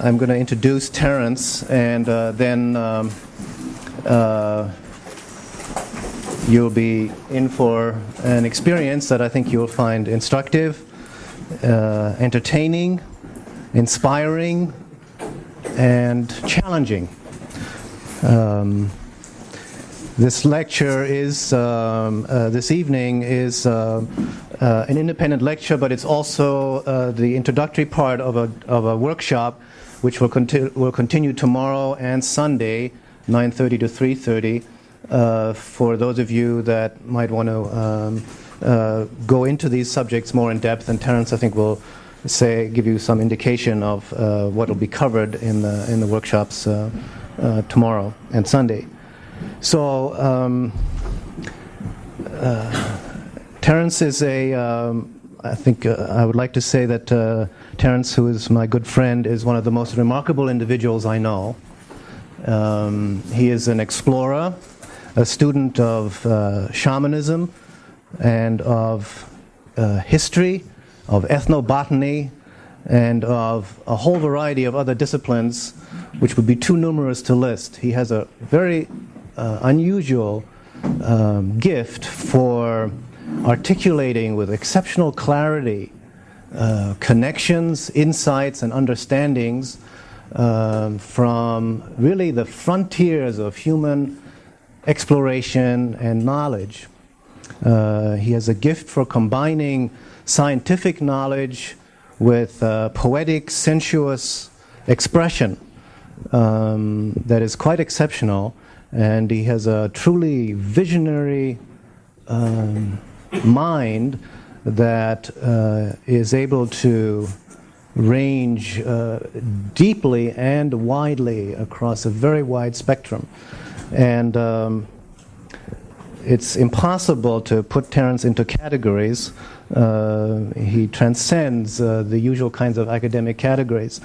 I'm going to introduce Terence, and then you'll be in for an experience that I think you'll find instructive, entertaining, inspiring, and challenging. This lecture is, this evening is an independent lecture, but it's also the introductory part of a workshop which will continue tomorrow and Sunday, 9:30 to 3:30, for those of you that might want to go into these subjects more in depth. And Terence, I think, will give you some indication of what will be covered in the workshops tomorrow and Sunday. So Terence is I think I would like to say that Terence, who is my good friend, is one of the most remarkable individuals I know. He is an explorer, a student of shamanism and of history, of ethnobotany, and of a whole variety of other disciplines which would be too numerous to list. He has a very unusual gift for articulating with exceptional clarity connections, insights, and understandings from really the frontiers of human exploration and knowledge. He has a gift for combining scientific knowledge with poetic, sensuous expression that is quite exceptional, and he has a truly visionary mind that is able to range deeply and widely across a very wide spectrum. And it's impossible to put Terence into categories. He transcends the usual kinds of academic categories.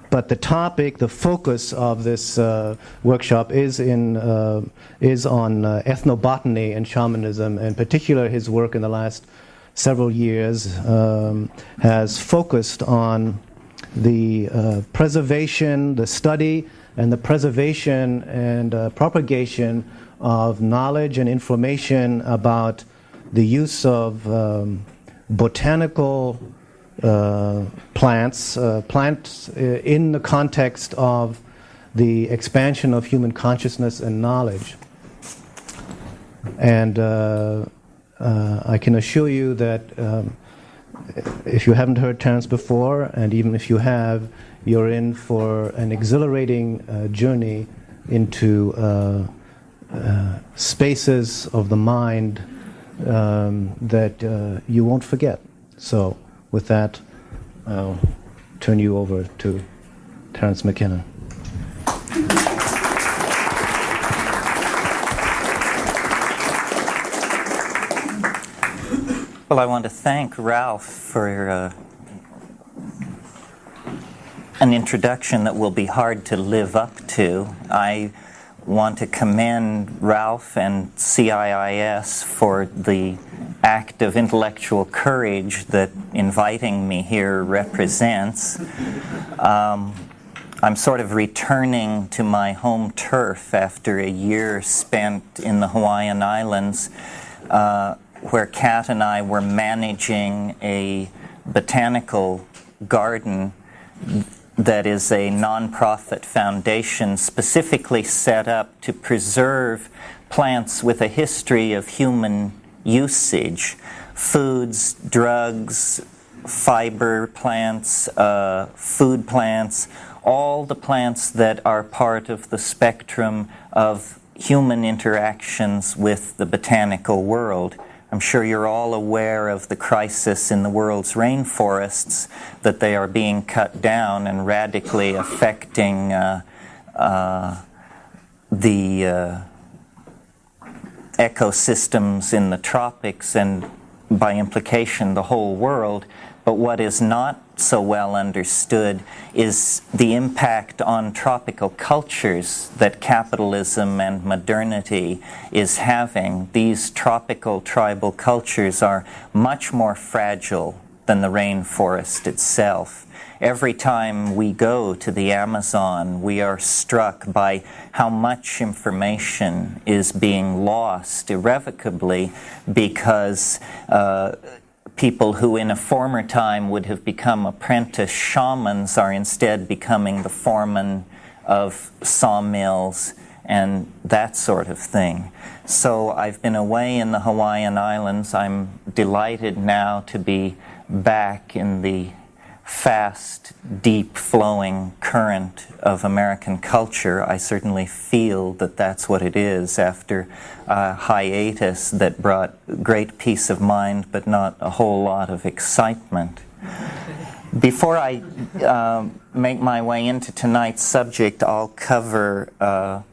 But the topic, the focus of this workshop is on ethnobotany and shamanism. In particular, his work in the last several years has focused on the preservation, the study, and the preservation and propagation of knowledge and information about the use of botanical plants in the context of the expansion of human consciousness and knowledge. And I can assure you that if you haven't heard Terence before, and even if you have, you're in for an exhilarating journey into spaces of the mind that you won't forget. So with that, I'll turn you over to Terence McKenna. Well, I want to thank Ralph for an introduction that will be hard to live up to. I want to commend Ralph and CIIS for the act of intellectual courage that inviting me here represents. I'm sort of returning to my home turf after a year spent in the Hawaiian Islands, where Kat and I were managing a botanical garden that is a nonprofit foundation specifically set up to preserve plants with a history of human usage. Foods, drugs, fiber plants, food plants, all the plants that are part of the spectrum of human interactions with the botanical world. I'm sure you're all aware of the crisis in the world's rainforests, that they are being cut down and radically affecting the ecosystems in the tropics and by implication the whole world. But what is not so well understood is the impact on tropical cultures that capitalism and modernity is having. These tropical tribal cultures are much more fragile than the rainforest itself. Every time we go to the Amazon, we are struck by how much information is being lost irrevocably because people who in a former time would have become apprentice shamans are instead becoming the foreman of sawmills and that sort of thing. So I've been away in the Hawaiian Islands. I'm delighted now to be back in the fast, deep flowing current of American culture. I certainly feel that that's what it is after a hiatus that brought great peace of mind but not a whole lot of excitement. Before I make my way into tonight's subject, I'll cover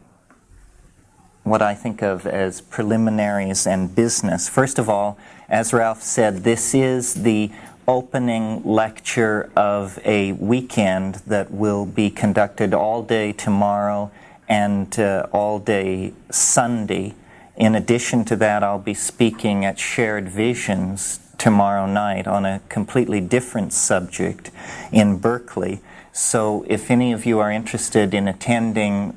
what I think of as preliminaries and business. First of all, as Ralph said, this is the opening lecture of a weekend that will be conducted all day tomorrow and all day Sunday. In addition to that, I'll be speaking at Shared Visions tomorrow night on a completely different subject in Berkeley. So if any of you are interested in attending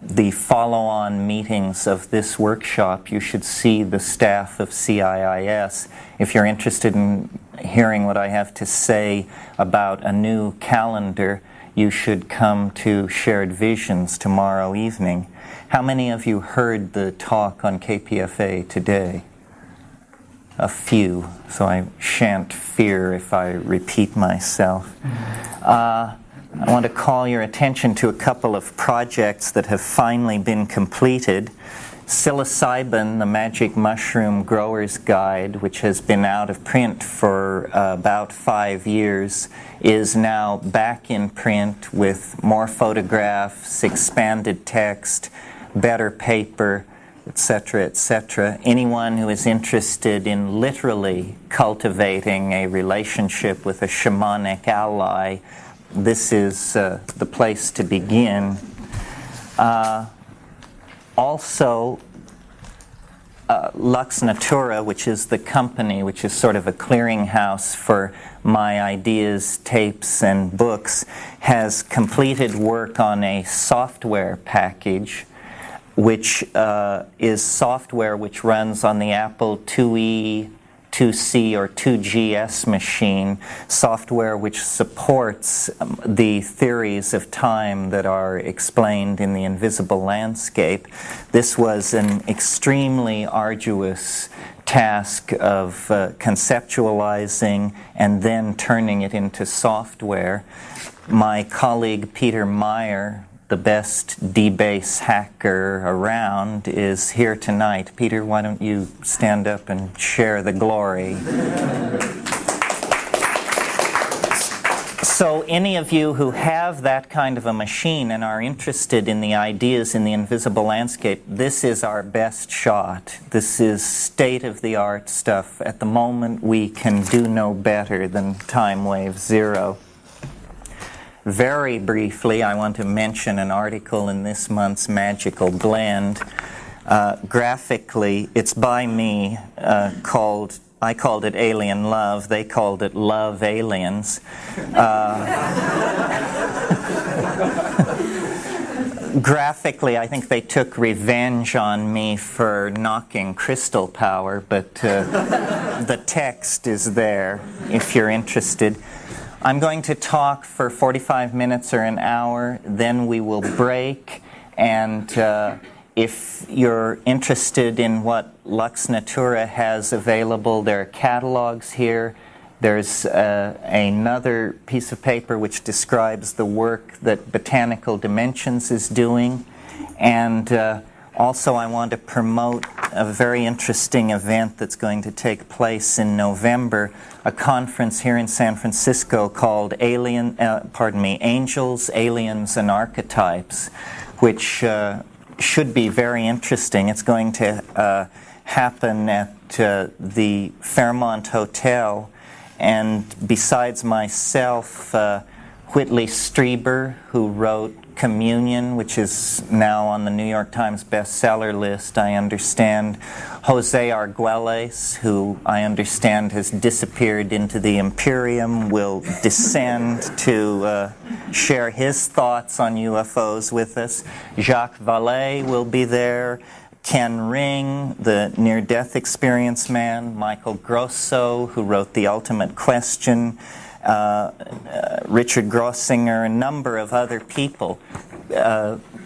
the follow-on meetings of this workshop, you should see the staff of CIIS. If you're interested in hearing what I have to say about a new calendar, you should come to Shared Visions tomorrow evening. How many of you heard the talk on KPFA today? A few, so I shan't fear if I repeat myself. I want to call your attention to a couple of projects that have finally been completed. Psilocybin, the Magic Mushroom Grower's Guide, which has been out of print for about 5 years, is now back in print with more photographs, expanded text, better paper, etc., etc. Anyone who is interested in literally cultivating a relationship with a shamanic ally, this is the place to begin. Also, Lux Natura, which is the company, which is sort of a clearinghouse for my ideas, tapes, and books, has completed work on a software package, which is software which runs on the Apple IIe, 2C, or 2GS machine, software which supports the theories of time that are explained in the invisible landscape. This was an extremely arduous task of conceptualizing and then turning it into software. My colleague Peter Meyer, the best debase hacker around, is here tonight. Peter, why don't you stand up and share the glory? So any of you who have that kind of a machine and are interested in the ideas in the invisible landscape, this is our best shot. This is state-of-the-art stuff. At the moment, we can do no better than Time Wave Zero. Very briefly, I want to mention an article in this month's Magical Blend. Graphically, it's by me, I called it Alien Love, they called it Love Aliens. Graphically, I think they took revenge on me for knocking Crystal Power, but the text is there if you're interested. I'm going to talk for 45 minutes or an hour, then we will break, and if you're interested in what Lux Natura has available, there are catalogs here. There's another piece of paper which describes the work that Botanical Dimensions is doing, and also I want to promote a very interesting event that's going to take place in November, a conference here in San Francisco called Angels, Aliens, and Archetypes, which should be very interesting. It's going to happen at the Fairmont Hotel, and besides myself, Whitley Strieber, who wrote Communion, which is now on the New York Times bestseller list, I understand. Jose Arguelles, who I understand has disappeared into the Imperium, will descend to share his thoughts on UFOs with us. Jacques Vallée will be there. Ken Ring, the near-death experience man. Michael Grosso, who wrote The Ultimate Question. Richard Grossinger, a number of other people,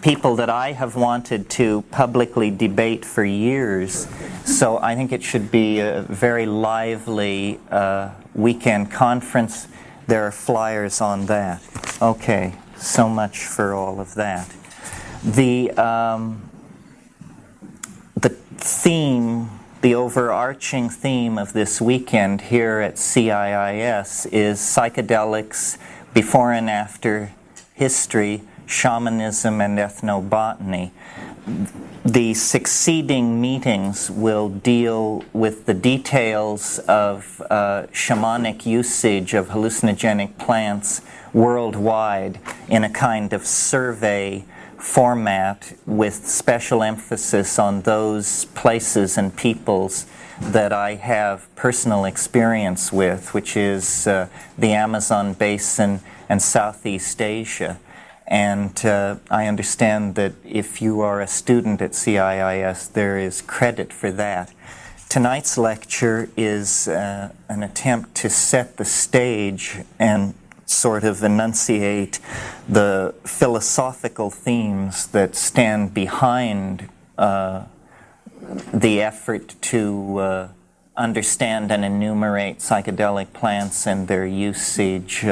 people that I have wanted to publicly debate for years. So I think it should be a very lively weekend conference. There are flyers on that. Okay, so much for all of that. The theme, the overarching theme of this weekend here at CIIS is psychedelics, before and after history, shamanism, and ethnobotany. The succeeding meetings will deal with the details of shamanic usage of hallucinogenic plants worldwide in a kind of survey format with special emphasis on those places and peoples that I have personal experience with, which is the Amazon basin and Southeast Asia. And I understand that if you are a student at CIIS, there is credit for that. Tonight's lecture is an attempt to set the stage and sort of enunciate the philosophical themes that stand behind the effort to understand and enumerate psychedelic plants and their usage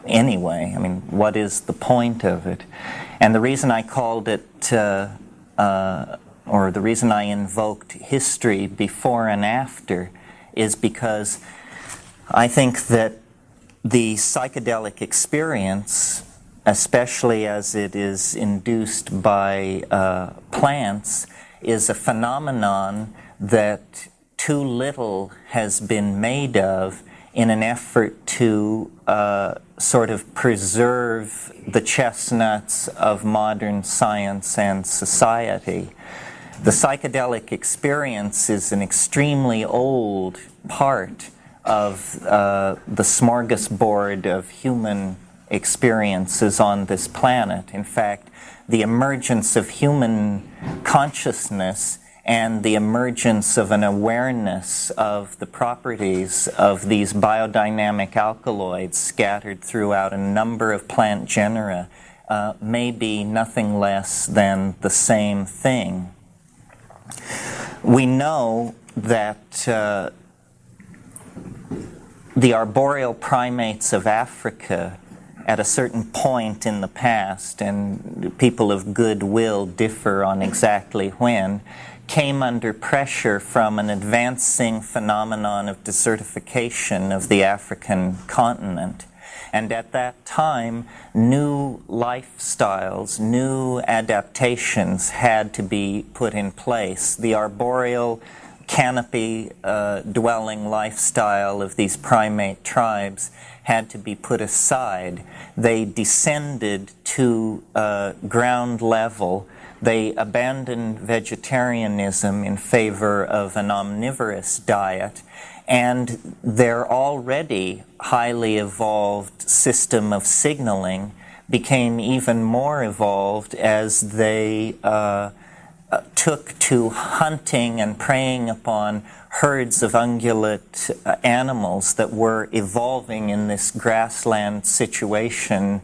anyway. I mean, what is the point of it? And the reason I called it, or the reason I invoked history before and after, is because I think that the psychedelic experience, especially as it is induced by plants, is a phenomenon that too little has been made of in an effort to sort of preserve the chestnuts of modern science and society. The psychedelic experience is an extremely old part of the smorgasbord of human experiences on this planet. In fact, the emergence of human consciousness and the emergence of an awareness of the properties of these biodynamic alkaloids scattered throughout a number of plant genera may be nothing less than the same thing. We know that the arboreal primates of Africa, at a certain point in the past, and people of goodwill differ on exactly when, came under pressure from an advancing phenomenon of desertification of the African continent. And at that time, new lifestyles, new adaptations had to be put in place. The arboreal canopy dwelling lifestyle of these primate tribes had to be put aside. They descended to ground level. They abandoned vegetarianism in favor of an omnivorous diet, and their already highly evolved system of signaling became even more evolved as they took to hunting and preying upon herds of ungulate animals that were evolving in this grassland situation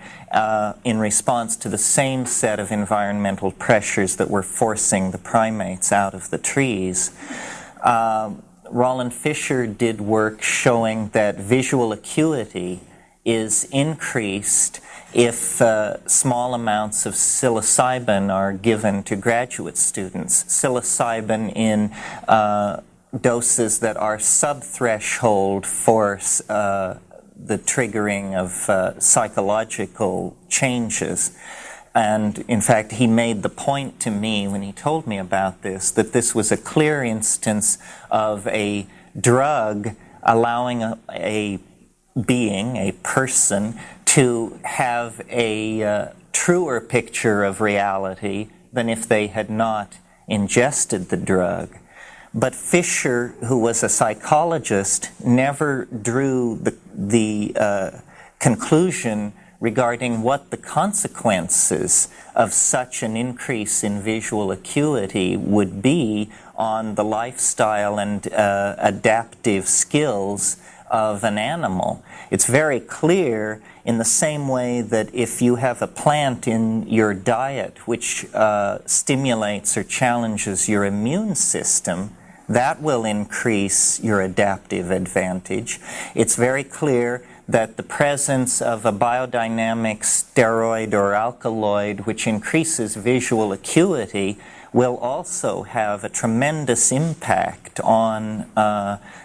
in response to the same set of environmental pressures that were forcing the primates out of the trees. Roland Fisher did work showing that visual acuity is increased if small amounts of psilocybin are given to graduate students. Psilocybin in doses that are sub-threshold for the triggering of psychological changes. And in fact, he made the point to me when he told me about this, that this was a clear instance of a drug allowing a being, a person, to have a truer picture of reality than if they had not ingested the drug. But Fisher, who was a psychologist, never drew the conclusion regarding what the consequences of such an increase in visual acuity would be on the lifestyle and adaptive skills of an animal. It's very clear in the same way that if you have a plant in your diet which stimulates or challenges your immune system, that will increase your adaptive advantage. It's very clear that the presence of a biodynamic steroid or alkaloid which increases visual acuity will also have a tremendous impact on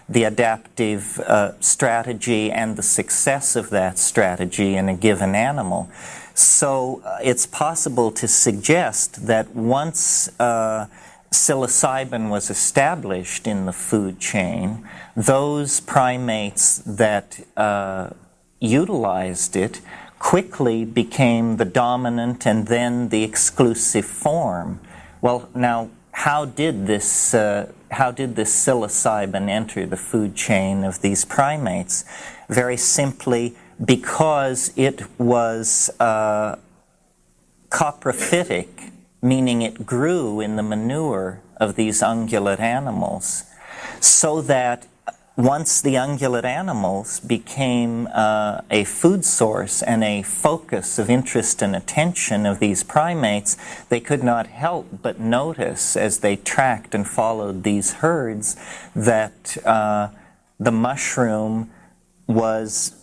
the adaptive strategy and the success of that strategy in a given animal. So it's possible to suggest that once psilocybin was established in the food chain, those primates that utilized it quickly became the dominant and then the exclusive form. Well, now, how did this psilocybin enter the food chain of these primates? Very simply, because it was coprophytic, meaning it grew in the manure of these ungulate animals, so that once the ungulate animals became a food source and a focus of interest and attention of these primates, they could not help but notice as they tracked and followed these herds that the mushroom was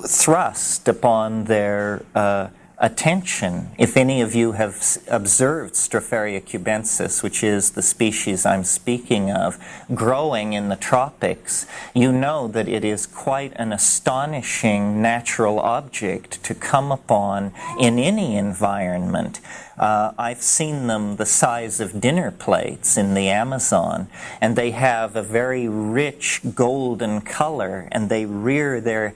thrust upon their attention. If any of you have observed Stropharia cubensis, which is the species I'm speaking of, growing in the tropics, you know that it is quite an astonishing natural object to come upon in any environment. I've seen them the size of dinner plates in the Amazon, and they have a very rich golden color, and they rear their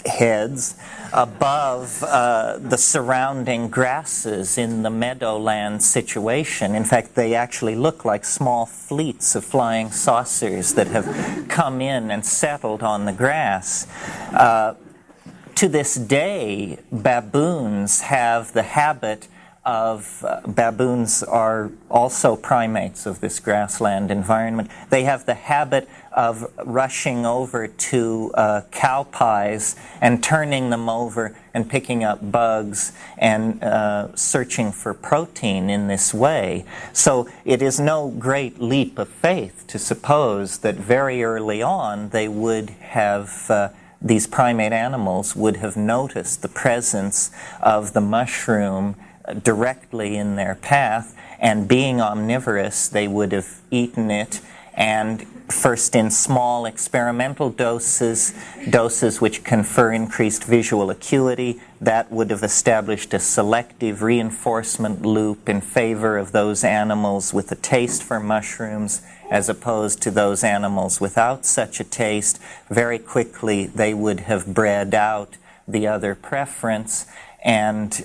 heads above the surrounding grasses in the meadowland situation. In fact, they actually look like small fleets of flying saucers that have come in and settled on the grass. To this day, baboons have the habit of, baboons are also primates of this grassland environment. They have the habit of rushing over to cow pies and turning them over and picking up bugs and searching for protein in this way. So it is no great leap of faith to suppose that very early on they would have these primate animals would have noticed the presence of the mushroom directly in their path, and being omnivorous, they would have eaten it, and first in small experimental doses which confer increased visual acuity, that would have established a selective reinforcement loop in favor of those animals with a taste for mushrooms as opposed to those animals without such a taste. Very quickly they would have bred out the other preference, and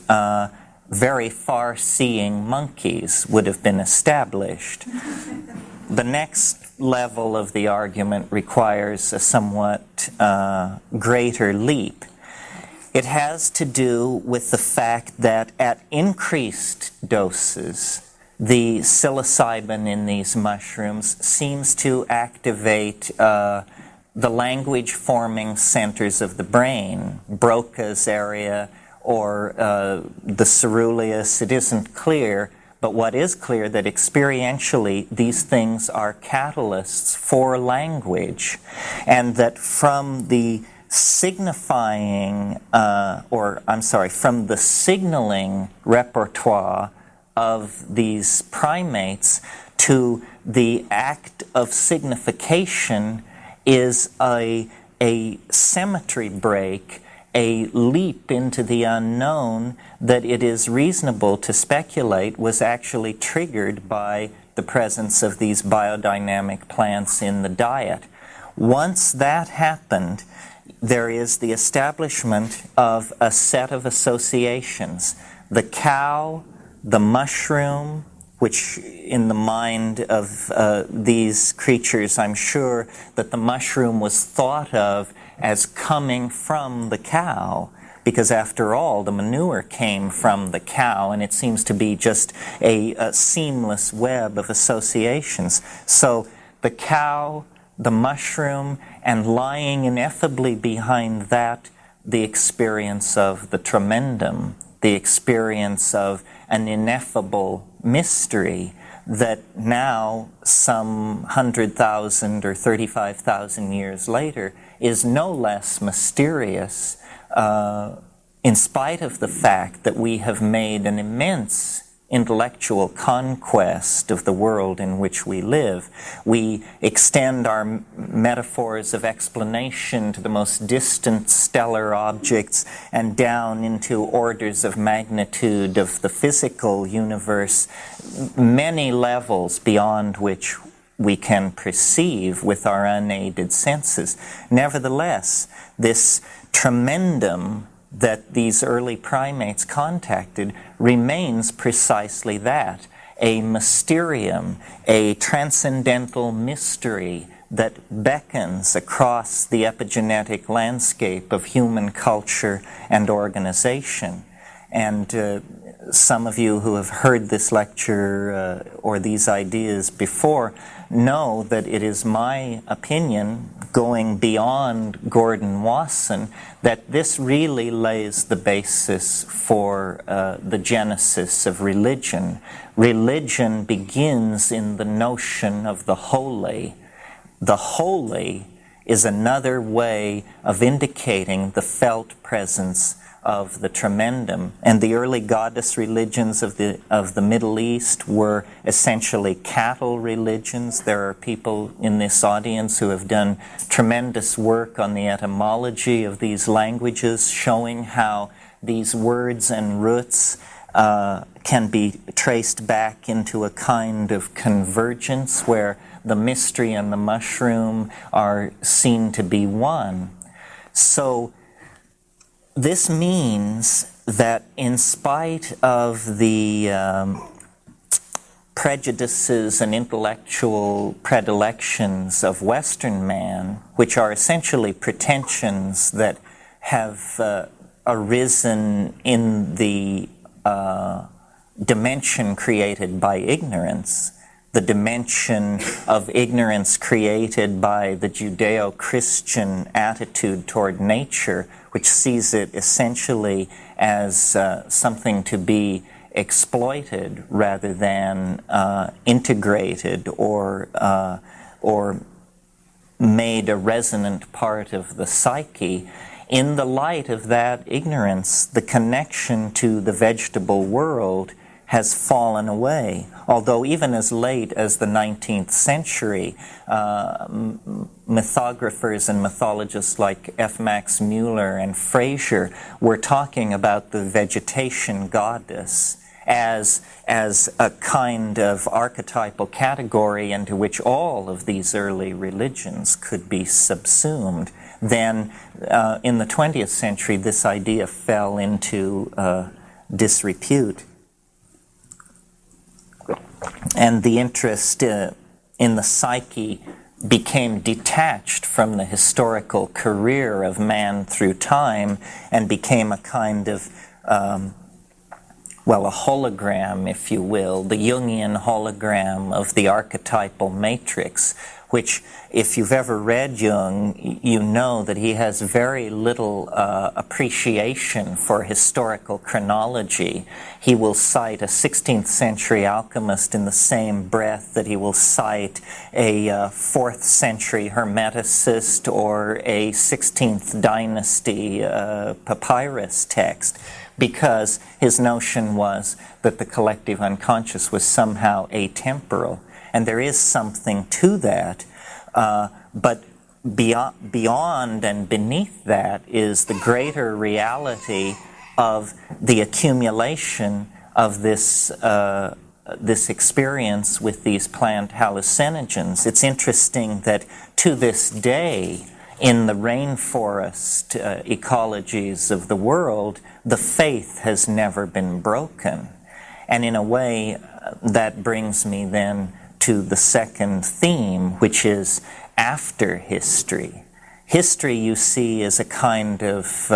very far-seeing monkeys would have been established. The next level of the argument requires a somewhat greater leap. It has to do with the fact that at increased doses, the psilocybin in these mushrooms seems to activate the language-forming centers of the brain, Broca's area, or the ceruleus. It isn't clear, but what is clear that experientially these things are catalysts for language, and that from the signifying, from the signaling repertoire of these primates to the act of signification is a symmetry break a leap into the unknown that it is reasonable to speculate was actually triggered by the presence of these biodynamic plants in the diet. Once that happened, there is the establishment of a set of associations. The cow, the mushroom, which in the mind of these creatures, I'm sure that the mushroom was thought of as coming from the cow, because after all, the manure came from the cow, and it seems to be just a seamless web of associations. So the cow, the mushroom, and lying ineffably behind that, the experience of the tremendum, the experience of an ineffable mystery that now, some 100,000 or 35,000 years later, is no less mysterious, in spite of the fact that we have made an immense intellectual conquest of the world in which we live. We extend our metaphors of explanation to the most distant stellar objects and down into orders of magnitude of the physical universe, many levels beyond which we can perceive with our unaided senses. Nevertheless, this tremendum that these early primates contacted remains precisely that, a mysterium, a transcendental mystery that beckons across the epigenetic landscape of human culture and organization. And some of you who have heard this lecture or these ideas before know that it is my opinion, going beyond Gordon Wasson, that this really lays the basis for the genesis of religion. Religion begins in the notion of the holy. The holy is another way of indicating the felt presence of the tremendum. And the early goddess religions of the Middle East were essentially cattle religions. There are people in this audience who have done tremendous work on the etymology of these languages, showing how these words and roots can be traced back into a kind of convergence where the mystery and the mushroom are seen to be one. So this means that in spite of the prejudices and intellectual predilections of Western man, which are essentially pretensions that have arisen in the dimension created by ignorance, the dimension of ignorance created by the Judeo-Christian attitude toward nature, which sees it essentially as something to be exploited rather than integrated or made a resonant part of the psyche. In the light of that ignorance, the connection to the vegetable world has fallen away. Although even as late as the 19th century, mythographers and mythologists like F. Max Mueller and Fraser were talking about the vegetation goddess as a kind of archetypal category into which all of these early religions could be subsumed. Then in the 20th century, this idea fell into disrepute. And the interest in the psyche became detached from the historical career of man through time and became a kind of, a hologram, if you will, the Jungian hologram of the archetypal matrix, which, if you've ever read Jung, you know that he has very little appreciation for historical chronology. He will cite a 16th century alchemist in the same breath that he will cite a 4th century hermeticist or a 16th dynasty papyrus text, because his notion was that the collective unconscious was somehow atemporal. And there is something to that, but beyond and beneath that is the greater reality of the accumulation of this experience with these plant hallucinogens. It's interesting that to this day, in the rainforest ecologies of the world, the faith has never been broken. And in a way, that brings me then to the second theme, which is after history. History, you see, is a kind of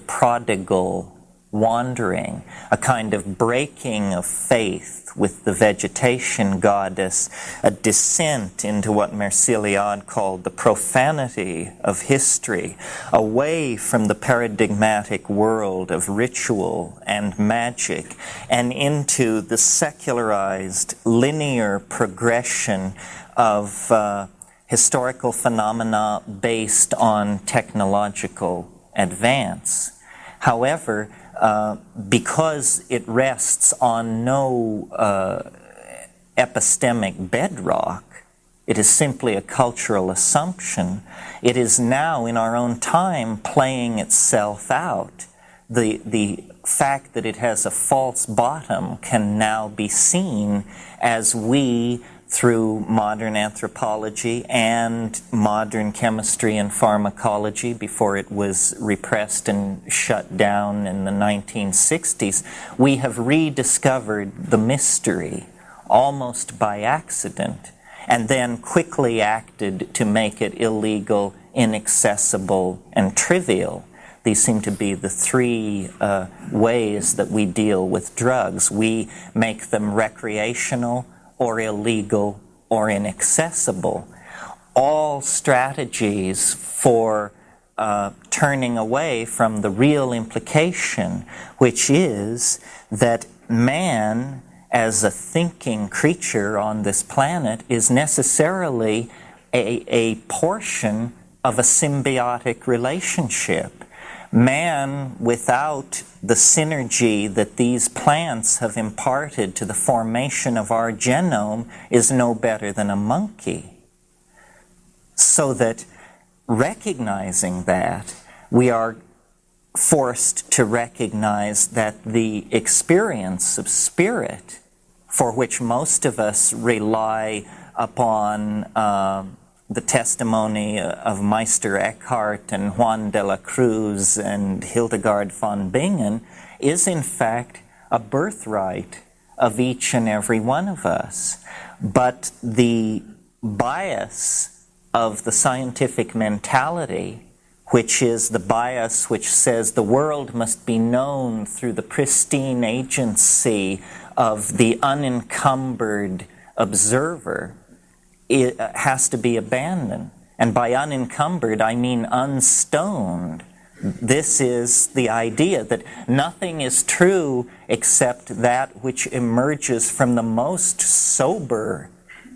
prodigal wandering, a kind of breaking of faith with the vegetation goddess, a descent into what Merciliade called the profanity of history, away from the paradigmatic world of ritual and magic, and into the secularized, linear progression of historical phenomena based on technological advance. However, because it rests on no epistemic bedrock, it is simply a cultural assumption, it is now in our own time playing itself out. The fact that it has a false bottom can now be seen as we, through modern anthropology and modern chemistry and pharmacology before it was repressed and shut down in the 1960s, we have rediscovered the mystery almost by accident and then quickly acted to make it illegal, inaccessible, and trivial. These seem to be the three ways that we deal with drugs. We make them recreational, or illegal, or inaccessible. All strategies for turning away from the real implication, which is that man, as a thinking creature on this planet, is necessarily a portion of a symbiotic relationship. Man, without the synergy that these plants have imparted to the formation of our genome, is no better than a monkey. So that, recognizing that, we are forced to recognize that the experience of spirit, for which most of us rely upon the testimony of Meister Eckhart and Juan de la Cruz and Hildegard von Bingen, is in fact a birthright of each and every one of us. But the bias of the scientific mentality, which is the bias which says the world must be known through the pristine agency of the unencumbered observer, it has to be abandoned. And by unencumbered, I mean unstoned. This is the idea that nothing is true except that which emerges from the most sober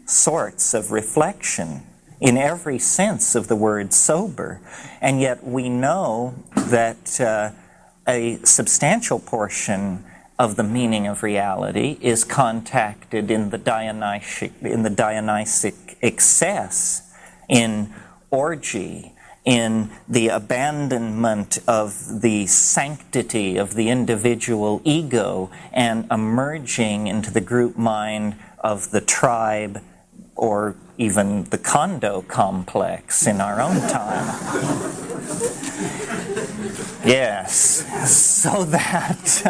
sorts of reflection, in every sense of the word sober. And yet we know that a substantial portion of the meaning of reality is contacted in the Dionysic excess, in orgy, in the abandonment of the sanctity of the individual ego and emerging into the group mind of the tribe or even the condo complex in our own time. Yes, so that...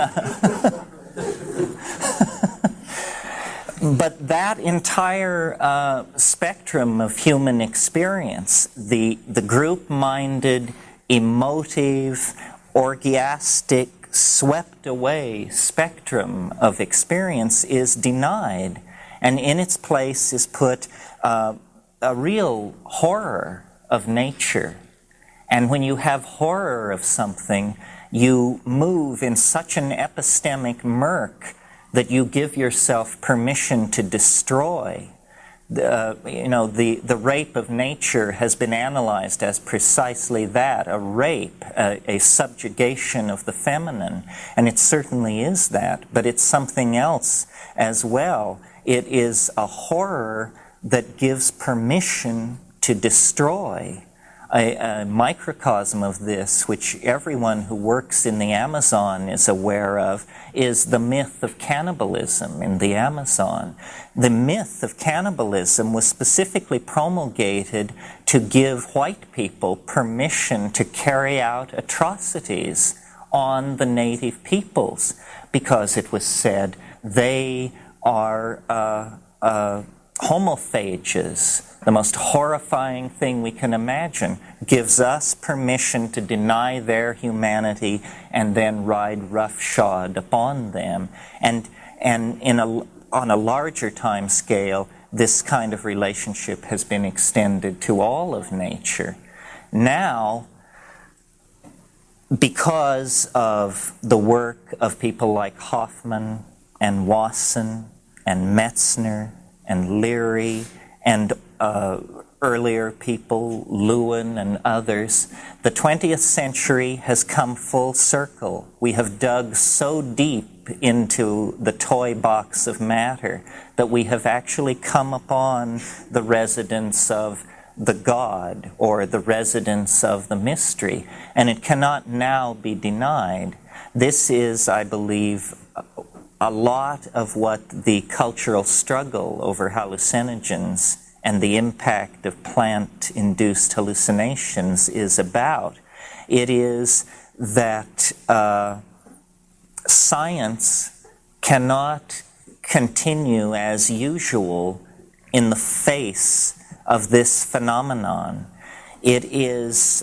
But that entire spectrum of human experience, the group-minded, emotive, orgiastic, swept-away spectrum of experience is denied, and in its place is put a real horror of nature. And when you have horror of something, you move in such an epistemic murk that you give yourself permission to destroy. The rape of nature has been analyzed as precisely that, a rape, a subjugation of the feminine. And it certainly is that, but it's something else as well. It is a horror that gives permission to to destroy. A microcosm of this, which everyone who works in the Amazon is aware of, is the myth of cannibalism in the Amazon. The myth of cannibalism was specifically promulgated to give white people permission to carry out atrocities on the native peoples, because it was said they are homophages. The most horrifying thing we can imagine, gives us permission to deny their humanity and then ride roughshod upon them. And on a larger time scale, this kind of relationship has been extended to all of nature. Now, because of the work of people like Hoffman and Wasson and Metzner and Leary and earlier people, Lewin and others, the 20th century has come full circle. We have dug so deep into the toy box of matter that we have actually come upon the residence of the God, or the residence of the mystery, and it cannot now be denied. This is, I believe, a lot of what the cultural struggle over hallucinogens and the impact of plant-induced hallucinations is about. It is that science cannot continue as usual in the face of this phenomenon. It is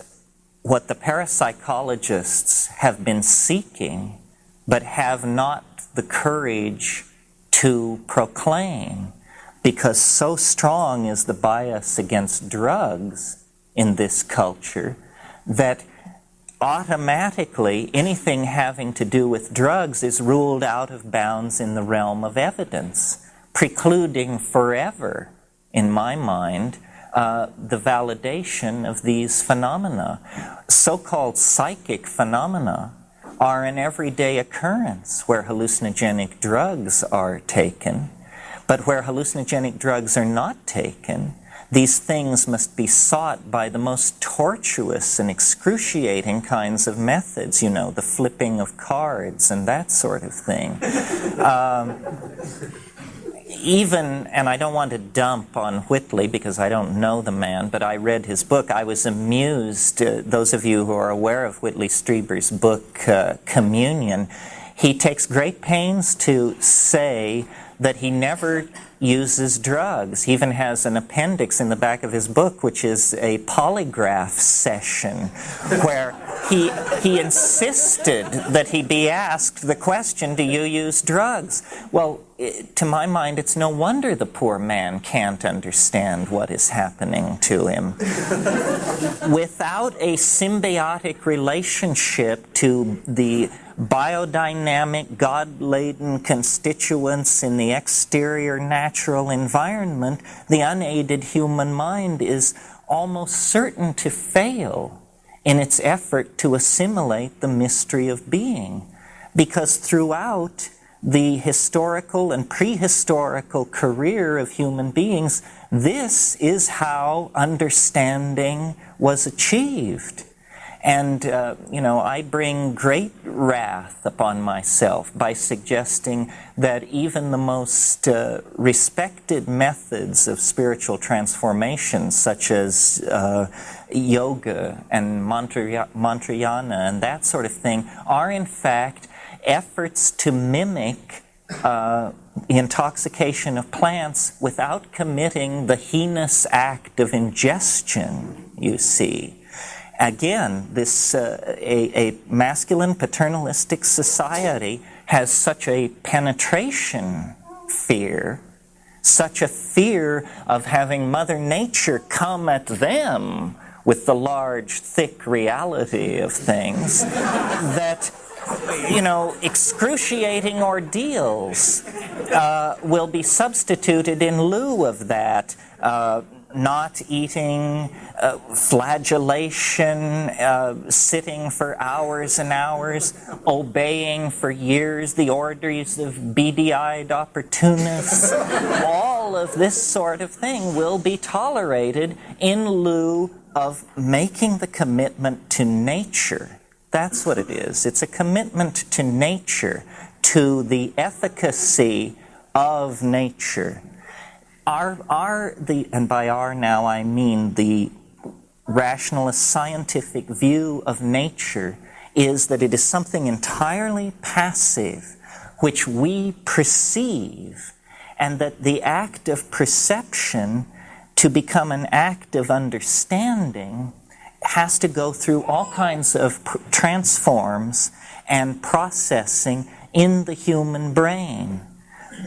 what the parapsychologists have been seeking, but have not the courage to proclaim, because so strong is the bias against drugs in this culture that automatically anything having to do with drugs is ruled out of bounds in the realm of evidence, precluding forever, in my mind, the validation of these phenomena. So-called psychic phenomena are an everyday occurrence where hallucinogenic drugs are taken. But where hallucinogenic drugs are not taken, these things must be sought by the most tortuous and excruciating kinds of methods, you know, the flipping of cards and that sort of thing. Even, and I don't want to dump on Whitley because I don't know the man, but I read his book. I was amused, those of you who are aware of Whitley Strieber's book, Communion, he takes great pains to say that he never uses drugs. He even has an appendix in the back of his book, which is a polygraph session, where he insisted that he be asked the question, do you use drugs? Well, to my mind, it's no wonder the poor man can't understand what is happening to him. Without a symbiotic relationship to the biodynamic, God-laden constituents in the exterior natural environment, the unaided human mind is almost certain to fail in its effort to assimilate the mystery of being. Because throughout the historical and prehistorical career of human beings, this is how understanding was achieved. And, you know, I bring great wrath upon myself by suggesting that even the most respected methods of spiritual transformation, such as yoga and mantrayana and that sort of thing, are in fact efforts to mimic the intoxication of plants without committing the heinous act of ingestion, you see. Again, this a masculine paternalistic society has such a penetration fear, such a fear of having Mother Nature come at them with the large, thick reality of things, that, you know, excruciating ordeals will be substituted in lieu of that. not eating, flagellation, sitting for hours and hours, obeying for years the orders of beady-eyed opportunists. All of this sort of thing will be tolerated in lieu of making the commitment to nature. That's what it is. It's a commitment to nature, to the efficacy of nature. And by our now I mean the rationalist scientific view of nature, is that it is something entirely passive which we perceive, and that the act of perception, to become an act of understanding, has to go through all kinds of transforms and processing in the human brain.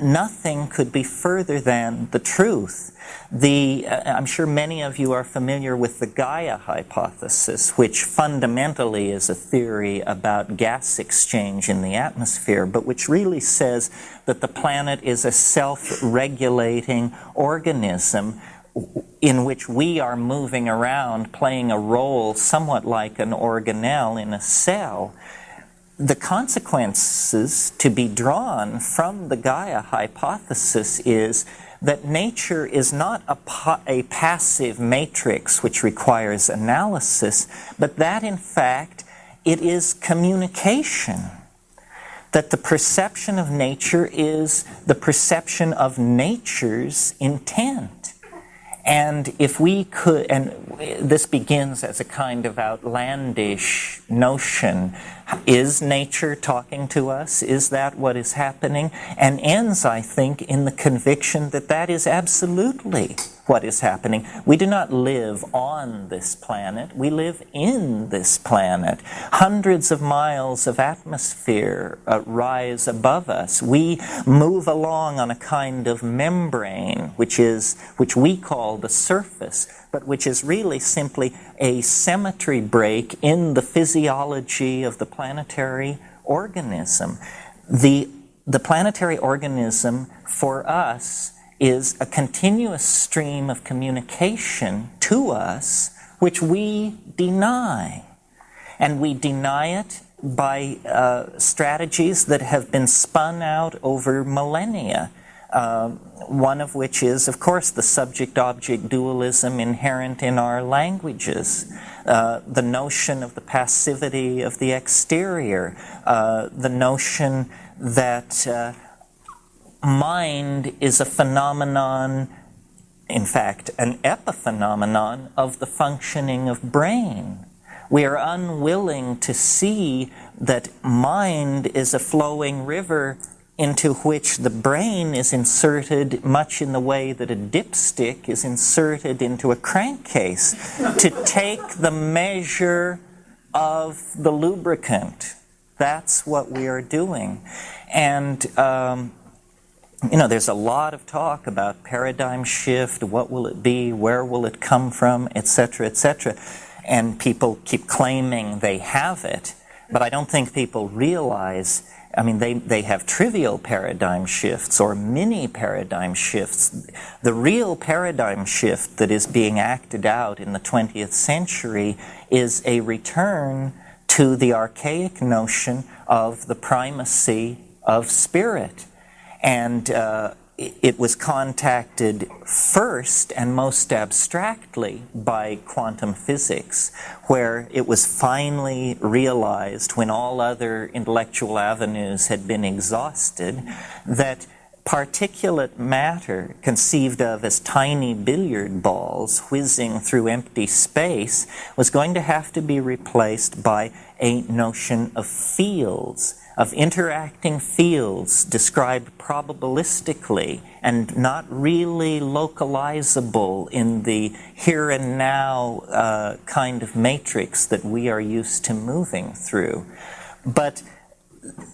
Nothing could be further than the truth. I'm sure many of you are familiar with the Gaia hypothesis, which fundamentally is a theory about gas exchange in the atmosphere, but which really says that the planet is a self-regulating organism in which we are moving around, playing a role somewhat like an organelle in a cell. The consequences to be drawn from the Gaia hypothesis is that nature is not a passive matrix which requires analysis, but that in fact it is communication. That the perception of nature is the perception of nature's intent. And if we could, and this begins as a kind of outlandish notion, is nature talking to us? Is that what is happening? And ends, I think, in the conviction that that is absolutely what is happening. We do not live on this planet, we live in this planet. Hundreds of miles of atmosphere rise above us. We move along on a kind of membrane, which we call the surface, but which is really simply a symmetry break in the physiology of the planetary organism. The planetary organism, for us, is a continuous stream of communication to us, which we deny. And we deny it by strategies that have been spun out over millennia. One of which is, of course, the subject-object dualism inherent in our languages, the notion of the passivity of the exterior, the notion that mind is a phenomenon, in fact, an epiphenomenon of the functioning of brain. We are unwilling to see that mind is a flowing river into which the brain is inserted much in the way that a dipstick is inserted into a crankcase to take the measure of the lubricant. That's what we are doing. And there's a lot of talk about paradigm shift, what will it be, where will it come from, etc., etc. And people keep claiming they have it, but I don't think people realize, they have trivial paradigm shifts or mini paradigm shifts. The real paradigm shift that is being acted out in the 20th century is a return to the archaic notion of the primacy of spirit. And it was contacted first and most abstractly by quantum physics, where it was finally realized, when all other intellectual avenues had been exhausted, that particulate matter, conceived of as tiny billiard balls whizzing through empty space, was going to have to be replaced by a notion of fields, of interacting fields described probabilistically and not really localizable in the here and now kind of matrix that we are used to moving through. But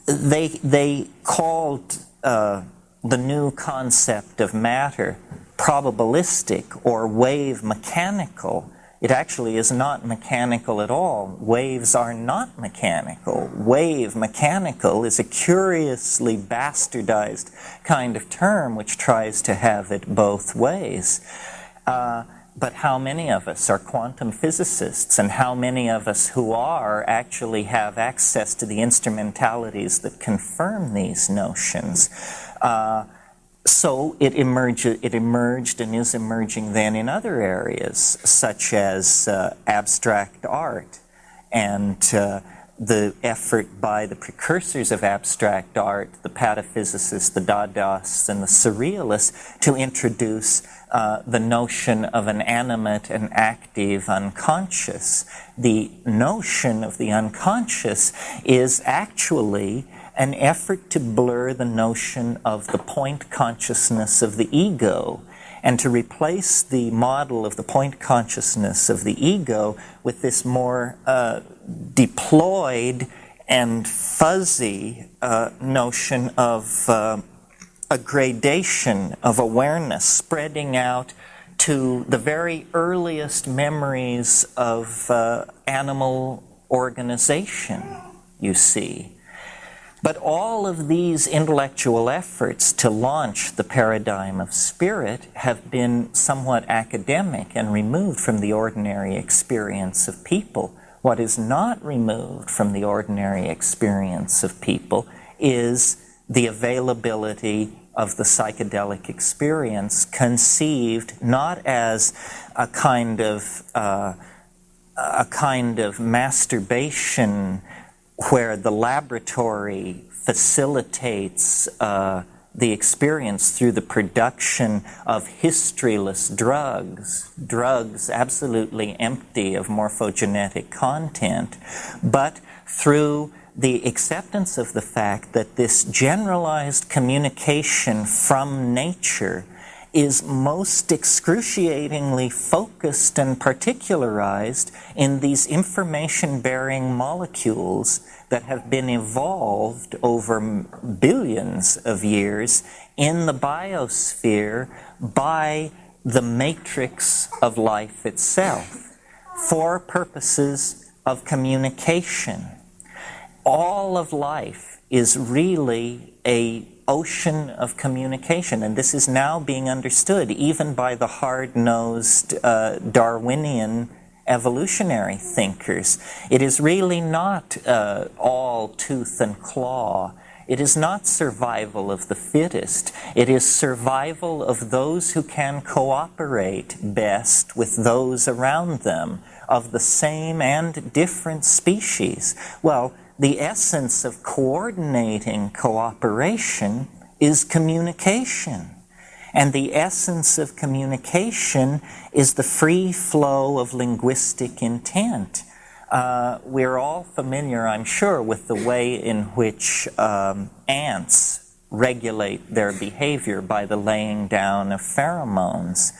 they called the new concept of matter probabilistic or wave mechanical. It actually is not mechanical at all. Waves are not mechanical. Wave mechanical is a curiously bastardized kind of term which tries to have it both ways. But how many of us are quantum physicists, and how many of us who are actually have access to the instrumentalities that confirm these notions? So it emerged and is emerging then in other areas, such as abstract art, and the effort by the precursors of abstract art, the pataphysicists, the Dadaists, and the Surrealists, to introduce the notion of an animate and active unconscious. The notion of the unconscious is actually an effort to blur the notion of the point consciousness of the ego, and to replace the model of the point consciousness of the ego with this more deployed and fuzzy notion of a gradation of awareness spreading out to the very earliest memories of animal organization, you see. But all of these intellectual efforts to launch the paradigm of spirit have been somewhat academic and removed from the ordinary experience of people. What is not removed from the ordinary experience of people is the availability of the psychedelic experience, conceived not as a kind of masturbation where the laboratory facilitates the experience through the production of historyless drugs absolutely empty of morphogenetic content, but through the acceptance of the fact that this generalized communication from nature is most excruciatingly focused and particularized in these information-bearing molecules that have been evolved over billions of years in the biosphere by the matrix of life itself for purposes of communication. All of life is really an ocean of communication, and this is now being understood even by the hard-nosed Darwinian evolutionary thinkers. It is really not all tooth and claw. It is not survival of the fittest. It is survival of those who can cooperate best with those around them, of the same and different species. Well, the essence of coordinating cooperation is communication. And the essence of communication is the free flow of linguistic intent. We're all familiar, I'm sure, with the way in which ants regulate their behavior by the laying down of pheromones.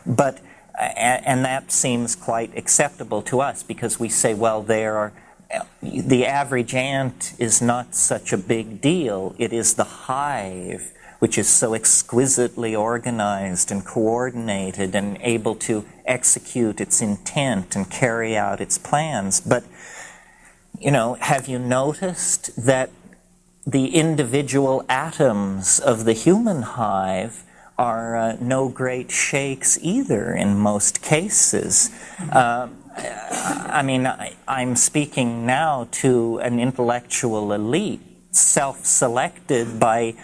But, and that seems quite acceptable to us because we say, well, the average ant is not such a big deal. It is the hive which is so exquisitely organized and coordinated and able to execute its intent and carry out its plans. But, you know, have you noticed that the individual atoms of the human hive are no great shakes either in most cases? I mean, I'm speaking now to an intellectual elite, self-selected by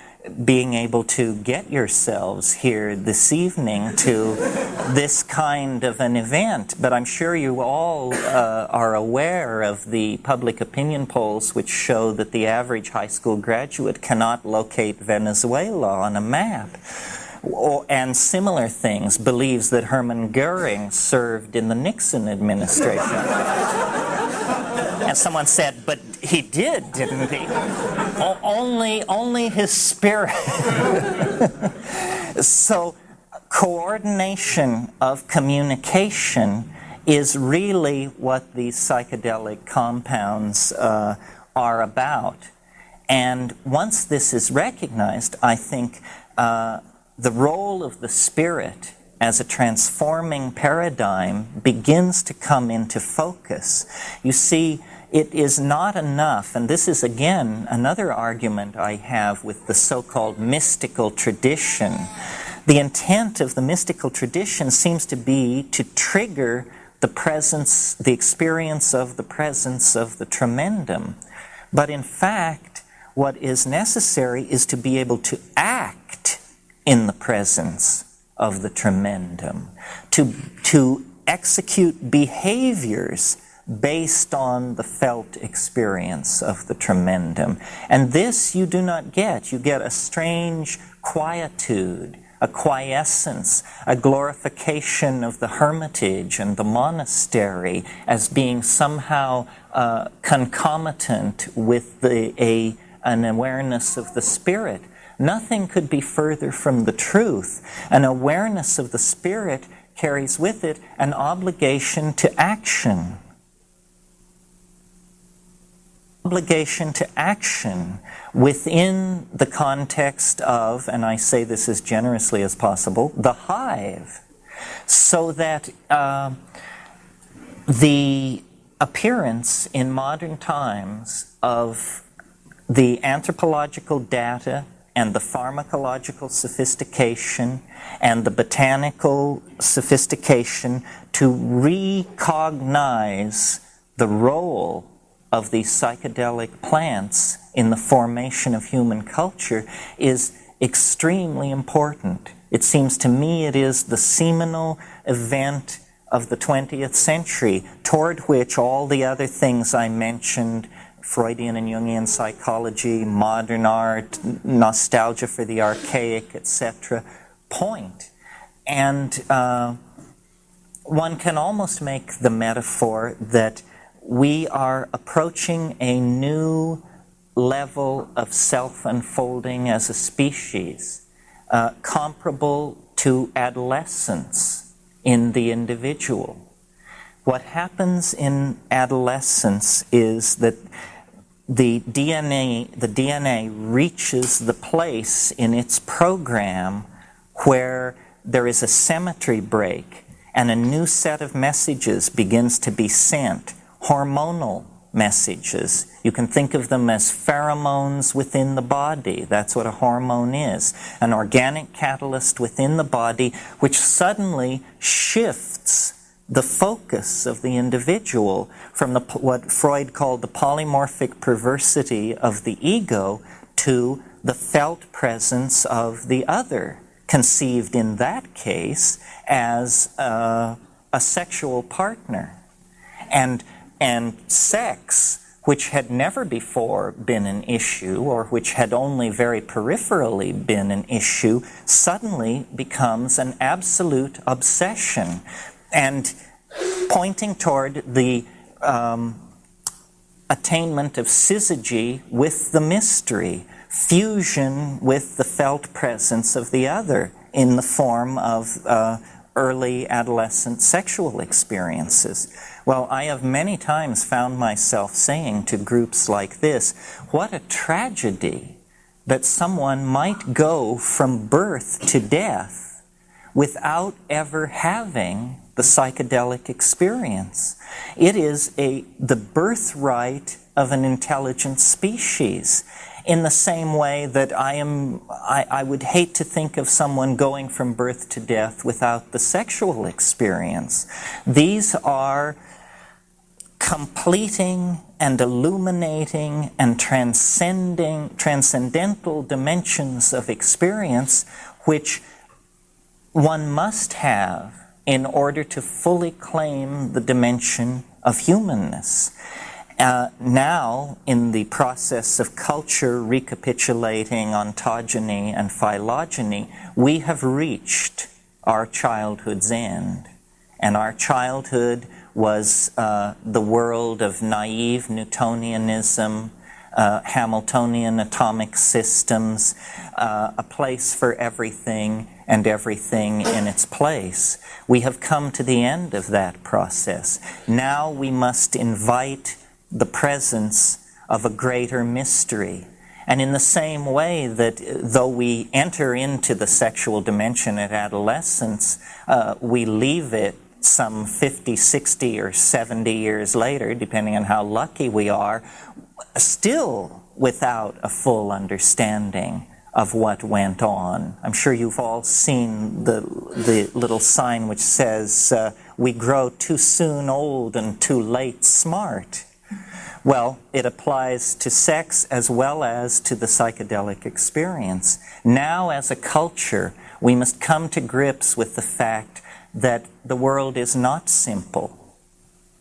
being able to get yourselves here this evening to this kind of an event. But I'm sure you all are aware of the public opinion polls which show that the average high school graduate cannot locate Venezuela on a map. And similar things, believes that Hermann Goering served in the Nixon administration. And someone said, but he did, didn't he? Only his spirit. So coordination of communication is really what these psychedelic compounds are about. And once this is recognized, I think the role of the spirit as a transforming paradigm begins to come into focus. You see, it is not enough, and this is again another argument I have with the so-called mystical tradition, The intent of the mystical tradition seems to be to trigger the presence, the experience of the presence of the tremendum. But in fact, what is necessary is to be able to act in the presence of the tremendum, to execute behaviors based on the felt experience of the tremendum. And this you do not get. You get a strange quietude, a quiescence, a glorification of the hermitage and the monastery as being somehow concomitant with an awareness of the spirit. Nothing could be further from the truth. An awareness of the spirit carries with it an obligation to action. Obligation to action within the context of, and I say this as generously as possible, the hive. So that the appearance in modern times of the anthropological data and the pharmacological sophistication and the botanical sophistication to recognize the role of these psychedelic plants in the formation of human culture is extremely important. It seems to me it is the seminal event of the 20th century, toward which all the other things I mentioned, Freudian and Jungian psychology, modern art, nostalgia for the archaic, etc., point. And one can almost make the metaphor that we are approaching a new level of self-unfolding as a species, comparable to adolescence in the individual. What happens in adolescence is that the DNA reaches the place in its program where there is a symmetry break and a new set of messages begins to be sent. Hormonal messages. You can think of them as pheromones within the body. That's what a hormone is. An organic catalyst within the body which suddenly shifts the focus of the individual from what Freud called the polymorphic perversity of the ego to the felt presence of the other, conceived in that case as a sexual partner. And sex, which had never before been an issue, or which had only very peripherally been an issue, suddenly becomes an absolute obsession, and pointing toward the attainment of syzygy with the mystery, fusion with the felt presence of the other in the form of early adolescent sexual experiences. Well, I have many times found myself saying to groups like this, what a tragedy that someone might go from birth to death without ever having the psychedelic experience. It is the birthright of an intelligent species. In the same way that I would hate to think of someone going from birth to death without the sexual experience. These are completing and illuminating and transcendental dimensions of experience which one must have in order to fully claim the dimension of humanness. Now, in the process of culture recapitulating ontogeny and phylogeny, we have reached our childhood's end. And our childhood was the world of naive Newtonianism, Hamiltonian atomic systems, a place for everything and everything in its place. We have come to the end of that process. Now we must invite the presence of a greater mystery. And in the same way that though we enter into the sexual dimension at adolescence, we leave it some 50, 60, or 70 years later, depending on how lucky we are, still without a full understanding of what went on. I'm sure you've all seen the little sign which says, we grow too soon old and too late smart. Well, it applies to sex as well as to the psychedelic experience. Now, as a culture, we must come to grips with the fact that the world is not simple,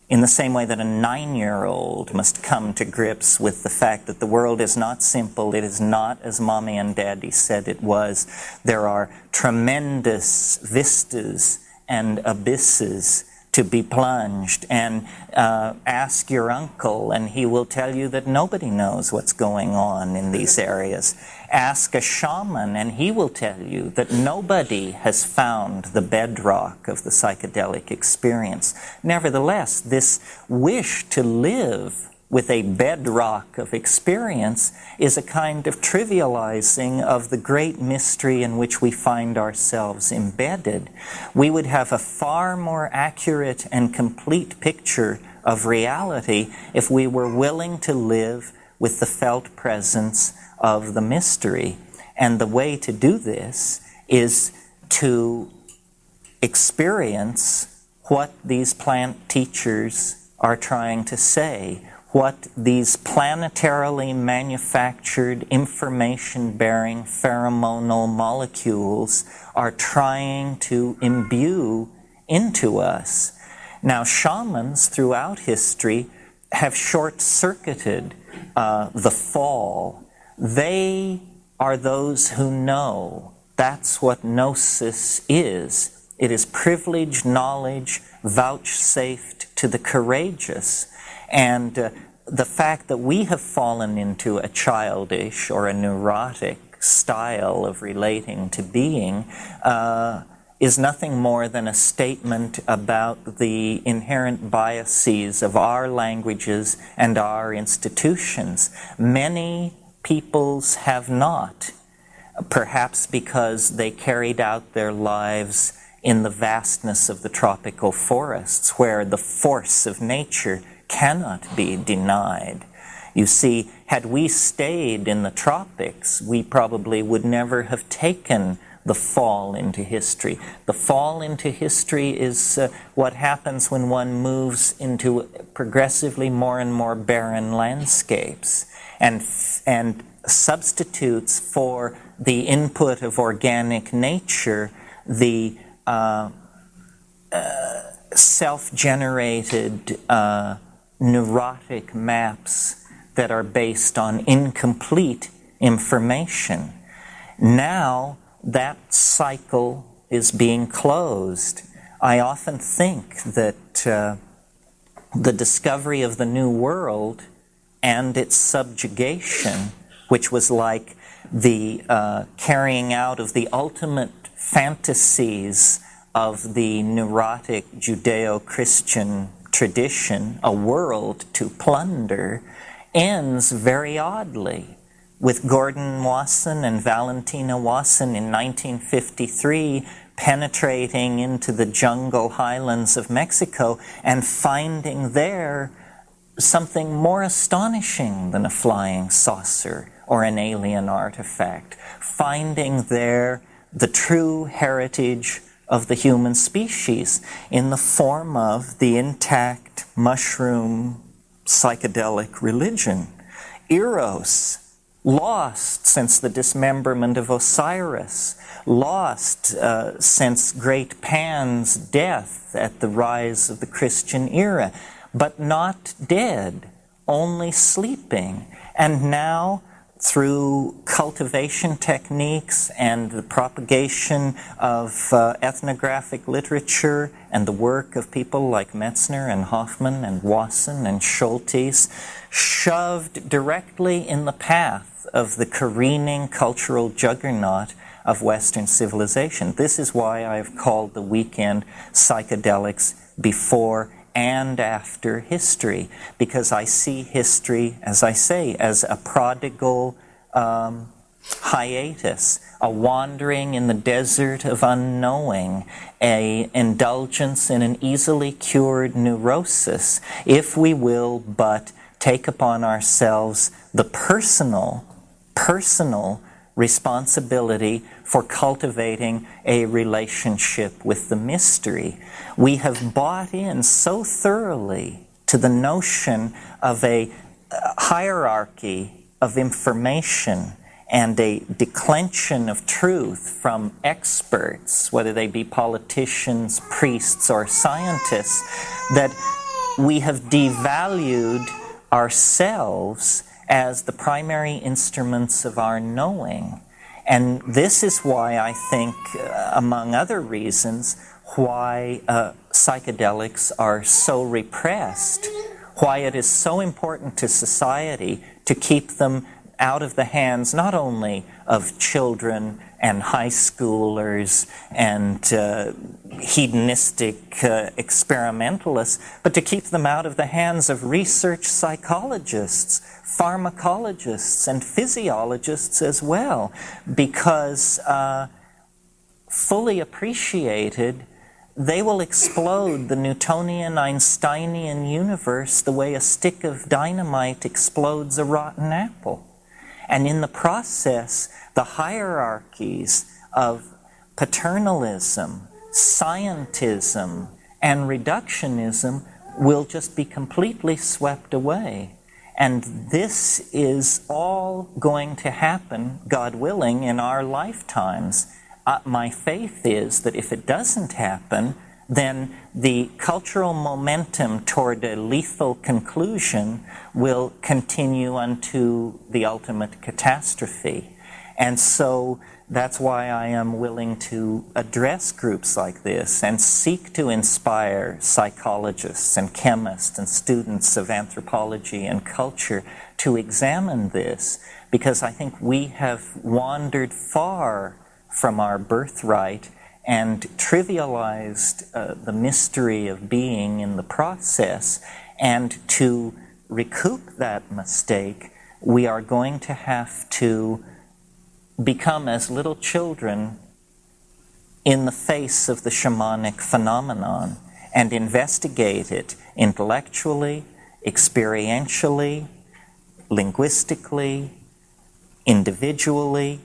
in the same way that a 9-year-old must come to grips with the fact that the world is not simple. It is not as Mommy and Daddy said it was. There are tremendous vistas and abysses to be plunged, and ask your uncle and he will tell you that nobody knows what's going on in these areas. Ask a shaman and he will tell you that nobody has found the bedrock of the psychedelic experience. Nevertheless, this wish to live with a bedrock of experience is a kind of trivializing of the great mystery in which we find ourselves embedded. We would have a far more accurate and complete picture of reality if we were willing to live with the felt presence of the mystery. And the way to do this is to experience what these plant teachers are trying to say, what these planetarily manufactured information-bearing pheromonal molecules are trying to imbue into us. Now, shamans throughout history have short-circuited the fall. They are those who know. That's what gnosis is. It is privileged knowledge vouchsafed to the courageous. And the fact that we have fallen into a childish or a neurotic style of relating to being is nothing more than a statement about the inherent biases of our languages and our institutions. Many peoples have not, perhaps because they carried out their lives in the vastness of the tropical forests, where the force of nature cannot be denied. You see, had we stayed in the tropics, we probably would never have taken the fall into history. The fall into history is what happens when one moves into progressively more and more barren landscapes and substitutes for the input of organic nature the self-generated neurotic maps that are based on incomplete information. Now that cycle is being closed. I often think that the discovery of the New World and its subjugation, which was like the carrying out of the ultimate fantasies of the neurotic Judeo-Christian tradition, a world to plunder, ends very oddly with Gordon Wasson and Valentina Wasson in 1953 penetrating into the jungle highlands of Mexico and finding there something more astonishing than a flying saucer or an alien artifact, finding there the true heritage of the human species in the form of the intact mushroom psychedelic religion. Eros, lost since the dismemberment of Osiris, lost since great Pan's death at the rise of the Christian era, but not dead, only sleeping. And now, through cultivation techniques and the propagation of ethnographic literature and the work of people like Metzner and Hoffman and Wasson and Schultes, shoved directly in the path of the careening cultural juggernaut of Western civilization. This is why I've called the weekend Psychedelics Before and After History, because I see history, as I say, as a prodigal hiatus, a wandering in the desert of unknowing, an indulgence in an easily cured neurosis, if we will but take upon ourselves the personal responsibility for cultivating a relationship with the mystery. We have bought in so thoroughly to the notion of a hierarchy of information and a declension of truth from experts, whether they be politicians, priests, or scientists, that we have devalued ourselves as the primary instruments of our knowing. And this is why I think, among other reasons, why psychedelics are so repressed, why it is so important to society to keep them out of the hands not only of children and high schoolers and hedonistic experimentalists, but to keep them out of the hands of research psychologists, pharmacologists, and physiologists as well, because fully appreciated, they will explode the Newtonian, Einsteinian universe the way a stick of dynamite explodes a rotten apple. And in the process, the hierarchies of paternalism, scientism, and reductionism will just be completely swept away. And this is all going to happen, God willing, in our lifetimes. My faith is that if it doesn't happen, then the cultural momentum toward a lethal conclusion will continue unto the ultimate catastrophe. And so that's why I am willing to address groups like this and seek to inspire psychologists and chemists and students of anthropology and culture to examine this, because I think we have wandered far from our birthright and trivialized the mystery of being in the process. And to recoup that mistake, we are going to have to become as little children in the face of the shamanic phenomenon and investigate it intellectually, experientially, linguistically, individually,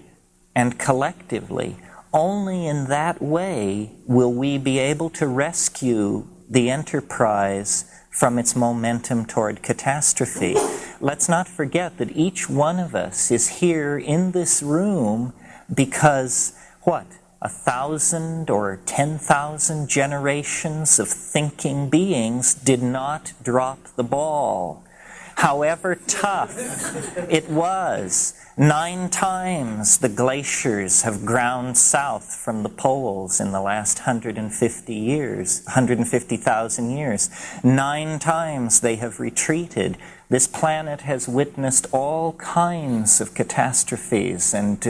and collectively. Only in that way will we be able to rescue the enterprise from its momentum toward catastrophe. Let's not forget that each one of us is here in this room because, 1,000 or 10,000 generations of thinking beings did not drop the ball. However tough it was, 9 times the glaciers have ground south from the poles in the last 150,000 years. 9 times they have retreated. This planet has witnessed all kinds of catastrophes and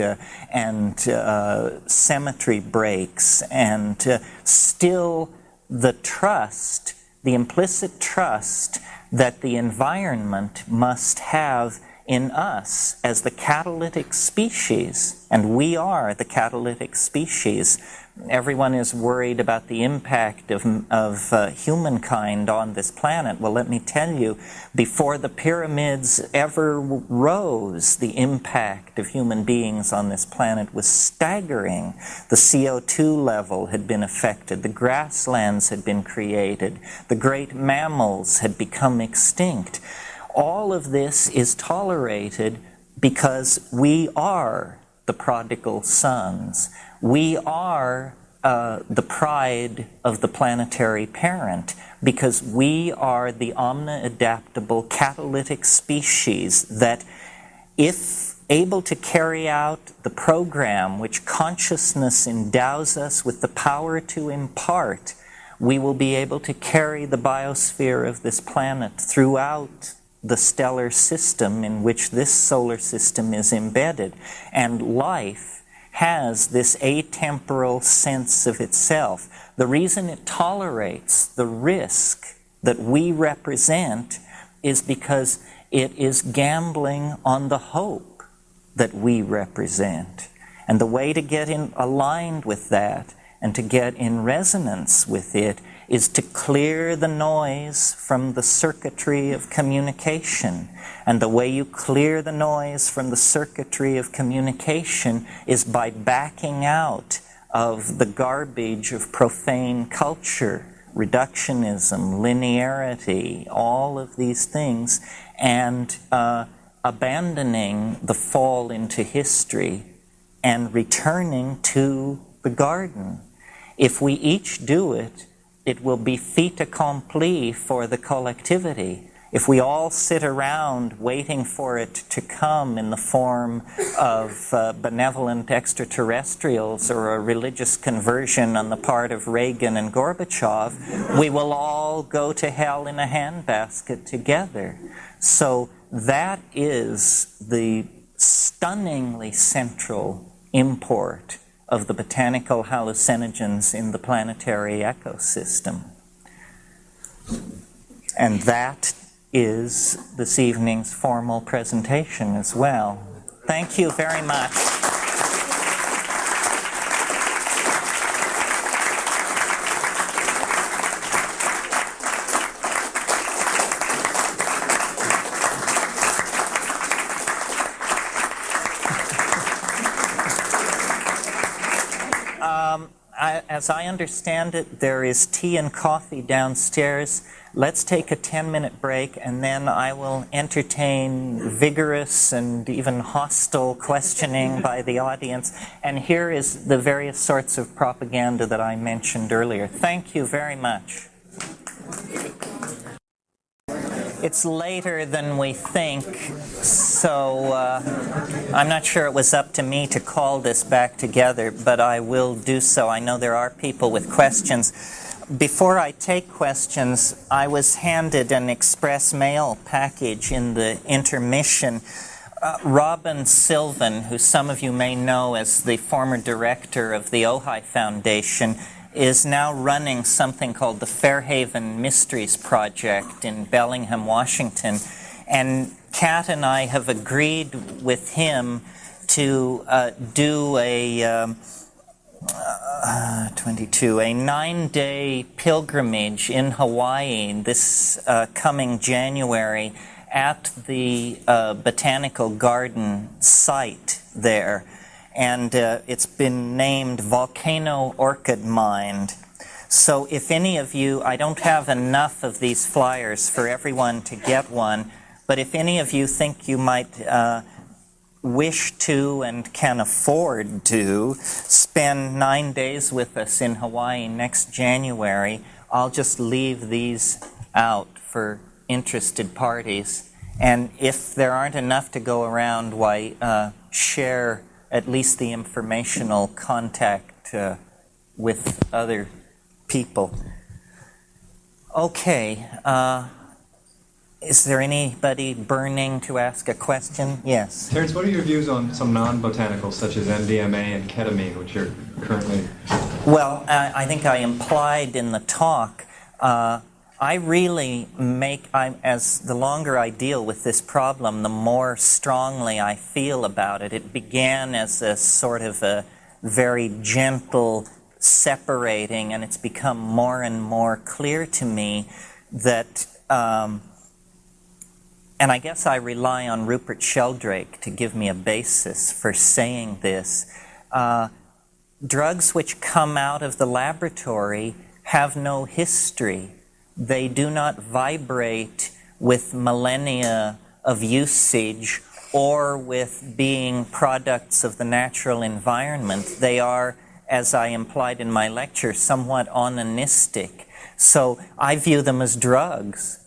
symmetry breaks, and still the trust, the implicit trust that the environment must have in us as the catalytic species, and we are the catalytic species. Everyone is worried about the impact of humankind on this planet. Well, let me tell you, before the pyramids ever rose, the impact of human beings on this planet was staggering. The CO2 level had been affected, the grasslands had been created, the great mammals had become extinct. All of this is tolerated because we are the prodigal sons. We are the pride of the planetary parent, because we are the omni-adaptable catalytic species that, if able to carry out the program which consciousness endows us with the power to impart, we will be able to carry the biosphere of this planet throughout the stellar system in which this solar system is embedded. And life has this atemporal sense of itself. The reason it tolerates the risk that we represent is because it is gambling on the hope that we represent. And the way to get aligned with that and to get in resonance with it is to clear the noise from the circuitry of communication. And the way you clear the noise from the circuitry of communication is by backing out of the garbage of profane culture, reductionism, linearity, all of these things, and abandoning the fall into history and returning to the garden. If we each do it, it will be fait accompli for the collectivity. If we all sit around waiting for it to come in the form of benevolent extraterrestrials or a religious conversion on the part of Reagan and Gorbachev, we will all go to hell in a handbasket together. So that is the stunningly central import of the botanical hallucinogens in the planetary ecosystem. And that is this evening's formal presentation as well. Thank you very much. As I understand it, there is tea and coffee downstairs. Let's take a 10-minute break, and then I will entertain vigorous and even hostile questioning by the audience. And here is the various sorts of propaganda that I mentioned earlier. Thank you very much. It's later than we think, so I'm not sure it was up to me to call this back together, but I will do so. I know there are people with questions. Before I take questions, I was handed an express mail package in the intermission. Robin Sylvan, who some of you may know as the former director of the Ojai Foundation, is now running something called the Fairhaven Mysteries Project in Bellingham, Washington. And Kat and I have agreed with him to do a 9-day pilgrimage in Hawaii this coming January at the Botanical Garden site there. And it's been named Volcano Orchid Mind. So if any of you, I don't have enough of these flyers for everyone to get one, but if any of you think you might wish to and can afford to spend 9 days with us in Hawaii next January, I'll just leave these out for interested parties. And if there aren't enough to go around, why share at least the informational contact with other people. Okay, is there anybody burning to ask a question? Yes. Terence, what are your views on some non-botanicals such as MDMA and ketamine, which are currently... Well, I think I implied in the talk, I really as the longer I deal with this problem, the more strongly I feel about it. It began as a sort of a very gentle separating, and it's become more and more clear to me that, and I guess I rely on Rupert Sheldrake to give me a basis for saying this, drugs which come out of the laboratory have no history. They do not vibrate with millennia of usage or with being products of the natural environment. They are, as I implied in my lecture, somewhat onanistic. So I view them as drugs.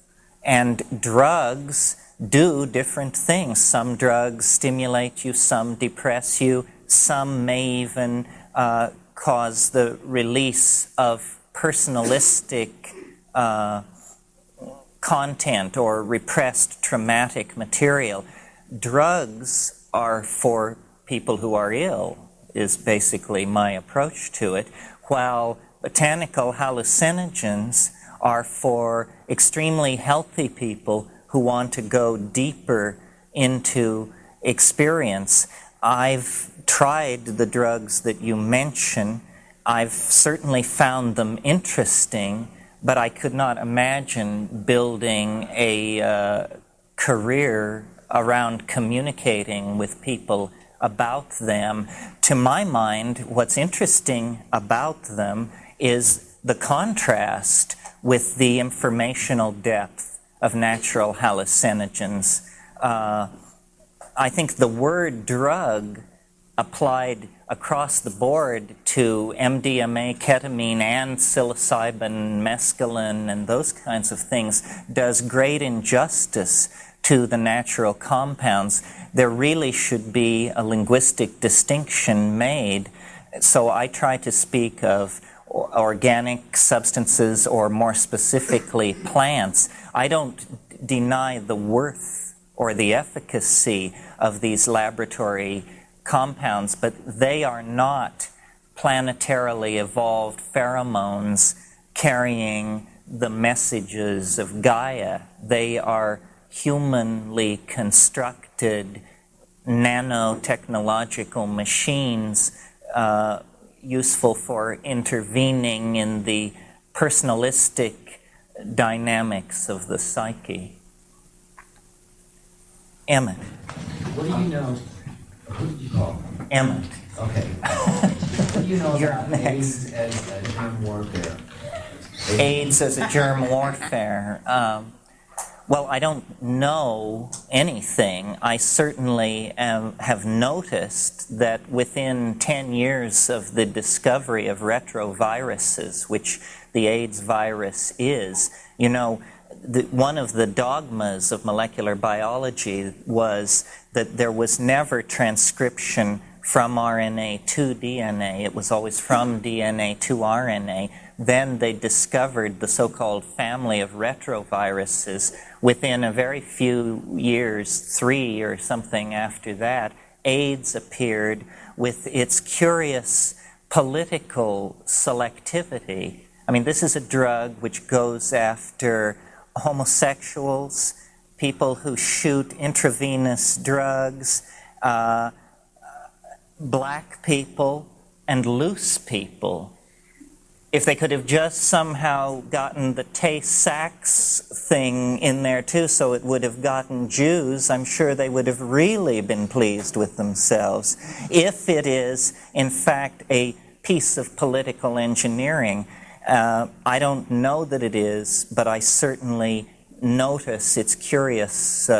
And drugs do different things. Some drugs stimulate you, some depress you, some may even cause the release of personalistic content or repressed traumatic material. Drugs are for people who are ill, is basically my approach to it, while botanical hallucinogens are for extremely healthy people who want to go deeper into experience. I've tried the drugs that you mention. I've certainly found them interesting, but I could not imagine building a career around communicating with people about them. To my mind, what's interesting about them is the contrast with the informational depth of natural hallucinogens. I think the word drug applied across the board to MDMA, ketamine, and psilocybin, mescaline, and those kinds of things does great injustice to the natural compounds. There really should be a linguistic distinction made. So I try to speak of organic substances, or more specifically plants. I don't deny the worth or the efficacy of these laboratory compounds, but they are not planetarily evolved pheromones carrying the messages of Gaia. They are humanly constructed nanotechnological machines useful for intervening in the personalistic dynamics of the psyche. Emmett. What do you know? Who did you call? Emmett. Okay. What do you know You're about next. AIDS as a germ warfare? AIDS as a germ warfare. Well, I don't know anything. I certainly have noticed that within 10 years of the discovery of retroviruses, which the AIDS virus is, you know, one of the dogmas of molecular biology was that there was never transcription from RNA to DNA. It was always from DNA to RNA. Then they discovered the so-called family of retroviruses. Within a very few years, 3 or something after that, AIDS appeared with its curious political selectivity. I mean, this is a drug which goes after homosexuals, people who shoot intravenous drugs, black people, and loose people. If they could have just somehow gotten the Tay-Sachs thing in there too, so it would have gotten Jews, I'm sure they would have really been pleased with themselves. If it is, in fact, a piece of political engineering, I don't know that it is, but I certainly notice its curious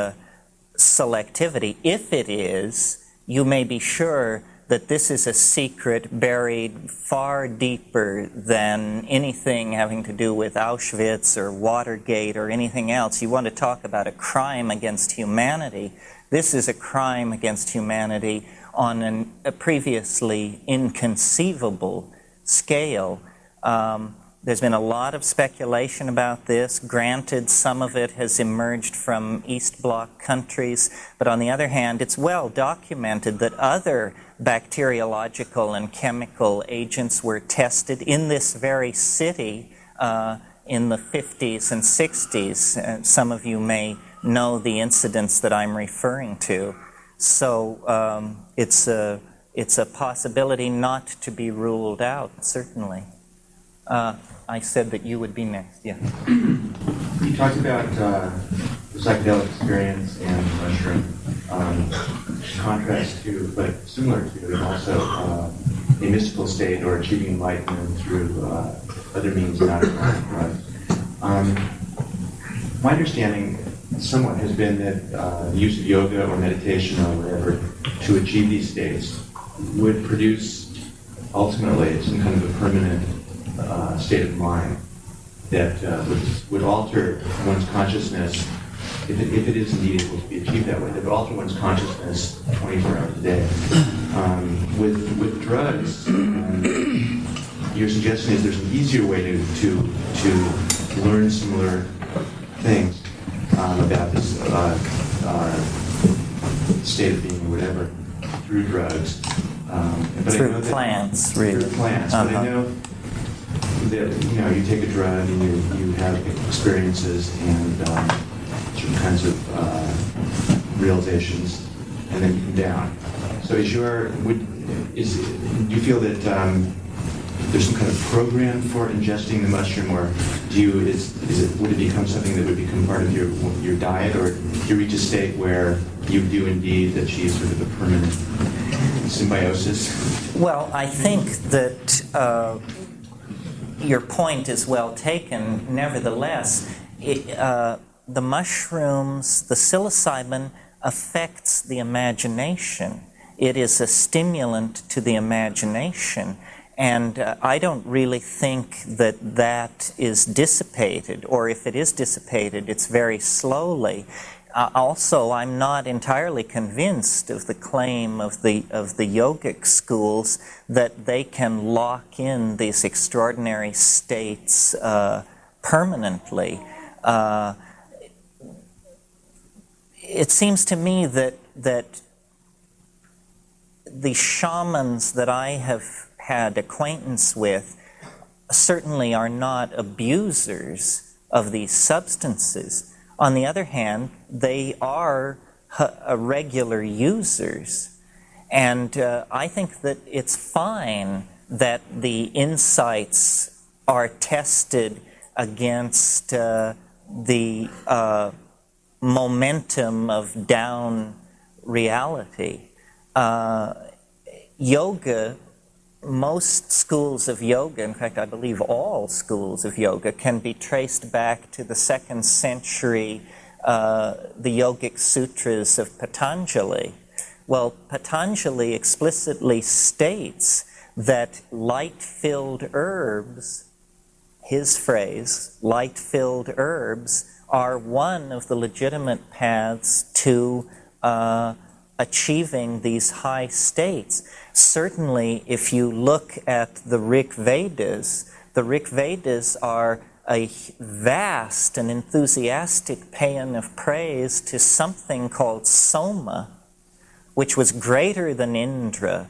selectivity. If it is, you may be sure that this is a secret buried far deeper than anything having to do with Auschwitz or Watergate or anything else. You want to talk about a crime against humanity. This is a crime against humanity on a previously inconceivable scale. There's been a lot of speculation about this. Granted, some of it has emerged from East Bloc countries, but on the other hand, it's well documented that other bacteriological and chemical agents were tested in this very city in the 50s and 60s. Some of you may know the incidents that I'm referring to. So it's a possibility not to be ruled out, certainly. I said that you would be next, yeah. You talked about the psychedelic experience and mushroom, contrast to, but similar to, and also a mystical state or achieving enlightenment through other means not drugs. My understanding somewhat has been that the use of yoga or meditation or whatever to achieve these states would produce ultimately some kind of a permanent state of mind that would alter one's consciousness, if it is indeed able to be achieved that way, that would alter one's consciousness 24 hours a day. With drugs, your suggestion is there's an easier way to learn similar things about this state of being or whatever through drugs. But Through I know plants, that, really. Through plants, but I know that you take a drug and you have experiences and certain kinds of realizations, and then you come down. So do you feel that there's some kind of program for ingesting the mushroom, or would it become something that would become part of your diet, or do you reach a state where you do indeed achieve sort of a permanent symbiosis? Well, I think that your point is well taken. Nevertheless, the mushrooms, the psilocybin, affects the imagination. It is a stimulant to the imagination. And I don't really think that that is dissipated, or if it is dissipated, it's very slowly. Also, I'm not entirely convinced of the claim of the yogic schools that they can lock in these extraordinary states permanently. It seems to me that the shamans that I have had acquaintance with certainly are not abusers of these substances. On the other hand, they are regular users. And I think that it's fine that the insights are tested against the momentum of down reality. Yoga, most schools of yoga, in fact I believe all schools of yoga, can be traced back to the 2nd century, the yogic sutras of Patanjali. Well, Patanjali explicitly states that light-filled herbs, his phrase, light-filled herbs, are one of the legitimate paths to achieving these high states. Certainly, if you look at the Rig Vedas are a vast and enthusiastic paean of praise to something called Soma, which was greater than Indra,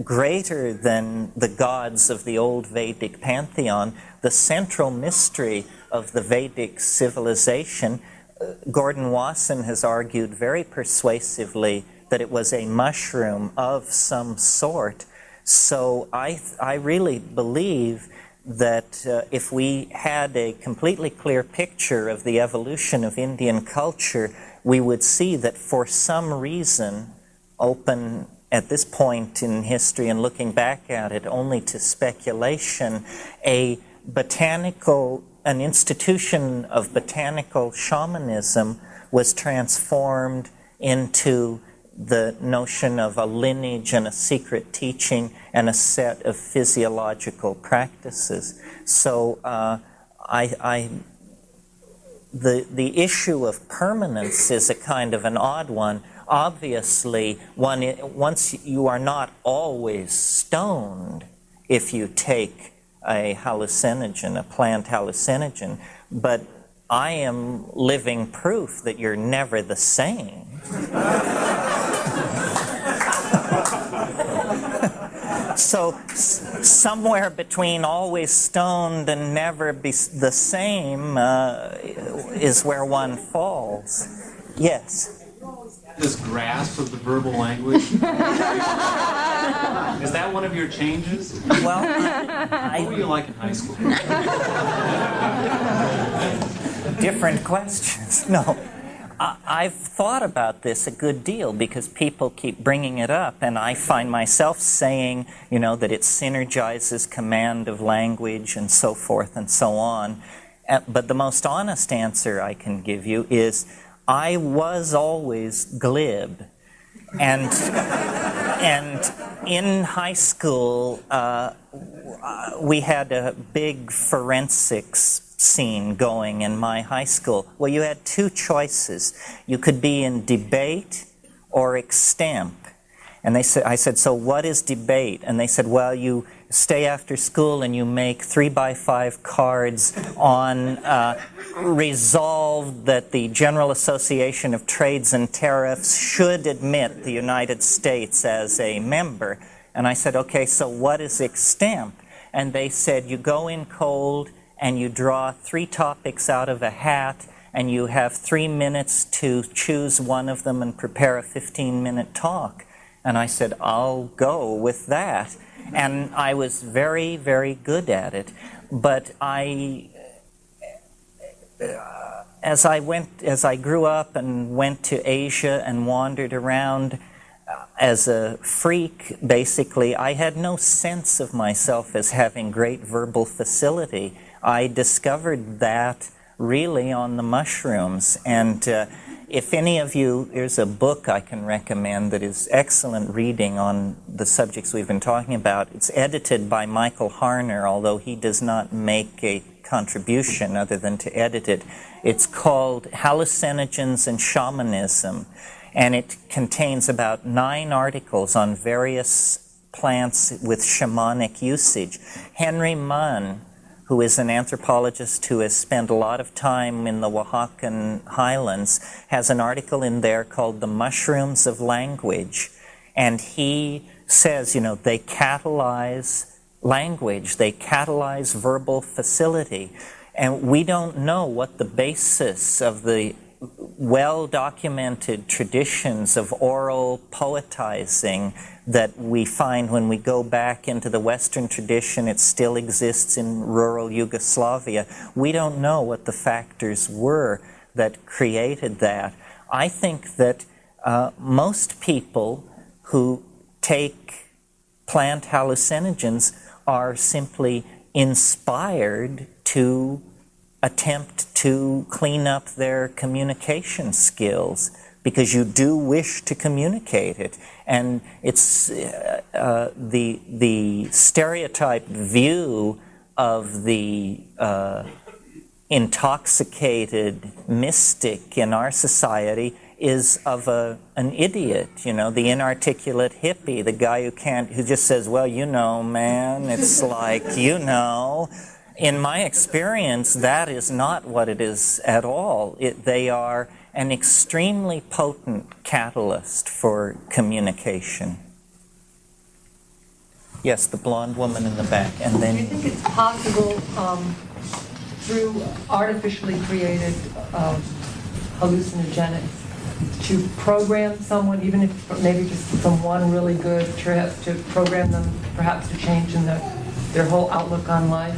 greater than the gods of the old Vedic pantheon, the central mystery of the Vedic civilization. Gordon Wasson has argued very persuasively that it was a mushroom of some sort. So I really believe that if we had a completely clear picture of the evolution of Indian culture, we would see that for some reason, open at this point in history and looking back at it only to speculation, an institution of botanical shamanism was transformed into the notion of a lineage and a secret teaching and a set of physiological practices. So the issue of permanence is a kind of an odd one. Obviously, once you are not always stoned if you take a hallucinogen, a plant hallucinogen, but I am living proof that you're never the same. So somewhere between always stoned and never be the same is where one falls. Yes? This grasp of the verbal language. Is that one of your changes? Well, what were you like in high school? Different questions. No. I've thought about this a good deal because people keep bringing it up, and I find myself saying, that it synergizes command of language and so forth and so on. But the most honest answer I can give you is I was always glib. And in high school, we had a big forensics scene going in my high school. Well, you had two choices. You could be in debate or extemp. And I said, so what is debate? And they said, well, you stay after school and you make 3x5 cards on resolve that the General Association of Trades and Tariffs should admit the United States as a member. And I said, okay, so what is extemp? And they said, you go in cold and you draw 3 topics out of a hat, and you have 3 minutes to choose one of them and prepare a 15-minute talk. And I said, I'll go with that. And I was very, very good at it. But I as I grew up and went to Asia and wandered around as a freak, basically, I had no sense of myself as having great verbal facility. I discovered that really on the mushrooms. And if any of you, there's a book I can recommend that is excellent reading on the subjects we've been talking about. It's edited by Michael Harner, although he does not make a contribution other than to edit it. It's called Hallucinogens and Shamanism, and it contains about 9 articles on various plants with shamanic usage. Henry Munn, who is an anthropologist who has spent a lot of time in the Oaxacan highlands, has an article in there called The Mushrooms of Language. And he says, you know, they catalyze language, they catalyze verbal facility. And we don't know what the basis of the well-documented traditions of oral poetizing that we find when we go back into the Western tradition. It still exists in rural Yugoslavia. We don't know what the factors were that created that. I think that most people who take plant hallucinogens are simply inspired to attempt to clean up their communication skills, because you do wish to communicate it. And it's the stereotyped view of the intoxicated mystic in our society is of an idiot, you know, the inarticulate hippie, the guy who just says, well, you know, man, it's like, you know. In my experience, that is not what it is at all. They are an extremely potent catalyst for communication. Yes, the blonde woman in the back, and then... Do you think it's possible through artificially created hallucinogenics to program someone, even if maybe just from one really good trip, to program them perhaps to change in their whole outlook on life?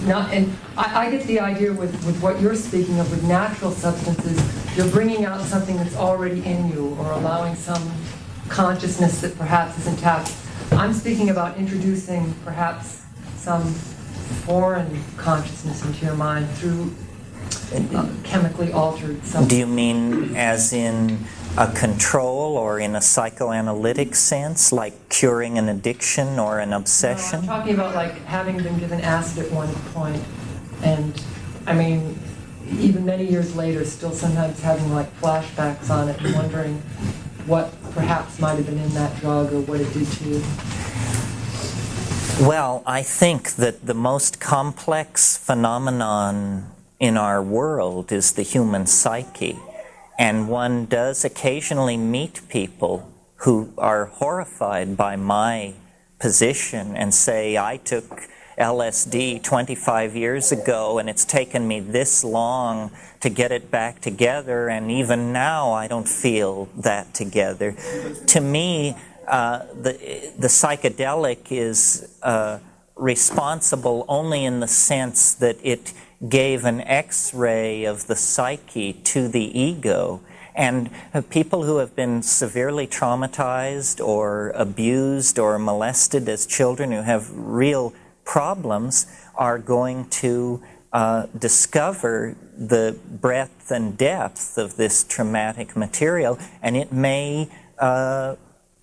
I get the idea with what you're speaking of with natural substances, you're bringing out something that's already in you, or allowing some consciousness that perhaps isn't tapped. I'm speaking about introducing perhaps some foreign consciousness into your mind through chemically altered substances. Do you mean as in a control or in a psychoanalytic sense, like curing an addiction or an obsession? No, I'm talking about like having been given acid at one point, and I mean, even many years later, still sometimes having like flashbacks on it and wondering what perhaps might have been in that drug or what it did to you. Well, I think that the most complex phenomenon in our world is the human psyche. And one does occasionally meet people who are horrified by my position and say, I took LSD 25 years ago and it's taken me this long to get it back together, and even now I don't feel that together. To me, the psychedelic is responsible only in the sense that it gave an X-ray of the psyche to the ego. And people who have been severely traumatized or abused or molested as children, who have real problems, are going to discover the breadth and depth of this traumatic material, and it may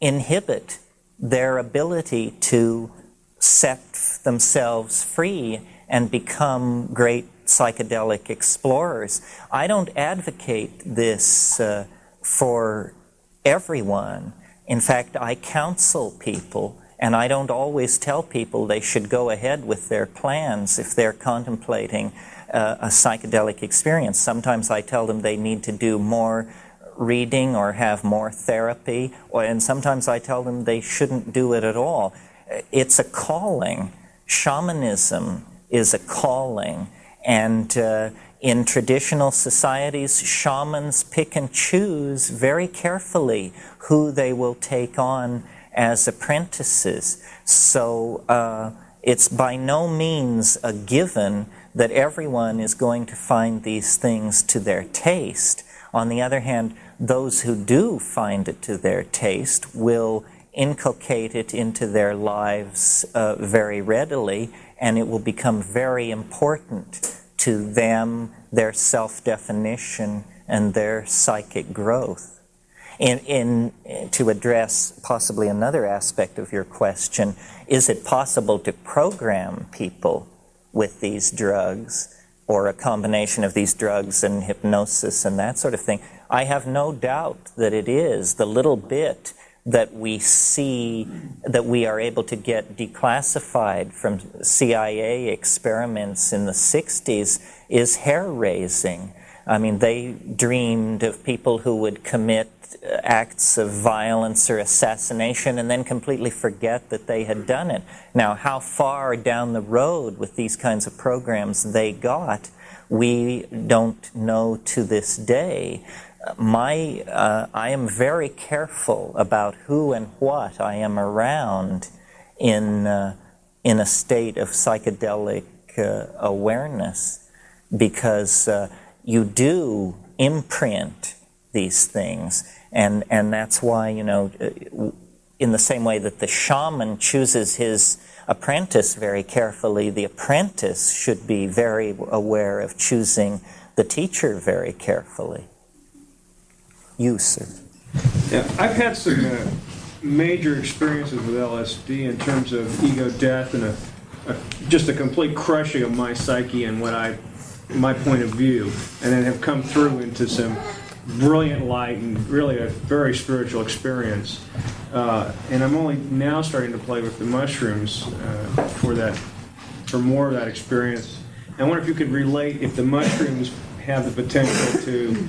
inhibit their ability to set themselves free and become great psychedelic explorers. I don't advocate this for everyone. In fact, I counsel people, and I don't always tell people they should go ahead with their plans if they're contemplating a psychedelic experience. Sometimes I tell them they need to do more reading or have more therapy, and sometimes I tell them they shouldn't do it at all. It's a calling. Shamanism is a calling, and in traditional societies, shamans pick and choose very carefully who they will take on as apprentices. So it's by no means a given that everyone is going to find these things to their taste. On the other hand, those who do find it to their taste will inculcate it into their lives very readily, and it will become very important to them, their self-definition, and their psychic growth. To address possibly another aspect of your question, is it possible to program people with these drugs, or a combination of these drugs and hypnosis and that sort of thing? I have no doubt that it is. The little bit that we see, that we are able to get declassified from CIA experiments in the 60s, is hair-raising. I mean, they dreamed of people who would commit acts of violence or assassination and then completely forget that they had done it. Now, how far down the road with these kinds of programs they got, we don't know to this day. I am very careful about who and what I am around in a state of psychedelic awareness, because you do imprint these things, and that's why, you know, in the same way that the shaman chooses his apprentice very carefully, the apprentice should be very aware of choosing the teacher very carefully. You, sir. Yeah, I've had some major experiences with LSD in terms of ego death and just a complete crushing of my psyche and my point of view, and then have come through into some brilliant light and really a very spiritual experience. And I'm only now starting to play with the mushrooms for more of that experience. I wonder if you could relate if the mushrooms have the potential to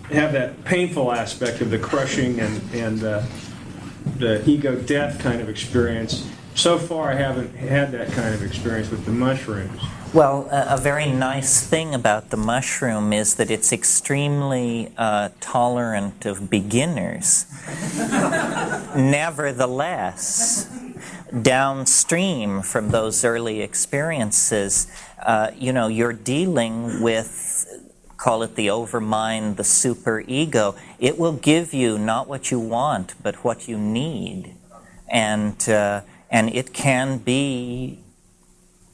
have that painful aspect of the crushing and the ego death kind of experience. So far, I haven't had that kind of experience with the mushrooms. Well, a very nice thing about the mushroom is that it's extremely tolerant of beginners. Nevertheless, downstream from those early experiences, you know, you're dealing with, call it the overmind, the superego. It will give you not what you want, but what you need. And it can be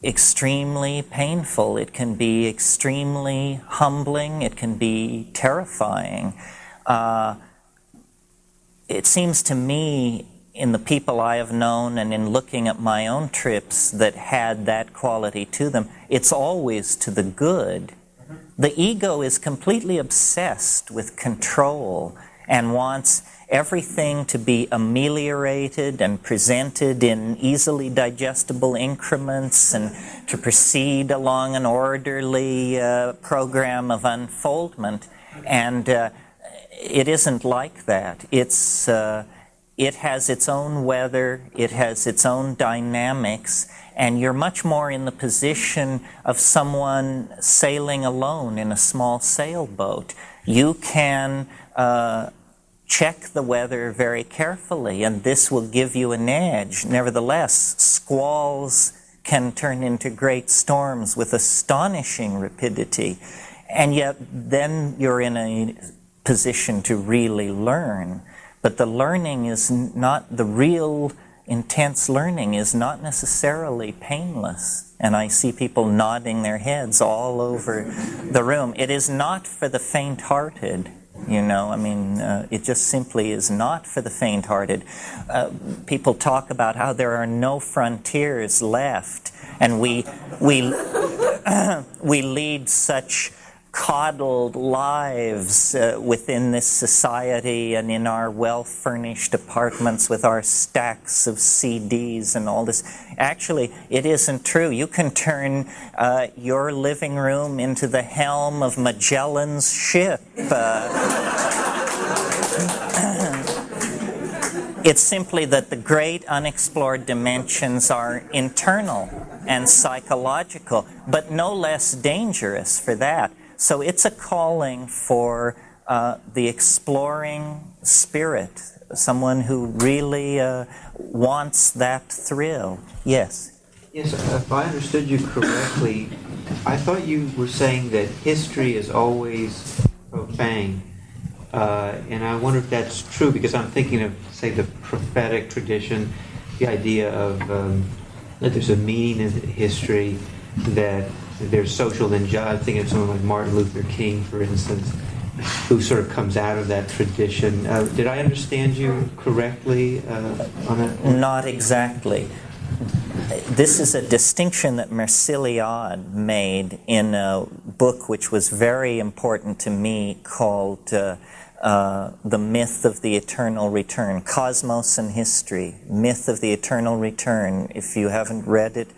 extremely painful. It can be extremely humbling. It can be terrifying. It seems to me, in the people I have known and in looking at my own trips that had that quality to them, it's always to the good. The ego is completely obsessed with control and wants everything to be ameliorated and presented in easily digestible increments and to proceed along an orderly program of unfoldment. And it isn't like that. It has its own weather, it has its own dynamics, and you're much more in the position of someone sailing alone in a small sailboat. You can check the weather very carefully, and this will give you an edge. Nevertheless, squalls can turn into great storms with astonishing rapidity, and yet then you're in a position to really learn. But the learning is not, the real intense learning is not necessarily painless. And I see people nodding their heads all over the room. It is not for the faint-hearted, you know. I mean, it just simply is not for the faint-hearted. People talk about how there are no frontiers left, and we lead such coddled lives within this society and in our well-furnished apartments with our stacks of CDs and all this. Actually, it isn't true. You can turn your living room into the helm of Magellan's ship. It's simply that the great unexplored dimensions are internal and psychological, but no less dangerous for that. So it's a calling for the exploring spirit, someone who really wants that thrill. Yes? Yes, if I understood you correctly, I thought you were saying that history is always profane. And I wonder if that's true, because I'm thinking of, say, the prophetic tradition, the idea of that there's a meaning in history, that there's social injustice. I'm thinking of someone like Martin Luther King, for instance, who sort of comes out of that tradition. Did I understand you correctly on that? Not exactly. This is a distinction that Merciliade made in a book which was very important to me called The Myth of the Eternal Return, Cosmos and History, Myth of the Eternal Return. If you haven't read it,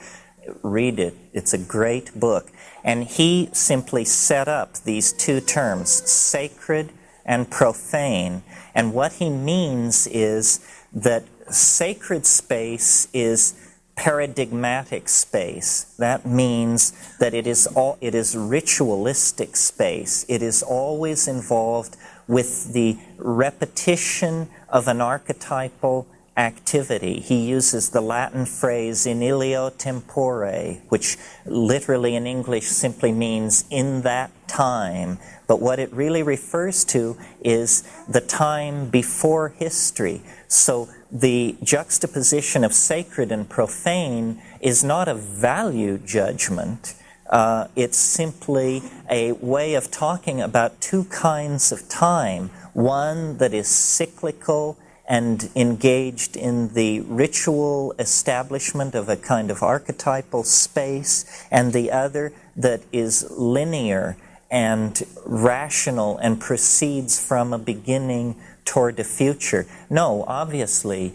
read it. It's a great book. And he simply set up these two terms, sacred and profane. And what he means is that sacred space is paradigmatic space. That means that it is ritualistic space. It is always involved with the repetition of an archetypal activity. He uses the Latin phrase in ilio tempore, which literally in English simply means in that time. But what it really refers to is the time before history. So the juxtaposition of sacred and profane is not a value judgment. It's simply a way of talking about two kinds of time. One that is cyclical and engaged in the ritual establishment of a kind of archetypal space, and the other that is linear and rational and proceeds from a beginning toward the future. No, obviously,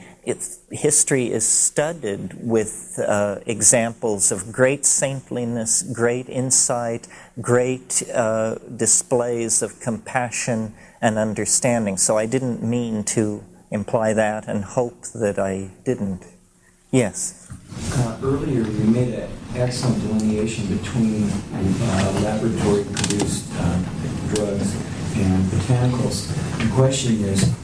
history is studded with examples of great saintliness, great insight, great displays of compassion and understanding. So I didn't mean to imply that, and hope that I didn't. Yes? Earlier you made an excellent delineation between laboratory-produced drugs and botanicals. The question is,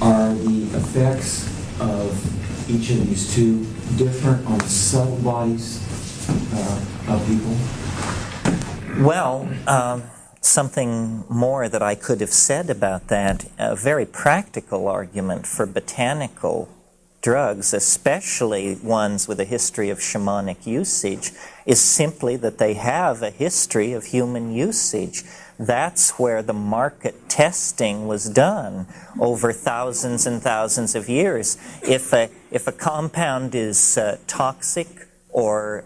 are the effects of each of these two different on subtle bodies of people? Well, something more that I could have said about that, a very practical argument for botanical drugs, especially ones with a history of shamanic usage, is simply that they have a history of human usage. That's where the market testing was done over thousands and thousands of years. If a compound is toxic or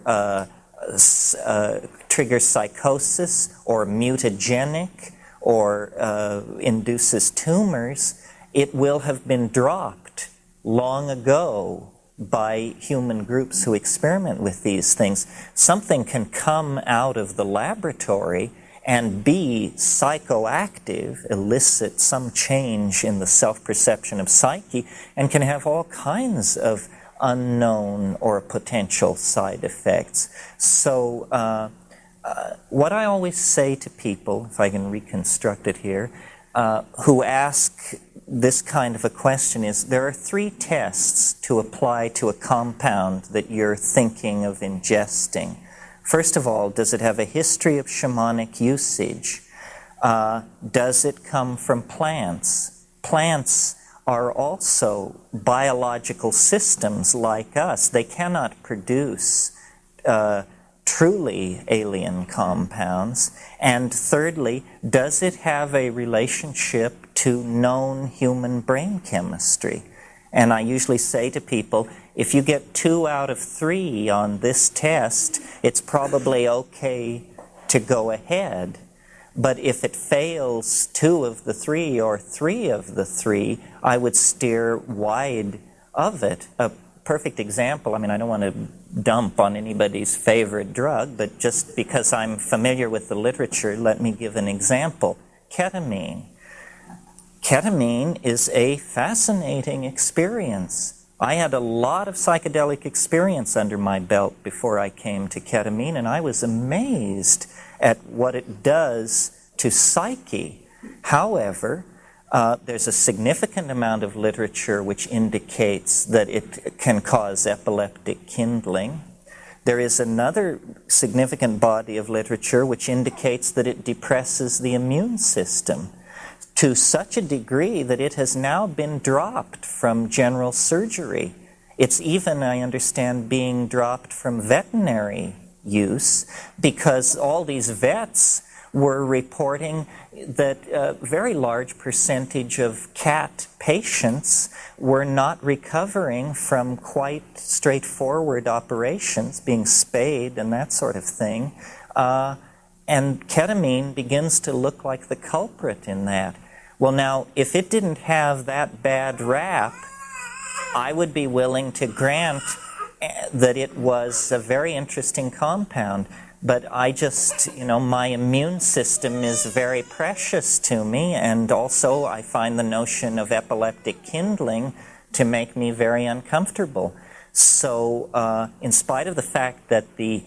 triggers psychosis or mutagenic or induces tumors, it will have been dropped long ago by human groups who experiment with these things. Something can come out of the laboratory and be psychoactive, elicit some change in the self-perception of psyche, and can have all kinds of unknown or potential side effects. So what I always say to people, if I can reconstruct it here, who ask this kind of a question is, there are 3 tests to apply to a compound that you're thinking of ingesting. First of all, does it have a history of shamanic usage? Does it come from plants? Plants are also biological systems like us. They cannot produce truly alien compounds. And thirdly, does it have a relationship to known human brain chemistry? And I usually say to people, if you get 2 out of 3 on this test, it's probably okay to go ahead. But if it fails 2 of the 3 or 3 of the 3, I would steer wide of it. A perfect example, I mean, I don't want to dump on anybody's favorite drug, but just because I'm familiar with the literature, let me give an example. Ketamine. Ketamine is a fascinating experience. I had a lot of psychedelic experience under my belt before I came to ketamine, and I was amazed at what it does to psyche. However, there's a significant amount of literature which indicates that it can cause epileptic kindling. There is another significant body of literature which indicates that it depresses the immune system to such a degree that it has now been dropped from general surgery. It's even, I understand, being dropped from veterinary use because all these vets were reporting that a very large percentage of cat patients were not recovering from quite straightforward operations, being spayed and that sort of thing. And ketamine begins to look like the culprit in that. Well, now, if it didn't have that bad rap, I would be willing to grant that it was a very interesting compound. But I just, my immune system is very precious to me, and also I find the notion of epileptic kindling to make me very uncomfortable. So in spite of the fact that the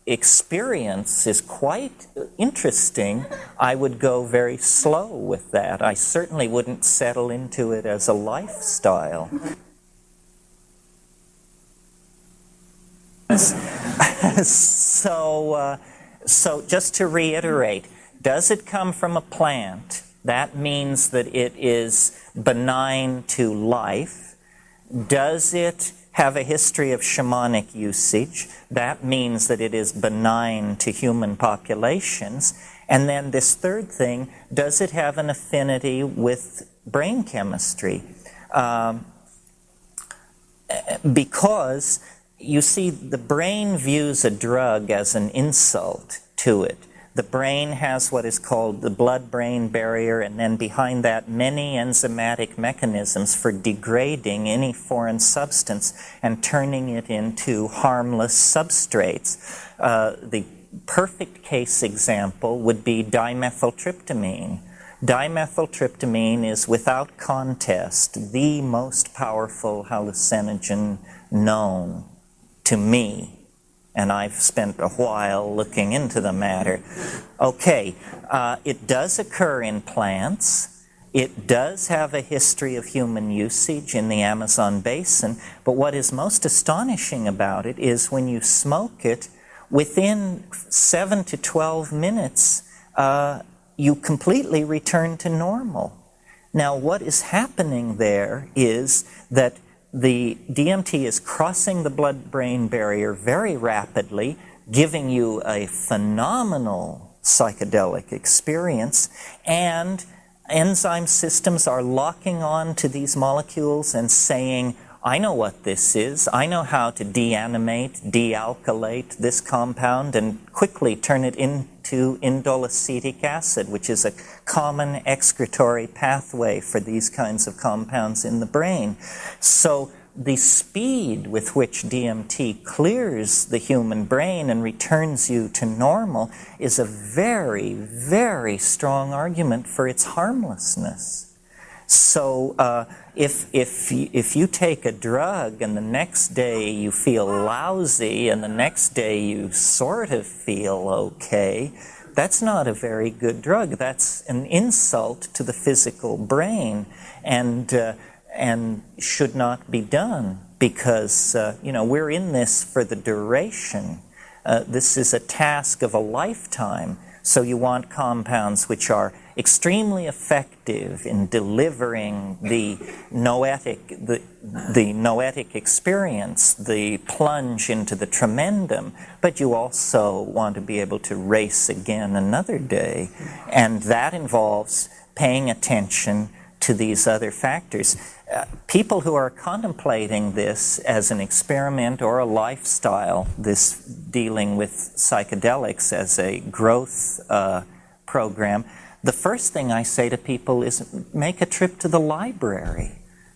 experience is quite interesting, I would go very slow with that. I certainly wouldn't settle into it as a lifestyle. So just to reiterate, does it come from a plant? That means that it is benign to life. Does it have a history of shamanic usage? That means that it is benign to human populations. And then this third thing, does it have an affinity with brain chemistry? Because you see, the brain views a drug as an insult to it. The brain has what is called the blood-brain barrier, and then behind that many enzymatic mechanisms for degrading any foreign substance and turning it into harmless substrates. The perfect case example would be dimethyltryptamine. Dimethyltryptamine is without contest the most powerful hallucinogen known to me, and I've spent a while looking into the matter. Okay, it does occur in plants. It does have a history of human usage in the Amazon basin, but what is most astonishing about it is when you smoke it, within 7 to 12 minutes, you completely return to normal. Now, what is happening there is that the DMT is crossing the blood-brain barrier very rapidly, giving you a phenomenal psychedelic experience, and enzyme systems are locking on to these molecules and saying, I know what this is. I know how to deanimate, dealkylate this compound and quickly turn it into indole acetic acid, which is a common excretory pathway for these kinds of compounds in the brain. So the speed with which DMT clears the human brain and returns you to normal is a very, very strong argument for its harmlessness. So if you take a drug and the next day you feel lousy and the next day you sort of feel okay, that's not a very good drug. That's an insult to the physical brain and should not be done because we're in this for the duration. This is a task of a lifetime. So you want compounds which are extremely effective in delivering the noetic experience, the plunge into the tremendum, but you also want to be able to race again another day. And that involves paying attention to these other factors. People who are contemplating this as an experiment or a lifestyle, this dealing with psychedelics as a growth program, the first thing I say to people is make a trip to the library.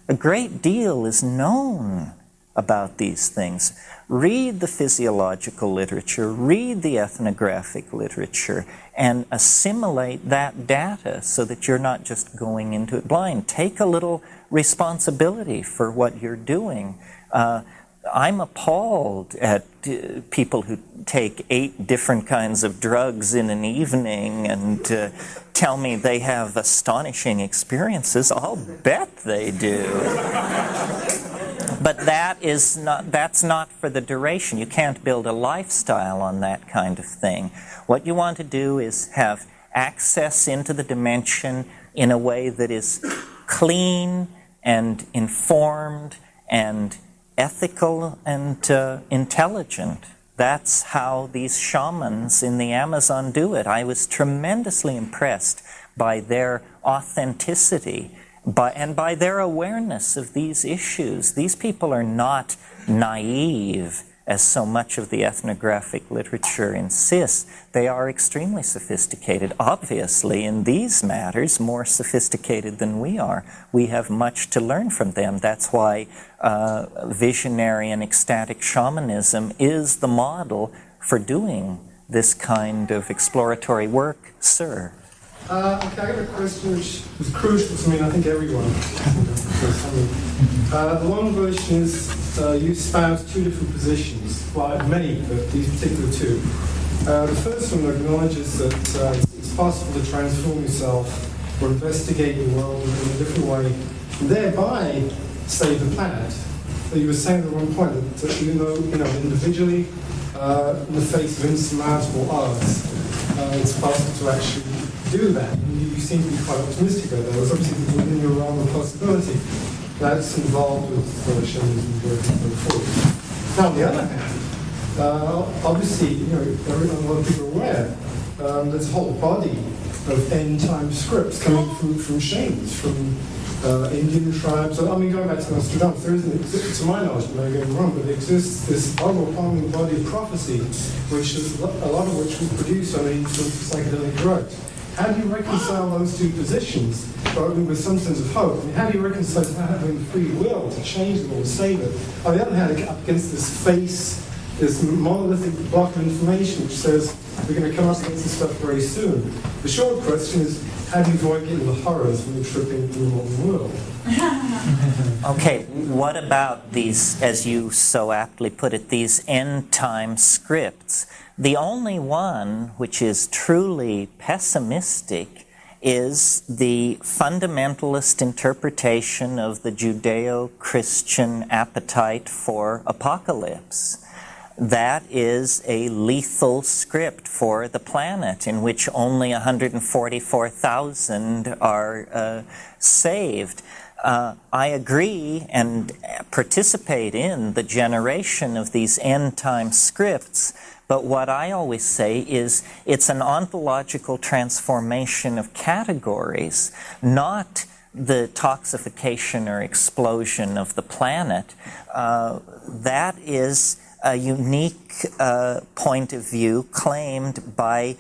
A great deal is known about these things. Read the physiological literature, read the ethnographic literature, and assimilate that data so that you're not just going into it blind. Take a little responsibility for what you're doing. I'm appalled at people who take 8 different kinds of drugs in an evening and tell me they have astonishing experiences. I'll bet they do. But that's not for the duration. You can't build a lifestyle on that kind of thing. What you want to do is have access into the dimension in a way that is clean and informed and ethical and intelligent. That's how these shamans in the Amazon do it. I was tremendously impressed by their authenticity and by their awareness of these issues. These people are not naive, as so much of the ethnographic literature insists. They are extremely sophisticated. Obviously, in these matters, more sophisticated than we are. We have much to learn from them. That's why visionary and ecstatic shamanism is the model for doing this kind of exploratory work. Sir? Okay, I got a question which is crucial to me, and I think everyone. The long version is you espouse two different positions, well, many, but these particular two. The first one acknowledges that it's possible to transform yourself or investigate the world in a different way, and thereby save the planet. So you were saying at one point that even though, individually, in the face of insurmountable odds, it's possible to actually do that. You seem to be quite optimistic about that. It's obviously within your realm of possibility. That's involved with shamanism and so forth. Now, on the other hand, obviously, a lot of people are aware, there's a whole body of end-time scripts coming from shamans, from Indian tribes. I mean, going back to Nostradamus, there isn't, to my knowledge, I may be getting wrong, but there exists this overwhelming body of prophecy, which is a lot of which was produced on the psychedelic drugs. How do you reconcile those two positions, with some sense of hope? I mean, how do you reconcile having the free will to change them or save it? On the other hand, up against this this monolithic block of information which says we're going to come up against this stuff very soon. The short question is, how do you avoid getting the horrors when you're tripping into the modern world? Okay, what about these, as you so aptly put it, these end-time scripts? The only one which is truly pessimistic is the fundamentalist interpretation of the Judeo-Christian appetite for apocalypse. That is a lethal script for the planet in which only 144,000 are saved. I agree and participate in the generation of these end-time scripts, but what I always say is it's an ontological transformation of categories, not the toxification or explosion of the planet. That is a unique point of view claimed by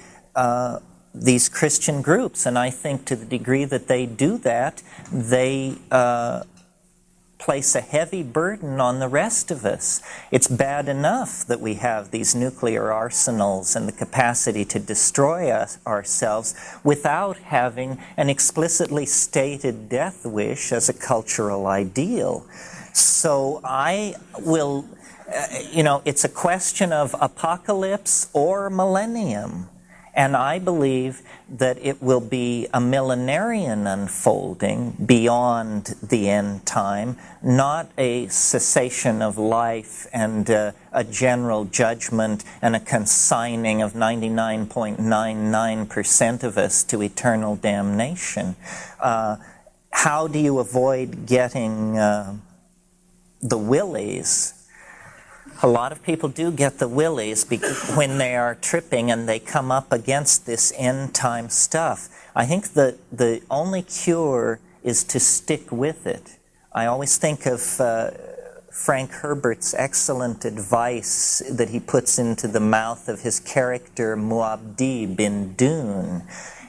these Christian groups, and I think to the degree that they do that, they place a heavy burden on the rest of us. It's bad enough that we have these nuclear arsenals and the capacity to destroy ourselves without having an explicitly stated death wish as a cultural ideal. So I will, it's a question of apocalypse or millennium. And I believe that it will be a millenarian unfolding beyond the end time, not a cessation of life and a general judgment and a consigning of 99.99% of us to eternal damnation. How do you avoid getting the willies? A lot of people do get the willies when they are tripping and they come up against this end-time stuff. I think that the only cure is to stick with it. I always think of Frank Herbert's excellent advice that he puts into the mouth of his character Muad'Dib in Dune.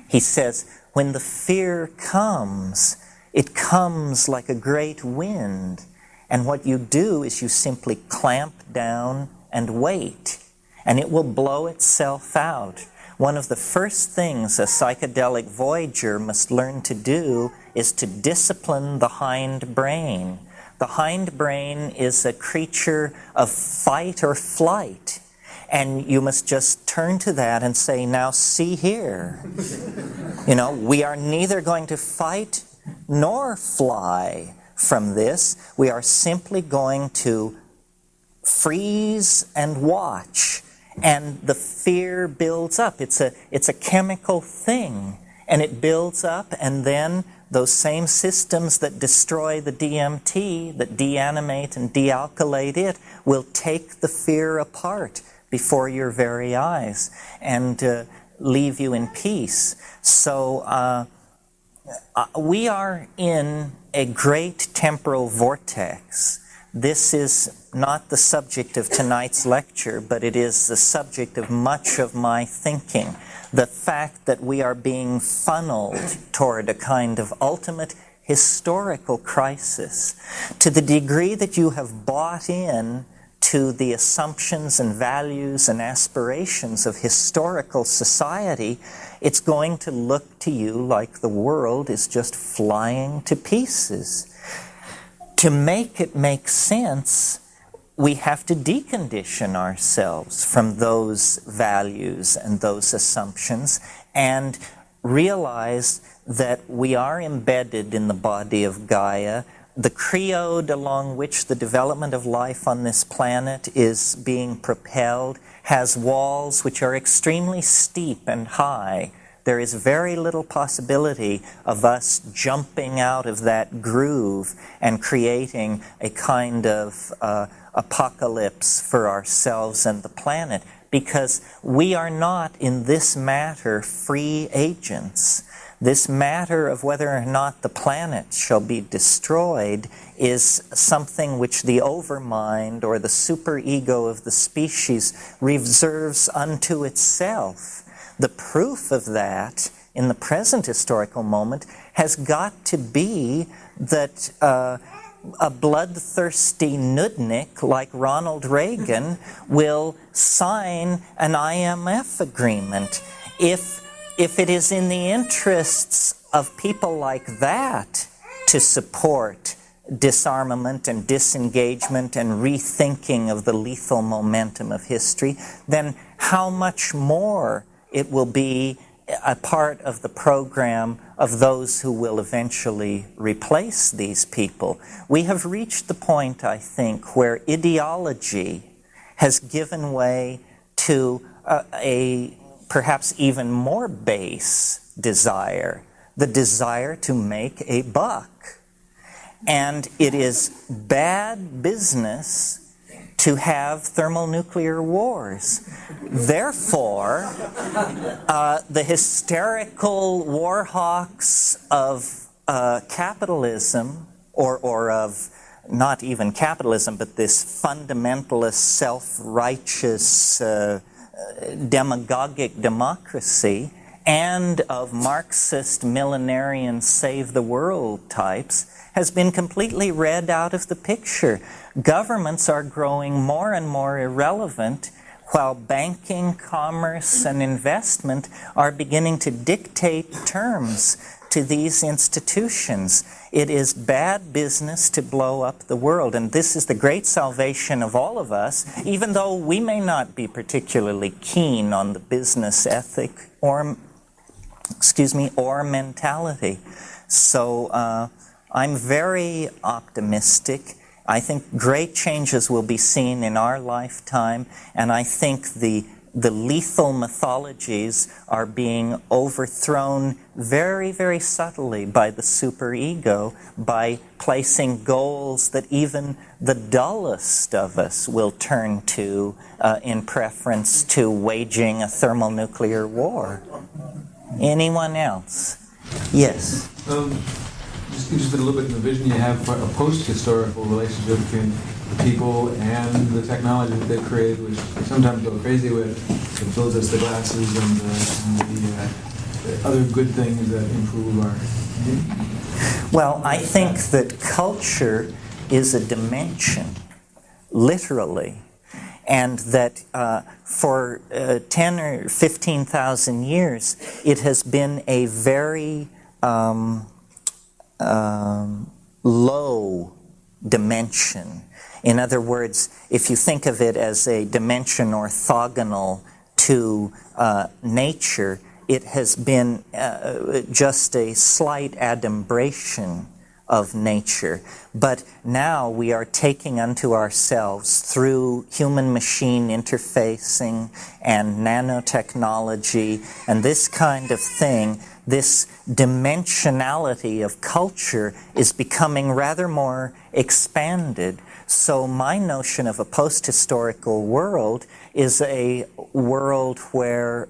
He says, when the fear comes, it comes like a great wind. And what you do is you simply clamp down and wait, and it will blow itself out. One of the first things a psychedelic voyager must learn to do is to discipline the hind brain. The hind brain is a creature of fight or flight, and you must just turn to that and say, now see here. We are neither going to fight nor fly. from this. We are simply going to freeze and watch, and the fear builds up. It's a chemical thing, and it builds up, and then those same systems that destroy the DMT, that deanimate and dealkylate it, will take the fear apart before your very eyes and leave you in peace. So we are in a great temporal vortex. This is not the subject of tonight's lecture, but it is the subject of much of my thinking. The fact that we are being funneled toward a kind of ultimate historical crisis. To the degree that you have bought in to the assumptions and values and aspirations of historical society, it's going to look to you like the world is just flying to pieces. To make it make sense, we have to decondition ourselves from those values and those assumptions and realize that we are embedded in the body of Gaia. The creode along which the development of life on this planet is being propelled has walls which are extremely steep and high. There is very little possibility of us jumping out of that groove and creating a kind of apocalypse for ourselves and the planet, because we are not in this matter free agents. This matter of whether or not the planet shall be destroyed is something which the overmind or the superego of the species reserves unto itself. The proof of that in the present historical moment has got to be that a bloodthirsty nudnik like Ronald Reagan will sign an IMF agreement. If it is in the interests of people like that to support disarmament and disengagement and rethinking of the lethal momentum of history, then how much more it will be a part of the program of those who will eventually replace these people. We have reached the point, I think, where ideology has given way to a perhaps even more base desire, the desire to make a buck. And it is bad business to have thermonuclear wars. Therefore, the hysterical war hawks of capitalism, or of not even capitalism, but this fundamentalist, self-righteous, demagogic democracy, and of Marxist, millenarian, save-the-world types, has been completely read out of the picture. Governments are growing more and more irrelevant, while banking, commerce, and investment are beginning to dictate terms to these institutions. It is bad business to blow up the world, and this is the great salvation of all of us, even though we may not be particularly keen on the business ethic or mentality. So I'm very optimistic. I think great changes will be seen in our lifetime, and I think the lethal mythologies are being overthrown very, very subtly by the superego, by placing goals that even the dullest of us will turn to in preference to waging a thermonuclear war. Anyone else? Yes. Just interested a little bit in the vision you have for a post-historical relationship between the people and the technology that they've created, which they sometimes go crazy with. It fills us the glasses and the other good things that improve our... Well, I think that culture is a dimension, literally, and that for 10 or 15,000 years, it has been a very low dimension. In other words, if you think of it as a dimension orthogonal to nature, it has been just a slight adumbration of nature. But now we are taking unto ourselves, through human-machine interfacing and nanotechnology and this kind of thing, this dimensionality of culture is becoming rather more expanded. So my notion of a post-historical world is a world where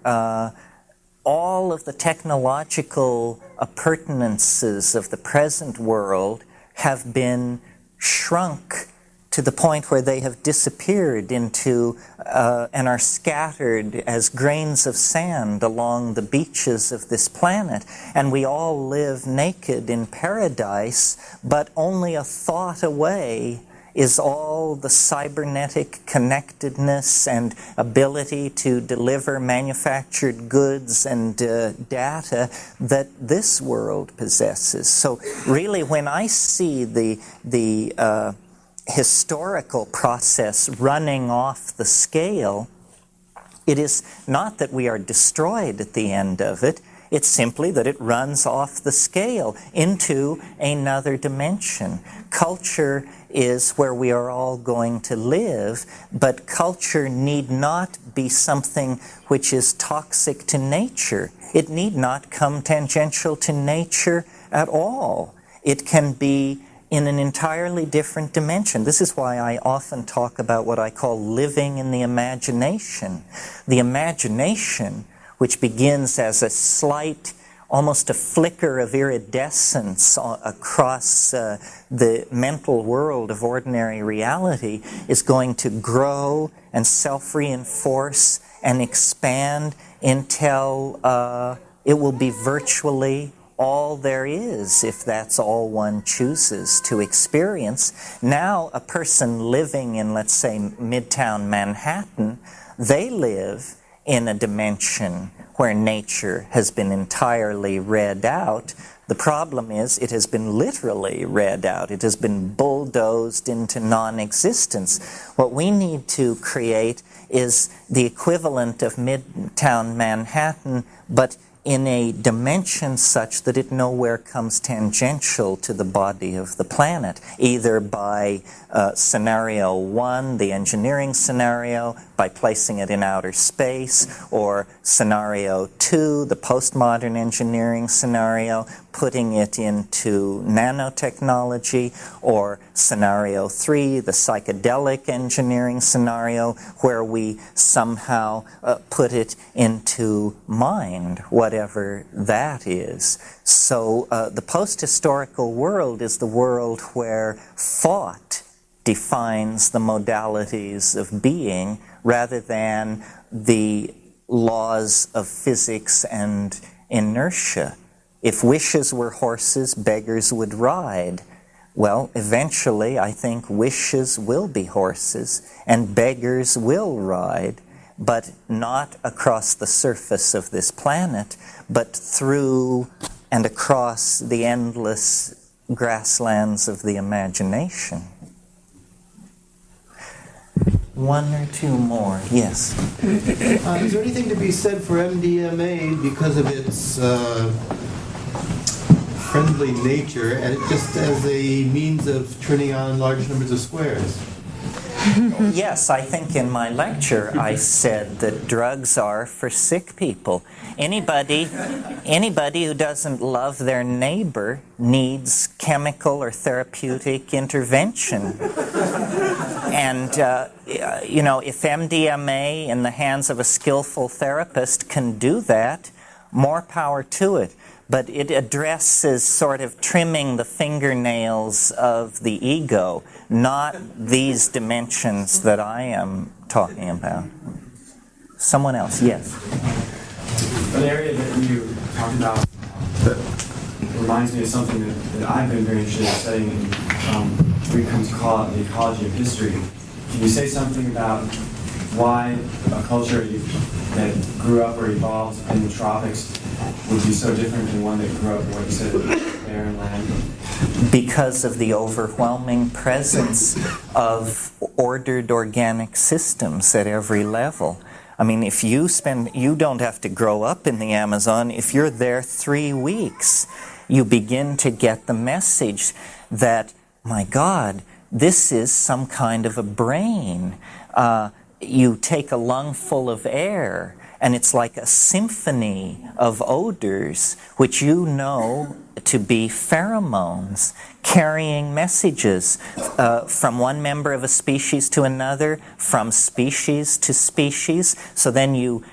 all of the technological appurtenances of the present world have been shrunk to the point where they have disappeared into and are scattered as grains of sand along the beaches of this planet. And we all live naked in paradise, but only a thought away is all the cybernetic connectedness and ability to deliver manufactured goods and data that this world possesses. So really, when I see the historical process running off the scale, it is not that we are destroyed at the end of it. It's simply that it runs off the scale into another dimension. Culture is where we are all going to live, but culture need not be something which is toxic to nature. It need not come tangential to nature at all. It can be in an entirely different dimension. This is why I often talk about what I call living in the imagination. The imagination, which begins as a slight, almost a flicker of iridescence across the mental world of ordinary reality, is going to grow and self-reinforce and expand until it will be virtually all there is, if that's all one chooses to experience. Now, a person living in, let's say, Midtown Manhattan, they live in a dimension where nature has been entirely read out. The problem is it has been literally read out. It has been bulldozed into non-existence. What we need to create is the equivalent of Midtown Manhattan, but in a dimension such that it nowhere comes tangential to the body of the planet, either by scenario 1, the engineering scenario, by placing it in outer space, or scenario 2, the postmodern engineering scenario, putting it into nanotechnology, or scenario 3, the psychedelic engineering scenario, where we somehow put it into mind, whatever that is. So the post-historical world is the world where thought defines the modalities of being rather than the laws of physics and inertia. If wishes were horses, beggars would ride. Well, eventually, I think wishes will be horses and beggars will ride, but not across the surface of this planet, but through and across the endless grasslands of the imagination. One or two more, yes. Is there anything to be said for MDMA because of its friendly nature, and just as a means of turning on large numbers of squares? Yes, I think in my lecture I said that drugs are for sick people. Anybody who doesn't love their neighbor needs chemical or therapeutic intervention. And, if MDMA in the hands of a skillful therapist can do that, more power to it. But it addresses sort of trimming the fingernails of the ego, not these dimensions that I am talking about. Someone else, yes. An area that you talked about reminds me of something that I've been very interested in studying, we come to call it the ecology of history. Can you say something about why a culture that grew up or evolved in the tropics would be so different than one that grew up in what you said, barren land? Because of the overwhelming presence of ordered organic systems at every level. I mean, if you don't have to grow up in the Amazon. If you're there 3 weeks, you begin to get the message that, my God, this is some kind of a brain. You take a lungful of air, and it's like a symphony of odors, which you know to be pheromones, carrying messages from one member of a species to another, from species to species. So then you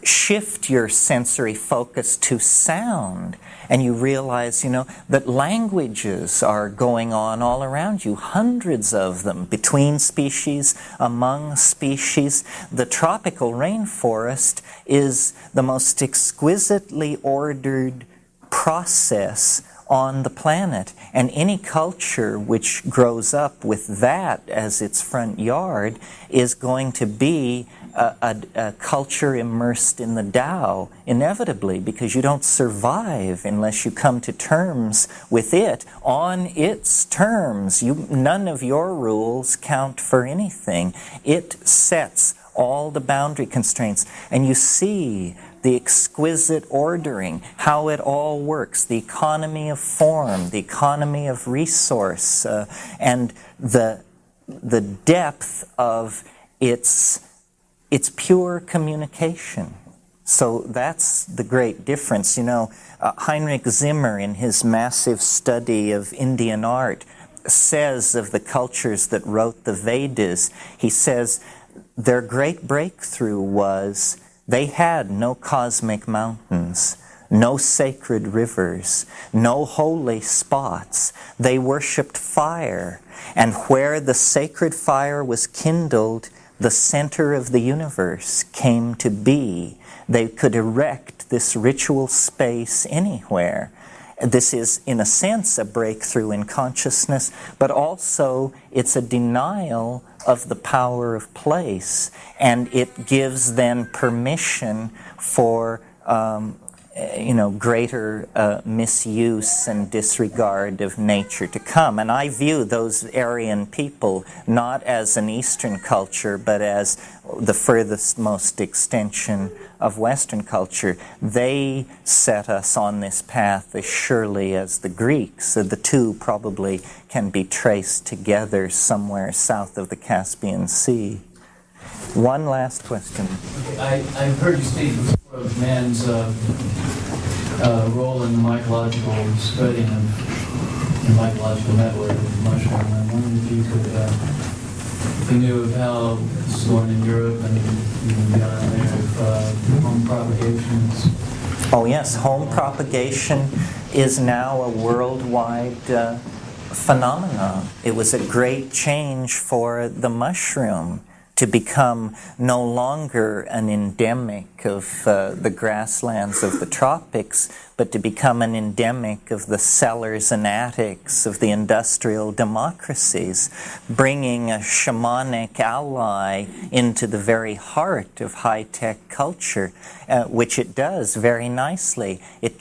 shift your sensory focus to sound, and you realize, that languages are going on all around you, hundreds of them, between species, among species. The tropical rainforest is the most exquisitely ordered process on the planet, and any culture which grows up with that as its front yard is going to be a culture immersed in the Tao, inevitably, because you don't survive unless you come to terms with it on its terms. None of your rules count for anything. It sets all the boundary constraints, and you see the exquisite ordering, how it all works, the economy of form, the economy of resource, and the depth of its pure communication. So that's the great difference. Heinrich Zimmer, in his massive study of Indian art, says of the cultures that wrote the Vedas, he says their great breakthrough was they had no cosmic mountains, no sacred rivers, no holy spots. They worshipped fire, and where the sacred fire was kindled, the center of the universe came to be. They could erect this ritual space anywhere. This is, in a sense, a breakthrough in consciousness, but also it's a denial of the power of place, and it gives then permission for greater misuse and disregard of nature to come. And I view those Aryan people not as an Eastern culture, but as the furthest most extension of Western culture. They set us on this path as surely as the Greeks. So the two probably can be traced together somewhere south of the Caspian Sea. One last question. Okay, I've heard you speak before of man's role in the mycological spreading of the mycological network of the mushroom. I wondered if you could, if you knew of how this is going in Europe and even beyond there, if home propagation is... Oh yes, home propagation is now a worldwide phenomenon. It was a great change for the mushroom to become no longer an endemic of the grasslands of the tropics, but to become an endemic of the cellars and attics of the industrial democracies, bringing a shamanic ally into the very heart of high-tech culture, which it does very nicely. It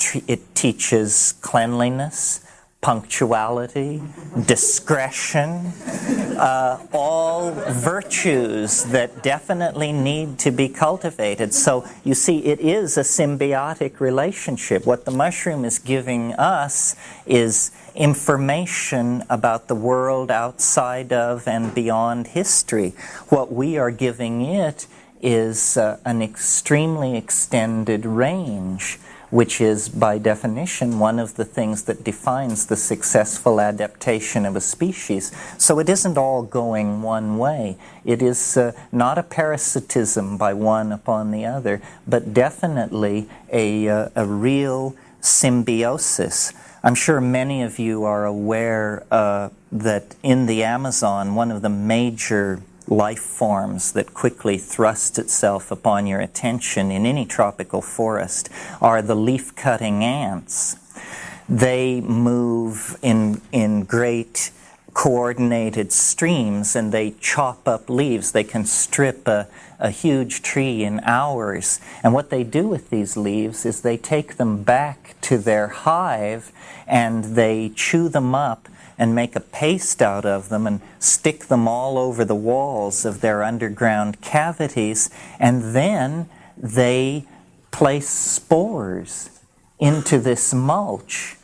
teaches cleanliness, punctuality, discretion, all virtues that definitely need to be cultivated. So you see, it is a symbiotic relationship. What the mushroom is giving us is information about the world outside of and beyond history. What we are giving it is an extremely extended range, which is, by definition, one of the things that defines the successful adaptation of a species. So it isn't all going one way. It is not a parasitism by one upon the other, but definitely a real symbiosis. I'm sure many of you are aware that in the Amazon, one of the major life forms that quickly thrust itself upon your attention in any tropical forest are the leaf-cutting ants. They move in great coordinated streams, and they chop up leaves. They can strip a huge tree in hours. And what they do with these leaves is they take them back to their hive and they chew them up and make a paste out of them and stick them all over the walls of their underground cavities, and then they place spores into this mulch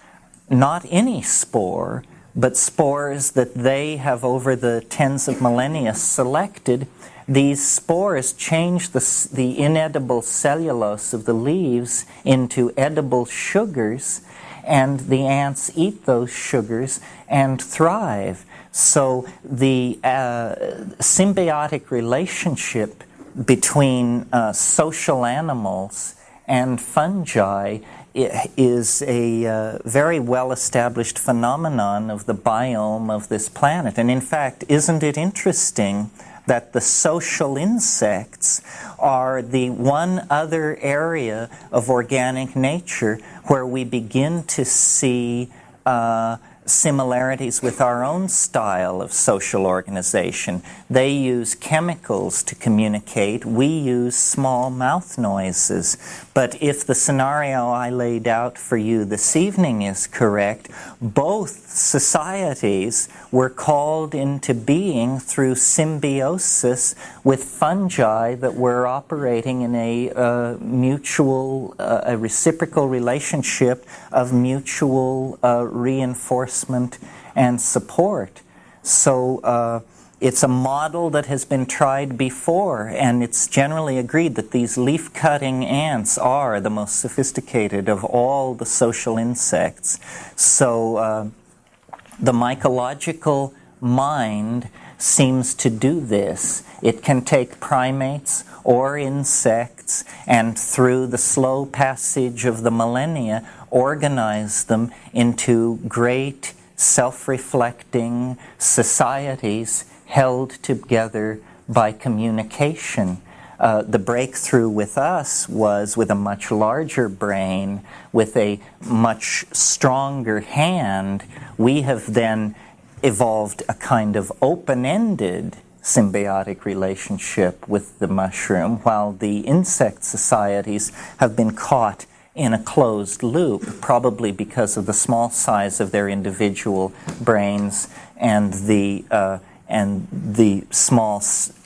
not any spore, but spores that they have over the tens of millennia selected. These spores change the inedible cellulose of the leaves into edible sugars, and the ants eat those sugars and thrive. So the symbiotic relationship between social animals and fungi is a very well-established phenomenon of the biome of this planet. And in fact, isn't it interesting that the social insects are the one other area of organic nature where we begin to see similarities with our own style of social organization. They use chemicals to communicate. We use small mouth noises. But if the scenario I laid out for you this evening is correct, both societies were called into being through symbiosis with fungi that were operating in a mutual, a reciprocal relationship of mutual reinforcement and support. So it's a model that has been tried before, and it's generally agreed that these leaf-cutting ants are the most sophisticated of all the social insects. So the mycological mind seems to do this. It can take primates or insects and through the slow passage of the millennia organize them into great self-reflecting societies held together by communication. The breakthrough with us was with a much larger brain, with a much stronger hand. We have then evolved a kind of open-ended symbiotic relationship with the mushroom, while the insect societies have been caught in a closed loop, probably because of the small size of their individual brains and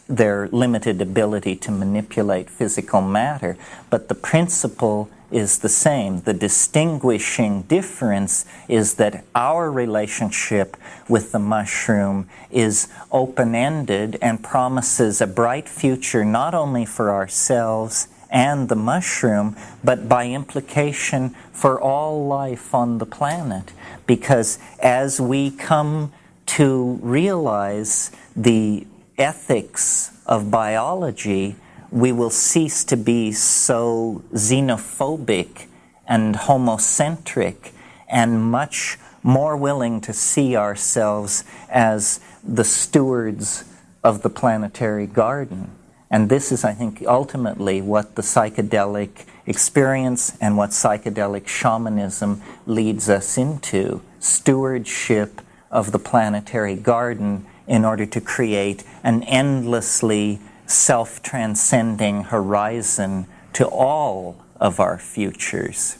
their limited ability to manipulate physical matter. But the principle is the same. The distinguishing difference is that our relationship with the mushroom is open-ended and promises a bright future not only for ourselves and the mushroom, but by implication for all life on the planet. Because as we come to realize the ethics of biology, we will cease to be so xenophobic and homocentric and much more willing to see ourselves as the stewards of the planetary garden. And this is, I think, ultimately what the psychedelic experience and what psychedelic shamanism leads us into: stewardship of the planetary garden in order to create an endlessly self-transcending horizon to all of our futures.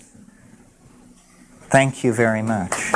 Thank you very much.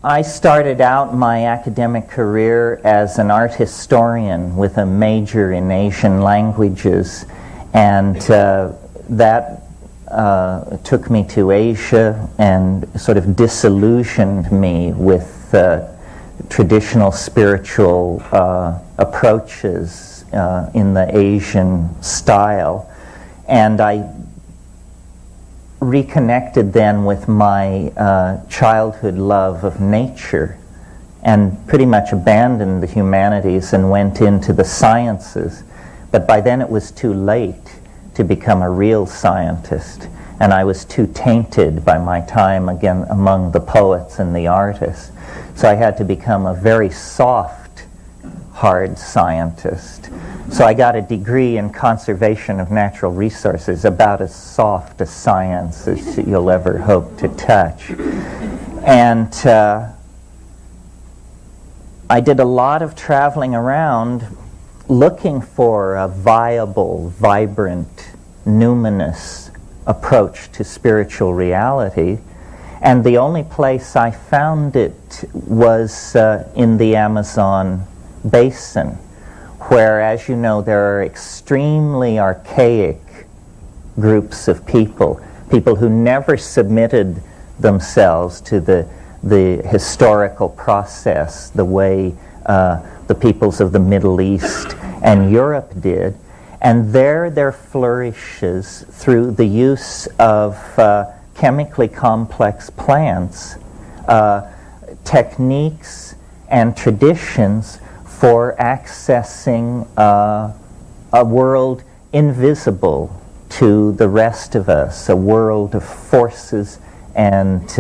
I started out my academic career as an art historian with a major in Asian languages, and that took me to Asia and sort of disillusioned me with traditional spiritual approaches in the Asian style. And I reconnected then with my childhood love of nature, and pretty much abandoned the humanities and went into the sciences. But by then it was too late to become a real scientist, and I was too tainted by my time again among the poets and the artists. So I had to become a very soft, hard scientist. So I got a degree in conservation of natural resources, about as soft a science as you'll ever hope to touch. And I did a lot of traveling around looking for a viable, vibrant, numinous approach to spiritual reality. And the only place I found it was in the Amazon basin, where, as you know, there are extremely archaic groups of people who never submitted themselves to the historical process the way the peoples of the Middle East and Europe did. And there flourishes, through the use of chemically complex plants, techniques and traditions for accessing a world invisible to the rest of us, a world of forces and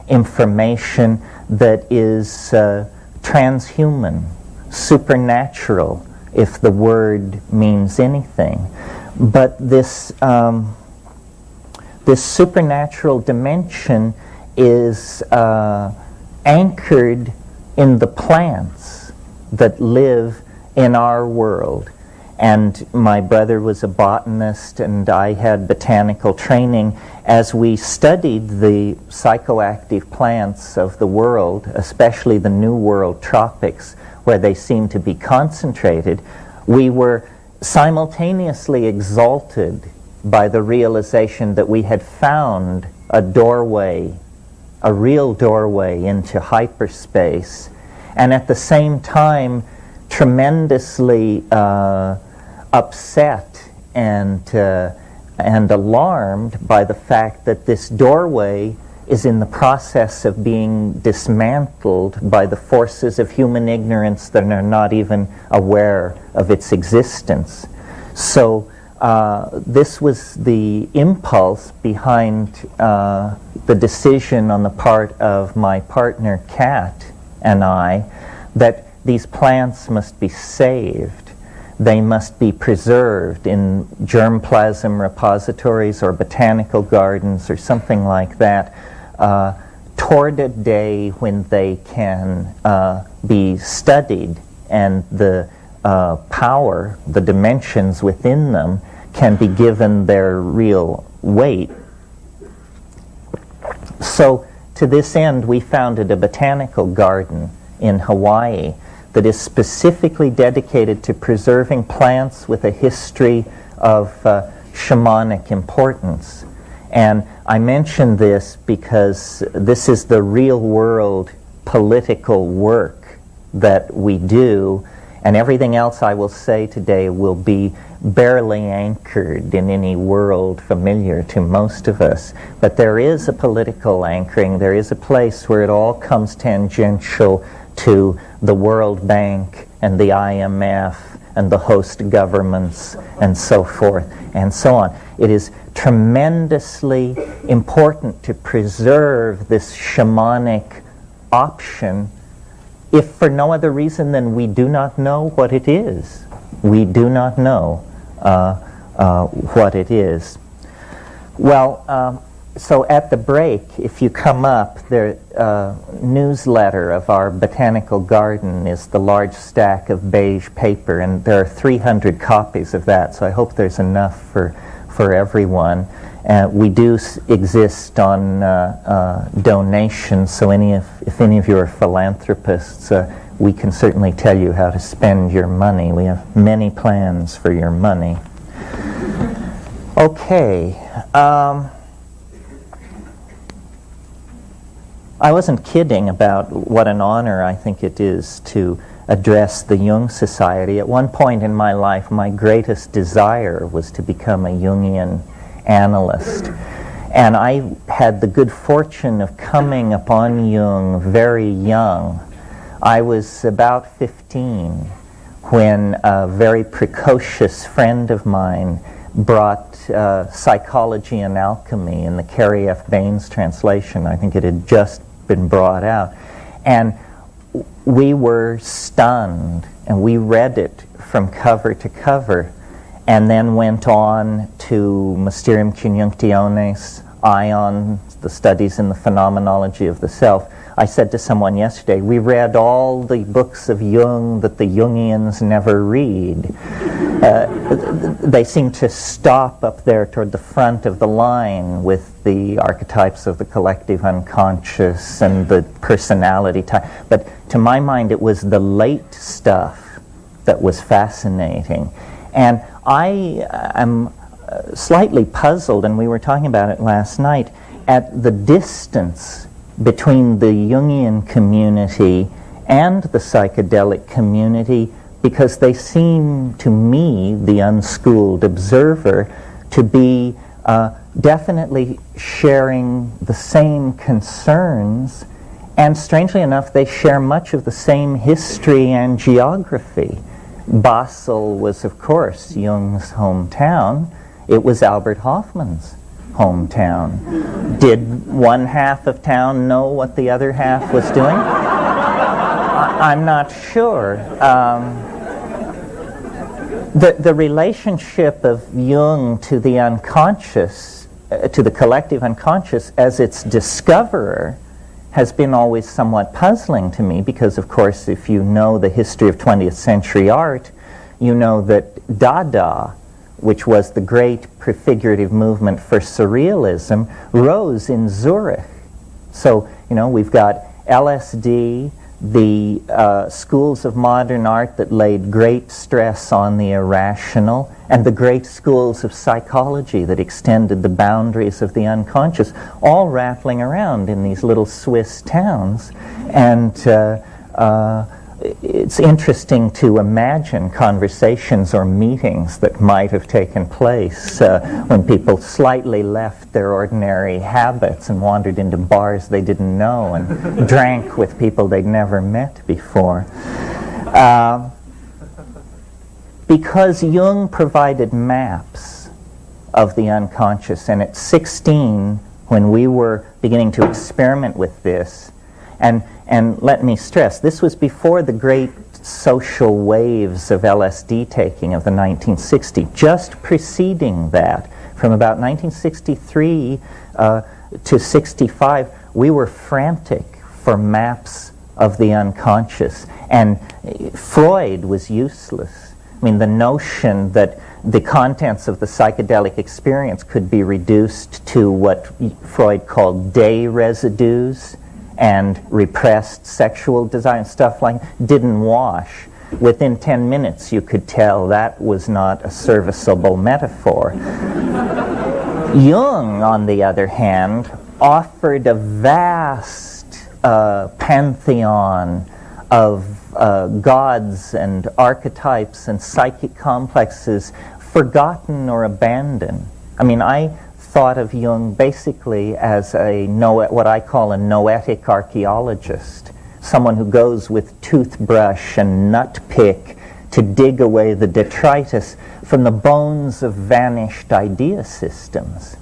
information that is transhuman, supernatural, if the word means anything. But this supernatural dimension is anchored in the plants that live in our world. And my brother was a botanist, and I had botanical training. As we studied the psychoactive plants of the world, especially the New World tropics, where they seem to be concentrated, we were simultaneously exalted by the realization that we had found a doorway, a real doorway into hyperspace, and at the same time tremendously upset and alarmed by the fact that this doorway is in the process of being dismantled by the forces of human ignorance that are not even aware of its existence. So this was the impulse behind the decision on the part of my partner Kat and I that these plants must be saved. They must be preserved in germplasm repositories or botanical gardens or something like that, toward a day when they can be studied and the power, the dimensions within them, can be given their real weight. So to this end, we founded a botanical garden in Hawaii that is specifically dedicated to preserving plants with a history of shamanic importance. And I mention this because this is the real world political work that we do, and everything else I will say today will be barely anchored in any world familiar to most of us. But there is a political anchoring, there is a place where it all comes tangential to the World Bank and the IMF and the host governments and so forth and so on. It is tremendously important to preserve this shamanic option, if for no other reason than we do not know what it is. We do not know what it is. Well, so at the break, if you come up, the newsletter of our botanical garden is the large stack of beige paper, and there are 300 copies of that, so I hope there's enough for everyone. We do exist on donations, so if any of you are philanthropists, we can certainly tell you how to spend your money. We have many plans for your money. Okay. I wasn't kidding about what an honor I think it is to address the Jung Society. At one point in my life, my greatest desire was to become a Jungian analyst. And I had the good fortune of coming upon Jung very young. I was about 15 when a very precocious friend of mine brought Psychology and Alchemy in the Carrie F. Baines translation. I think it had just been brought out. And we were stunned, and we read it from cover to cover, and then went on to Mysterium Conjunctionis, Ion, the studies in the phenomenology of the self. I said to someone yesterday, we read all the books of Jung that the Jungians never read. They seem to stop up there toward the front of the line with the archetypes of the collective unconscious and the personality type. But to my mind, it was the late stuff that was fascinating. And I am slightly puzzled, and we were talking about it last night, at the distance between the Jungian community and the psychedelic community, because they seem to me, the unschooled observer, to be definitely sharing the same concerns, and strangely enough, they share much of the same history and geography. Basel was, of course, Jung's hometown. It was Albert Hoffman's hometown. Did one half of town know what the other half was doing? I'm not sure. The relationship of Jung to the unconscious, to the collective unconscious as its discoverer, has been always somewhat puzzling to me, because, of course, if you know the history of 20th century art, you know that Dada, which was the great prefigurative movement for surrealism, rose in Zurich. So, you know, we've got LSD, the schools of modern art that laid great stress on the irrational, and the great schools of psychology that extended the boundaries of the unconscious, all rattling around in these little Swiss towns. And it's interesting to imagine conversations or meetings that might have taken place when people slightly left their ordinary habits and wandered into bars they didn't know and drank with people they'd never met before. Because Jung provided maps of the unconscious, and at 16, when we were beginning to experiment with this, and let me stress, this was before the great social waves of LSD taking of the 1960s. Just preceding that, from about 1963 to 65, we were frantic for maps of the unconscious. And Freud was useless. I mean, the notion that the contents of the psychedelic experience could be reduced to what Freud called day residues and repressed sexual desire and stuff like that didn't wash. Within 10 minutes you could tell that was not a serviceable metaphor. Jung, on the other hand, offered a vast pantheon of gods and archetypes and psychic complexes forgotten or abandoned. I mean, I thought of Jung basically as what I call a noetic archaeologist, someone who goes with toothbrush and nut pick to dig away the detritus from the bones of vanished idea systems.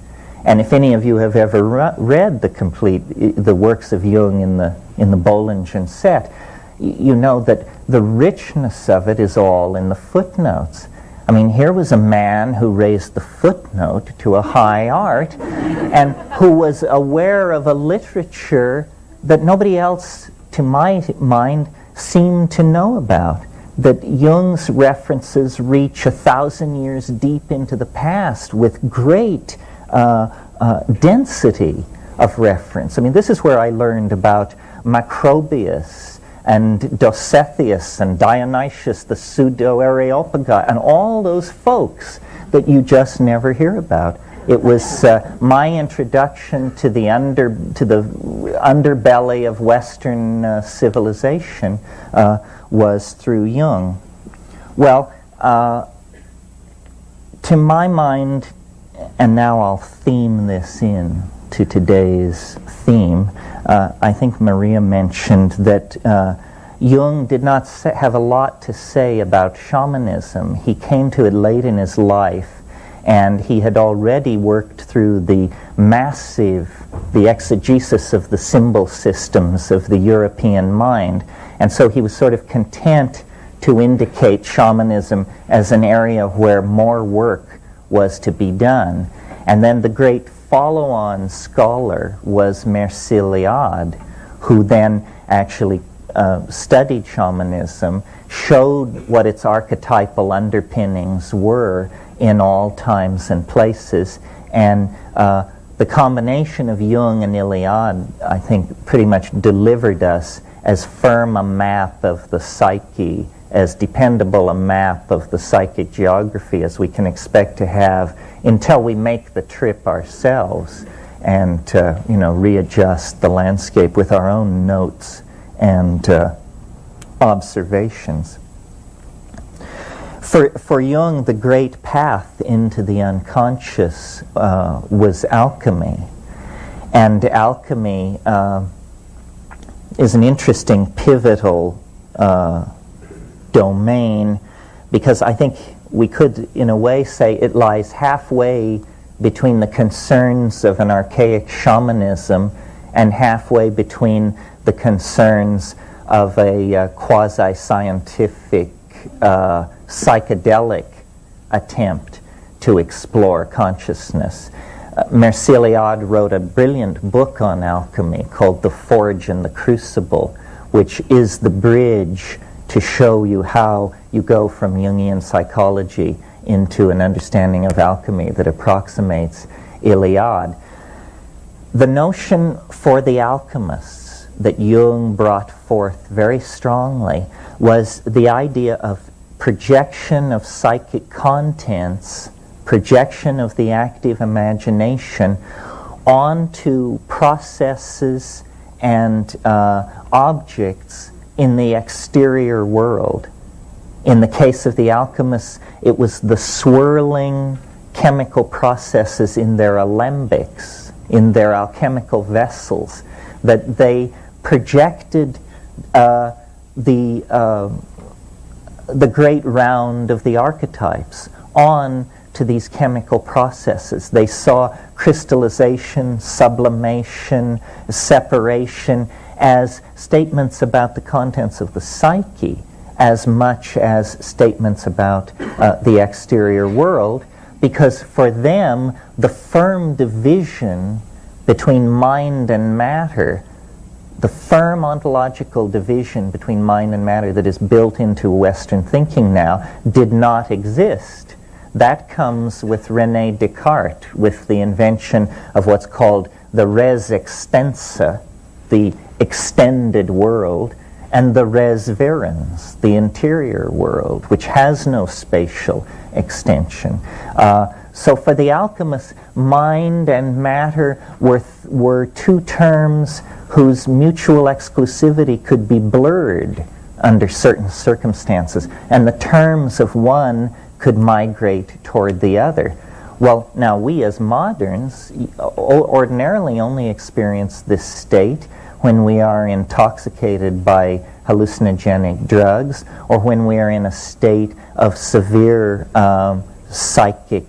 And if any of you have ever read the works of Jung in the Bollingen set, you know that the richness of it is all in the footnotes. I mean, here was a man who raised the footnote to a high art and who was aware of a literature that nobody else, to my mind, seemed to know about. That Jung's references reach 1,000 years deep into the past with great density of reference. I mean, this is where I learned about Macrobius and Dositheus and Dionysius the Pseudo-Areopagus and all those folks that you just never hear about. It was my introduction to the underbelly of Western civilization was through Jung. Well, to my mind, and now I'll theme this in to today's theme, I think Maria mentioned that Jung did not have a lot to say about shamanism. He came to it late in his life, and he had already worked through the exegesis of the symbol systems of the European mind, and so he was sort of content to indicate shamanism as an area where more work was to be done. And then the great follow-on scholar was Merciliade, who then actually studied shamanism, showed what its archetypal underpinnings were in all times and places, and the combination of Jung and Iliade, I think, pretty much delivered us as firm a map of the psyche, as dependable a map of the psychic geography as we can expect to have until we make the trip ourselves and readjust the landscape with our own notes and observations. For Jung, the great path into the unconscious was alchemy. And alchemy is an interesting pivotal domain, because I think we could, in a way, say it lies halfway between the concerns of an archaic shamanism and halfway between the concerns of a quasi-scientific psychedelic attempt to explore consciousness. Merciliade wrote a brilliant book on alchemy called The Forge and the Crucible, which is the bridge to show you how you go from Jungian psychology into an understanding of alchemy that approximates Iliade. The notion for the alchemists that Jung brought forth very strongly was the idea of projection of psychic contents, projection of the active imagination onto processes and objects in the exterior world. In the case of the alchemists, it was the swirling chemical processes in their alembics, in their alchemical vessels, that they projected the great round of the archetypes on to these chemical processes. They saw crystallization, sublimation, separation as statements about the contents of the psyche as much as statements about the exterior world, because for them the firm division between mind and matter, the firm ontological division between mind and matter that is built into Western thinking now, did not exist. That comes with René Descartes, with the invention of what's called the res extensa, the extended world, and the res verens, the interior world, which has no spatial extension. So for the alchemists, mind and matter were two terms whose mutual exclusivity could be blurred under certain circumstances, and the terms of one could migrate toward the other. Well, now we as moderns ordinarily only experience this state when we are intoxicated by hallucinogenic drugs, or when we are in a state of severe psychic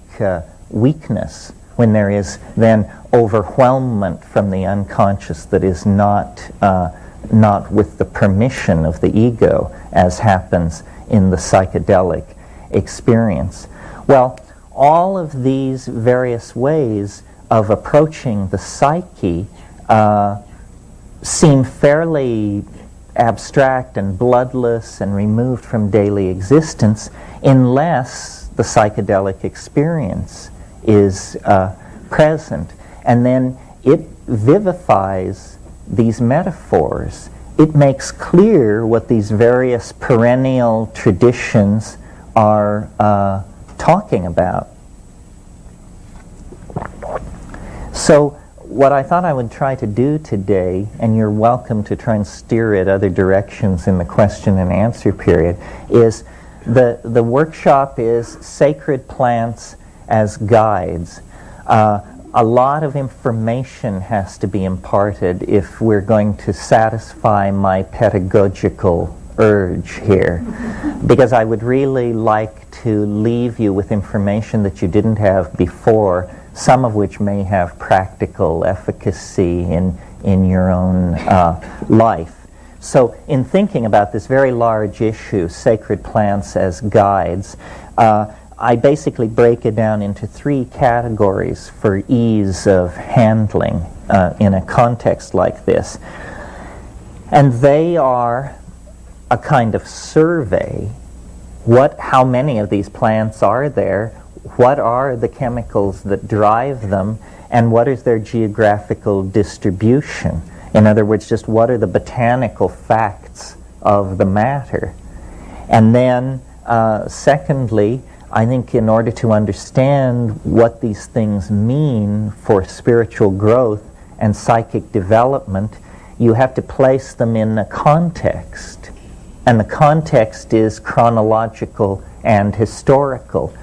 weakness, when there is then overwhelmment from the unconscious that is not with the permission of the ego, as happens in the psychedelic experience. Well, all of these various ways of approaching the psyche seem fairly abstract and bloodless and removed from daily existence, unless the psychedelic experience is present. And then it vivifies these metaphors. It makes clear what these various perennial traditions are talking about. So what I thought I would try to do today, and you're welcome to try and steer it other directions in the question and answer period, is the workshop is Sacred Plants as Guides. A lot of information has to be imparted if we're going to satisfy my pedagogical urge here, because I would really like to leave you with information that you didn't have before, some of which may have practical efficacy in your own life. So in thinking about this very large issue, sacred plants as guides, I basically break it down into 3 categories for ease of handling in a context like this. And they are a kind of survey. How many of these plants are there? What are the chemicals that drive them? And what is their geographical distribution? In other words, just what are the botanical facts of the matter? And then, secondly, I think in order to understand what these things mean for spiritual growth and psychic development, you have to place them in a context. And the context is chronological and historical.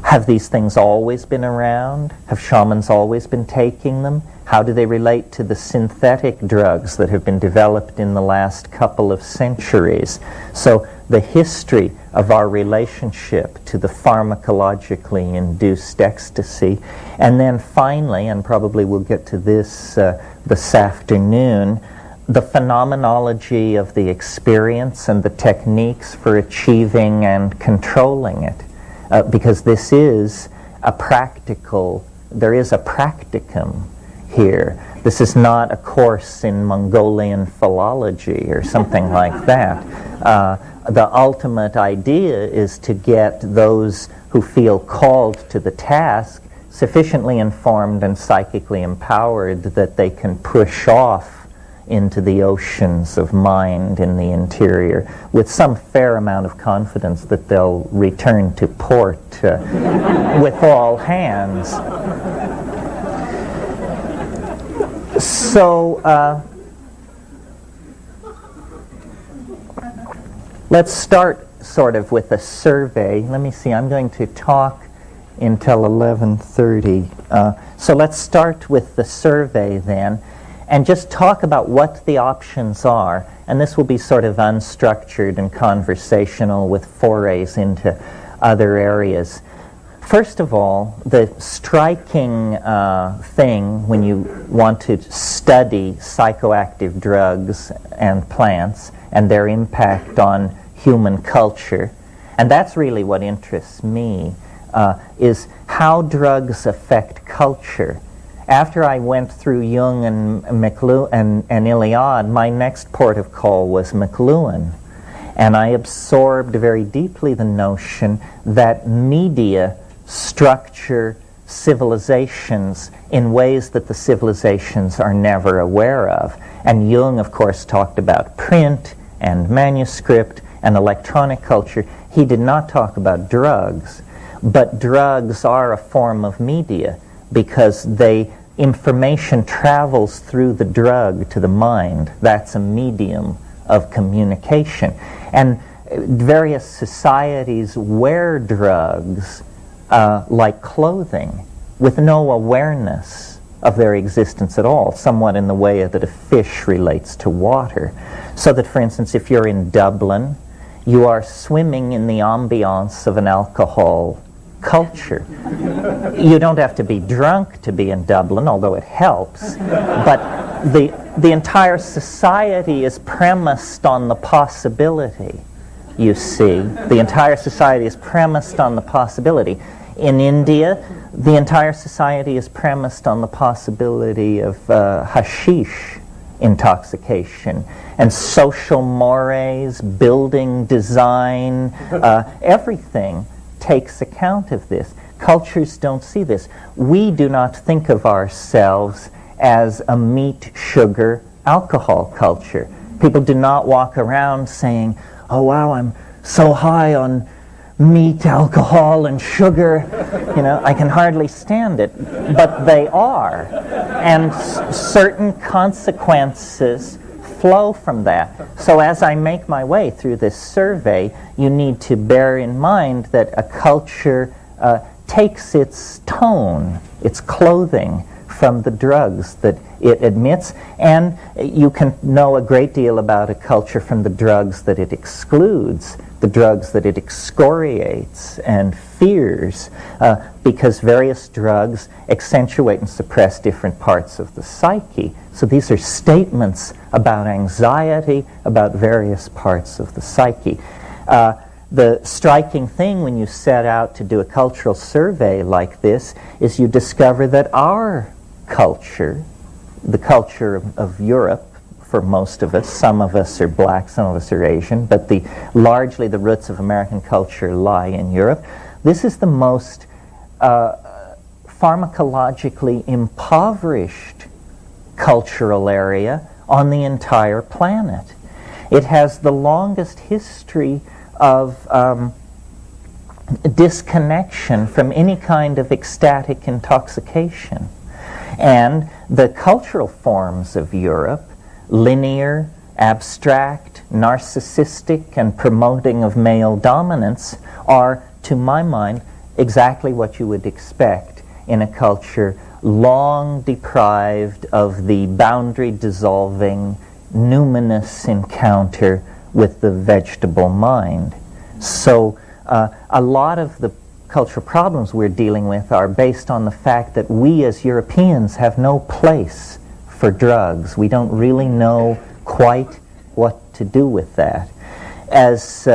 Have these things always been around? Have shamans always been taking them? How do they relate to the synthetic drugs that have been developed in the last couple of centuries? So the history of our relationship to the pharmacologically induced ecstasy. And then finally, and probably we'll get to this this afternoon, the phenomenology of the experience and the techniques for achieving and controlling it. Because this is a practical, there is a practicum here. This is not a course in Mongolian philology or something like that. The ultimate idea is to get those who feel called to the task sufficiently informed and psychically empowered that they can push off into the oceans of mind in the interior with some fair amount of confidence that they'll return to port with all hands. So let's start sort of with a survey. Let me see, I'm going to talk until 11:30. So let's start with the survey then, and just talk about what the options are. And this will be sort of unstructured and conversational with forays into other areas. First of all, the striking thing when you want to study psychoactive drugs and plants and their impact on human culture, and that's really what interests me, is how drugs affect culture. After I went through Jung and Iliad, my next port of call was McLuhan. And I absorbed very deeply the notion that media structure civilizations in ways that the civilizations are never aware of. And Jung, of course, talked about print and manuscript and electronic culture. He did not talk about drugs. But drugs are a form of media, because information travels through the drug to the mind. That's a medium of communication. And various societies wear drugs like clothing with no awareness of their existence at all, somewhat in the way that a fish relates to water. So that, for instance, if you're in Dublin, you are swimming in the ambiance of an alcohol culture. You don't have to be drunk to be in Dublin, although it helps, but the entire society is premised on the possibility, you see. The entire society is premised on the possibility. In India, the entire society is premised on the possibility of hashish intoxication, and social mores, building design, everything takes account of this. Cultures don't see this. We do not think of ourselves as a meat, sugar, alcohol culture. People do not walk around saying, oh wow, I'm so high on meat, alcohol, and sugar, I can hardly stand it. But they are. And certain consequences flow from that. So as I make my way through this survey, you need to bear in mind that a culture takes its tone, its clothing, from the drugs that it admits, and you can know a great deal about a culture from the drugs that it excludes, the drugs that it excoriates and fears, because various drugs accentuate and suppress different parts of the psyche. So these are statements about anxiety, about various parts of the psyche. The striking thing when you set out to do a cultural survey like this is you discover that our culture, the culture of Europe, for most of us, some of us are black, some of us are Asian, but largely the roots of American culture lie in Europe. This is the most pharmacologically impoverished cultural area on the entire planet. It has the longest history of disconnection from any kind of ecstatic intoxication. And the cultural forms of Europe, linear, abstract, narcissistic, and promoting of male dominance, are, to my mind, exactly what you would expect in a culture long deprived of the boundary-dissolving, numinous encounter with the vegetable mind. So a lot of the cultural problems we're dealing with are based on the fact that we as Europeans have no place for drugs. We don't really know quite what to do with that. As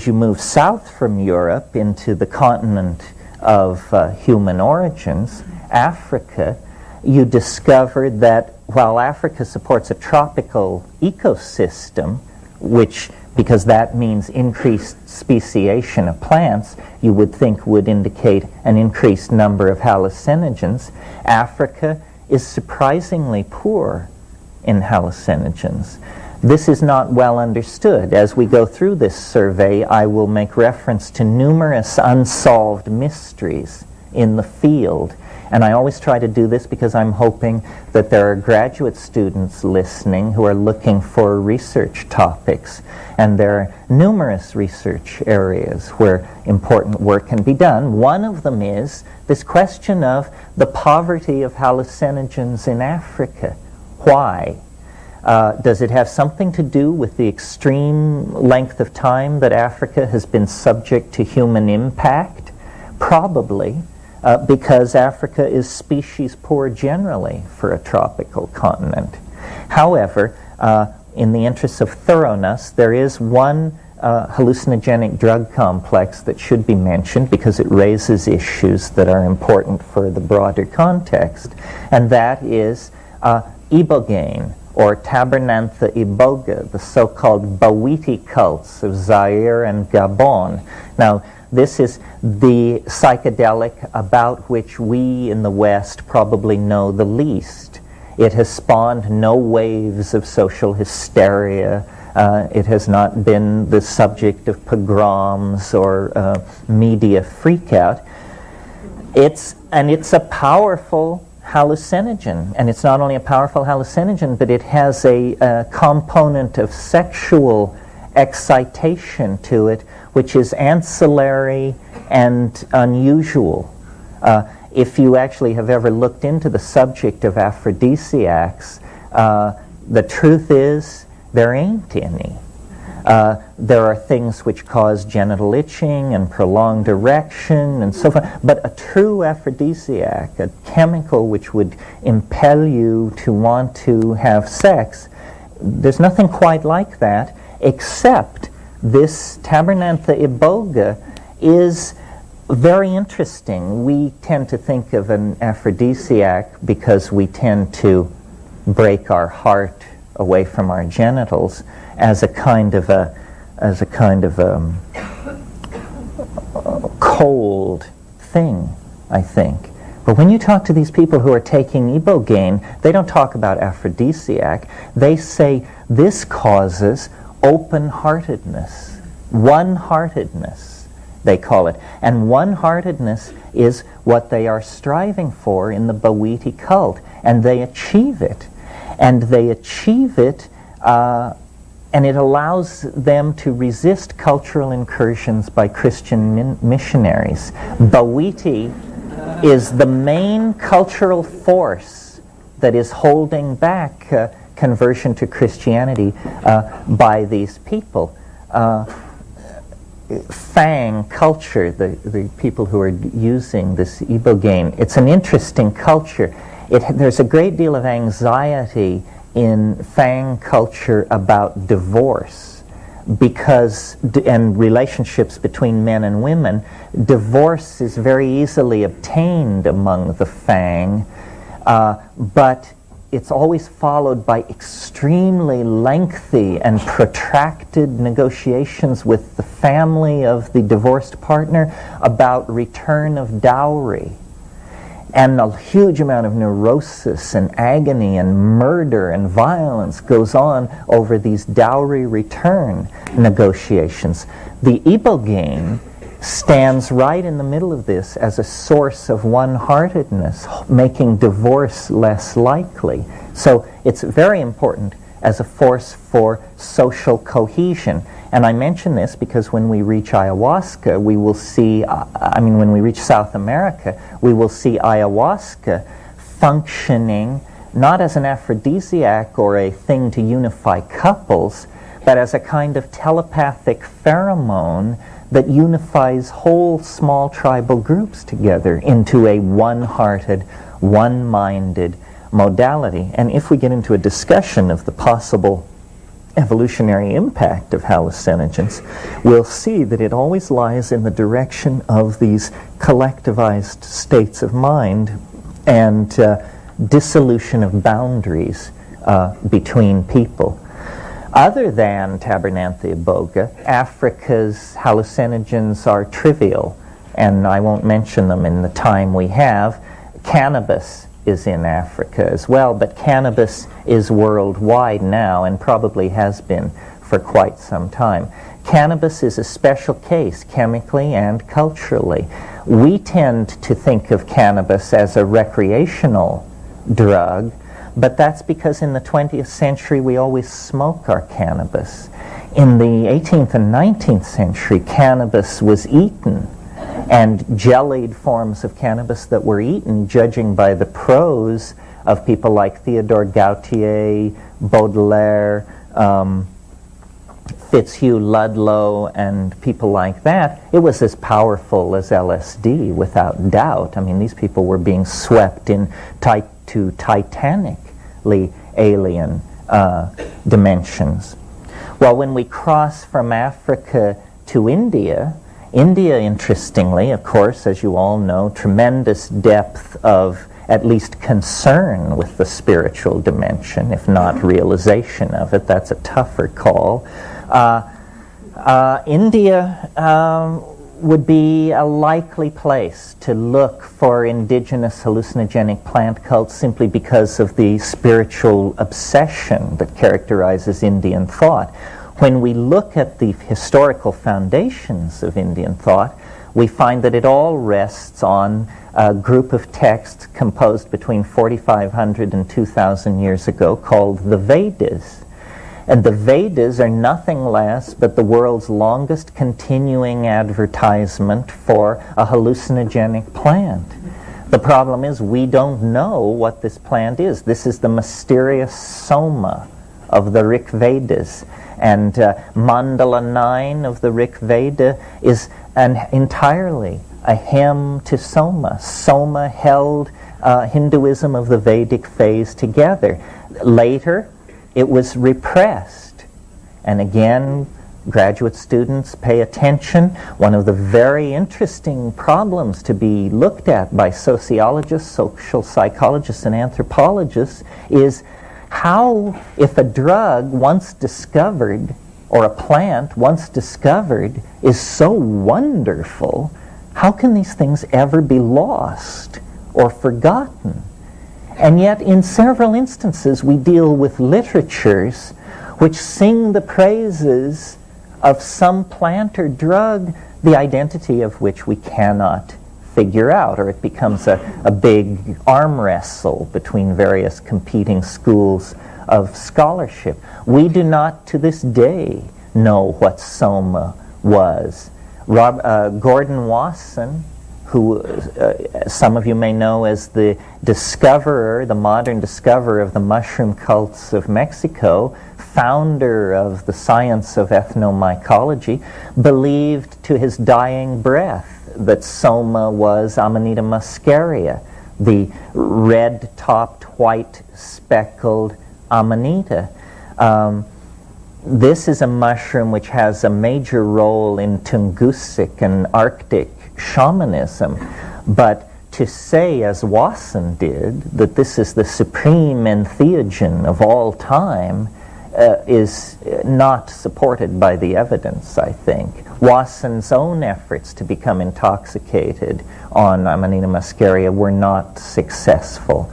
you move south from Europe into the continent of human origins, Africa, you discover that while Africa supports a tropical ecosystem, which, because that means increased speciation of plants, you would think would indicate an increased number of hallucinogens, Africa is surprisingly poor in hallucinogens. This is not well understood. As we go through this survey, I will make reference to numerous unsolved mysteries in the field. And I always try to do this because I'm hoping that there are graduate students listening who are looking for research topics. And there are numerous research areas where important work can be done. One of them is this question of the poverty of hallucinogens in Africa. Why? Does it have something to do with the extreme length of time that Africa has been subject to human impact? Probably. Because Africa is species poor generally for a tropical continent. However, in the interest of thoroughness, there is one hallucinogenic drug complex that should be mentioned because it raises issues that are important for the broader context, and that is ibogaine, or Tabernantha iboga, the so-called Bawiti cults of Zaire and Gabon. Now, this is the psychedelic about which we in the West probably know the least. It has spawned no waves of social hysteria. It has not been the subject of pogroms or media freakout. It's a powerful hallucinogen, and it's not only a powerful hallucinogen, but it has a component of sexual excitation to it, which is ancillary and unusual. If you actually have ever looked into the subject of aphrodisiacs, the truth is there ain't any. There are things which cause genital itching and prolonged erection and so forth, but a true aphrodisiac, a chemical which would impel you to want to have sex, there's nothing quite like that, except this Tabernantha iboga is very interesting. We tend to think of an aphrodisiac because we tend to break our heart away from our genitals as a kind of a cold thing, I think. But when you talk to these people who are taking ibogaine, they don't talk about aphrodisiac. They say this causes open-heartedness, one-heartedness, they call it. And one-heartedness is what they are striving for in the Bawiti cult, and they achieve it. And they achieve it, and it allows them to resist cultural incursions by Christian missionaries. Bawiti is the main cultural force that is holding back conversion to Christianity by these people. Fang culture, the people who are using this ibogaine, it's an interesting culture. There's a great deal of anxiety in Fang culture about divorce and relationships between men and women. Divorce is very easily obtained among the Fang, but it's always followed by extremely lengthy and protracted negotiations with the family of the divorced partner about return of dowry. And a huge amount of neurosis and agony and murder and violence goes on over these dowry return negotiations. The ibogaine stands right in the middle of this as a source of one-heartedness, making divorce less likely. So it's very important as a force for social cohesion. And I mention this because when we reach ayahuasca, we will see, when we reach South America, we will see ayahuasca functioning not as an aphrodisiac or a thing to unify couples, but as a kind of telepathic pheromone that unifies whole small tribal groups together into a one-hearted, one-minded modality. And if we get into a discussion of the possible evolutionary impact of hallucinogens, we'll see that it always lies in the direction of these collectivized states of mind and dissolution of boundaries between people. Other than Tabernanthe iboga, Africa's hallucinogens are trivial, and I won't mention them in the time we have. Cannabis is in Africa as well, but cannabis is worldwide now and probably has been for quite some time. Cannabis is a special case chemically and culturally. We tend to think of cannabis as a recreational drug, but that's because in the 20th century we always smoke our cannabis. In the 18th and 19th century, cannabis was eaten, and jellied forms of cannabis that were eaten, judging by the prose of people like Theodore Gautier, Baudelaire, Fitzhugh Ludlow, and people like that, it was as powerful as LSD, without doubt. I mean, these people were being swept to titanically alien dimensions. Well, when we cross from Africa to India, interestingly, of course, as you all know, tremendous depth of at least concern with the spiritual dimension, if not realization of it. That's a tougher call. India would be a likely place to look for indigenous hallucinogenic plant cults simply because of the spiritual obsession that characterizes Indian thought. When we look at the historical foundations of Indian thought, we find that it all rests on a group of texts composed between 4,500 and 2,000 years ago called the Vedas. And the Vedas are nothing less but the world's longest continuing advertisement for a hallucinogenic plant. The problem is we don't know what this plant is. This is the mysterious soma of the Rig Vedas. And Mandala 9 of the Rig Veda is entirely a hymn to Soma. Soma held Hinduism of the Vedic phase together. Later, it was repressed. And again, graduate students, pay attention. One of the very interesting problems to be looked at by sociologists, social psychologists, and anthropologists is how, if a drug once discovered, or a plant once discovered, is so wonderful, how can these things ever be lost or forgotten? And yet, in several instances, we deal with literatures which sing the praises of some plant or drug, the identity of which we cannot figure out, or it becomes a big arm wrestle between various competing schools of scholarship. We do not to this day know what Soma was. Gordon Wasson, who some of you may know as the discoverer, the modern discoverer of the mushroom cults of Mexico, founder of the science of ethnomycology, believed to his dying breath that soma was Amanita muscaria, the red-topped, white-speckled amanita. This is a mushroom which has a major role in Tungusic and Arctic shamanism, but to say, as Wasson did, that this is the supreme entheogen of all time is not supported by the evidence, I think. Wasson's own efforts to become intoxicated on Amanita muscaria were not successful.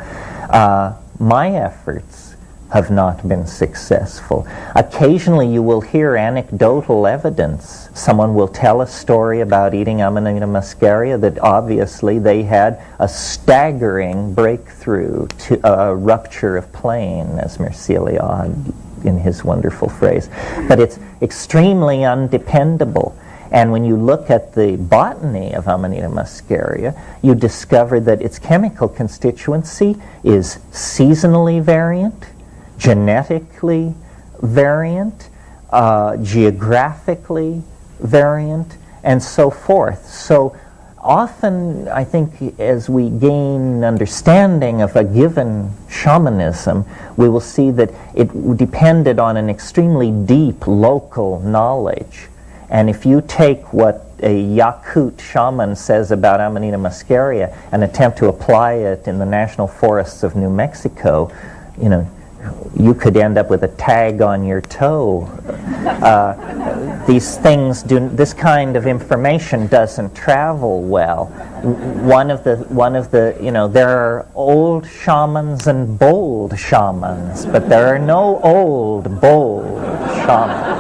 My efforts have not been successful. Occasionally you will hear anecdotal evidence. Someone will tell a story about eating Amanita muscaria that obviously they had a staggering breakthrough to a rupture of plane, as Merceliod in his wonderful phrase. But it's extremely undependable. And when you look at the botany of Amanita muscaria, you discover that its chemical constituency is seasonally variant, genetically variant, geographically variant, and so forth. So often, I think, as we gain understanding of a given shamanism, we will see that it depended on an extremely deep local knowledge. And if you take what a Yakut shaman says about Amanita muscaria and attempt to apply it in the national forests of New Mexico, you know, you could end up with a tag on your toe. These things this kind of information doesn't travel well. One of the, you know, there are old shamans and bold shamans, but there are no old, bold shamans.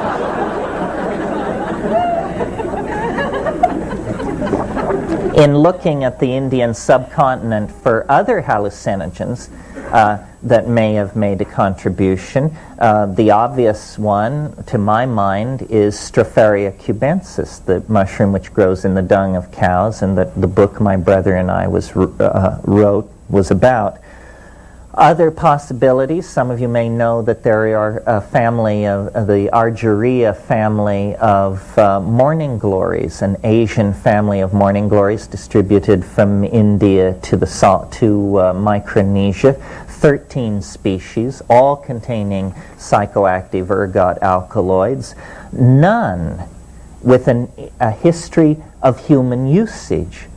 In looking at the Indian subcontinent for other hallucinogens that may have made a contribution, the obvious one, to my mind, is Stropharia cubensis, the mushroom which grows in the dung of cows, and that the book my brother and I wrote was about. Other possibilities, some of you may know that there are a family of the Argyria family of morning glories, an Asian family of morning glories distributed from India to Micronesia. 13 species, all containing psychoactive ergot alkaloids, none with a history of human usage.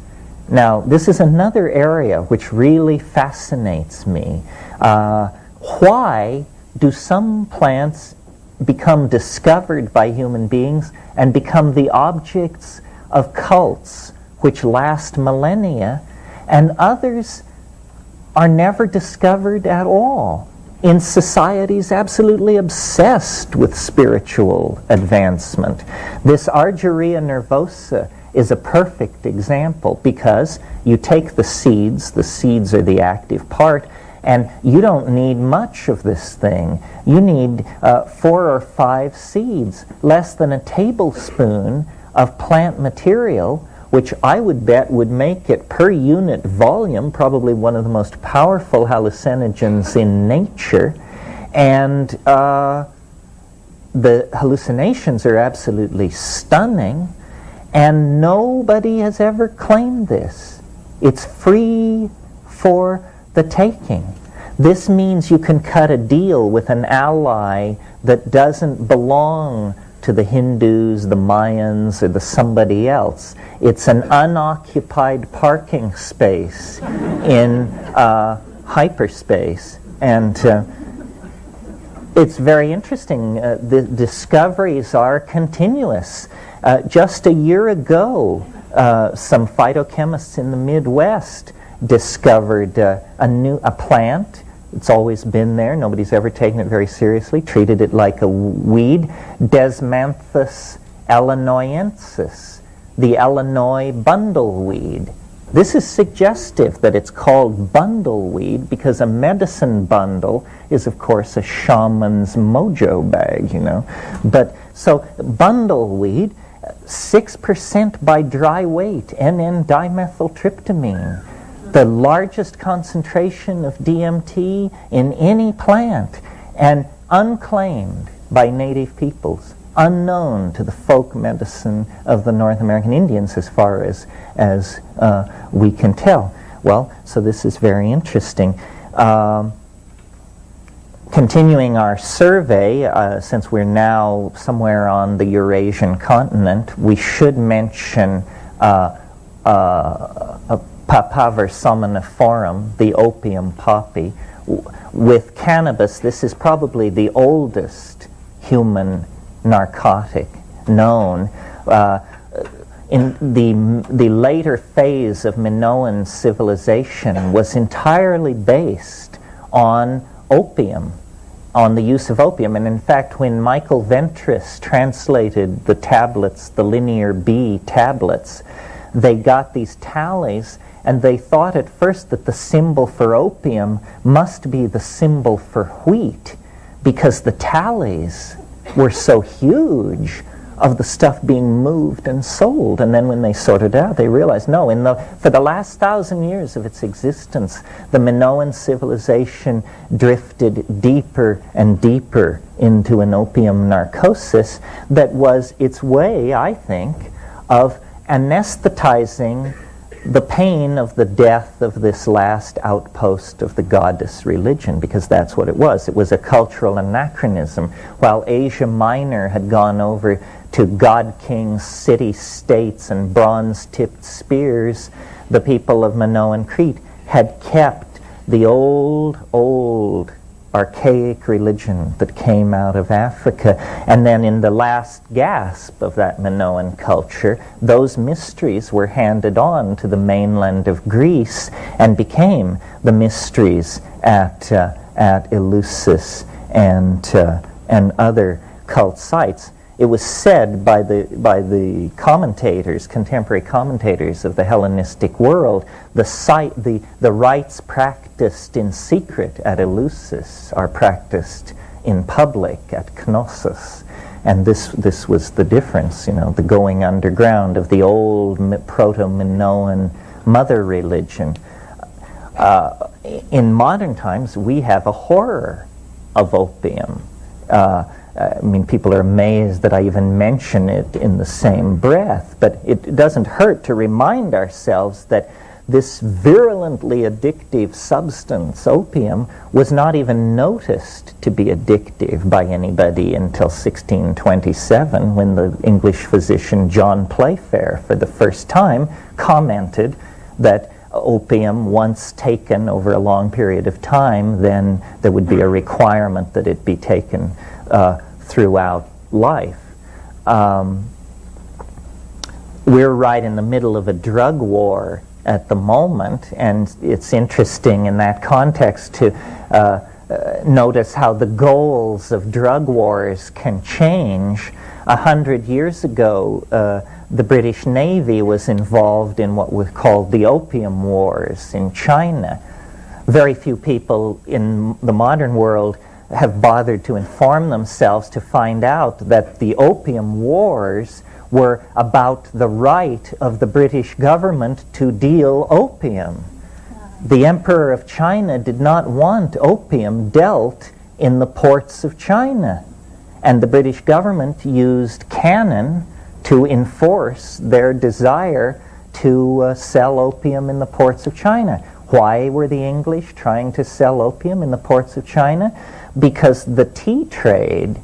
Now, this is another area which really fascinates me. Why do some plants become discovered by human beings and become the objects of cults which last millennia, and others are never discovered at all in societies absolutely obsessed with spiritual advancement? This Argyria nervosa is a perfect example, because you take the seeds are the active part, and you don't need much of this thing. You need 4 or 5 seeds, less than a tablespoon of plant material, which I would bet would make it per unit volume probably one of the most powerful hallucinogens in nature. And the hallucinations are absolutely stunning. And nobody has ever claimed this. It's free for the taking. This means you can cut a deal with an ally that doesn't belong to the Hindus, the Mayans, or the somebody else. It's an unoccupied parking space in hyperspace. And it's very interesting. The discoveries are continuous. Just a year ago, some phytochemists in the Midwest discovered a plant. It's always been there. Nobody's ever taken it very seriously, treated it like a weed. Desmanthus illinoisensis, the Illinois bundleweed. This is suggestive that it's called bundleweed because a medicine bundle is, of course, a shaman's mojo bag, you know. But so bundleweed, 6% by dry weight, N,N-dimethyltryptamine, the largest concentration of DMT in any plant, and unclaimed by native peoples, unknown to the folk medicine of the North American Indians as far as we can tell. Well, so this is very interesting. Continuing our survey, since we're now somewhere on the Eurasian continent, we should mention Papaver somniferum, the opium poppy. With cannabis, this is probably the oldest human narcotic known. In the later phase of Minoan civilization was entirely based on opium, on the use of opium. And in fact, when Michael Ventris translated the tablets, the Linear B tablets, they got these tallies, and they thought at first that the symbol for opium must be the symbol for wheat, because the tallies were so huge of the stuff being moved and sold. And then when they sorted out, they realized, no, for the last 1,000 years of its existence, the Minoan civilization drifted deeper and deeper into an opium narcosis that was its way, I think, of anesthetizing the pain of the death of this last outpost of the goddess religion, because that's what it was. It was a cultural anachronism. While Asia Minor had gone over to god kings, city-states, and bronze-tipped spears, the people of Minoan Crete had kept the old archaic religion that came out of Africa. And then in the last gasp of that Minoan culture, those mysteries were handed on to the mainland of Greece and became the mysteries at Eleusis and other cult sites. It was said by the commentators, contemporary commentators of the Hellenistic world, the rites practiced in secret at Eleusis are practiced in public at Knossos. And this was the difference, the going underground of the old proto-Minoan mother religion. In modern times, we have a horror of opium. People are amazed that I even mention it in the same breath, but it doesn't hurt to remind ourselves that this virulently addictive substance, opium, was not even noticed to be addictive by anybody until 1627, when the English physician John Playfair, for the first time, commented that opium, once taken over a long period of time, then there would be a requirement that it be taken throughout life. We're right in the middle of a drug war at the moment, and it's interesting in that context to notice how the goals of drug wars can change. 100 years ago, the British Navy was involved in what was called the Opium Wars in China. Very few people in the modern world have bothered to inform themselves to find out that the Opium Wars were about the right of the British government to deal opium. The Emperor of China did not want opium dealt in the ports of China, and the British government used cannon to enforce their desire to sell opium in the ports of China. Why were the English trying to sell opium in the ports of China? Because the tea trade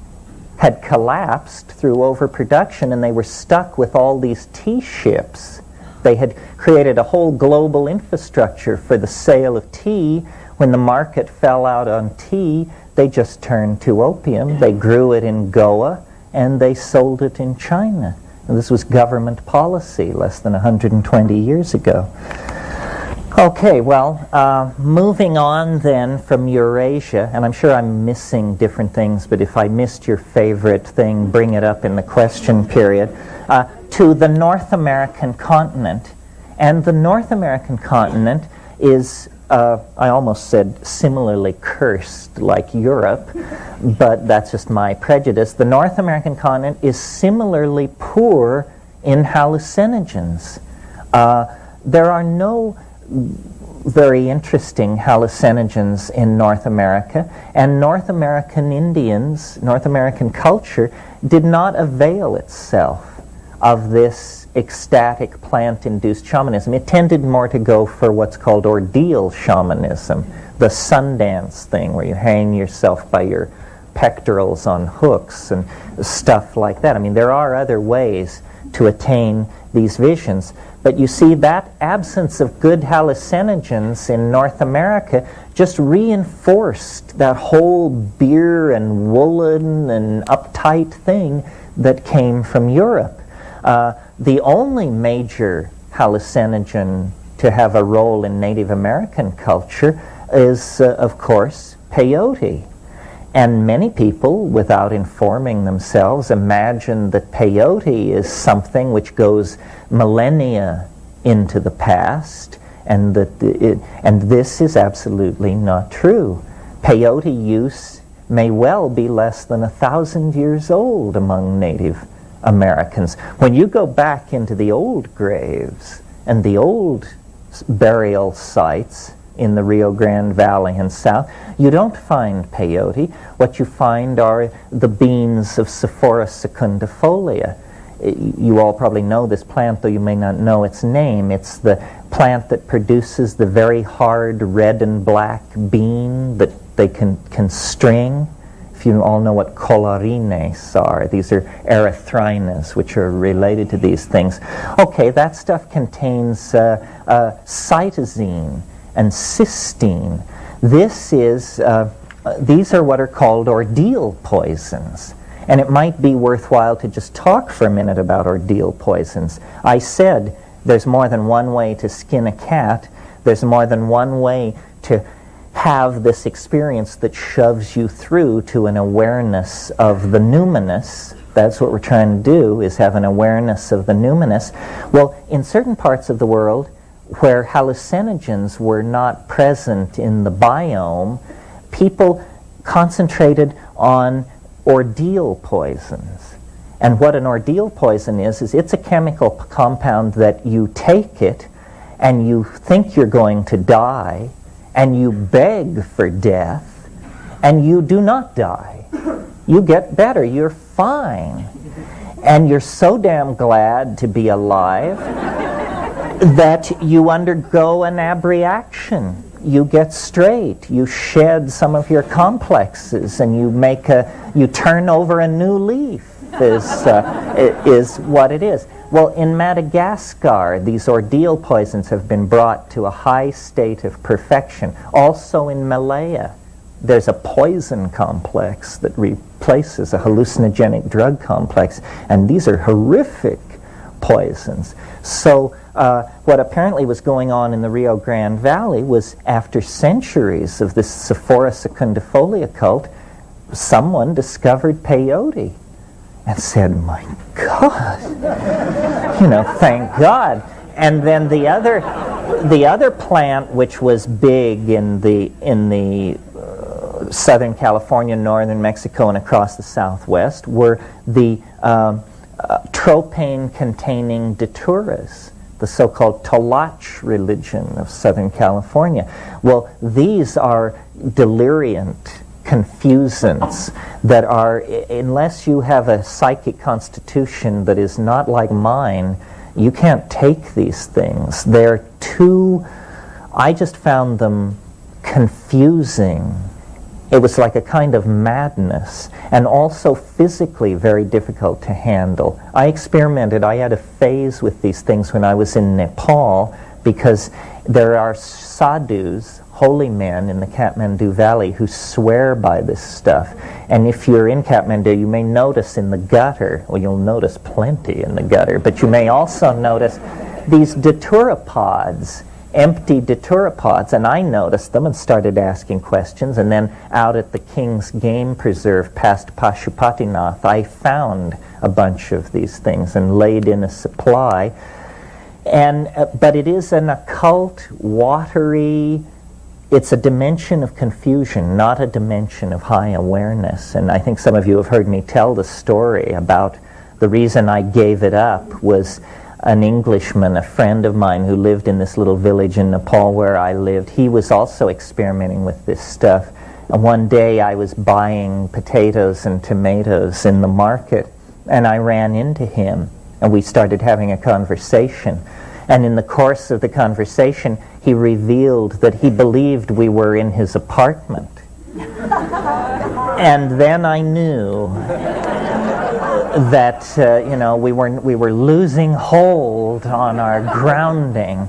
had collapsed through overproduction, and they were stuck with all these tea ships. They had created a whole global infrastructure for the sale of tea. When the market fell out on tea, they just turned to opium. They grew it in Goa, and they sold it in China. And this was government policy less than 120 years ago. Okay, well, moving on then from Eurasia, and I'm sure I'm missing different things, but if I missed your favorite thing, bring it up in the question period, to the North American continent. And the North American continent is I almost said similarly cursed like Europe, but that's just my prejudice. The North American continent is similarly poor in hallucinogens. There are no very interesting hallucinogens in North America, and North American Indians, North American culture, did not avail itself of this ecstatic plant-induced shamanism. It tended more to go for what's called ordeal shamanism, the Sundance thing where you hang yourself by your pectorals on hooks and stuff like that. I mean, there are other ways to attain these visions, but you see that absence of good hallucinogens in North America just reinforced that whole beer and woolen and uptight thing that came from Europe. The only major hallucinogen to have a role in Native American culture is, of course, peyote. And many people, without informing themselves, imagine that peyote is something which goes millennia into the past, and and this is absolutely not true. Peyote use may well be less than 1,000 years old among Native Americans. When you go back into the old graves and the old burial sites in the Rio Grande Valley and south, you don't find peyote. What you find are the beans of Sephora secundifolia. You all probably know this plant, though you may not know its name. It's the plant that produces the very hard red and black bean that they can string. If you all know what collarines are, these are erythrinas, which are related to these things. Okay, that stuff contains cytosine and cysteine. These are what are called ordeal poisons. And it might be worthwhile to just talk for a minute about ordeal poisons. I said there's more than one way to skin a cat. There's more than one way to have this experience that shoves you through to an awareness of the numinous. That's what we're trying to do, is have an awareness of the numinous. Well, in certain parts of the world where hallucinogens were not present in the biome, people concentrated on ordeal poisons. And what an ordeal poison is it's a chemical compound that you take it and you think you're going to die and you beg for death and you do not die. You get better, you're fine. And you're so damn glad to be alive that you undergo an abreaction. You get straight, you shed some of your complexes, and you turn over a new leaf, is what it is. Well, in Madagascar, these ordeal poisons have been brought to a high state of perfection. Also in Malaya, there's a poison complex that replaces a hallucinogenic drug complex, and these are horrific poisons. So what apparently was going on in the Rio Grande Valley was, after centuries of this Sephora secundifolia cult, someone discovered peyote and said, my God, thank God. And then the other plant which was big in the Southern California, northern Mexico, and across the Southwest were the tropane-containing daturas, the so-called Tolach religion of Southern California. Well, these are deliriant confusants that are, unless you have a psychic constitution that is not like mine, you can't take these things. They're too, I just found them confusing. It was like a kind of madness, and also physically very difficult to handle. I experimented, I had a phase with these things when I was in Nepal, because there are sadhus, holy men in the Kathmandu Valley, who swear by this stuff. And if you're in Kathmandu, you may notice in the gutter, well, you'll notice plenty in the gutter, but you may also notice these datura pods, empty datura pods, and I noticed them and started asking questions. And then out at the King's Game Preserve past Pashupatinath, I found a bunch of these things and laid in a supply. And but it is an occult, watery, it's a dimension of confusion, not a dimension of high awareness. And I think some of you have heard me tell the story about the reason I gave it up was an Englishman, a friend of mine who lived in this little village in Nepal where I lived. He was also experimenting with this stuff. And one day I was buying potatoes and tomatoes in the market, and I ran into him, and we started having a conversation. And in the course of the conversation, he revealed that he believed we were in his apartment. And then I knew that we were losing hold on our grounding.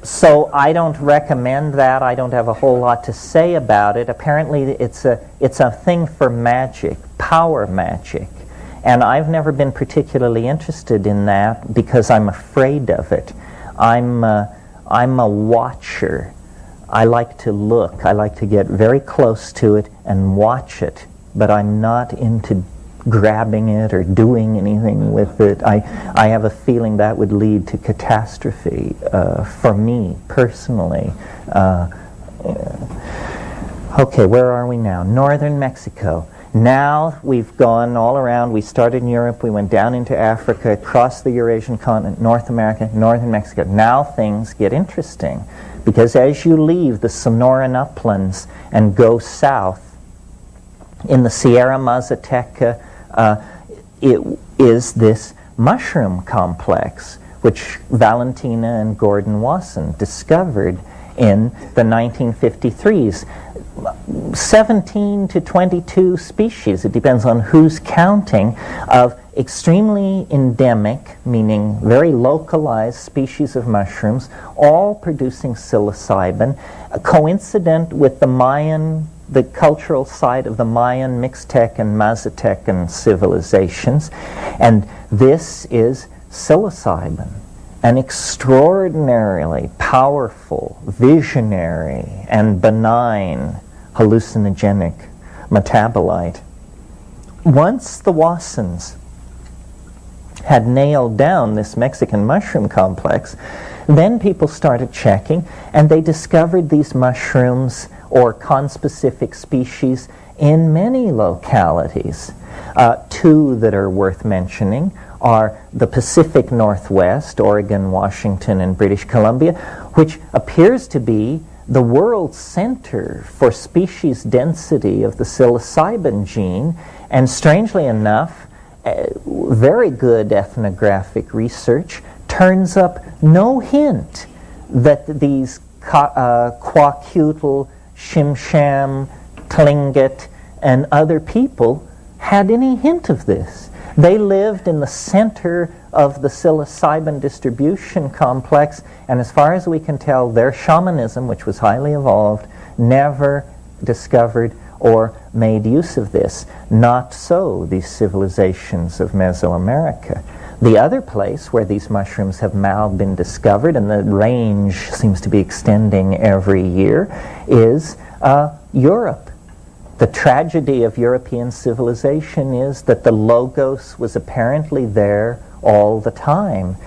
So I don't recommend that. I don't have a whole lot to say about it. Apparently, it's a thing for magic, power magic. And I've never been particularly interested in that because I'm afraid of it. I'm a watcher. I like to look. I like to get very close to it and watch it. But I'm not into grabbing it or doing anything with it. I have a feeling that would lead to catastrophe for me personally. Okay, where are we now? Northern Mexico. Now we've gone all around. We started in Europe, we went down into Africa, across the Eurasian continent, North America, northern Mexico. Now things get interesting because as you leave the Sonoran uplands and go south, in the Sierra Mazateca, it is this mushroom complex which Valentina and Gordon Wasson discovered in the 1953s. 17 to 22 species, it depends on who's counting, of extremely endemic, meaning very localized species of mushrooms, all producing psilocybin, coincident with the cultural site of the Mayan, Mixtec, and Mazatecan civilizations. And this is psilocybin, an extraordinarily powerful, visionary, and benign hallucinogenic metabolite. Once the Wassons had nailed down this Mexican mushroom complex, then people started checking, and they discovered these mushrooms or conspecific species in many localities. Two that are worth mentioning are the Pacific Northwest, Oregon, Washington, and British Columbia, which appears to be the world center for species density of the psilocybin gene, and strangely enough, very good ethnographic research turns up no hint that these Kwakiutl, Shimsham, Tlingit, and other people had any hint of this. They lived in the center of the psilocybin distribution complex, and as far as we can tell, their shamanism, which was highly evolved, never discovered or made use of this. Not so these civilizations of Mesoamerica. The other place where these mushrooms have now been discovered, and the range seems to be extending every year, is Europe. The tragedy of European civilization is that the Logos was apparently there all the time.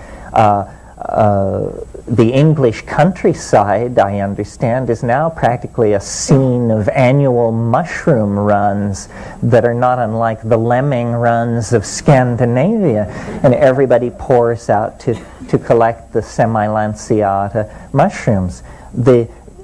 The English countryside, I understand, is now practically a scene of annual mushroom runs that are not unlike the lemming runs of Scandinavia, and everybody pours out to collect the semi-lanceata mushrooms.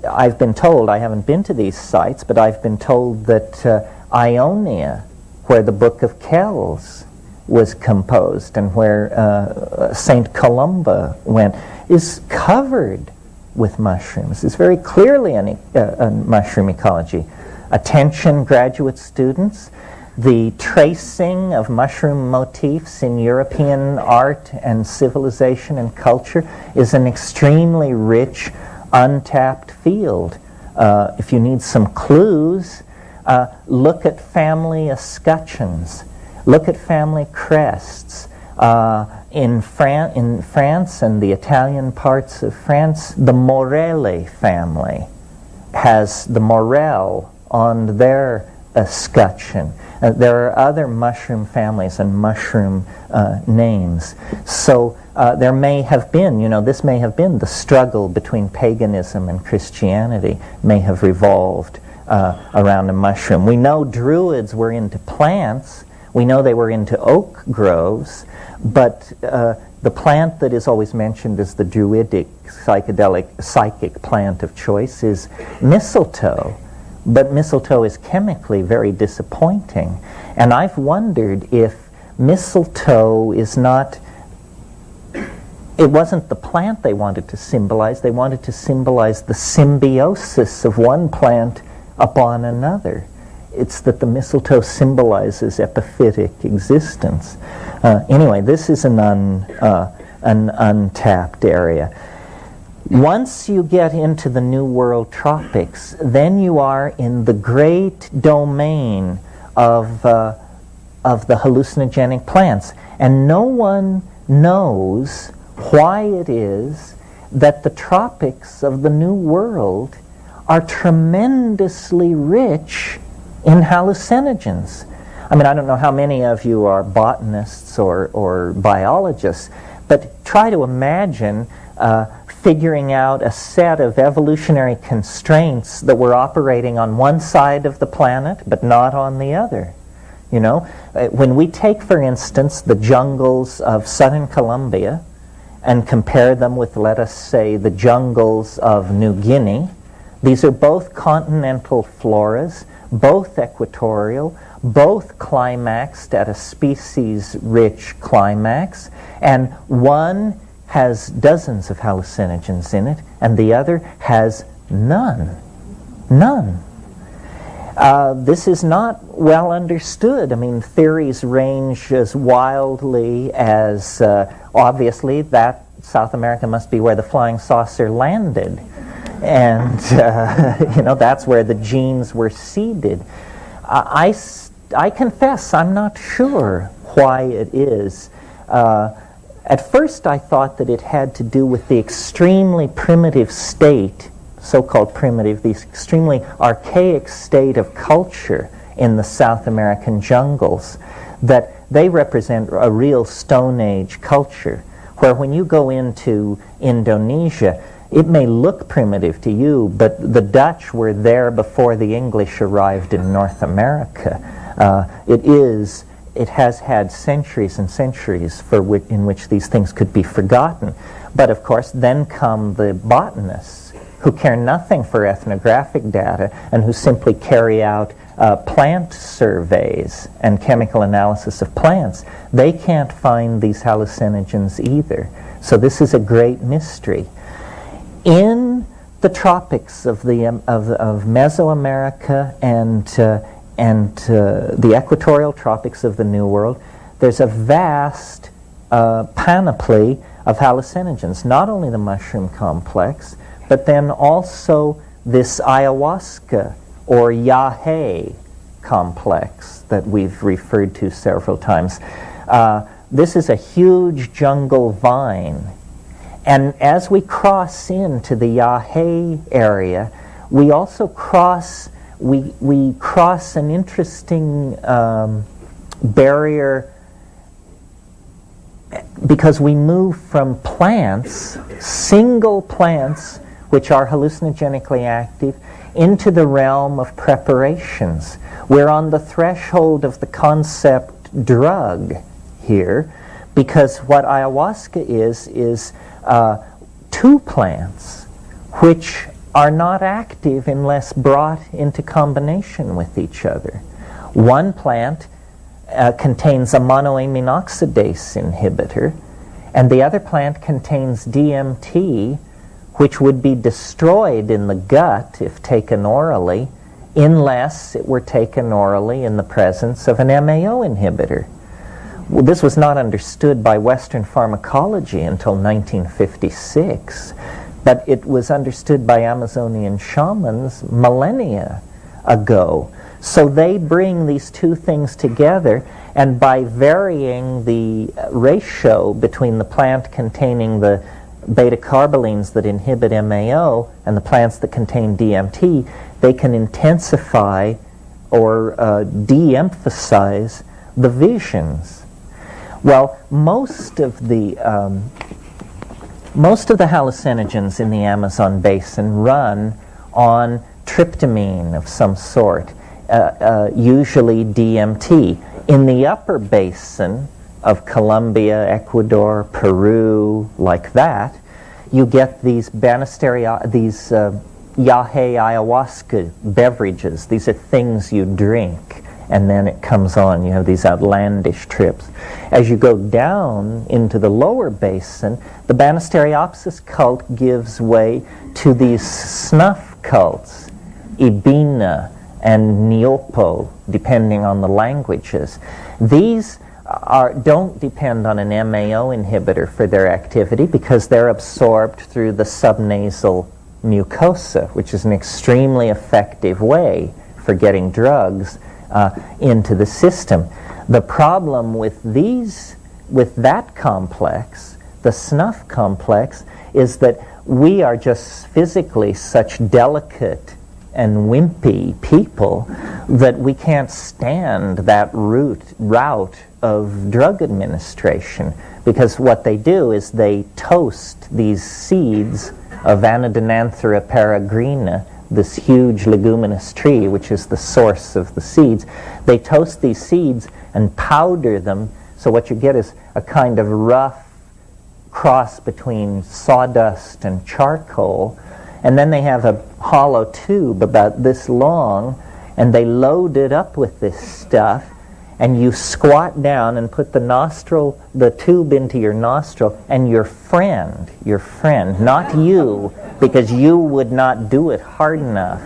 I've been told, I haven't been to these sites, but I've been told that Ionia, where the Book of Kells was composed and where St. Columba went, is covered with mushrooms. It's very clearly a mushroom ecology. Attention, graduate students, the tracing of mushroom motifs in European art and civilization and culture is an extremely rich, untapped field. If you need some clues, look at family escutcheons. Look at family crests. In France and the Italian parts of France, the Morelli family has the morel on their escutcheon. There are other mushroom families and mushroom names. So there may have been, this may have been the struggle between paganism and Christianity may have revolved around a mushroom. We know Druids were into plants. We know they were into oak groves, but the plant that is always mentioned as the Druidic psychic plant of choice is mistletoe. But mistletoe is chemically very disappointing. And I've wondered if mistletoe is not... It wasn't the plant they wanted to symbolize. They wanted to symbolize the symbiosis of one plant upon another. It's that the mistletoe symbolizes epiphytic existence. Anyway, this is an untapped area. Once you get into the New World tropics, then you are in the great domain of the hallucinogenic plants. And no one knows why it is that the tropics of the New World are tremendously rich in hallucinogens. I mean, I don't know how many of you are botanists or biologists, but try to imagine figuring out a set of evolutionary constraints that were operating on one side of the planet but not on the other. When we take, for instance, the jungles of southern Colombia and compare them with, let us say, the jungles of New Guinea, these are both continental floras, both equatorial, both climaxed at a species-rich climax, and one has dozens of hallucinogens in it, and the other has none. None. This is not well understood. I mean, theories range as wildly as, obviously, that South America must be where the flying saucer landed. And, that's where the genes were seeded. I confess I'm not sure why it is. At first I thought that it had to do with the extremely primitive state, so-called primitive, the extremely archaic state of culture in the South American jungles, that they represent a real Stone Age culture, where when you go into Indonesia, it may look primitive to you, but the Dutch were there before the English arrived in North America. It has had centuries and centuries in which these things could be forgotten. But of course, then come the botanists, who care nothing for ethnographic data and who simply carry out plant surveys and chemical analysis of plants. They can't find these hallucinogens either. So this is a great mystery. In the tropics of Mesoamerica and the equatorial tropics of the New World, there's a vast panoply of hallucinogens, not only the mushroom complex, but then also this ayahuasca or yahe complex that we've referred to several times. This is a huge jungle vine. And as we cross into the yahe area, we also cross an interesting barrier, because we move from plants, single plants which are hallucinogenically active, into the realm of preparations. We're on the threshold of the concept drug here, because what ayahuasca is two plants which are not active unless brought into combination with each other. One plant contains a monoamine oxidase inhibitor, and the other plant contains DMT, which would be destroyed in the gut if taken orally, unless it were taken orally in the presence of an MAO inhibitor. Well, this was not understood by Western pharmacology until 1956, but it was understood by Amazonian shamans millennia ago. So they bring these two things together, and by varying the ratio between the plant containing the beta-carbolines that inhibit MAO and the plants that contain DMT, they can intensify or de-emphasize the visions. Well, most of the hallucinogens in the Amazon basin run on tryptamine of some sort, usually DMT. In the upper basin of Colombia, Ecuador, Peru, like that, you get these yahe ayahuasca beverages. These are things you drink, and then it comes on. You have these outlandish trips. As you go down into the lower basin, the Banisteriopsis cult gives way to these snuff cults, Ibina and Niopo, depending on the languages. These don't depend on an MAO inhibitor for their activity because they're absorbed through the subnasal mucosa, which is an extremely effective way for getting drugs into the system. The problem with that complex, the snuff complex, is that we are just physically such delicate and wimpy people that we can't stand that route of drug administration, because what they do is they toast these seeds of Anodonanthera peregrina, this huge leguminous tree which is the source of the seeds. They toast these seeds and powder them, so what you get is a kind of rough cross between sawdust and charcoal, and then they have a hollow tube about this long, and they load it up with this stuff, and you squat down and put the tube into your nostril, and your friend, not you, because you would not do it hard enough.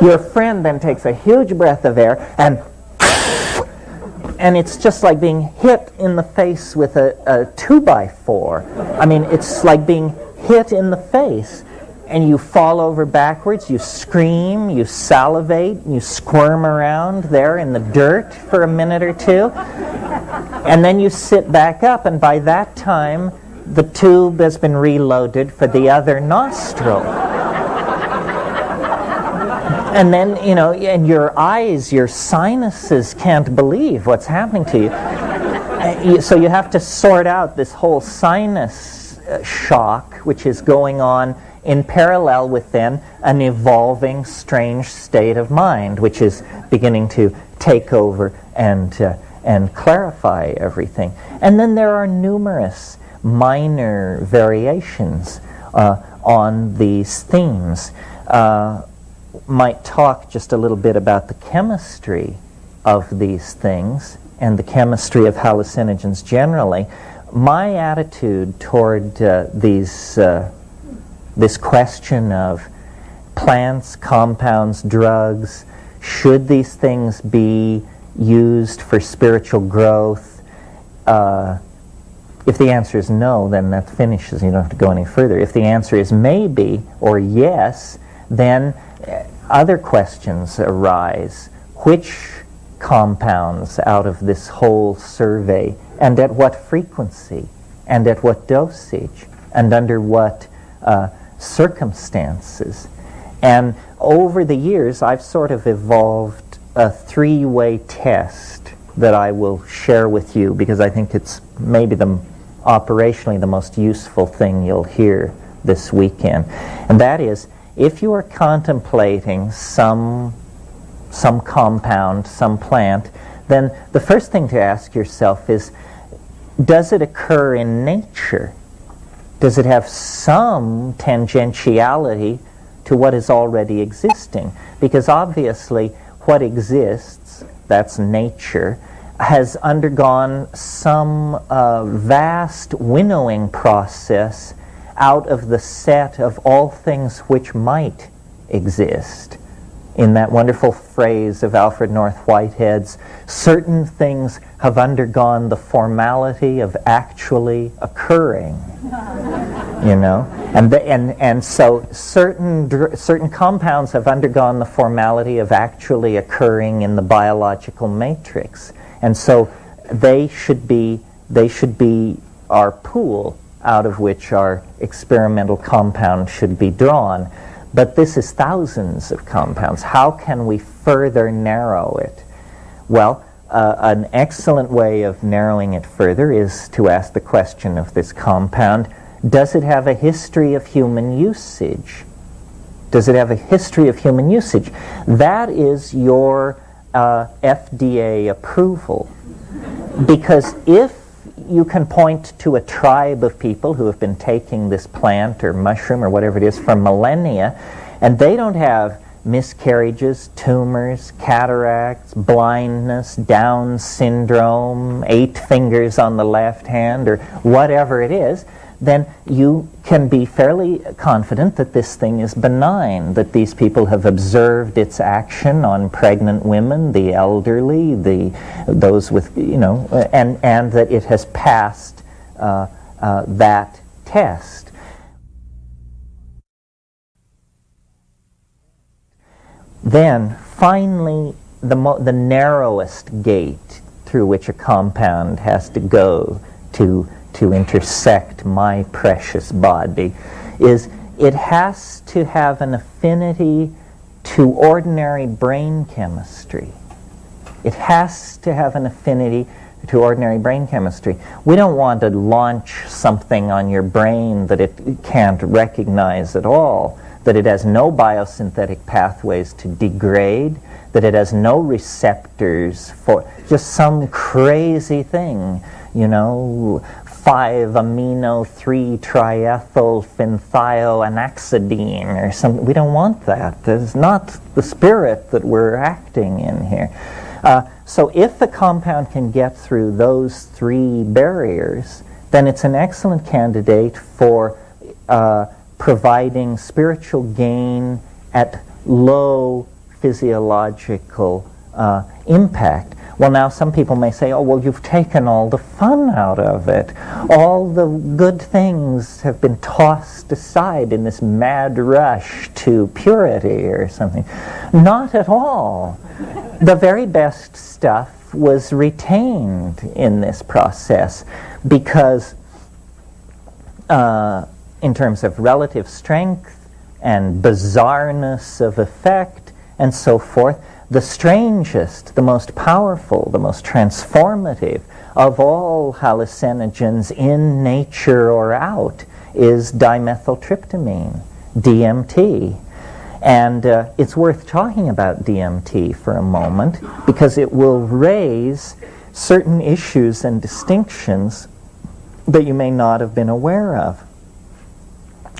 Your friend then takes a huge breath of air, and it's just like being hit in the face with a 2x4. I mean, it's like being hit in the face. And you fall over backwards, you scream, you salivate, you squirm around there in the dirt for a minute or two, and then you sit back up, and by that time the tube has been reloaded for the other nostril. And then, and your eyes, your sinuses can't believe what's happening to you. So you have to sort out this whole sinus shock, which is going on in parallel with then an evolving strange state of mind, which is beginning to take over and clarify everything. And then there are numerous minor variations on these themes. Might talk just a little bit about the chemistry of these things and the chemistry of hallucinogens generally. My attitude toward this question of plants, compounds, drugs, should these things be used for spiritual growth? If the answer is no, then that finishes. You don't have to go any further. If the answer is maybe or yes, then other questions arise. Which compounds out of this whole survey, and at what frequency, and at what dosage, and under what circumstances? And over the years, I've sort of evolved a three-way test that I will share with you, because I think it's maybe operationally the most useful thing you'll hear this weekend. And that is, if you are contemplating some compound, some plant, then the first thing to ask yourself is, does it occur in nature? Does it have some tangentiality to what is already existing? Because obviously what exists, that's nature, has undergone some vast winnowing process out of the set of all things which might exist. In that wonderful phrase of Alfred North Whitehead's, certain things have undergone the formality of actually occurring. And so certain compounds have undergone the formality of actually occurring in the biological matrix, and so they should be our pool out of which our experimental compound should be drawn. But this is thousands of compounds. How can we further narrow it? Well, an excellent way of narrowing it further is to ask the question of this compound, does it have a history of human usage? Does it have a history of human usage? That is your FDA approval. Because if you can point to a tribe of people who have been taking this plant or mushroom or whatever it is for millennia, and they don't have miscarriages, tumors, cataracts, blindness, Down syndrome, 8 fingers on the left hand, or whatever it is, then you can be fairly confident that this thing is benign, that these people have observed its action on pregnant women, the elderly, those with, and that it has passed that test. Then, finally, the narrowest gate through which a compound has to go to intersect my precious body is it has to have an affinity to ordinary brain chemistry. It has to have an affinity to ordinary brain chemistry. We don't want to launch something on your brain that it can't recognize at all, that it has no biosynthetic pathways to degrade, that it has no receptors for just some crazy thing, 5-amino-3-triethylphenthioanaxidine or something. We don't want that. That's not the spirit that we're acting in here. So if the compound can get through those 3 barriers, then it's an excellent candidate for providing spiritual gain at low physiological impact. Well, now some people may say, oh, well, you've taken all the fun out of it. All the good things have been tossed aside in this mad rush to purity or something. Not at all. The very best stuff was retained in this process because in terms of relative strength and bizarreness of effect and so forth, the strangest, the most powerful, the most transformative of all hallucinogens in nature or out is dimethyltryptamine, DMT. And it's worth talking about DMT for a moment because it will raise certain issues and distinctions that you may not have been aware of.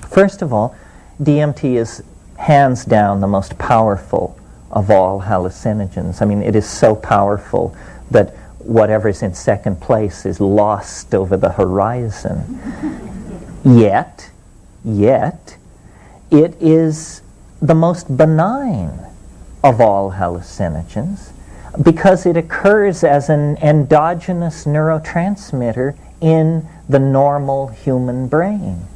First of all, DMT is hands down the most powerful of all hallucinogens. I mean, it is so powerful that whatever's in second place is lost over the horizon. Yet, it is the most benign of all hallucinogens because it occurs as an endogenous neurotransmitter in the normal human brain.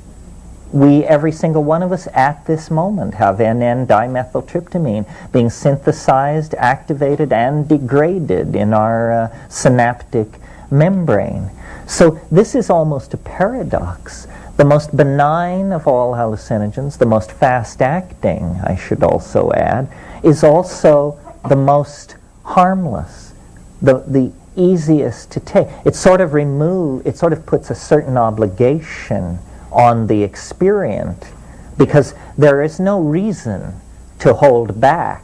Every single one of us at this moment have N,N-dimethyltryptamine being synthesized, activated, and degraded in our synaptic membrane. So this is almost a paradox. The most benign of all hallucinogens, the most fast-acting, I should also add, is also the most harmless, the easiest to take. It sort of puts a certain obligation on the experient because there is no reason to hold back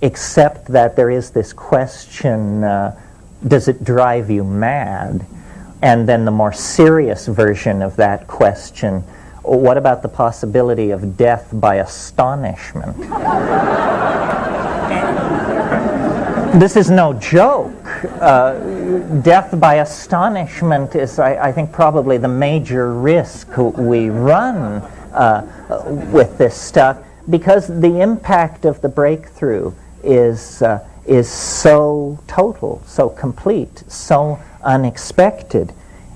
except that there is this question, does it drive you mad? And then the more serious version of that question, what about the possibility of death by astonishment? This is no joke. Death by astonishment is, I think, probably the major risk we run with this stuff because the impact of the breakthrough is so total, so complete, so unexpected.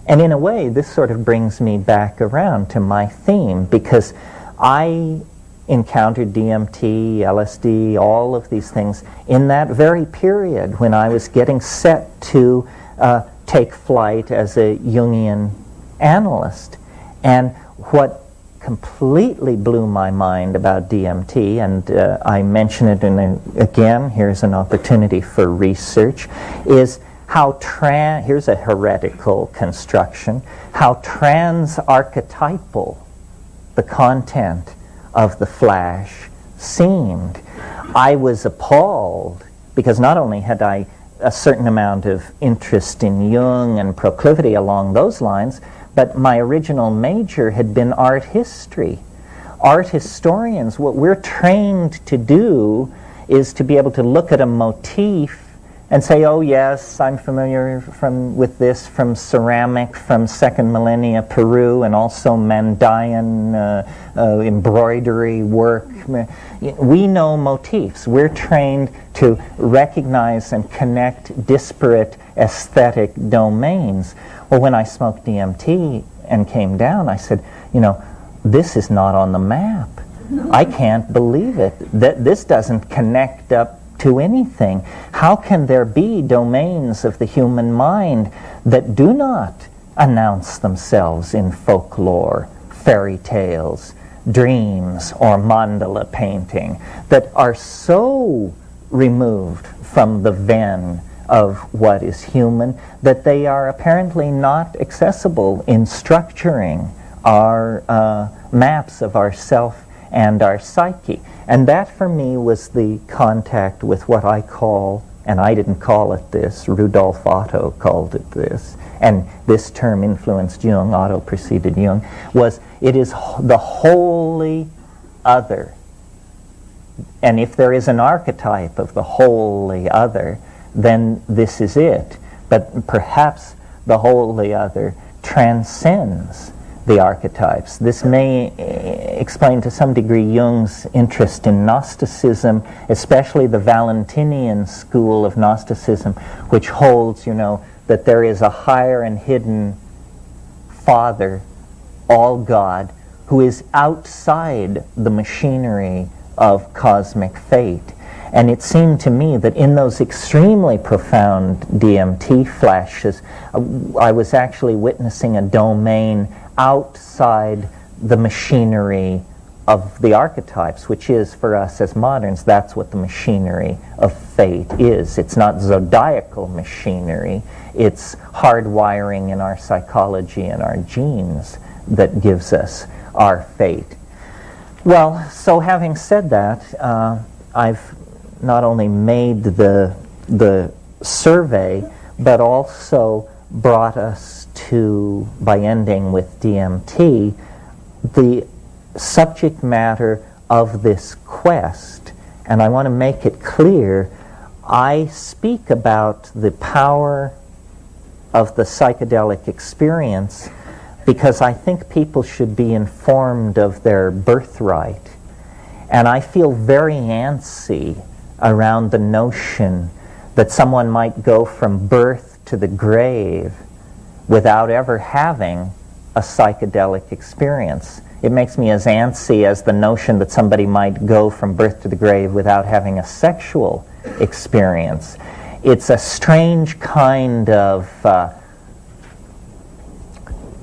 And in a way, this sort of brings me back around to my theme because I encountered DMT, LSD, all of these things in that very period when I was getting set to take flight as a Jungian analyst. And what completely blew my mind about DMT, and I mention it again, here's an opportunity for research, is how here's a heretical construction, how trans-archetypal the content of the flash seemed. I was appalled because not only had I a certain amount of interest in Jung and proclivity along those lines, but my original major had been art history. Art historians, what we're trained to do is to be able to look at a motif and say, oh yes, I'm familiar with this from ceramic from second millennia Peru, and also Mandaean embroidery work. We know motifs. We're trained to recognize and connect disparate aesthetic domains. Well, when I smoked DMT and came down, I said, you know, this is not on the map. I can't believe it. This doesn't connect up to anything. How can there be domains of the human mind that do not announce themselves in folklore, fairy tales, dreams, or mandala painting, that are so removed from the ven of what is human that they are apparently not accessible in structuring our maps of ourself and our psyche? And that for me was the contact with what I call, and I didn't call it this, Rudolf Otto called it this, and this term influenced Jung, Otto preceded Jung, it is the wholly other. And if there is an archetype of the wholly other, then this is it. But perhaps the wholly other transcends the archetypes. This may explain to some degree Jung's interest in Gnosticism, especially the Valentinian school of Gnosticism, which holds, you know, that there is a higher and hidden Father, all God, who is outside the machinery of cosmic fate. And it seemed to me that in those extremely profound DMT flashes, I was actually witnessing a domain outside the machinery of the archetypes, which is, for us as moderns, that's what the machinery of fate is. It's not zodiacal machinery, it's hardwiring in our psychology and our genes that gives us our fate. Well, so having said that, I've not only made the survey, but also brought us to, by ending with DMT, the subject matter of this quest. And I want to make it clear, I speak about the power of the psychedelic experience because I think people should be informed of their birthright. And I feel very antsy around the notion that someone might go from birth to the grave without ever having a psychedelic experience. It makes me as antsy as the notion that somebody might go from birth to the grave without having a sexual experience. It's a strange kind of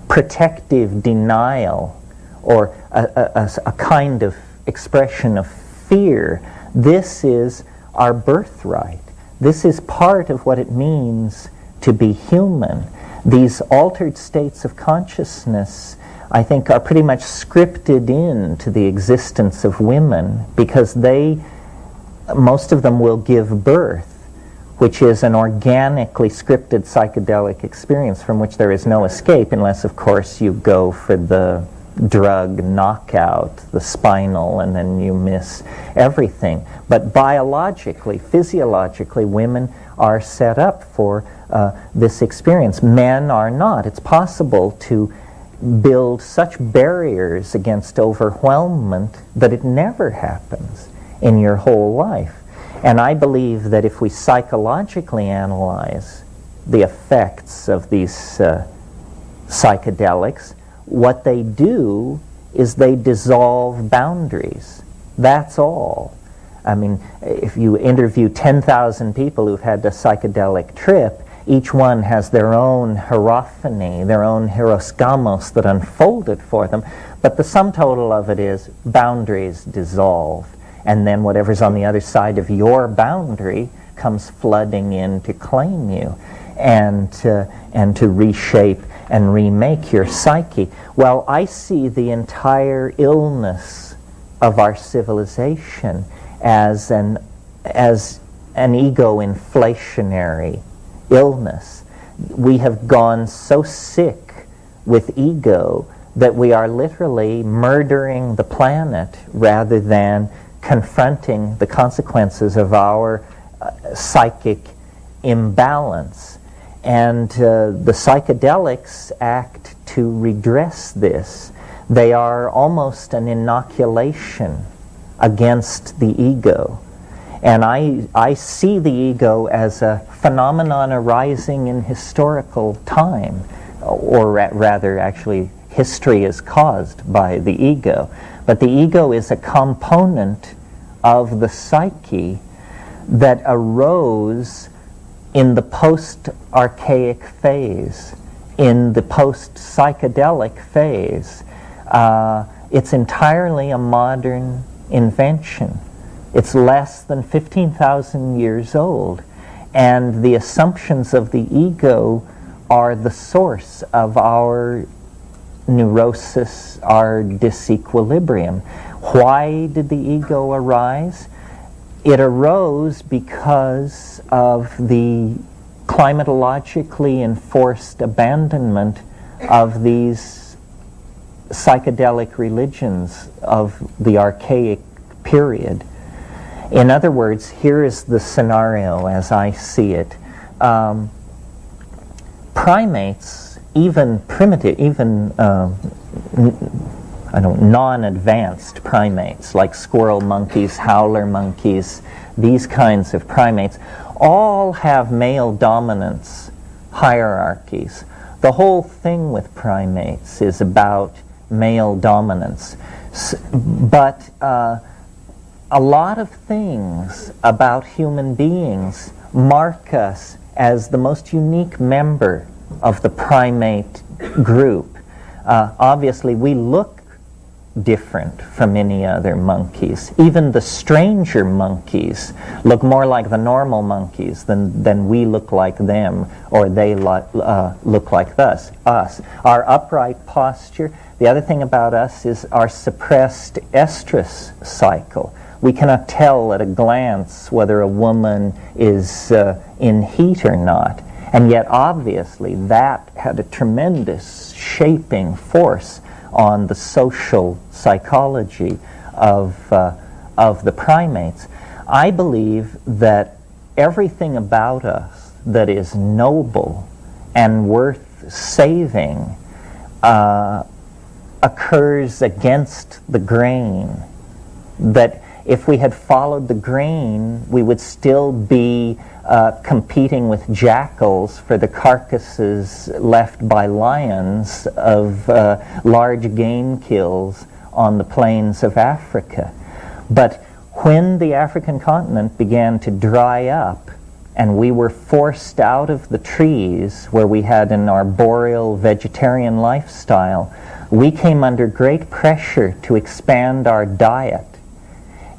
protective denial, or a kind of expression of fear. This is our birthright. This is part of what it means to be human. These altered states of consciousness, I think, are pretty much scripted into the existence of women because most of them will give birth, which is an organically scripted psychedelic experience from which there is no escape unless, of course, you go for the drug knockout, the spinal, and then you miss everything. But biologically, physiologically, women are set up for this experience. Men are not. It's possible to build such barriers against overwhelmment that it never happens in your whole life. And I believe that if we psychologically analyze the effects of these psychedelics, what they do is they dissolve boundaries. That's all. I mean, if you interview 10,000 people who've had a psychedelic trip, each one has their own hierophany, their own hieroskamos that unfolded for them, but the sum total of it is boundaries dissolve, and then whatever's on the other side of your boundary comes flooding in to claim you and to reshape and remake your psyche. Well, I see the entire illness of our civilization as an ego-inflationary illness. We have gone so sick with ego that we are literally murdering the planet rather than confronting the consequences of our psychic imbalance. And the psychedelics act to redress this. They are almost an inoculation against the ego. And I see the ego as a phenomenon arising in historical time, or rather, actually, history is caused by the ego. But the ego is a component of the psyche that arose in the post-archaic phase, in the post-psychedelic phase. It's entirely a modern invention. It's less than 15,000 years old, and the assumptions of the ego are the source of our neurosis, our disequilibrium. Why did the ego arise? It arose because of the climatologically enforced abandonment of these psychedelic religions of the archaic period. In other words, here is the scenario as I see it. Primates, even primitive, even non-advanced primates like squirrel monkeys, howler monkeys, these kinds of primates, all have male dominance hierarchies. The whole thing with primates is about male dominance. But a lot of things about human beings mark us as the most unique member of the primate group. Obviously, we look different from any other monkeys. Even the stranger monkeys look more like the normal monkeys than we look like them, or they look like us. Our upright posture. The other thing about us is our suppressed estrus cycle. We cannot tell at a glance whether a woman is in heat or not. And yet, obviously, that had a tremendous shaping force on the social psychology of the primates. I believe that everything about us that is noble and worth saving occurs against the grain. That if we had followed the grain, we would still be competing with jackals for the carcasses left by lions of large game kills on the plains of Africa. But when the African continent began to dry up and we were forced out of the trees where we had an arboreal vegetarian lifestyle, we came under great pressure to expand our diet.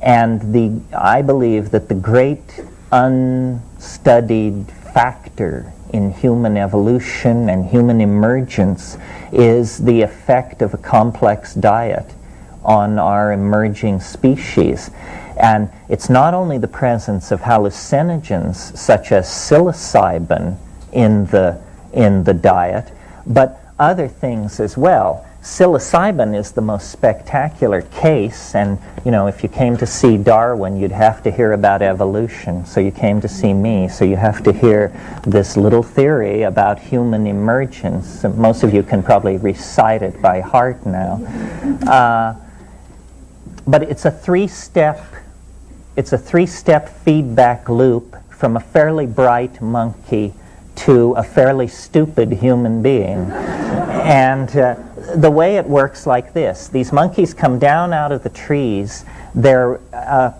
And I believe that the great unstudied factor in human evolution and human emergence is the effect of a complex diet on our emerging species. And it's not only the presence of hallucinogens such as psilocybin in the diet, but other things as well. Psilocybin is the most spectacular case, and if you came to see Darwin, you'd have to hear about evolution. So you came to see me, so you have to hear this little theory about human emergence. Most of you can probably recite it by heart now. But it's a three-step feedback loop from a fairly bright monkey to a fairly stupid human being. And the way it works like this: these monkeys come down out of the trees, they're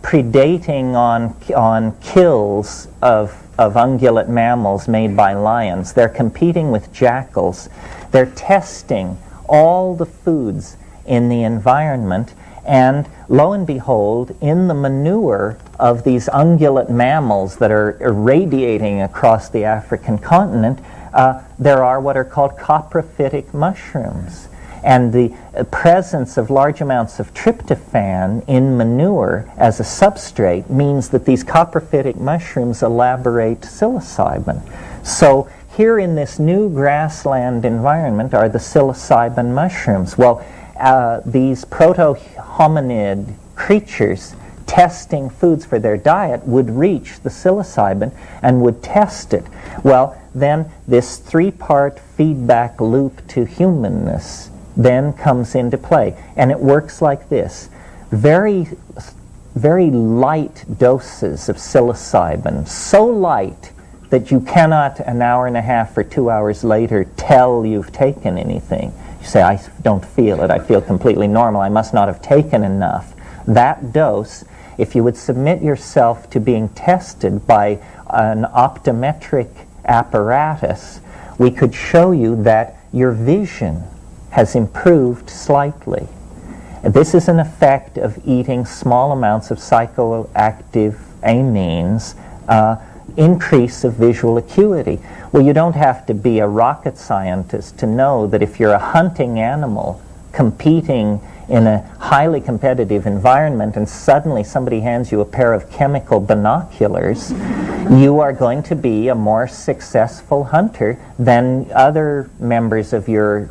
predating on kills of of ungulate mammals made by lions. They're competing with jackals. They're testing all the foods in the environment, and lo and behold, in the manure of these ungulate mammals that are irradiating across the African continent, there are what are called coprophytic mushrooms. And the presence of large amounts of tryptophan in manure as a substrate means that these coprophytic mushrooms elaborate psilocybin. So here in this new grassland environment are the psilocybin mushrooms. Well, these proto-hominid creatures testing foods for their diet would reach the psilocybin and would test it. Well, then this three-part feedback loop to humanness then comes into play. And it works like this. Very, very light doses of psilocybin, so light that you cannot an hour and a half or 2 hours later tell you've taken anything. You say, I don't feel it, I feel completely normal, I must not have taken enough. That dose, if you would submit yourself to being tested by an optometric apparatus, we could show you that your vision has improved slightly. This is an effect of eating small amounts of psychoactive amines, increase of visual acuity. Well, you don't have to be a rocket scientist to know that if you're a hunting animal competing in a highly competitive environment and suddenly somebody hands you a pair of chemical binoculars, you are going to be a more successful hunter than other members of your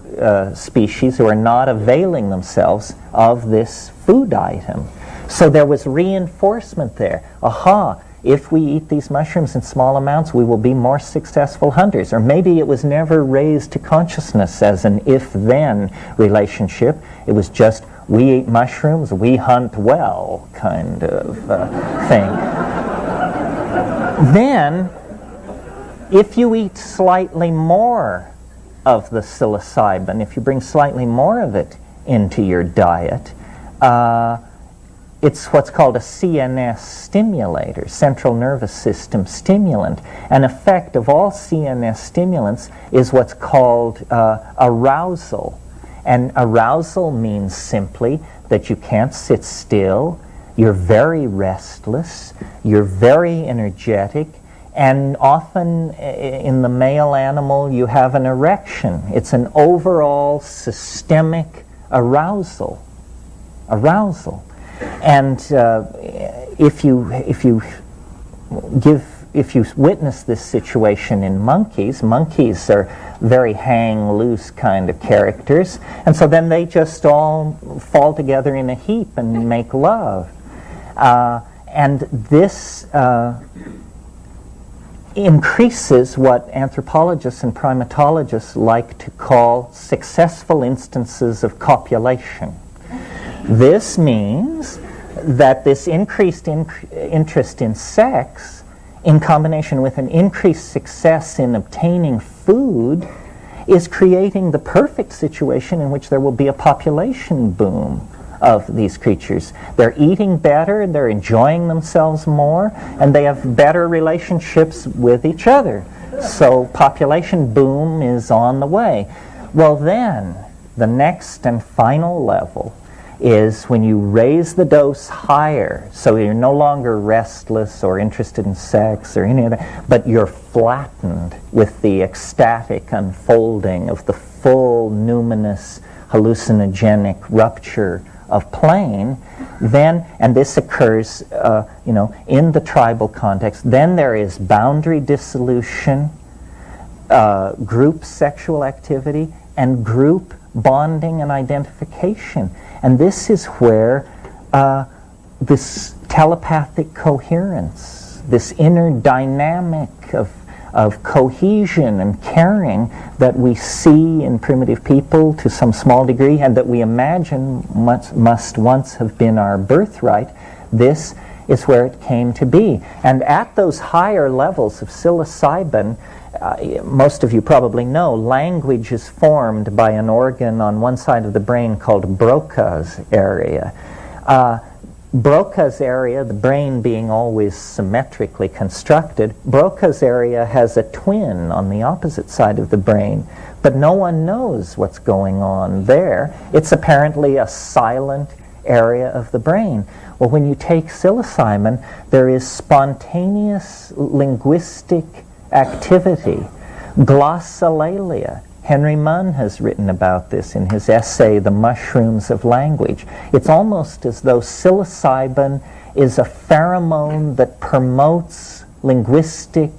species who are not availing themselves of this food item. So there was reinforcement there. Aha! If we eat these mushrooms in small amounts, we will be more successful hunters. Or maybe it was never raised to consciousness as an if-then relationship. It was just, we eat mushrooms, we hunt well, kind of thing. Then, if you eat slightly more of the psilocybin, if you bring slightly more of it into your diet, it's what's called a CNS stimulator, central nervous system stimulant. An effect of all CNS stimulants is what's called arousal. And arousal means simply that you can't sit still, you're very restless, you're very energetic, and often in the male animal you have an erection. It's an overall systemic arousal. And if you witness this situation in monkeys are very hang-loose kind of characters, and so then they just all fall together in a heap and make love. And this increases what anthropologists and primatologists like to call successful instances of copulation. This means that this increased interest in sex, in combination with an increased success in obtaining food, is creating the perfect situation in which there will be a population boom of these creatures. They're eating better, they're enjoying themselves more, and they have better relationships with each other. So population boom is on the way. Well then, the next and final level is when you raise the dose higher, so you're no longer restless or interested in sex or any of that, but you're flattened with the ecstatic unfolding of the full numinous hallucinogenic rupture of plane, then, and this occurs in the tribal context, then there is boundary dissolution, group sexual activity, and group bonding and identification. And this is where this telepathic coherence, this inner dynamic of cohesion and caring that we see in primitive people to some small degree, and that we imagine must once have been our birthright, this is where it came to be. And at those higher levels of psilocybin, most of you probably know, language is formed by an organ on one side of the brain called Broca's area. Broca's area, the brain being always symmetrically constructed, Broca's area has a twin on the opposite side of the brain, but no one knows what's going on there. It's apparently a silent area of the brain. Well, when you take psilocybin, there is spontaneous linguistic activity, glossolalia. Henry Munn has written about this in his essay, The Mushrooms of Language. It's almost as though psilocybin is a pheromone that promotes linguistic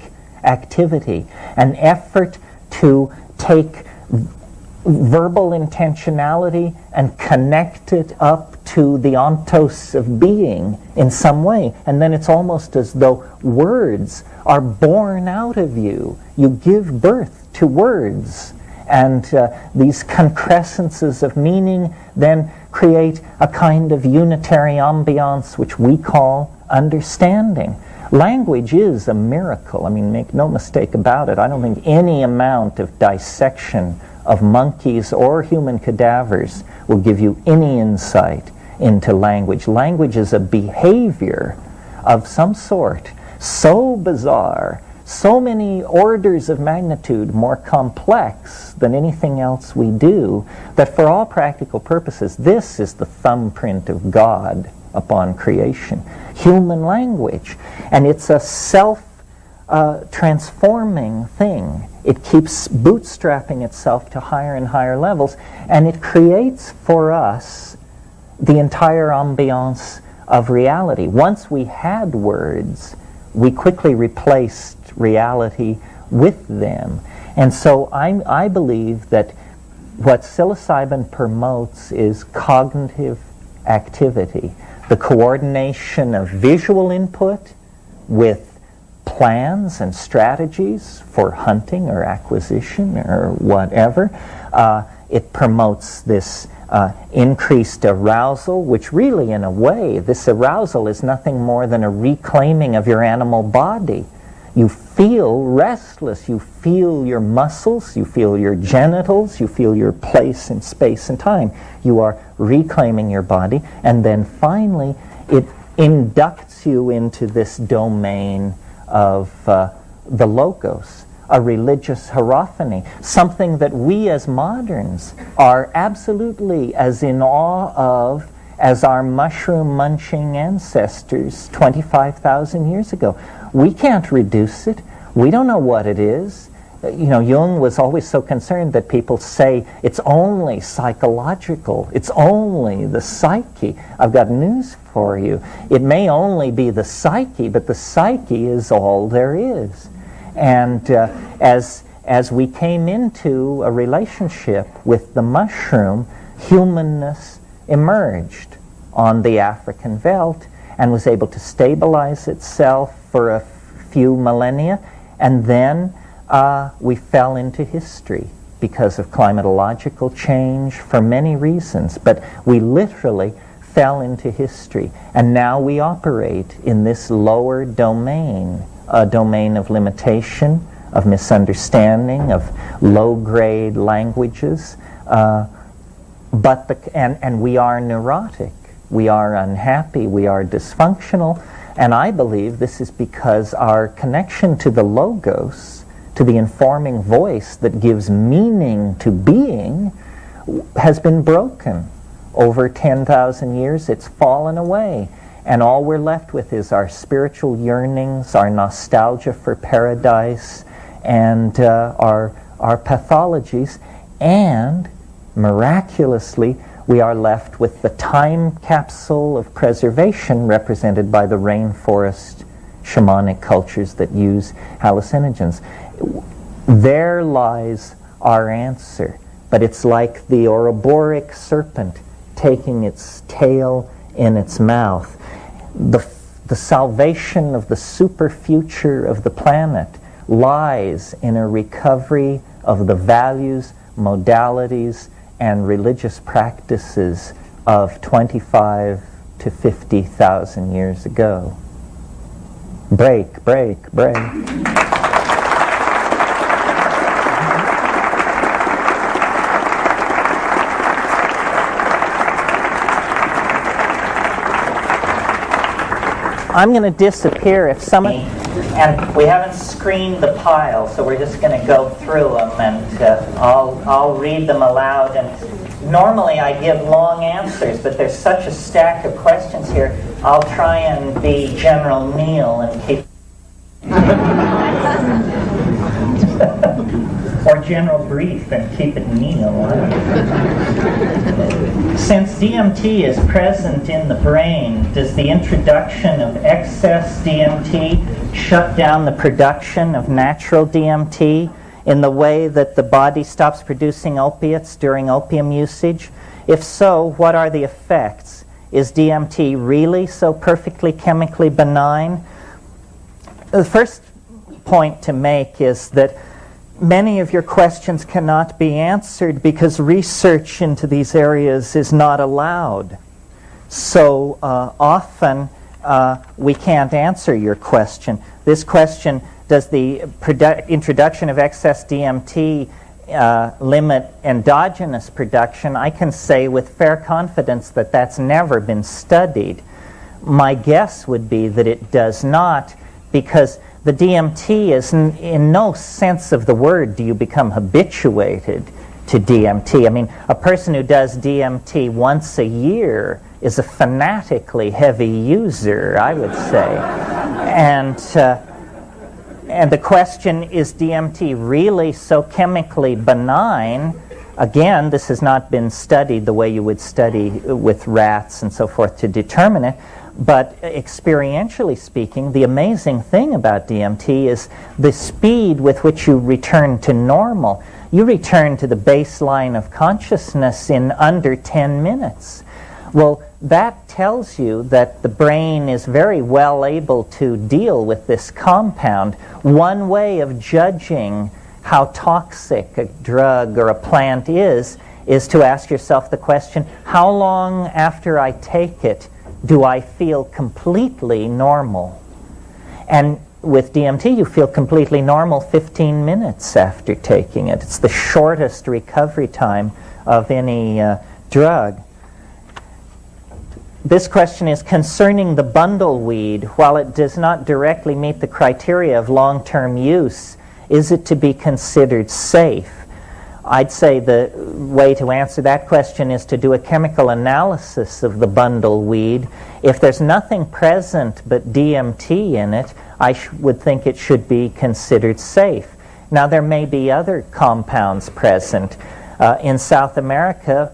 activity, an effort to take verbal intentionality and connect it up to the ontos of being in some way. And then it's almost as though words are born out of you. You give birth to words. And these concrescences of meaning then create a kind of unitary ambiance which we call understanding. Language is a miracle. I mean, make no mistake about it. I don't think any amount of dissection of monkeys or human cadavers will give you any insight into language. Language is a behavior of some sort, so bizarre, so many orders of magnitude more complex than anything else we do, that for all practical purposes, this is the thumbprint of God upon creation. Human language. And it's a self-transforming thing. It keeps bootstrapping itself to higher and higher levels, and it creates for us the entire ambiance of reality. Once we had words, we quickly replaced reality with them. And so I believe that what psilocybin promotes is cognitive activity, the coordination of visual input with plans and strategies for hunting or acquisition or whatever. It promotes this increased arousal, which really, in a way, this arousal is nothing more than a reclaiming of your animal body. You feel restless, you feel your muscles, you feel your genitals, you feel your place in space and time. You are reclaiming your body, and then finally it inducts you into this domain of the logos, a religious hierophany, something that we as moderns are absolutely as in awe of as our mushroom-munching ancestors 25,000 years ago. We can't reduce it. We don't know what it is. Jung was always so concerned that people say it's only psychological, it's only the psyche. I've got news for you. It may only be the psyche, but the psyche is all there is. And as we came into a relationship with the mushroom, humanness emerged on the African veldt and was able to stabilize itself for a few millennia, and then we fell into history because of climatological change, for many reasons, but we literally fell into history, and now we operate in this lower domain, a domain of limitation, of misunderstanding, of low-grade languages, and we are neurotic, we are unhappy, we are dysfunctional, and I believe this is because our connection to the logos, to the informing voice that gives meaning to being, has been broken. Over 10,000 years, it's fallen away. And all we're left with is our spiritual yearnings, our nostalgia for paradise, and our pathologies. And miraculously, we are left with the time capsule of preservation represented by the rainforest shamanic cultures that use hallucinogens. There lies our answer, but it's like the Ouroboros serpent taking its tail in its mouth. The salvation of the super future of the planet lies in a recovery of the values, modalities, and religious practices of 25 to 50,000 years ago. Break, break, break. I'm going to disappear if someone... And we haven't screened the pile, so we're just going to go through them, and I'll read them aloud. And normally I give long answers, but there's such a stack of questions here, I'll try and be General Neal and keep... or General Brief and keep it Neal. Since DMT is present in the brain, does the introduction of excess DMT shut down the production of natural DMT in the way that the body stops producing opiates during opium usage? If so, what are the effects? Is DMT really so perfectly chemically benign? The first point to make is that many of your questions cannot be answered because research into these areas is not allowed. So often we can't answer your question. This question, does the introduction of excess DMT limit endogenous production? I can say with fair confidence that that's never been studied. My guess would be that it does not, because the DMT is in no sense of the word do you become habituated to DMT. I mean, a person who does DMT once a year is a fanatically heavy user, I would say. And the question, is DMT really so chemically benign? Again, this has not been studied the way you would study with rats and so forth to determine it. But experientially speaking, the amazing thing about DMT is the speed with which you return to normal. You return to the baseline of consciousness in under 10 minutes. Well, that tells you that the brain is very well able to deal with this compound. One way of judging how toxic a drug or a plant is to ask yourself the question, how long after I take it do I feel completely normal? And with DMT, you feel completely normal 15 minutes after taking it. It's the shortest recovery time of any drug. This question is concerning the bundle weed. While it does not directly meet the criteria of long-term use, is it to be considered safe? I'd say the way to answer that question is to do a chemical analysis of the bundle weed. If there's nothing present but DMT in it, I would think it should be considered safe. Now, there may be other compounds present. In South America,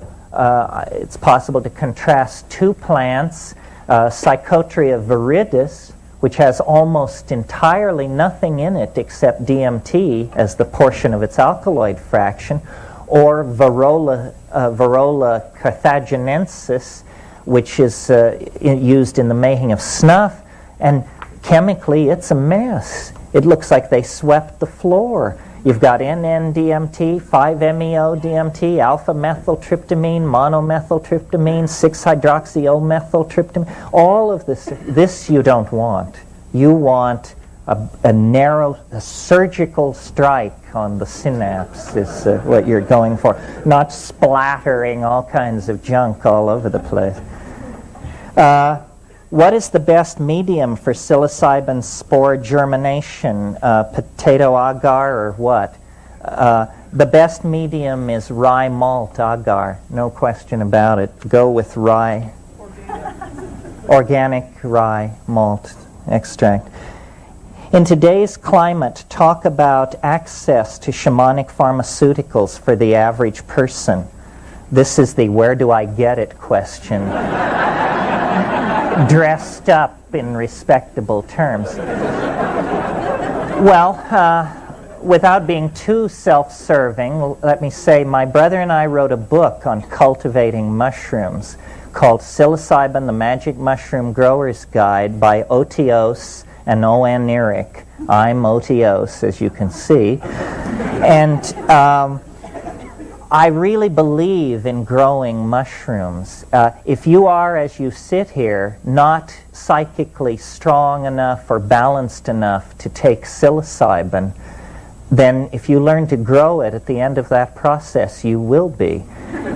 it's possible to contrast two plants, Psychotria viridis, which has almost entirely nothing in it except DMT as the portion of its alkaloid fraction, or Varola carthaginensis, which is used in the making of snuff, and chemically it's a mess. It looks like they swept the floor. You've got NN-DMT, 5-MeO-DMT, alpha-methyltryptamine, monomethyltryptamine, 6-hydroxy-O-methyltryptamine. All of this you don't want. You want a narrow, surgical strike on the synapse is what you're going for, not splattering all kinds of junk all over the place. What is the best medium for psilocybin spore germination? Potato agar or what? The best medium is rye malt agar, no question about it. Go with rye. Organic rye malt extract. In today's climate, talk about access to shamanic pharmaceuticals for the average person. This is the where do I get it question. Dressed up in respectable terms. Well, without being too self-serving, let me say my brother and I wrote a book on cultivating mushrooms called Psilocybin, the Magic Mushroom Grower's Guide by Otios and O.N. Eric. I'm Otios, as you can see. And I really believe in growing mushrooms. If you are, as you sit here, not psychically strong enough or balanced enough to take psilocybin, then if you learn to grow it at the end of that process, you will be.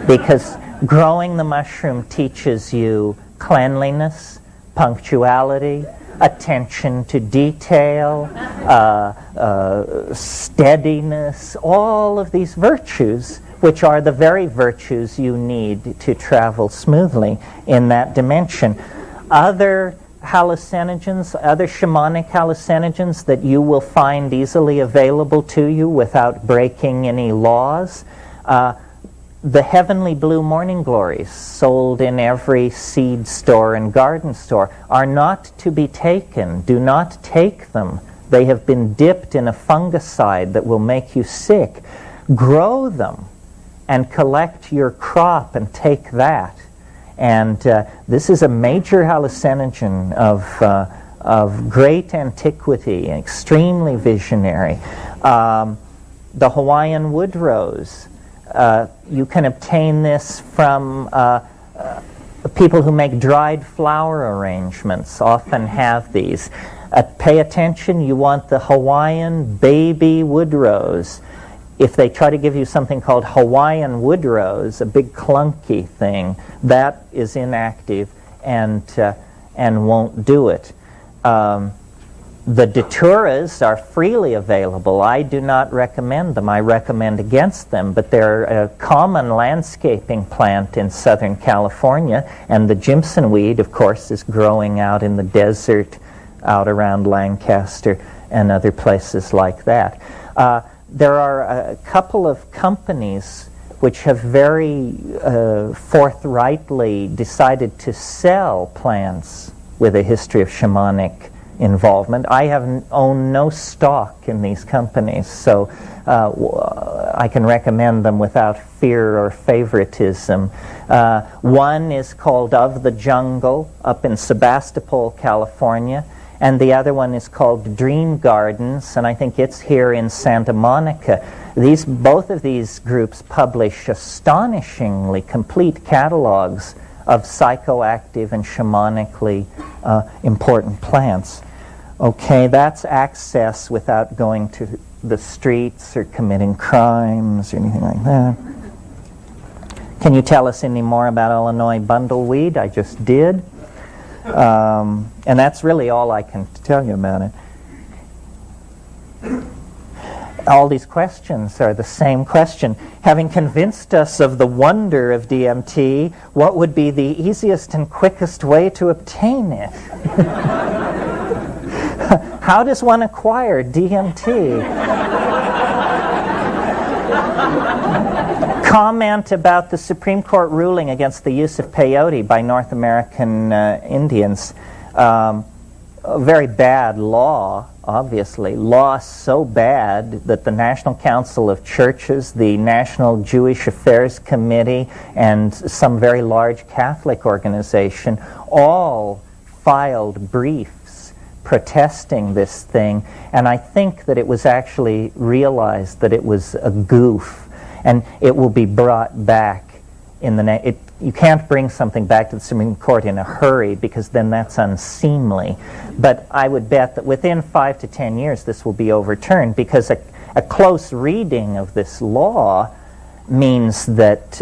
Because growing the mushroom teaches you cleanliness, punctuality, attention to detail, steadiness, all of these virtues, which are the very virtues you need to travel smoothly in that dimension. Other hallucinogens, other shamanic hallucinogens that you will find easily available to you without breaking any laws. The heavenly blue morning glories sold in every seed store and garden store are not to be taken. Do not take them. They have been dipped in a fungicide that will make you sick. Grow them and collect your crop and take that. And this is a major hallucinogen of great antiquity, extremely visionary. The Hawaiian wood rose. You can obtain this from people who make dried flower arrangements, often have these. Pay attention, you want the Hawaiian baby wood rose. If they try to give you something called Hawaiian wood rose, a big clunky thing, that is inactive and won't do it. The daturas are freely available. I do not recommend them. I recommend against them, but they're a common landscaping plant in Southern California, and the Jimson weed, of course, is growing out in the desert out around Lancaster and other places like that. There are a couple of companies which have very forthrightly decided to sell plants with a history of shamanic involvement. I have owned no stock in these companies, so I can recommend them without fear or favoritism. One is called Of the Jungle up in Sebastopol, California, and the other one is called Dream Gardens, and I think it's here in Santa Monica. Both of these groups publish astonishingly complete catalogs of psychoactive and shamanically important plants. Okay, that's access without going to the streets or committing crimes or anything like that. Can you tell us any more about Illinois bundleweed? I just did. And that's really all I can tell you about it. All these questions are the same question. Having convinced us of the wonder of DMT, what would be the easiest and quickest way to obtain it? How does one acquire DMT? Comment about the Supreme Court ruling against the use of peyote by North American Indians. A very bad law, obviously. Law so bad that the National Council of Churches, the National Jewish Affairs Committee, and some very large Catholic organization all filed briefs protesting this thing. And I think that it was actually realized that it was a goof. And it will be brought back in the you can't bring something back to the Supreme Court in a hurry because then that's unseemly. But I would bet that within 5 to 10 years this will be overturned because a close reading of this law means that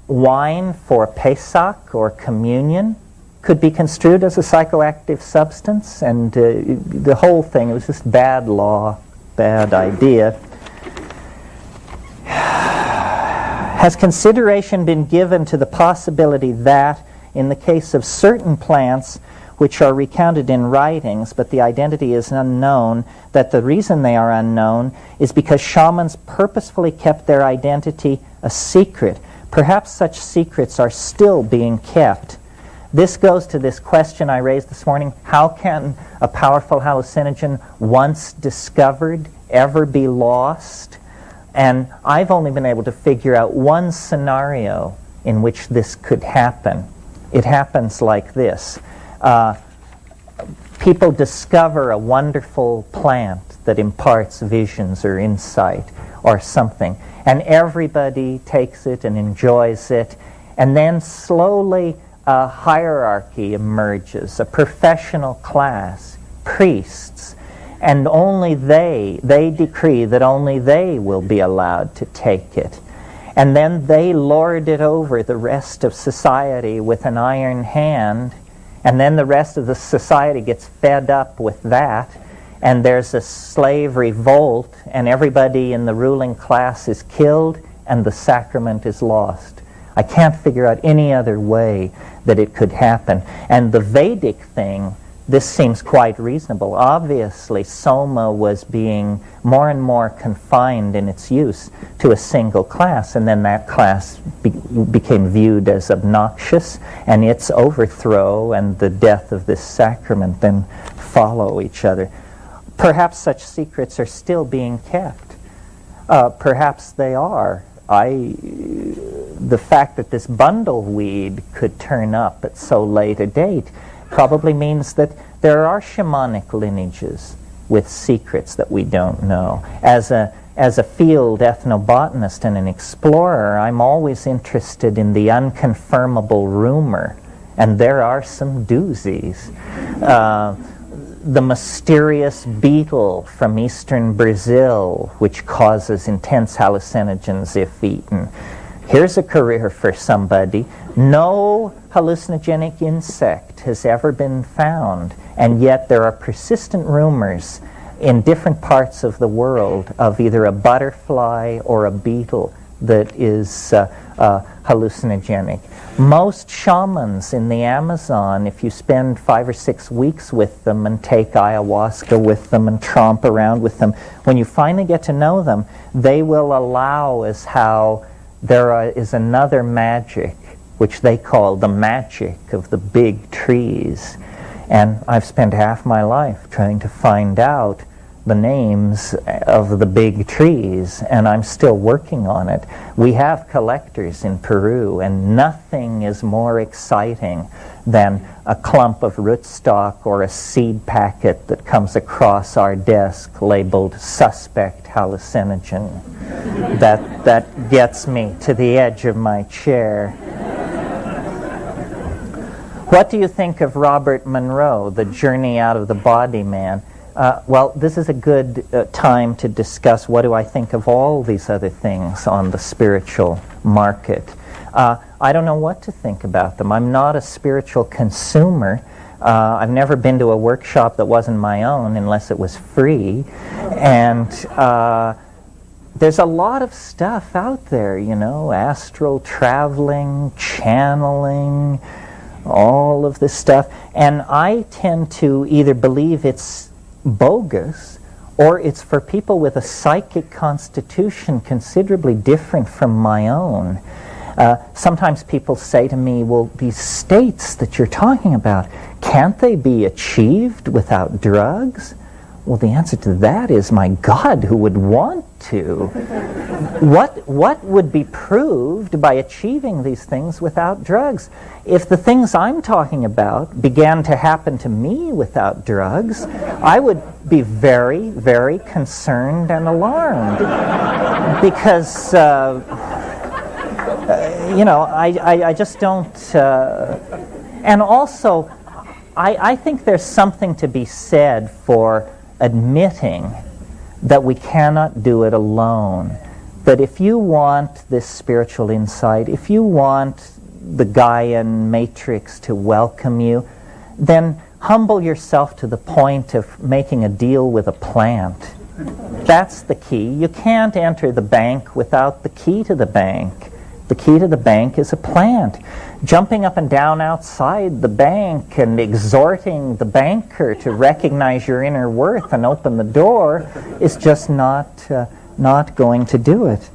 wine for Pesach or communion could be construed as a psychoactive substance, and the whole thing, it was just bad law, bad idea. Has consideration been given to the possibility that, in the case of certain plants which are recounted in writings, but the identity is unknown, that the reason they are unknown is because shamans purposefully kept their identity a secret? Perhaps such secrets are still being kept. This goes to this question I raised this morning: how can a powerful hallucinogen, once discovered, ever be lost? And I've only been able to figure out one scenario in which this could happen. It happens like this. People discover a wonderful plant that imparts visions or insight or something, and everybody takes it and enjoys it, and then slowly a hierarchy emerges, a professional class, priests, and only they decree that only they will be allowed to take it. And then they lord it over the rest of society with an iron hand, And then the rest of the society gets fed up with that, and there's a slave revolt, and everybody in the ruling class is killed, and the sacrament is lost. I can't figure out any other way that it could happen. And the Vedic thing, this seems quite reasonable. Obviously, Soma was being more and more confined in its use to a single class, and then that class became viewed as obnoxious, and its overthrow and the death of this sacrament then follow each other. Perhaps such secrets are still being kept. Perhaps they are. The fact that this bundle weed could turn up at so late a date probably means that there are shamanic lineages with secrets that we don't know. As a field ethnobotanist and an explorer, I'm always interested in the unconfirmable rumor, and there are some doozies. The mysterious beetle from eastern Brazil, which causes intense hallucinogens if eaten. Here's a career for somebody. No hallucinogenic insect has ever been found, and yet there are persistent rumors in different parts of the world of either a butterfly or a beetle that is hallucinogenic. Most shamans in the Amazon, if you spend 5 or 6 weeks with them and take ayahuasca with them and tromp around with them, when you finally get to know them, they will allow as how there is another magic, which they call the magic of the big trees. And I've spent half my life trying to find out the names of the big trees, and I'm still working on it. We have collectors in Peru, and nothing is more exciting than a clump of rootstock or a seed packet that comes across our desk labeled suspect hallucinogen. That gets me to the edge of my chair. What do you think of Robert Monroe, The Journey Out of the Body Man? Well, this is a good time to discuss what do I think of all these other things on the spiritual market. I don't know what to think about them. I'm not a spiritual consumer. I've never been to a workshop that wasn't my own unless it was free. And there's a lot of stuff out there, you know, astral traveling, channeling, all of this stuff. And I tend to either believe it's bogus, or it's for people with a psychic constitution considerably different from my own. Sometimes people say to me, well, these states that you're talking about, can't they be achieved without drugs? Well, the answer to that is, my God, who would want to? What would be proved by achieving these things without drugs? If the things I'm talking about began to happen to me without drugs, I would be very, very concerned and alarmed. Because, you know, I just don't... and also, I think there's something to be said for admitting that we cannot do it alone. That if you want this spiritual insight, if you want the Gaian matrix to welcome you, then humble yourself to the point of making a deal with a plant. That's the key. You can't enter the bank without the key to the bank. The key to the bank is a plant. Jumping up and down outside the bank and exhorting the banker to recognize your inner worth and open the door is just not going to do it.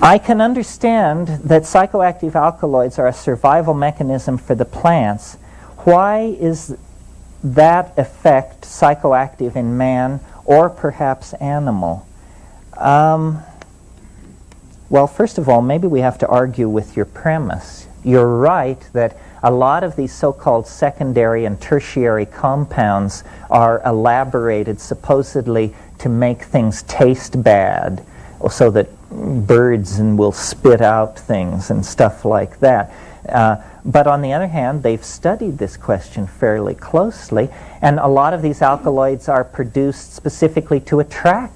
I can understand that psychoactive alkaloids are a survival mechanism for the plants. Why is that effect psychoactive in man or perhaps animal? Well, first of all, maybe we have to argue with your premise. You're right that a lot of these so-called secondary and tertiary compounds are elaborated supposedly to make things taste bad, so that birds will spit out things and stuff like that. But on the other hand, they've studied this question fairly closely, and a lot of these alkaloids are produced specifically to attract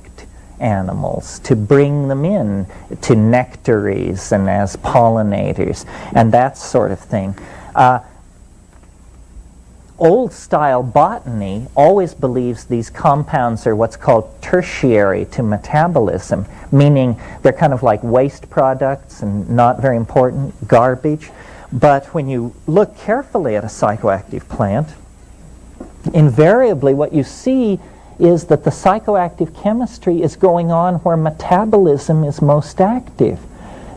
animals, to bring them in to nectaries and as pollinators and that sort of thing. old-style botany always believes these compounds are what's called tertiary to metabolism, meaning they're kind of like waste products and not very important, garbage. But when you look carefully at a psychoactive plant, invariably what you see is that the psychoactive chemistry is going on where metabolism is most active.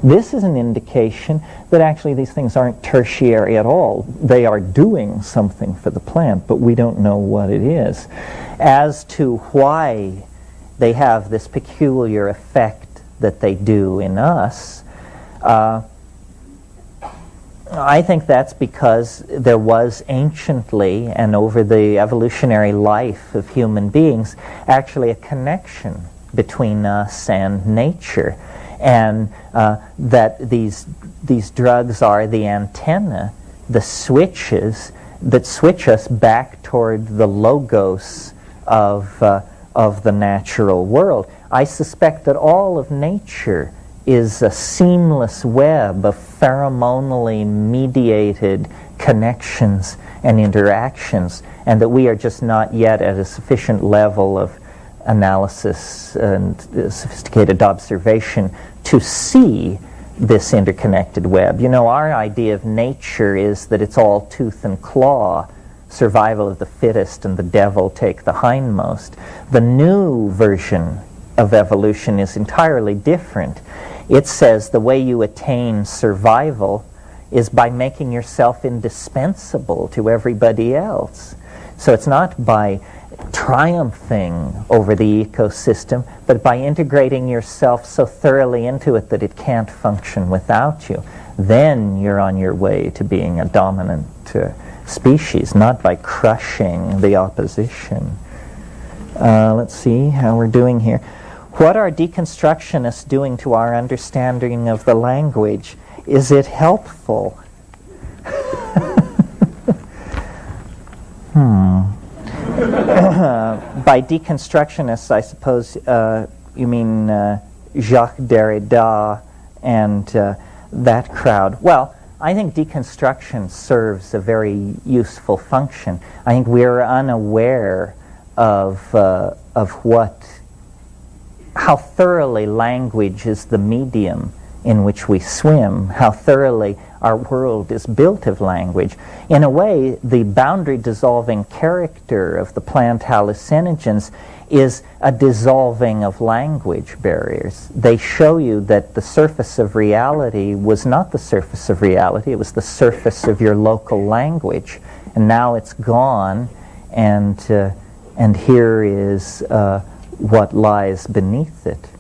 This is an indication that actually these things aren't tertiary at all. They are doing something for the plant, but we don't know what it is. As to why they have this peculiar effect that they do in us, I think that's because there was anciently and over the evolutionary life of human beings actually a connection between us and nature, and that these drugs are the antenna, the switches that switch us back toward the logos of the natural world. I suspect that all of nature is a seamless web of pheromonally mediated connections and interactions, and that we are just not yet at a sufficient level of analysis and sophisticated observation to see this interconnected web. You know, our idea of nature is that it's all tooth and claw, survival of the fittest and the devil take the hindmost. The new version of evolution is entirely different. It says the way you attain survival is by making yourself indispensable to everybody else. So it's not by triumphing over the ecosystem, but by integrating yourself so thoroughly into it that it can't function without you. Then you're on your way to being a dominant species, not by crushing the opposition. Let's see how we're doing here. What are deconstructionists doing to our understanding of the language? Is it helpful? By deconstructionists, I suppose you mean Jacques Derrida and that crowd. Well, I think deconstruction serves a very useful function. I think we're unaware of how thoroughly language is the medium in which we swim, how thoroughly our world is built of language. In a way, the boundary-dissolving character of the plant hallucinogens is a dissolving of language barriers. They show you that the surface of reality was not the surface of reality, it was the surface of your local language. And now it's gone, and here is what lies beneath it.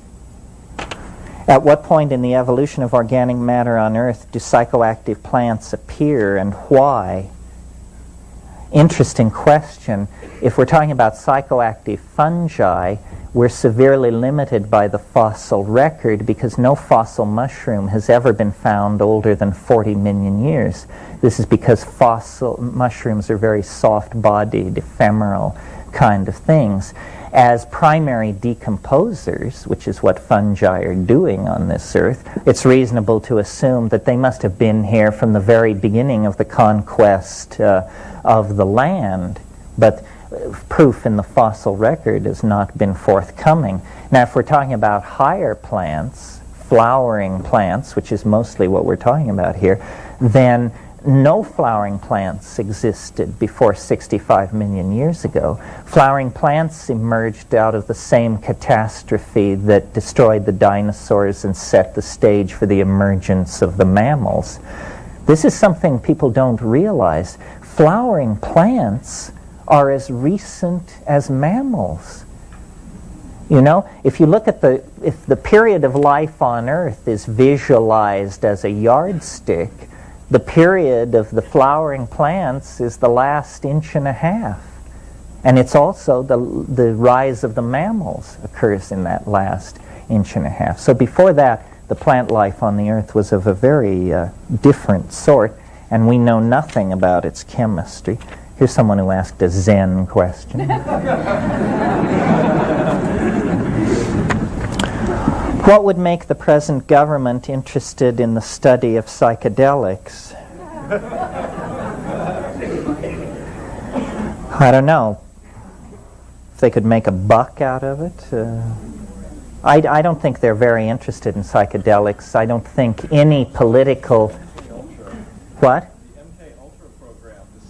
At what point in the evolution of organic matter on Earth do psychoactive plants appear, and why? Interesting question. If we're talking about psychoactive fungi, we're severely limited by the fossil record because no fossil mushroom has ever been found older than 40 million years. This is because fossil mushrooms are very soft-bodied, ephemeral kind of things. As primary decomposers, which is what fungi are doing on this earth, it's reasonable to assume that they must have been here from the very beginning of the conquest of the land, but proof in the fossil record has not been forthcoming. Now, if we're talking about higher plants, flowering plants, which is mostly what we're talking about here, then no flowering plants existed before 65 million years ago. Flowering plants emerged out of the same catastrophe that destroyed the dinosaurs and set the stage for the emergence of the mammals. This is something people don't realize. Flowering plants are as recent as mammals. You know, if you look at if the period of life on Earth is visualized as a yardstick, the period of the flowering plants is the last 1.5 inches. And it's also the rise of the mammals occurs in that last 1.5 inches. So before that, the plant life on the Earth was of a very different sort, and we know nothing about its chemistry. Here's someone who asked a Zen question. What would make the present government interested in the study of psychedelics? I don't know if they could make a buck out of it. I don't think they're very interested in psychedelics. I don't think any political... What?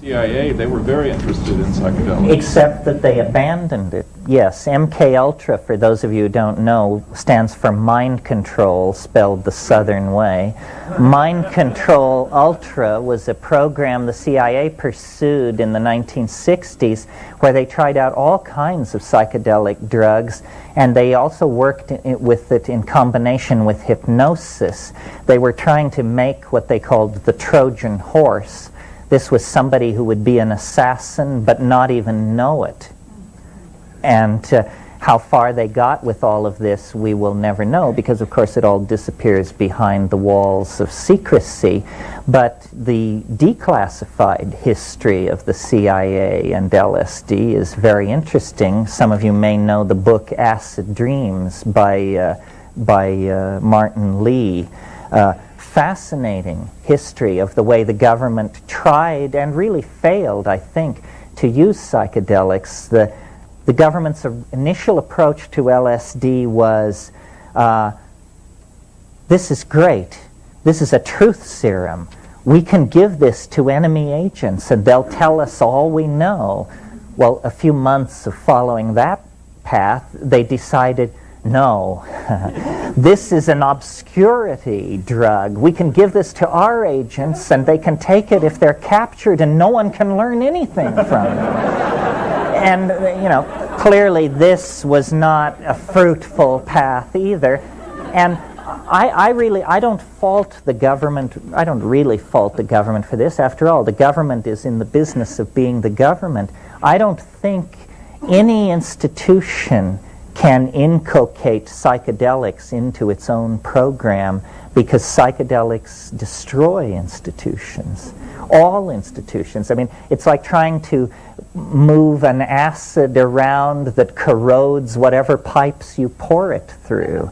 CIA, they were very interested in psychedelics. Except that they abandoned it. Yes, MK Ultra, for those of you who don't know, stands for Mind Control, spelled the Southern way. Mind Control Ultra was a program the CIA pursued in the 1960s where they tried out all kinds of psychedelic drugs, and they also worked with it in combination with hypnosis. They were trying to make what they called the Trojan horse. This was somebody who would be an assassin but not even know it. And how far they got with all of this, we will never know, because of course it all disappears behind the walls of secrecy. But the declassified history of the CIA and LSD is very interesting. Some of you may know the book Acid Dreams by Martin Lee. Fascinating history of the way the government tried and really failed, I think, to use psychedelics. The government's initial approach to LSD was, this is great. This is a truth serum. We can give this to enemy agents and they'll tell us all we know. Well, a few months of following that path, they decided, no, this is an obscurity drug. We can give this to our agents and they can take it if they're captured and no one can learn anything from it. And, you know, clearly this was not a fruitful path either. And I don't fault the government. I don't really fault the government for this. After all, the government is in the business of being the government. I don't think any institution can inculcate psychedelics into its own program, because psychedelics destroy institutions. All institutions. I mean, it's like trying to move an acid around that corrodes whatever pipes you pour it through.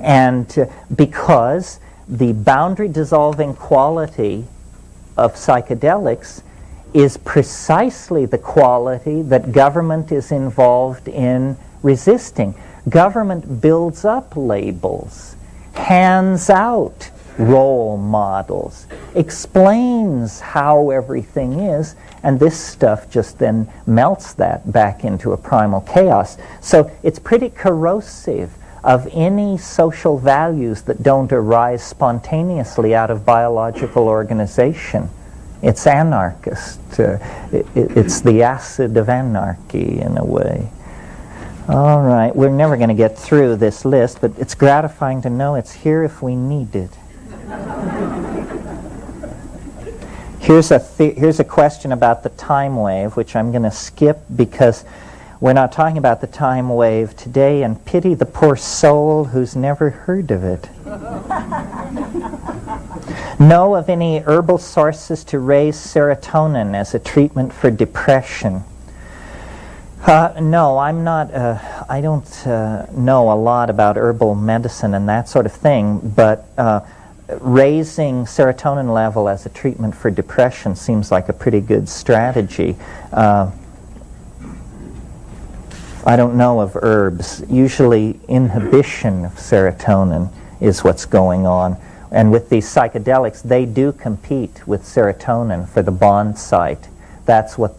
And because the boundary dissolving quality of psychedelics is precisely the quality that government is involved in resisting. Government builds up labels, hands out role models, explains how everything is, and this stuff just then melts that back into a primal chaos. So it's pretty corrosive of any social values that don't arise spontaneously out of biological organization. It's anarchist. It's the acid of anarchy in a way. All right, we're never going to get through this list, but it's gratifying to know it's here if we need it. Here's a question about the time wave, which I'm going to skip because we're not talking about the time wave today, and pity the poor soul who's never heard of it. Know of any herbal sources to raise serotonin as a treatment for depression? No, I'm not. I don't know a lot about herbal medicine and that sort of thing, but raising serotonin level as a treatment for depression seems like a pretty good strategy. I don't know of herbs. Usually inhibition of serotonin is what's going on. And with these psychedelics, they do compete with serotonin for the bond site. That's what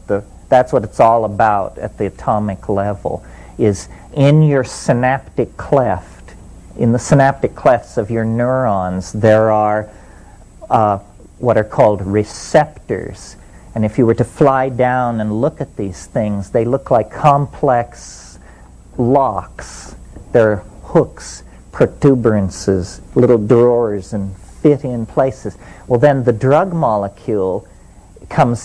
it's all about at the atomic level, is in your synaptic cleft, in the synaptic clefts of your neurons, there are what are called receptors. And if you were to fly down and look at these things, they look like complex locks. They're hooks, protuberances, little drawers, and fit in places. Well, then the drug molecule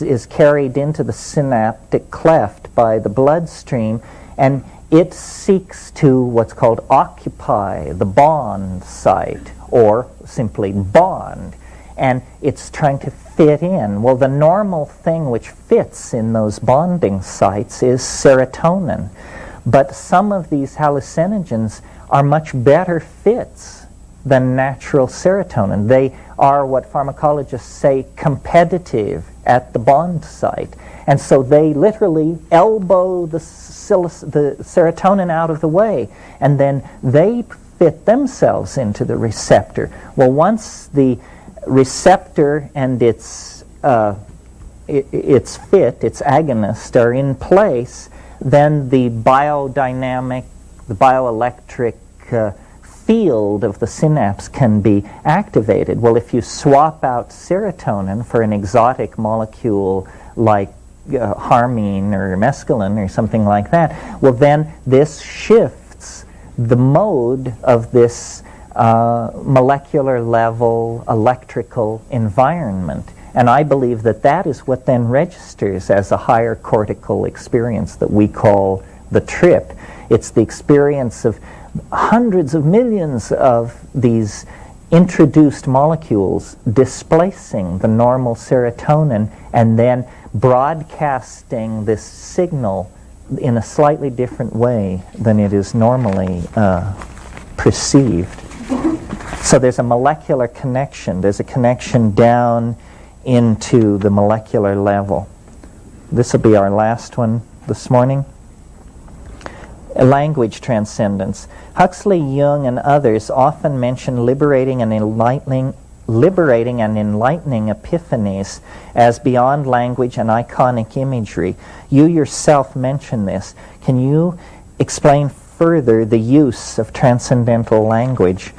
is carried into the synaptic cleft by the bloodstream, and it seeks to what's called occupy the bond site, or simply bond, and it's trying to fit in. Well, the normal thing which fits in those bonding sites is serotonin, but some of these hallucinogens are much better fits than natural serotonin. They are what pharmacologists say competitive at the bond site. And so they literally elbow the serotonin out of the way, and then they fit themselves into the receptor. Well, once the receptor and its agonist are in place, then the biodynamic, the bioelectric field of the synapse can be activated. Well, if you swap out serotonin for an exotic molecule like harmine or mescaline or something like that, well, then this shifts the mode of this molecular level electrical environment. And I believe that that is what then registers as a higher cortical experience that we call the trip. It's the experience of hundreds of millions of these introduced molecules displacing the normal serotonin and then broadcasting this signal in a slightly different way than it is normally perceived. So there's a molecular connection. There's a connection down into the molecular level. This will be our last one this morning. Language transcendence. Huxley, Jung, and others often mention liberating and enlightening epiphanies as beyond language and iconic imagery. You yourself mentioned this. Can you explain further the use of transcendental language?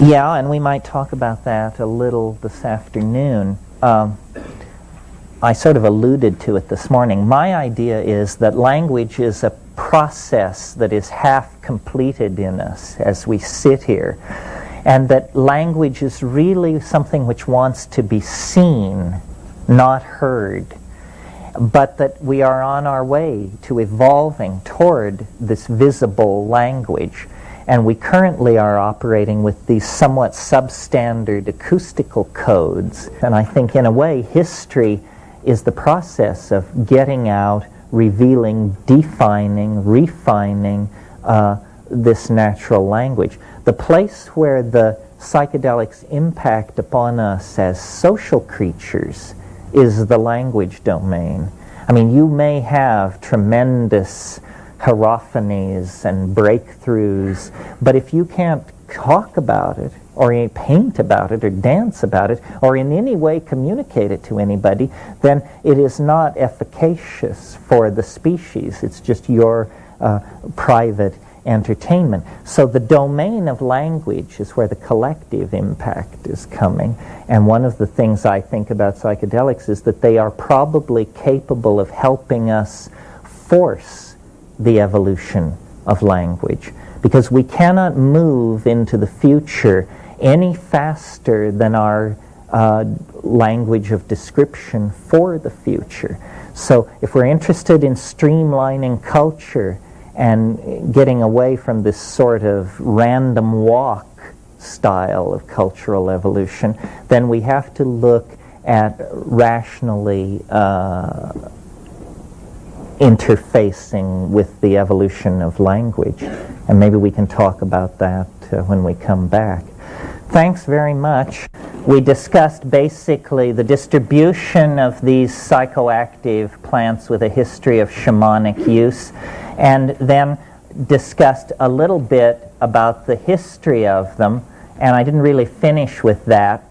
Yeah, and we might talk about that a little this afternoon. I sort of alluded to it this morning. My idea is that language is a process that is half completed in us as we sit here, and that language is really something which wants to be seen, not heard, but that we are on our way to evolving toward this visible language. And we currently are operating with these somewhat substandard acoustical codes. And I think in a way history is the process of getting out, revealing, defining, refining this natural language. The place where the psychedelics impact upon us as social creatures is the language domain. I mean, you may have tremendous hierophanies and breakthroughs, but if you can't talk about it, or paint about it, or dance about it, or in any way communicate it to anybody, then it is not efficacious for the species. It's just your private entertainment. So the domain of language is where the collective impact is coming. And one of the things I think about psychedelics is that they are probably capable of helping us force the evolution of language, because we cannot move into the future any faster than our language of description for the future. So if we're interested in streamlining culture and getting away from this sort of random walk style of cultural evolution, then we have to look at rationally interfacing with the evolution of language. And maybe we can talk about that when we come back. Thanks very much. We discussed basically the distribution of these psychoactive plants with a history of shamanic use, and then discussed a little bit about the history of them. And I didn't really finish with that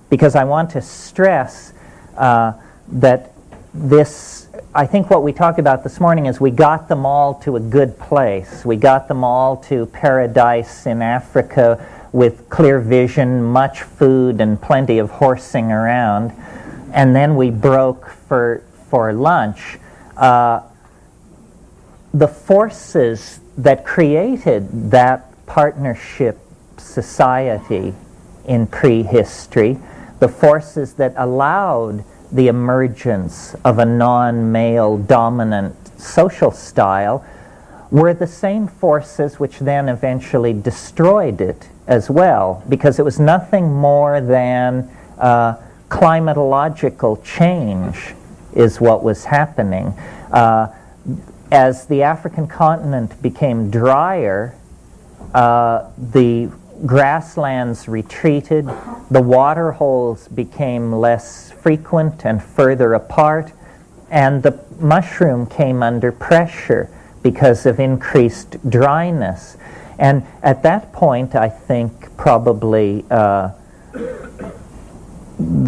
because I want to stress that this, I think what we talked about this morning is we got them all to a good place. We got them all to paradise in Africa with clear vision, much food, and plenty of horsing around. And then we broke for lunch. The forces that created that partnership society in prehistory, the forces that allowed the emergence of a non-male dominant social style, were the same forces which then eventually destroyed it as well, because it was nothing more than climatological change is what was happening. As the African continent became drier, the grasslands retreated, the water holes became less frequent and further apart, and the mushroom came under pressure because of increased dryness. And at that point, I think probably the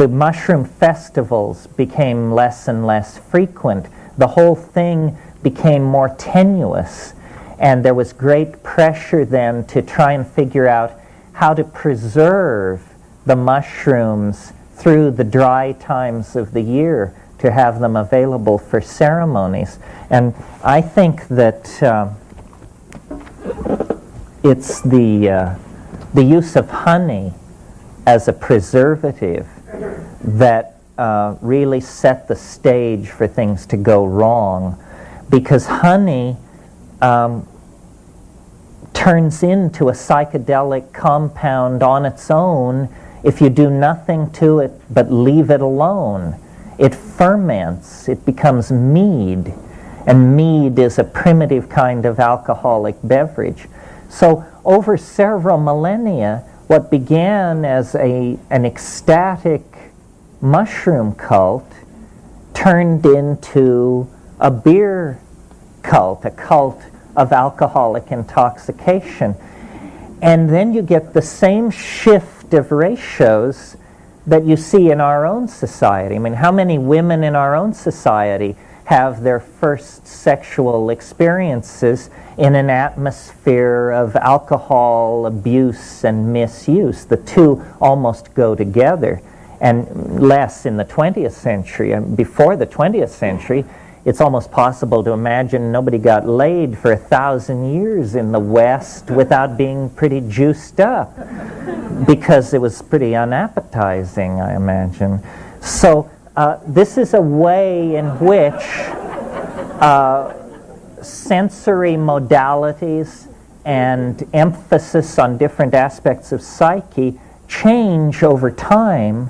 mushroom festivals became less and less frequent. The whole thing became more tenuous, and there was great pressure then to try and figure out how to preserve the mushrooms through the dry times of the year to have them available for ceremonies. And I think that it's the use of honey as a preservative that really set the stage for things to go wrong, because honey turns into a psychedelic compound on its own if you do nothing to it but leave it alone. It ferments, it becomes mead, and mead is a primitive kind of alcoholic beverage. So over several millennia, what began as an ecstatic mushroom cult turned into a beer cult, a cult of alcoholic intoxication. And then you get the same shift of ratios that you see in our own society. I mean, how many women in our own society have their first sexual experiences in an atmosphere of alcohol abuse and misuse? The two almost go together, and less in the 20th century. Before the 20th century, it's almost possible to imagine nobody got laid for 1,000 years in the West without being pretty juiced up, because it was pretty unappetizing, I imagine. So this is a way in which sensory modalities and emphasis on different aspects of psyche change over time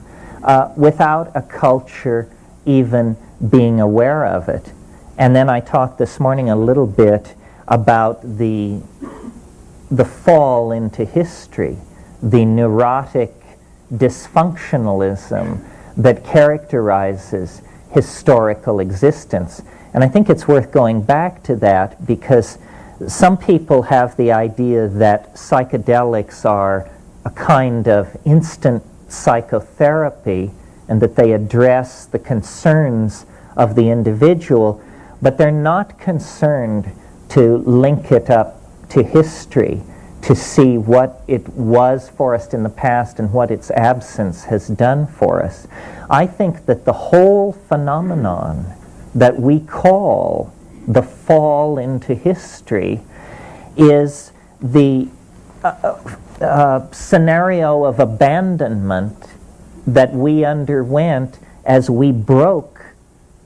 without a culture even being aware of it. And then I talked this morning a little bit about the fall into history, the neurotic dysfunctionalism that characterizes historical existence. And I think it's worth going back to that, because some people have the idea that psychedelics are a kind of instant psychotherapy and that they address the concerns of the individual, but they're not concerned to link it up to history, to see what it was for us in the past and what its absence has done for us. I think that the whole phenomenon that we call the fall into history is the scenario of abandonment that we underwent as we broke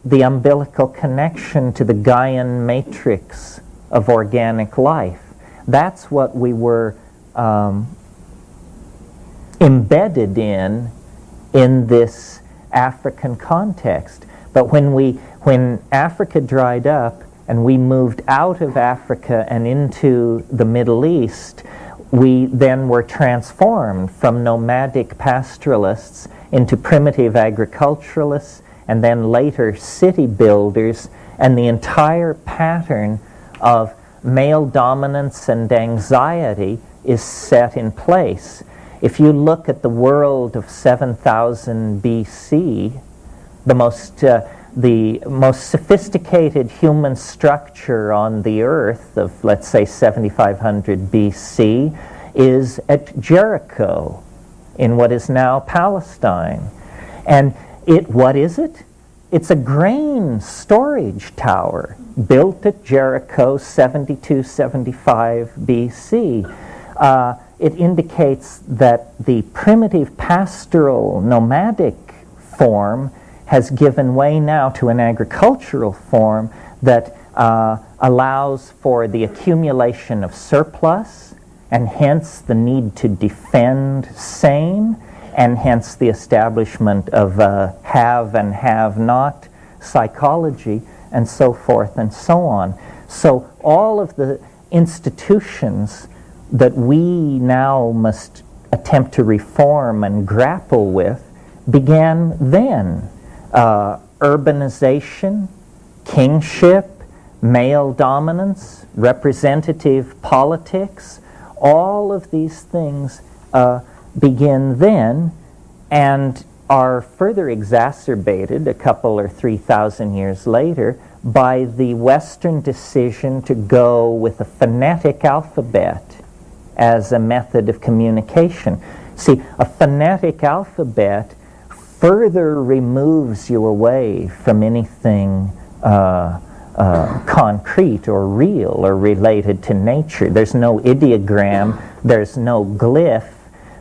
the umbilical connection to the Gaian matrix of organic life. That's what we were embedded in this African context. But when Africa dried up and we moved out of Africa and into the Middle East, we then were transformed from nomadic pastoralists into primitive agriculturalists, and then later city builders, and the entire pattern of male dominance and anxiety is set in place. If you look at the world of 7,000 BC, the most sophisticated human structure on the earth of, let's say, 7,500 BC is at Jericho in what is now Palestine. And what is it? It's a grain storage tower built at Jericho 72-75 BC. It indicates that the primitive pastoral nomadic form has given way now to an agricultural form that allows for the accumulation of surplus, and hence the need to defend same, and hence the establishment of have and have not psychology, and so forth and so on. So all of the institutions that we now must attempt to reform and grapple with began then. Urbanization, kingship, male dominance, representative politics, all of these things begin then and are further exacerbated a couple or 3,000 years later by the Western decision to go with a phonetic alphabet as a method of communication. See, a phonetic alphabet further removes you away from anything concrete or real or related to nature. There's no ideogram, there's no glyph,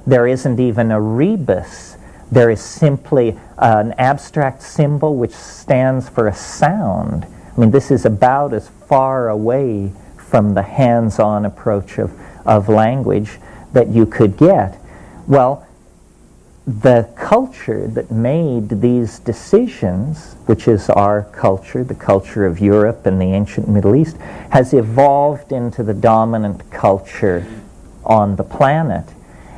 there isn't even a rebus. There is simply an abstract symbol which stands for a sound. I mean, this is about as far away from the hands-on approach of language that you could get. Well, the culture that made these decisions, which is our culture, the culture of Europe and the ancient Middle East, has evolved into the dominant culture on the planet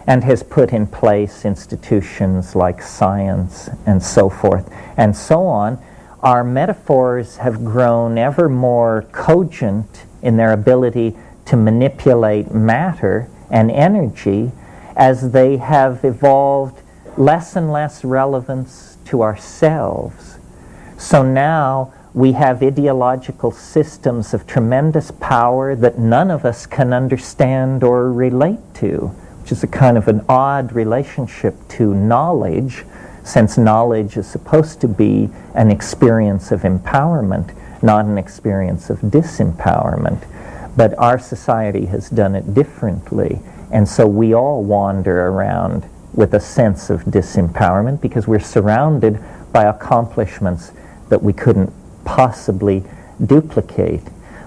and has put in place institutions like science and so forth and so on. Our metaphors have grown ever more cogent in their ability to manipulate matter and energy as they have evolved less and less relevance to ourselves. So now we have ideological systems of tremendous power that none of us can understand or relate to, which is a kind of an odd relationship to knowledge, since knowledge is supposed to be an experience of empowerment, not an experience of disempowerment. But our society has done it differently, and so we all wander around with a sense of disempowerment because we're surrounded by accomplishments that we couldn't possibly duplicate.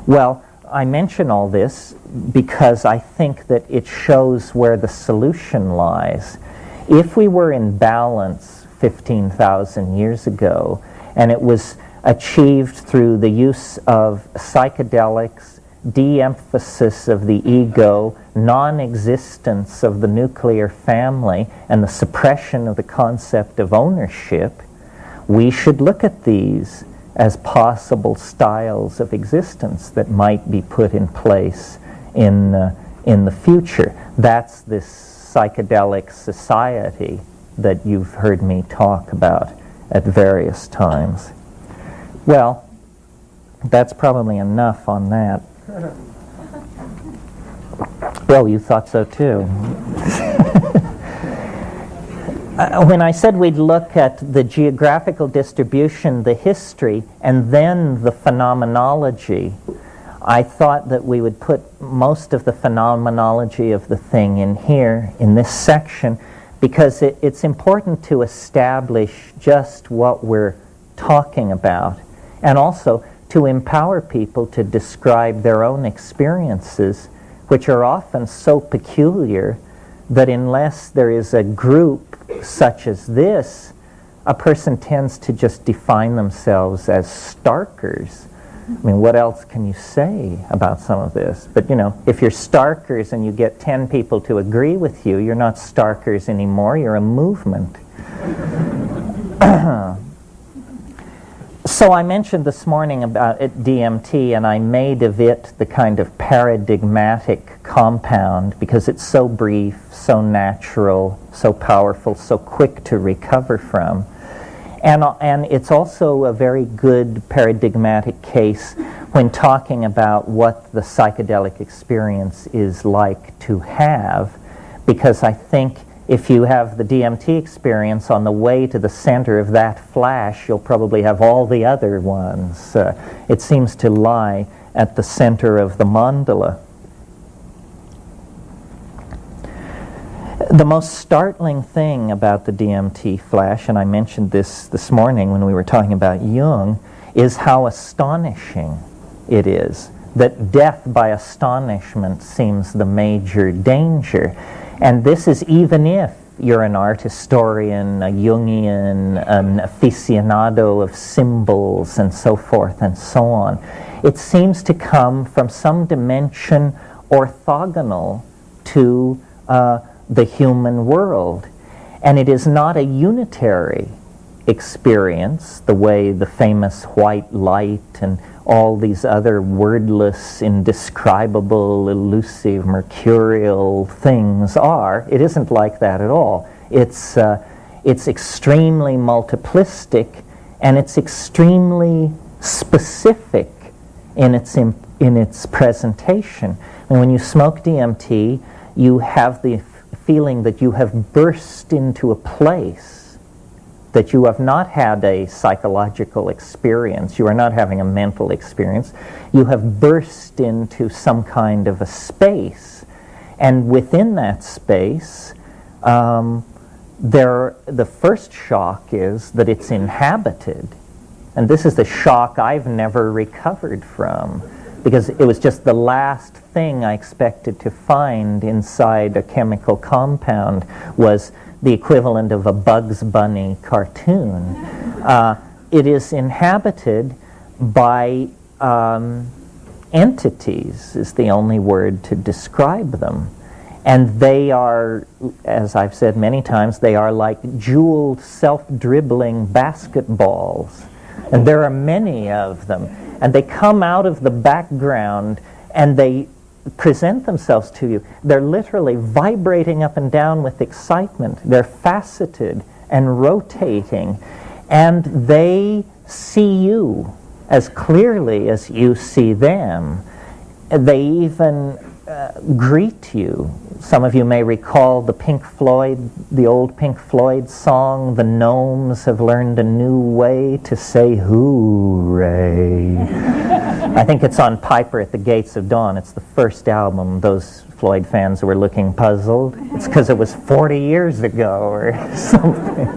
Well, I mention all this because I think that it shows where the solution lies. If we were in balance 15,000 years ago, and it was achieved through the use of psychedelics, de-emphasis of the ego, non-existence of the nuclear family, and the suppression of the concept of ownership, we should look at these as possible styles of existence that might be put in place in the future. That's this psychedelic society that you've heard me talk about at various times. Well, that's probably enough on that. Well, you thought so too. When I said we'd look at the geographical distribution, the history, and then the phenomenology, I thought that we would put most of the phenomenology of the thing in here, in this section, because it's important to establish just what we're talking about, and also to empower people to describe their own experiences, which are often so peculiar that unless there is a group such as this, a person tends to just define themselves as starkers. I mean, what else can you say about some of this? But, you know, if you're starkers and you get 10 people to agree with you, you're not starkers anymore, you're a movement. So I mentioned this morning about DMT, and I made of it the kind of paradigmatic compound because it's so brief, so natural, so powerful, so quick to recover from. And it's also a very good paradigmatic case when talking about what the psychedelic experience is like to have, because I think if you have the DMT experience on the way to the center of that flash, you'll probably have all the other ones. It seems to lie at the center of the mandala. The most startling thing about the DMT flash, and I mentioned this morning when we were talking about Jung, is how astonishing it is. That death by astonishment seems the major danger. And this is even if you're an art historian, a Jungian, an aficionado of symbols, and so forth and so on. It seems to come from some dimension orthogonal to the human world. And it is not a unitary experience, the way the famous white light and all these other wordless, indescribable, elusive, mercurial things are. It isn't like that at all. It's extremely multiplistic, and it's extremely specific in its presentation. And when you smoke DMT, you have the feeling that you have burst into a place, that you have not had a psychological experience, you are not having a mental experience, you have burst into some kind of a space. And within that space, the first shock is that it's inhabited. And this is the shock I've never recovered from, because it was just the last thing I expected to find inside a chemical compound was the equivalent of a Bugs Bunny cartoon. It is inhabited by entities, is the only word to describe them. And they are, as I've said many times, they are like jeweled, self-dribbling basketballs. And there are many of them. And they come out of the background and they present themselves to you. They're literally vibrating up and down with excitement. They're faceted and rotating. And they see you as clearly as you see them. They even greet you. Some of you may recall the old Pink Floyd song, "The Gnomes Have Learned a New Way to Say Hooray." I think it's on Piper at the Gates of Dawn. It's the first album. Those Floyd fans who were looking puzzled, it's because it was 40 years ago or something.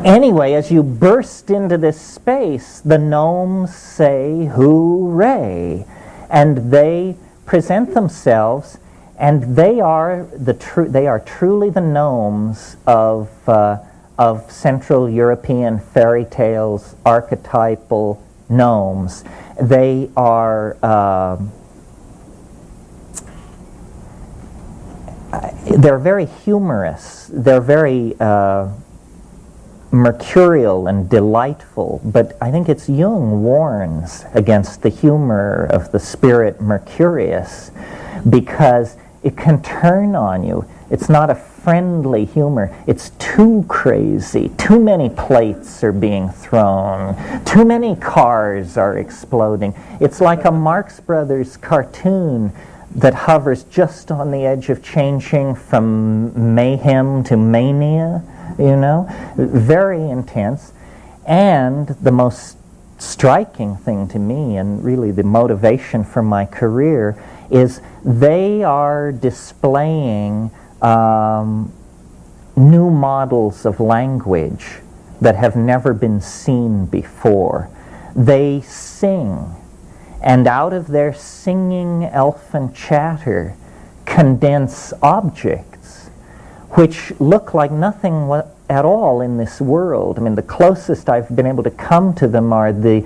Anyway, as you burst into this space, the gnomes say hooray, and they present themselves, and they are truly the gnomes of Central European fairy tales, archetypal gnomes. They are they're very humorous. They're very mercurial and delightful, but I think it's Jung warns against the humor of the spirit Mercurius, because it can turn on you. It's not a friendly humor. It's too crazy. Too many plates are being thrown. Too many cars are exploding. It's like a Marx Brothers cartoon that hovers just on the edge of changing from mayhem to mania. You know, very intense. And the most striking thing to me, and really the motivation for my career, is they are displaying new models of language that have never been seen before. They sing, and out of their singing elfin chatter condense objects which look like nothing at all in this world. I mean, the closest I've been able to come to them are the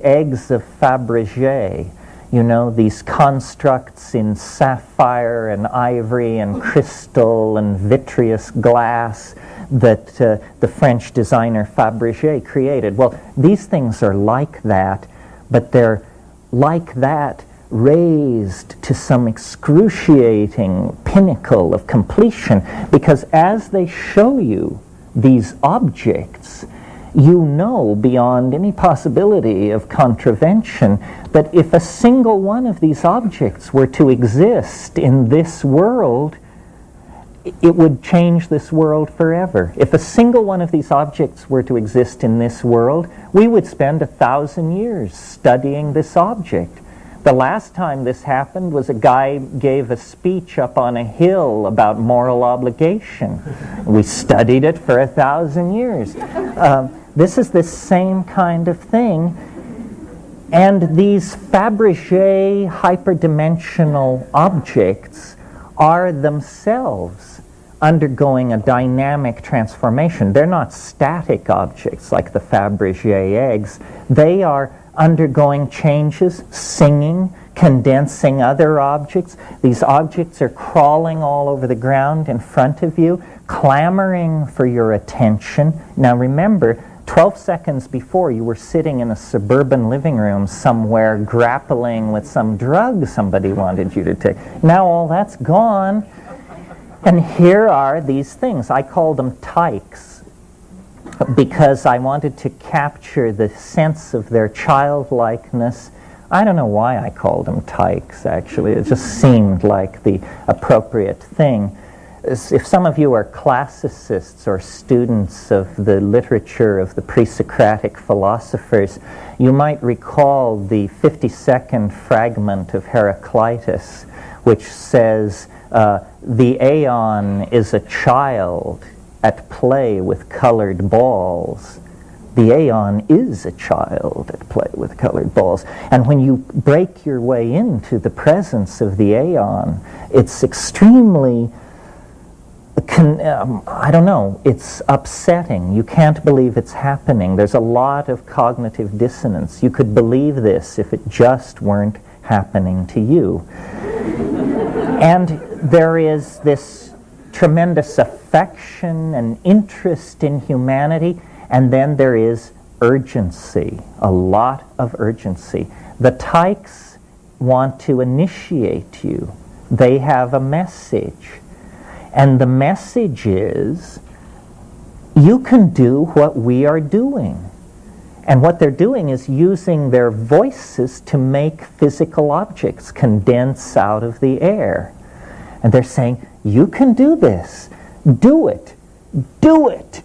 eggs of Fabergé. You know, these constructs in sapphire and ivory and crystal and vitreous glass that the French designer Fabergé created. Well, these things are like that, but they're like that raised to some excruciating pinnacle of completion, because as they show you these objects, you know beyond any possibility of contravention that if a single one of these objects were to exist in this world, it would change this world forever. If a single one of these objects were to exist in this world, we would spend 1,000 years studying this object. The last time this happened was a guy gave a speech up on a hill about moral obligation. We studied it for 1,000 years. This is the same kind of thing. And these Fabergé hyperdimensional objects are themselves undergoing a dynamic transformation. They're not static objects like the Fabergé eggs. They are undergoing changes, singing, condensing other objects. These objects are crawling all over the ground in front of you, clamoring for your attention. Now remember, 12 seconds before you were sitting in a suburban living room somewhere grappling with some drug somebody wanted you to take. Now all that's gone, and here are these things. I call them tykes because I wanted to capture the sense of their childlikeness. I don't know why I called them tykes, actually. It just seemed like the appropriate thing. If some of you are classicists or students of the literature of the pre-Socratic philosophers, you might recall the 52nd fragment of Heraclitus, which says, the aeon is a child at play with colored balls. The aeon is a child at play with colored balls. And when you break your way into the presence of the aeon, it's extremely, I don't know, it's upsetting. You can't believe it's happening. There's a lot of cognitive dissonance. You could believe this if it just weren't happening to you. And there is this tremendous affection and interest in humanity, and then there is urgency, a lot of urgency. The tykes want to initiate you. They have a message. And the message is, you can do what we are doing. And what they're doing is using their voices to make physical objects condense out of the air. And they're saying, you can do this. Do it. Do it.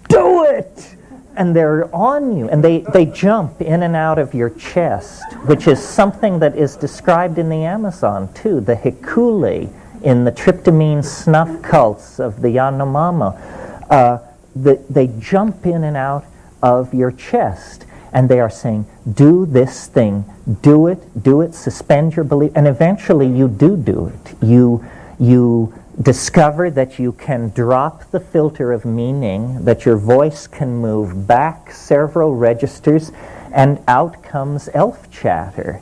Do it! And they're on you, and they jump in and out of your chest, which is something that is described in the Amazon too, the hikuli in the tryptamine snuff cults of the Yanomamo. They jump in and out of your chest, and they are saying, do this thing, do it, suspend your belief, and eventually you do it. You discover that you can drop the filter of meaning, that your voice can move back several registers, and out comes elf chatter.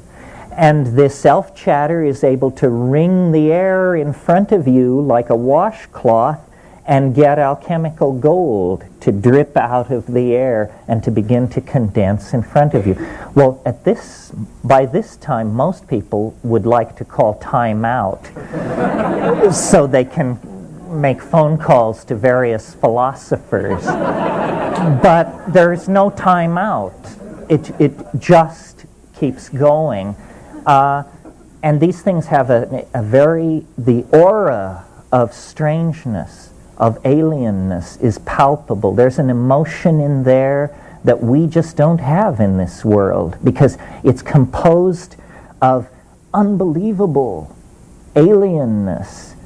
And this elf chatter is able to wring the air in front of you like a washcloth and get alchemical gold to drip out of the air and to begin to condense in front of you. Well, by this time, most people would like to call time out so they can make phone calls to various philosophers. But there's no time out. It just keeps going. And these things have the aura of strangeness, of alienness is palpable. There's an emotion in there that we just don't have in this world because it's composed of unbelievable alienness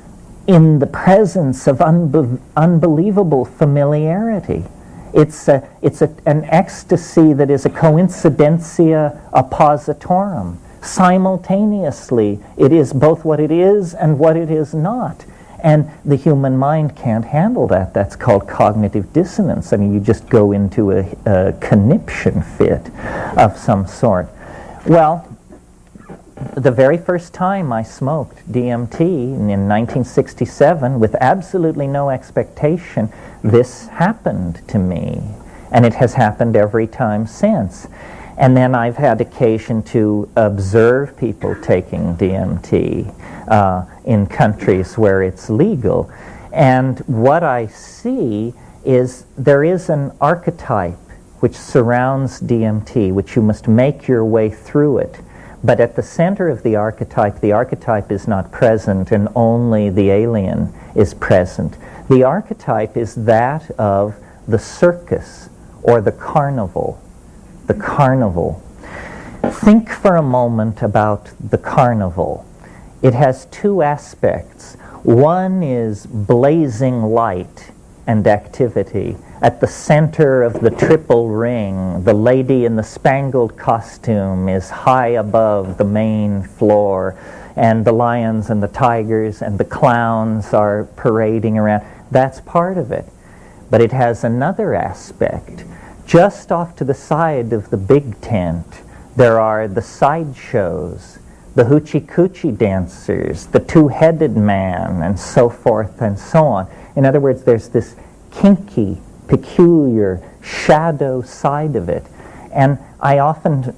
in the presence of unbelievable familiarity. It's an ecstasy that is a coincidentia oppositorum. Simultaneously, it is both what it is and what it is not. And the human mind can't handle that. That's called cognitive dissonance. I mean, you just go into a conniption fit of some sort. Well, the very first time I smoked DMT in 1967, with absolutely no expectation, this happened to me. And it has happened every time since. And then I've had occasion to observe people taking DMT in countries where it's legal. And what I see is there is an archetype which surrounds DMT, which you must make your way through it. But at the center of the archetype is not present, and only the alien is present. The archetype is that of the circus or the carnival. The carnival. Think for a moment about the carnival. It has two aspects. One is blazing light and activity. At the center of the triple ring, the lady in the spangled costume is high above the main floor, and the lions and the tigers and the clowns are parading around. That's part of it. But it has another aspect. Just off to the side of the big tent, there are the sideshows, the hoochie coochie dancers, the two-headed man, and so forth and so on. In other words, there's this kinky, peculiar, shadow side of it. And I often,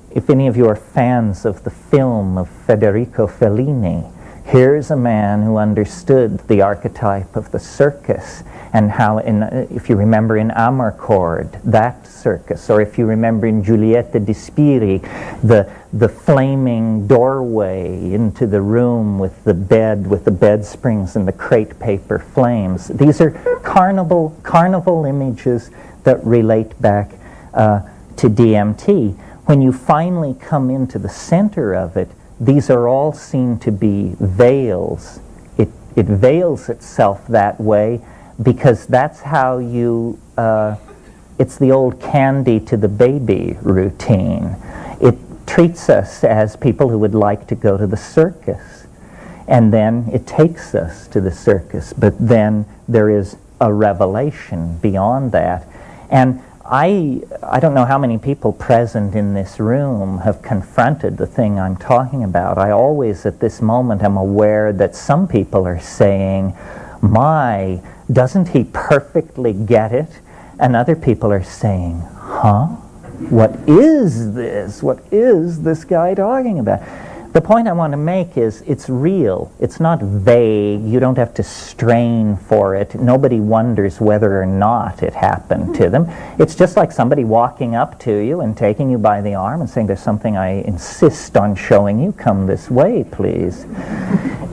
if any of you are fans of the film of Federico Fellini, here's a man who understood the archetype of the circus, and how, if you remember in Amarcord, that circus, or if you remember in Giulietta di Spiri, the flaming doorway into the room with the bed springs and the crepe paper flames. These are carnival images that relate back to DMT. When you finally come into the center of it, these are all seen to be veils. It veils itself that way because that's how you, it's the old candy to the baby routine. It treats us as people who would like to go to the circus. And then it takes us to the circus. But then there is a revelation beyond that. And I don't know how many people present in this room have confronted the thing I'm talking about. I always, at this moment, am aware that some people are saying, my, doesn't he perfectly get it? And other people are saying, huh? What is this? What is this guy talking about? The point I want to make is it's real. It's not vague. You don't have to strain for it. Nobody wonders whether or not it happened to them. It's just like somebody walking up to you and taking you by the arm and saying, there's something I insist on showing you. Come this way, please.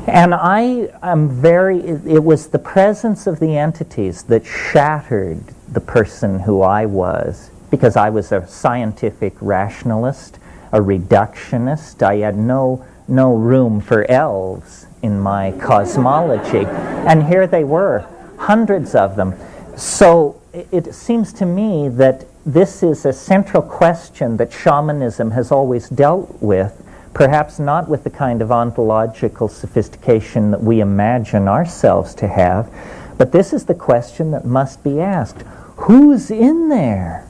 And it was the presence of the entities that shattered the person who I was, because I was a scientific rationalist, a reductionist. I had no room for elves in my cosmology. And here they were, hundreds of them. So it seems to me that this is a central question that shamanism has always dealt with, perhaps not with the kind of ontological sophistication that we imagine ourselves to have, but this is the question that must be asked. Who's in there?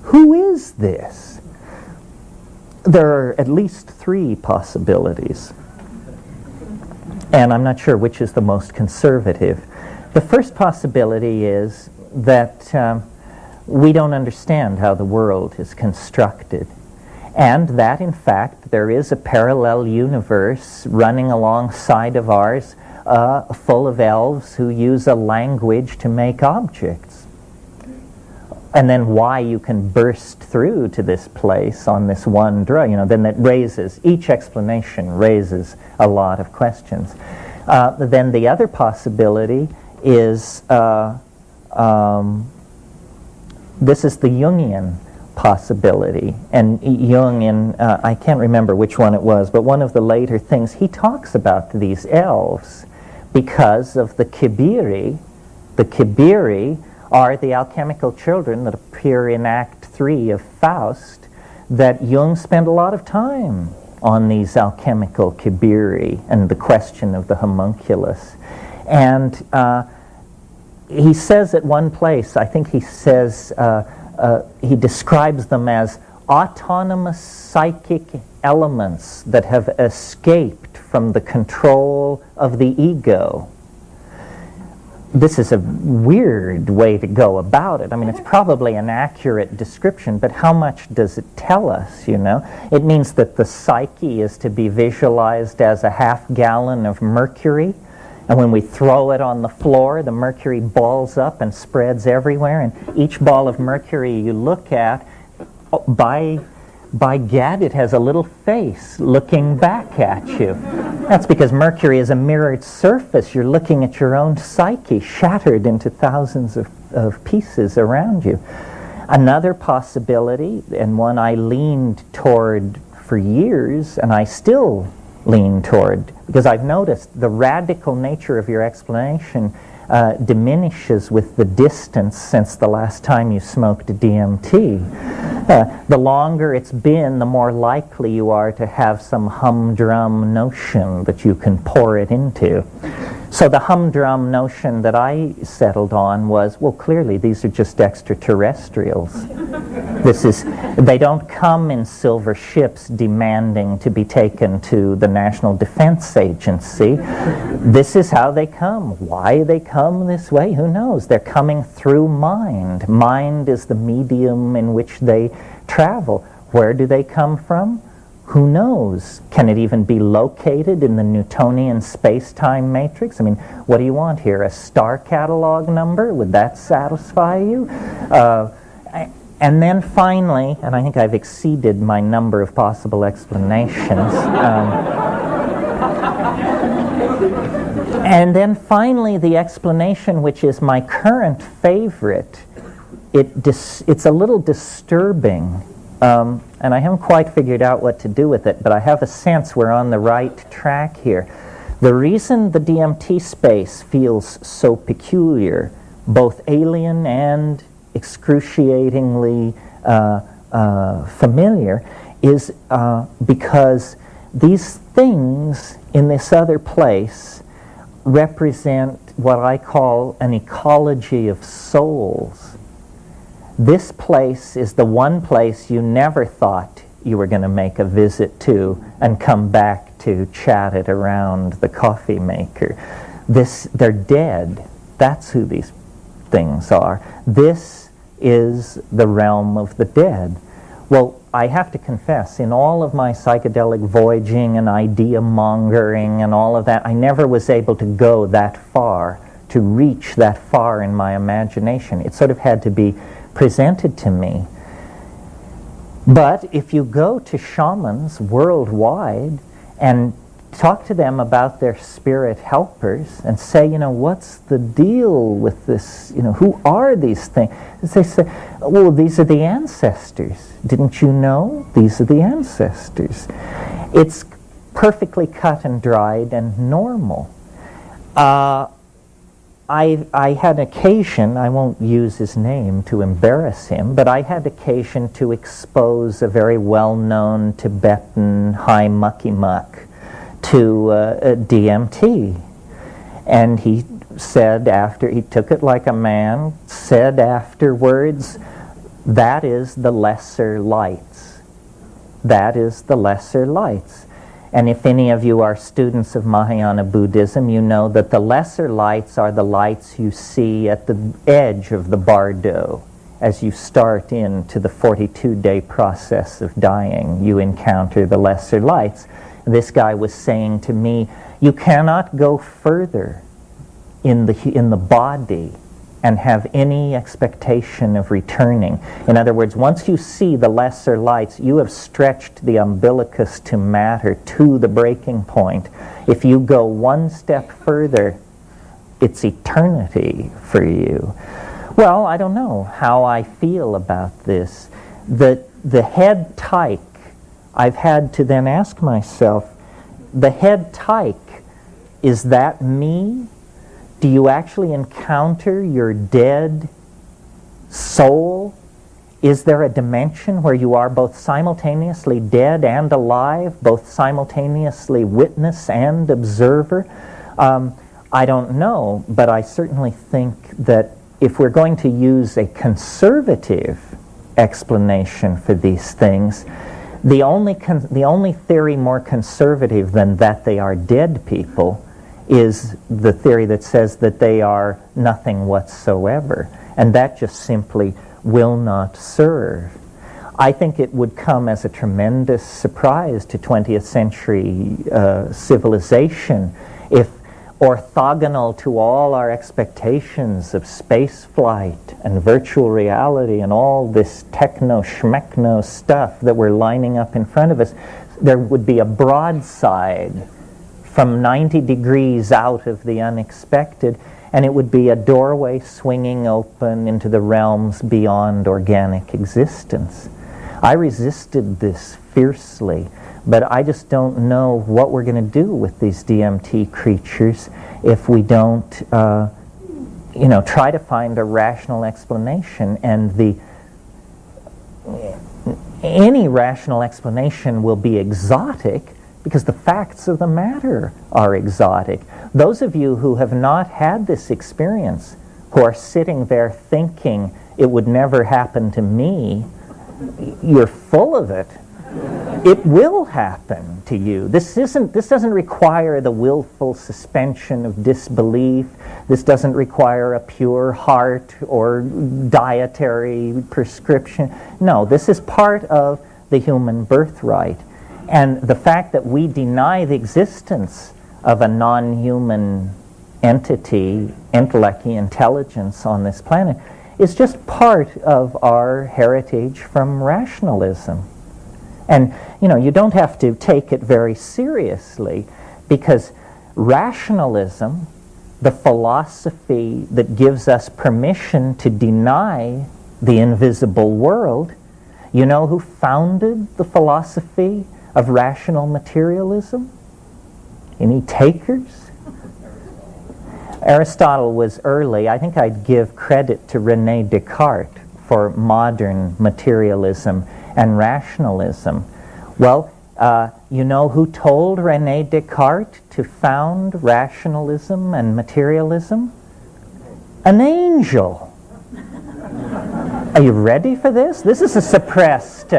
Who is this? There are at least 3 possibilities, and I'm not sure which is the most conservative. The first possibility is that we don't understand how the world is constructed, and that, in fact, there is a parallel universe running alongside of ours, full of elves who use a language to make objects. And then why you can burst through to this place on this one drug, then that raises, each explanation raises a lot of questions. Then the other possibility is, this is the Jungian possibility. And Jung, I can't remember which one it was, but one of the later things, he talks about these elves because of the Kibiri. The Kibiri are the alchemical children that appear in Act 3 of Faust, that Jung spent a lot of time on these alchemical Kibiri and the question of the homunculus. And he says at one place, I think he says, he describes them as autonomous psychic elements that have escaped from the control of the ego. This is a weird way to go about it. I mean, it's probably an accurate description, but how much does it tell us, It means that the psyche is to be visualized as a half-gallon of mercury, and when we throw it on the floor, the mercury balls up and spreads everywhere, and each ball of mercury you look at, by gad, it has a little face looking back at you. That's because mercury is a mirrored surface. You're looking at your own psyche shattered into thousands of pieces around you. Another possibility, and one I leaned toward for years, and I still lean toward, because I've noticed the radical nature of your explanation diminishes with the distance since the last time you smoked DMT. The longer it's been, the more likely you are to have some humdrum notion that you can pour it into. So the humdrum notion that I settled on was, well, clearly these are just extraterrestrials. They don't come in silver ships demanding to be taken to the National Defense Agency. This is how they come. Why they come this way, who knows? They're coming through mind. Mind is the medium in which they travel. Where do they come from? Who knows? Can it even be located in the Newtonian space-time matrix? I mean, what do you want here? A star catalog number? Would that satisfy you? And then finally, and I think I've exceeded my number of possible explanations, and then finally the explanation, which is my current favorite, it's a little disturbing. And I haven't quite figured out what to do with it, but I have a sense we're on the right track here. The reason the DMT space feels so peculiar, both alien and excruciatingly familiar, is because these things in this other place represent what I call an ecology of souls. This place is the one place you never thought you were going to make a visit to and come back to chat it around the coffee maker. They're dead. That's who these things are. This is the realm of the dead. Well, I have to confess, in all of my psychedelic voyaging and idea mongering and all of that, I never was able to go that far, to reach that far in my imagination. It sort of had to be presented to me. But if you go to shamans worldwide and talk to them about their spirit helpers and say, what's the deal with this, who are these things? They say, well, these are the ancestors. Didn't you know? These are the ancestors. It's perfectly cut and dried and normal. I had occasion, I won't use his name to embarrass him, but I had occasion to expose a very well-known Tibetan high mucky muck to DMT. And he said after, he took it like a man, said afterwards, that is the lesser lights. That is the lesser lights. And if any of you are students of Mahayana Buddhism, you know that the lesser lights are the lights you see at the edge of the bardo. As you start into the 42-day process of dying, you encounter the lesser lights. This guy was saying to me, you cannot go further in the body and have any expectation of returning. In other words, once you see the lesser lights, you have stretched the umbilicus to matter to the breaking point. If you go one step further, it's eternity for you. Well, I don't know how I feel about this. The head tyke, I've had to then ask myself, the head tyke, is that me? Do you actually encounter your dead soul? Is there a dimension where you are both simultaneously dead and alive, both simultaneously witness and observer? I don't know, but I certainly think that if we're going to use a conservative explanation for these things, the only theory more conservative than that they are dead people is the theory that says that they are nothing whatsoever. And that just simply will not serve. I think it would come as a tremendous surprise to 20th century civilization if, orthogonal to all our expectations of space flight and virtual reality and all this techno-schmechno stuff that we're lining up in front of us, there would be a broadside from 90 degrees out of the unexpected, and it would be a doorway swinging open into the realms beyond organic existence. I resisted this fiercely, but I just don't know what we're going to do with these DMT creatures if we don't, try to find a rational explanation. And any rational explanation will be exotic because the facts of the matter are exotic. Those of you who have not had this experience, who are sitting there thinking it would never happen to me, you're full of it. It will happen to you. This doesn't require the willful suspension of disbelief. This doesn't require a pure heart or dietary prescription. No, this is part of the human birthright. And the fact that we deny the existence of a non-human entity, intelligence on this planet, is just part of our heritage from rationalism. And, you don't have to take it very seriously, because rationalism, the philosophy that gives us permission to deny the invisible world, you know who founded the philosophy of rational materialism? Any takers? Aristotle was early. I think I'd give credit to René Descartes for modern materialism and rationalism. Well, you know who told René Descartes to found rationalism and materialism? An angel. Are you ready for this? This is a suppressed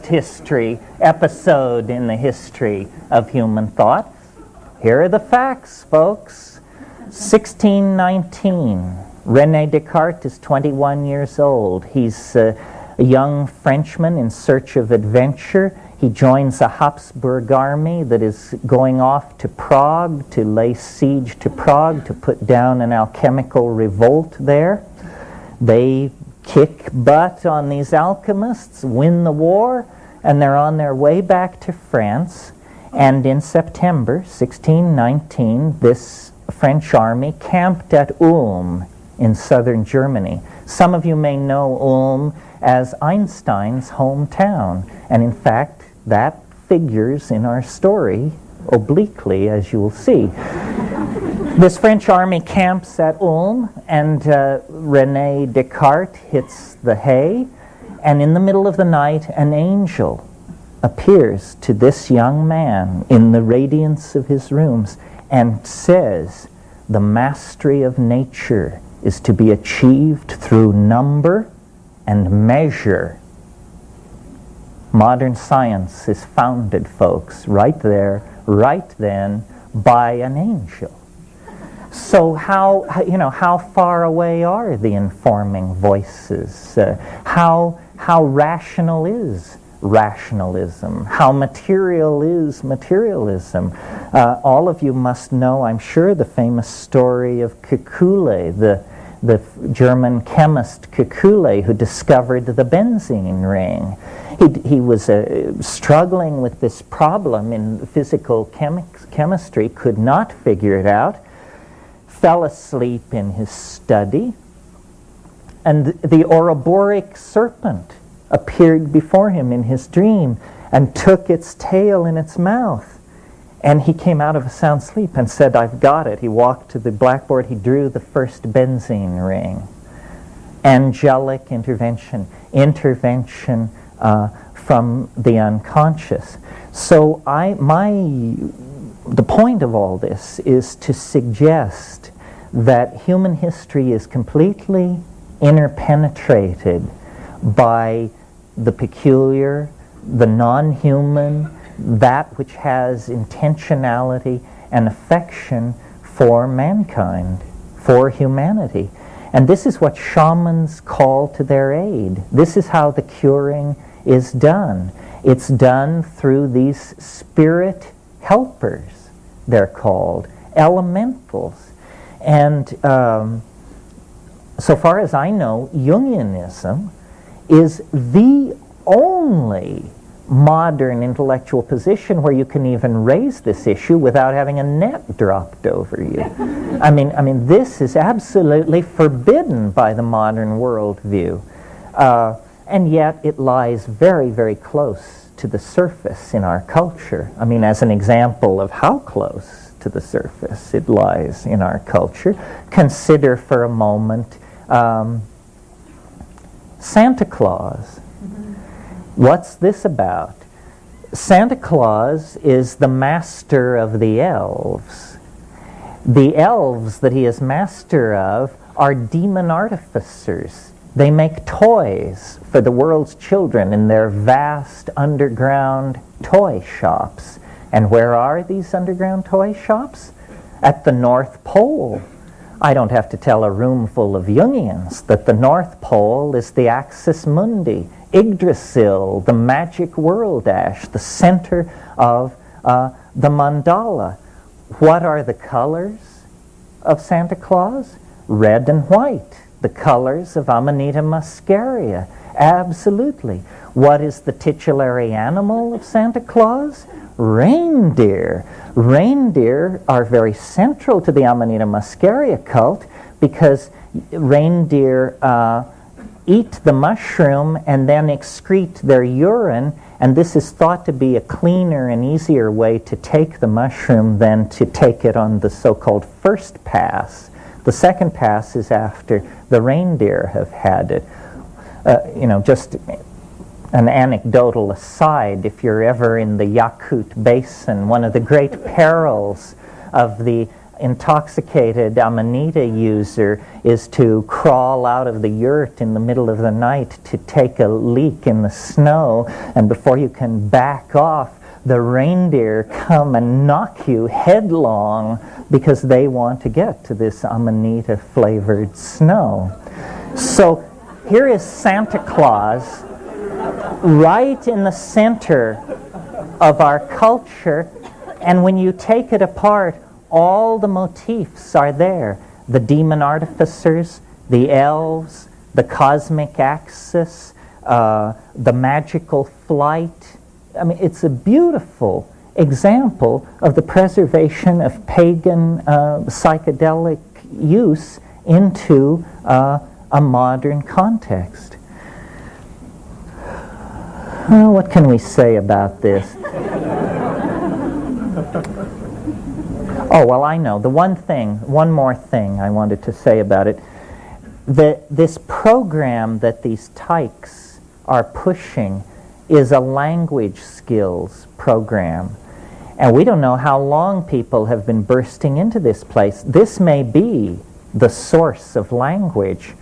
history episode in the history of human thought. Here are the facts, folks. 1619. René Descartes is 21 years old. He's a young Frenchman in search of adventure. He joins a Habsburg army that is going off to Prague to lay siege to Prague to put down an alchemical revolt there. They kick butt on these alchemists, win the war, and they're on their way back to France. And in September 1619, this French army camped at Ulm in southern Germany. Some of you may know Ulm as Einstein's hometown, and in fact that figures in our story obliquely, as you will see. This French army camps at Ulm, and René Descartes hits the hay, and in the middle of the night an angel appears to this young man in the radiance of his rooms and says, "The mastery of nature is to be achieved through number and measure." Modern science is founded, folks, right there, right then, by an angel. So how far away are the informing voices? How rational is rationalism? How material is materialism? All of you must know, I'm sure, the famous story of Kekule, the German chemist Kekule, who discovered the benzene ring. He was struggling with this problem in physical chemistry, could not figure it out, fell asleep in his study, and the Ouroboros serpent appeared before him in his dream and took its tail in its mouth. And he came out of a sound sleep and said, "I've got it." He walked to the blackboard, he drew the first benzene ring. Angelic intervention from the unconscious. So the point of all this is to suggest that human history is completely interpenetrated by the peculiar, the non-human, that which has intentionality and affection for mankind, for humanity. And this is what shamans call to their aid. This is how the curing is done. It's done through these spirit helpers, they're called, elementals. And so far as I know, Jungianism is the only modern intellectual position where you can even raise this issue without having a net dropped over you. I mean, this is absolutely forbidden by the modern worldview. And yet it lies very, very close to the surface in our culture. I mean, as an example of how close to the surface it lies in our culture, consider for a moment Santa Claus. What's this about? Santa Claus is the master of the elves. The elves that he is master of are demon artificers. They make toys for the world's children in their vast underground toy shops. And where are these underground toy shops? At the North Pole. I don't have to tell a room full of Jungians that the North Pole is the axis mundi, Yggdrasil, the magic world ash, the center of the mandala. What are the colors of Santa Claus? Red and white, the colors of Amanita muscaria. Absolutely. What is the titulary animal of Santa Claus? Reindeer. Reindeer are very central to the Amanita muscaria cult because reindeer eat the mushroom and then excrete their urine, and this is thought to be a cleaner and easier way to take the mushroom than to take it on the so-called first pass. The second pass is after the reindeer have had it. Just an anecdotal aside, if you're ever in the Yakut Basin, one of the great perils of the intoxicated Amanita user is to crawl out of the yurt in the middle of the night to take a leak in the snow, and before you can back off, the reindeer come and knock you headlong because they want to get to this Amanita-flavored snow. So here is Santa Claus right in the center of our culture, and when you take it apart, all the motifs are there. The demon artificers, the elves, the cosmic axis, the magical flight. I mean, it's a beautiful example of the preservation of pagan psychedelic use into a modern context. Well, what can we say about this? Oh, well, I know. The one more thing I wanted to say about it. This program that these tykes are pushing is a language skills program. And we don't know how long people have been bursting into this place. This may be the source of language.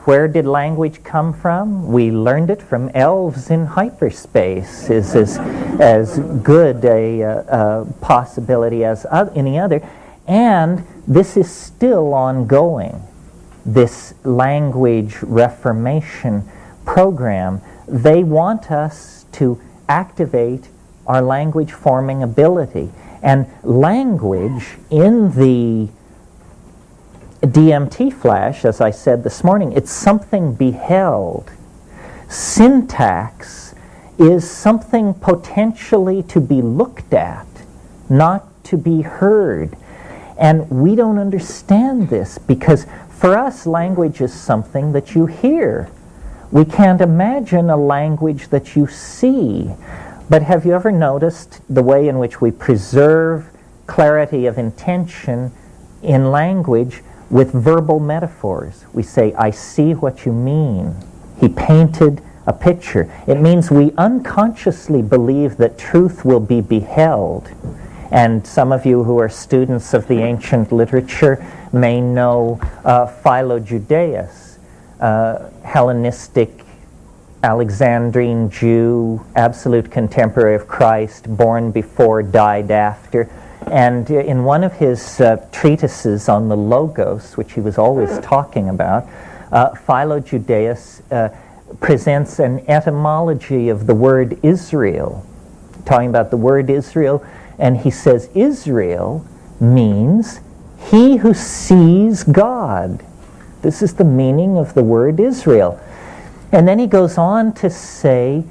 Where did language come from? We learned it from elves in hyperspace, is as good a possibility as any other. And this is still ongoing, this language reformation program. They want us to activate our language forming ability. And language in the DMT flash, as I said this morning, it's something beheld. Syntax is something potentially to be looked at, not to be heard. And we don't understand this because for us, language is something that you hear. We can't imagine a language that you see. But have you ever noticed the way in which we preserve clarity of intention in language with verbal metaphors? We say, I see what you mean. He painted a picture. It means we unconsciously believe that truth will be beheld. And some of you who are students of the ancient literature may know Philo-Judaeus, Hellenistic Alexandrine Jew, absolute contemporary of Christ, born before, died after. And in one of his treatises on the Logos, which he was always talking about, Philo-Judaeus presents an etymology of the word Israel, talking about the word Israel, and he says Israel means he who sees God. This is the meaning of the word Israel. And then he goes on to say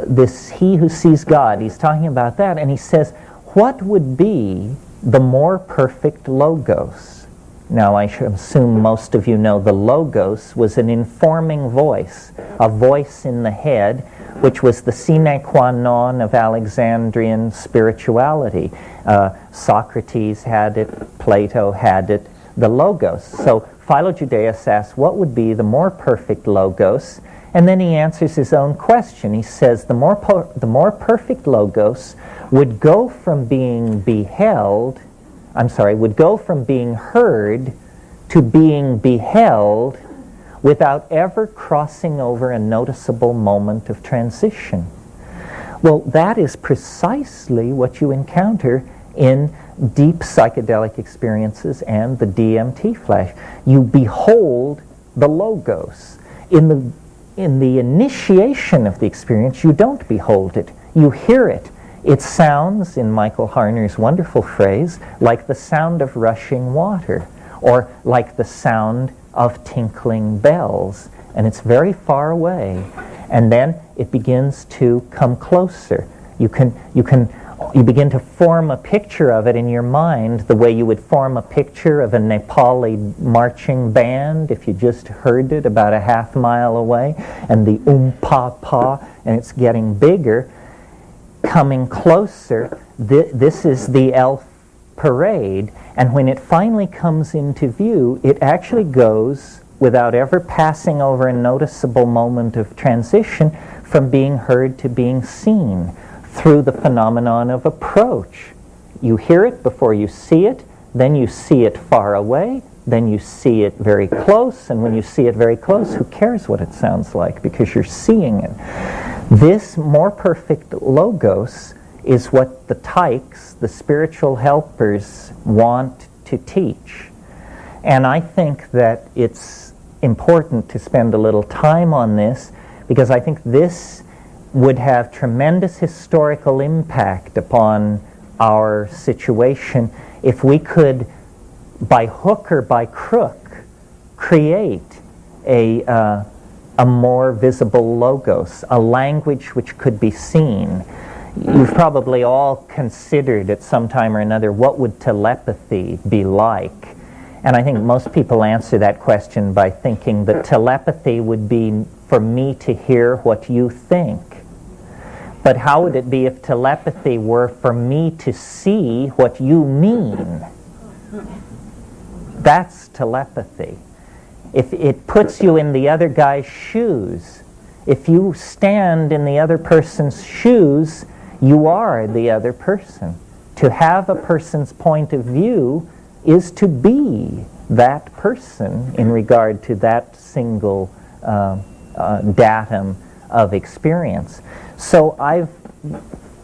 this he who sees God. He's talking about that, and he says, what would be the more perfect logos? Now, I should assume most of you know the logos was an informing voice, a voice in the head, which was the sine qua non of Alexandrian spirituality. Socrates had it, Plato had it, the logos. So Philo-Judaeus asks, what would be the more perfect logos? And then he answers his own question. He says the more perfect logos would go from being would go from being heard to being beheld without ever crossing over a noticeable moment of transition. Well, that is precisely what you encounter in deep psychedelic experiences and the DMT flash. You behold the logos. In the initiation of the experience, you don't behold it. You hear it. It sounds, in Michael Harner's wonderful phrase, like the sound of rushing water, or like the sound of tinkling bells. And it's very far away. And then it begins to come closer. You begin to form a picture of it in your mind the way you would form a picture of a Nepali marching band if you just heard it about a half mile away, and the pa, and it's getting bigger, coming closer. This is the elf parade, and when it finally comes into view, it actually goes, without ever passing over a noticeable moment of transition, from being heard to being seen, through the phenomenon of approach. You hear it before you see it, then you see it far away, then you see it very close, and when you see it very close, who cares what it sounds like, because you're seeing it. This more perfect logos is what the tykes, the spiritual helpers, want to teach. And I think that it's important to spend a little time on this, because I think this would have tremendous historical impact upon our situation if we could, by hook or by crook, create a more visible logos, a language which could be seen. You've probably all considered at some time or another, what would telepathy be like? And I think most people answer that question by thinking that telepathy would be for me to hear what you think. But how would it be if telepathy were for me to see what you mean? That's telepathy. If it puts you in the other guy's shoes, if you stand in the other person's shoes, you are the other person. To have a person's point of view is to be that person in regard to that single datum of experience. So I've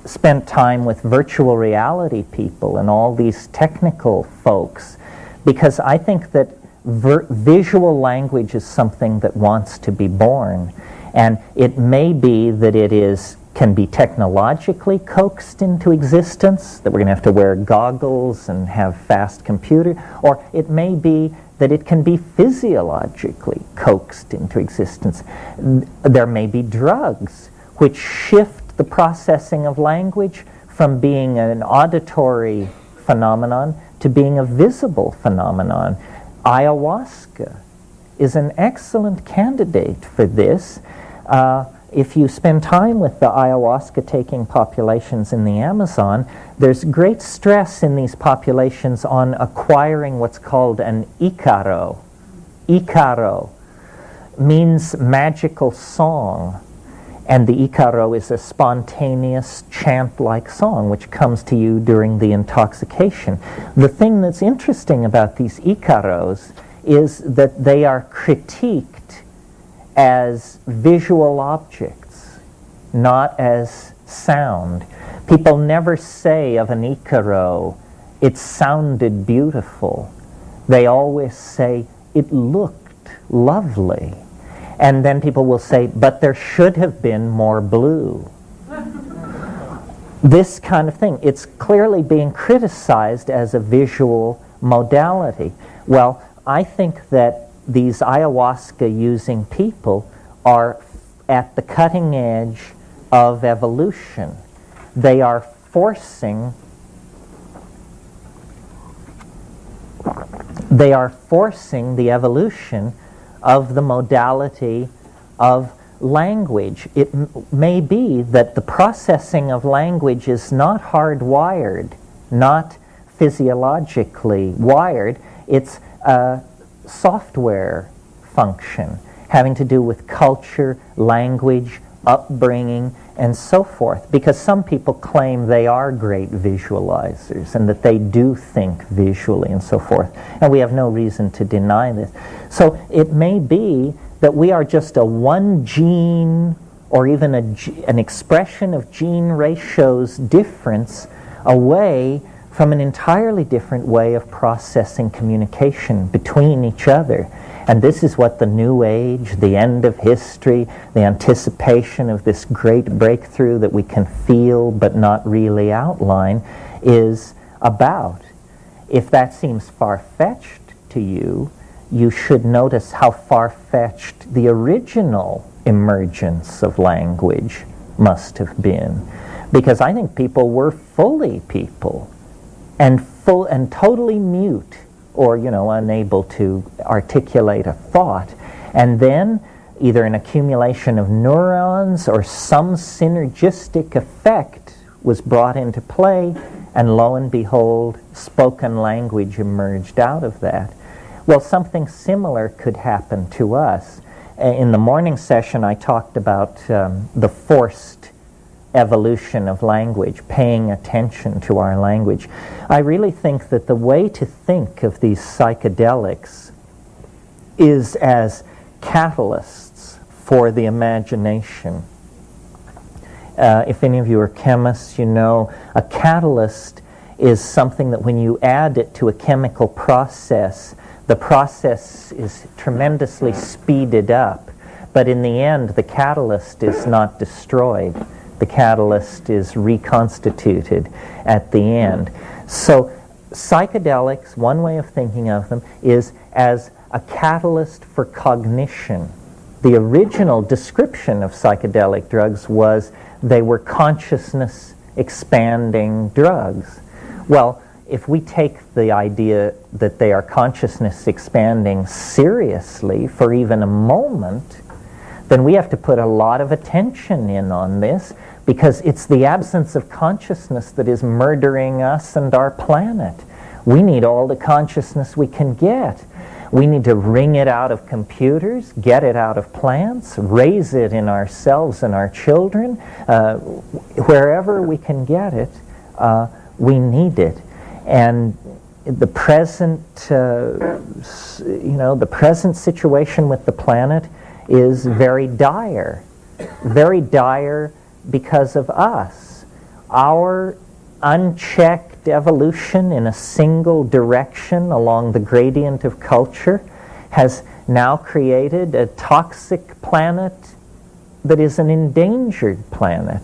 spent time with virtual reality people and all these technical folks, because I think that visual language is something that wants to be born. And it may be that can be technologically coaxed into existence, that we're going to have to wear goggles and have fast computer, or it may be that it can be physiologically coaxed into existence. There may be drugs which shift the processing of language from being an auditory phenomenon to being a visible phenomenon. Ayahuasca is an excellent candidate for this. If you spend time with the ayahuasca-taking populations in the Amazon, there's great stress in these populations on acquiring what's called an ícaro. Ícaro means magical song, and the ícaro is a spontaneous chant-like song which comes to you during the intoxication. The thing that's interesting about these ícaros is that they are critiqued as visual objects, not as sound. People never say of an ícaro, it sounded beautiful. They always say, it looked lovely. And then people will say, but there should have been more blue. This kind of thing. It's clearly being criticized as a visual modality. Well, I think that these ayahuasca-using people are at the cutting edge of evolution. They are forcing the evolution of the modality of language. It may be that the processing of language is not hardwired, not physiologically wired. It's a software function. having to do with culture, language, upbringing, and so forth. Because some people claim they are great visualizers and that they do think visually and so forth. And we have no reason to deny this. So it may be that we are just a one gene or even an expression of gene ratio's difference away from an entirely different way of processing communication between each other. And this is what the New Age, the end of history, the anticipation of this great breakthrough that we can feel but not really outline is about. If that seems far-fetched to you, you should notice how far-fetched the original emergence of language must have been. Because I think people were fully people and totally mute, or unable to articulate a thought. And then either an accumulation of neurons or some synergistic effect was brought into play, and lo and behold, spoken language emerged out of that. Well, something similar could happen to us. In the morning session, I talked about the forced evolution of language, paying attention to our language. I really think that the way to think of these psychedelics is as catalysts for the imagination. If any of you are chemists, you know a catalyst is something that when you add it to a chemical process, the process is tremendously speeded up. But in the end, the catalyst is not destroyed. The catalyst is reconstituted at the end. So psychedelics, one way of thinking of them, is as a catalyst for cognition. The original description of psychedelic drugs was they were consciousness expanding drugs. Well, if we take the idea that they are consciousness expanding seriously for even a moment, then we have to put a lot of attention in on this, because it's the absence of consciousness that is murdering us and our planet. We need all the consciousness we can get. We need to wring it out of computers, get it out of plants, raise it in ourselves and our children. Wherever we can get it, we need it. And the present, the present situation with the planet is very dire because of us. Our unchecked evolution in a single direction along the gradient of culture has now created a toxic planet that is an endangered planet.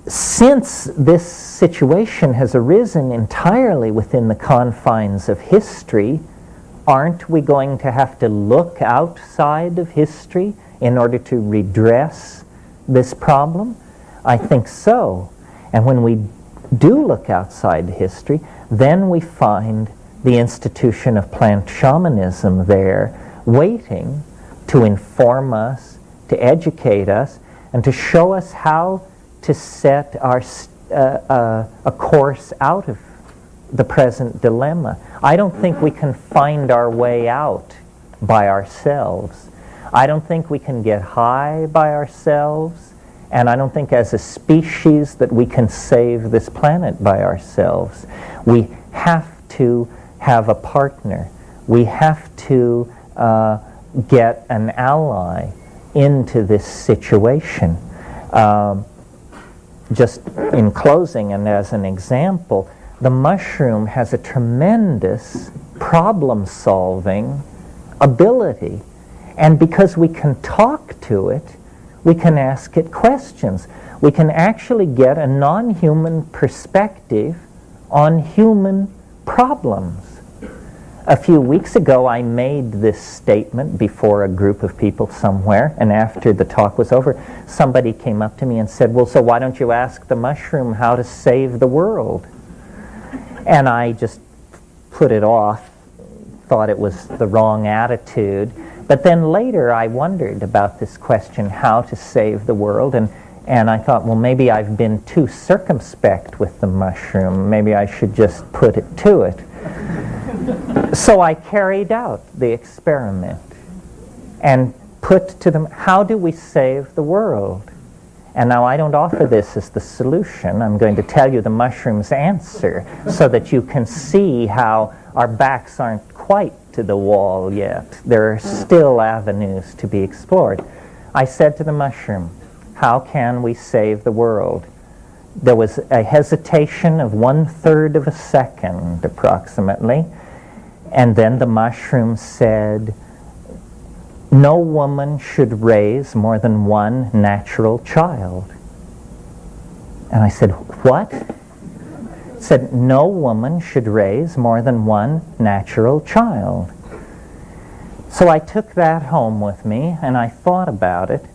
Since this situation has arisen entirely within the confines of history, aren't we going to have to look outside of history in order to redress this problem? I think so. And when we do look outside history, then we find the institution of plant shamanism there, waiting to inform us, to educate us, and to show us how to set our a course out of the present dilemma. I don't think we can find our way out by ourselves. I don't think we can get high by ourselves, and I don't think as a species that we can save this planet by ourselves. We have to have a partner. We have to get an ally into this situation. Just in closing and as an example, the mushroom has a tremendous problem-solving ability. And because we can talk to it, we can ask it questions. We can actually get a non-human perspective on human problems. A few weeks ago, I made this statement before a group of people somewhere, and after the talk was over, somebody came up to me and said, well, so why don't you ask the mushroom how to save the world? And I just put it off, thought it was the wrong attitude. But then later I wondered about this question, how to save the world, and I thought, well, maybe I've been too circumspect with the mushroom. Maybe I should just put it to it. So I carried out the experiment and put to them, how do we save the world? And now I don't offer this as the solution. I'm going to tell you the mushroom's answer so that you can see how our backs aren't quite to the wall yet. There are still avenues to be explored. I said to the mushroom, how can we save the world? There was a hesitation of 1/3 of a second, approximately. And then the mushroom said, no woman should raise more than one natural child. And I said, what? It said, no woman should raise more than one natural child. So I took that home with me and I thought about it.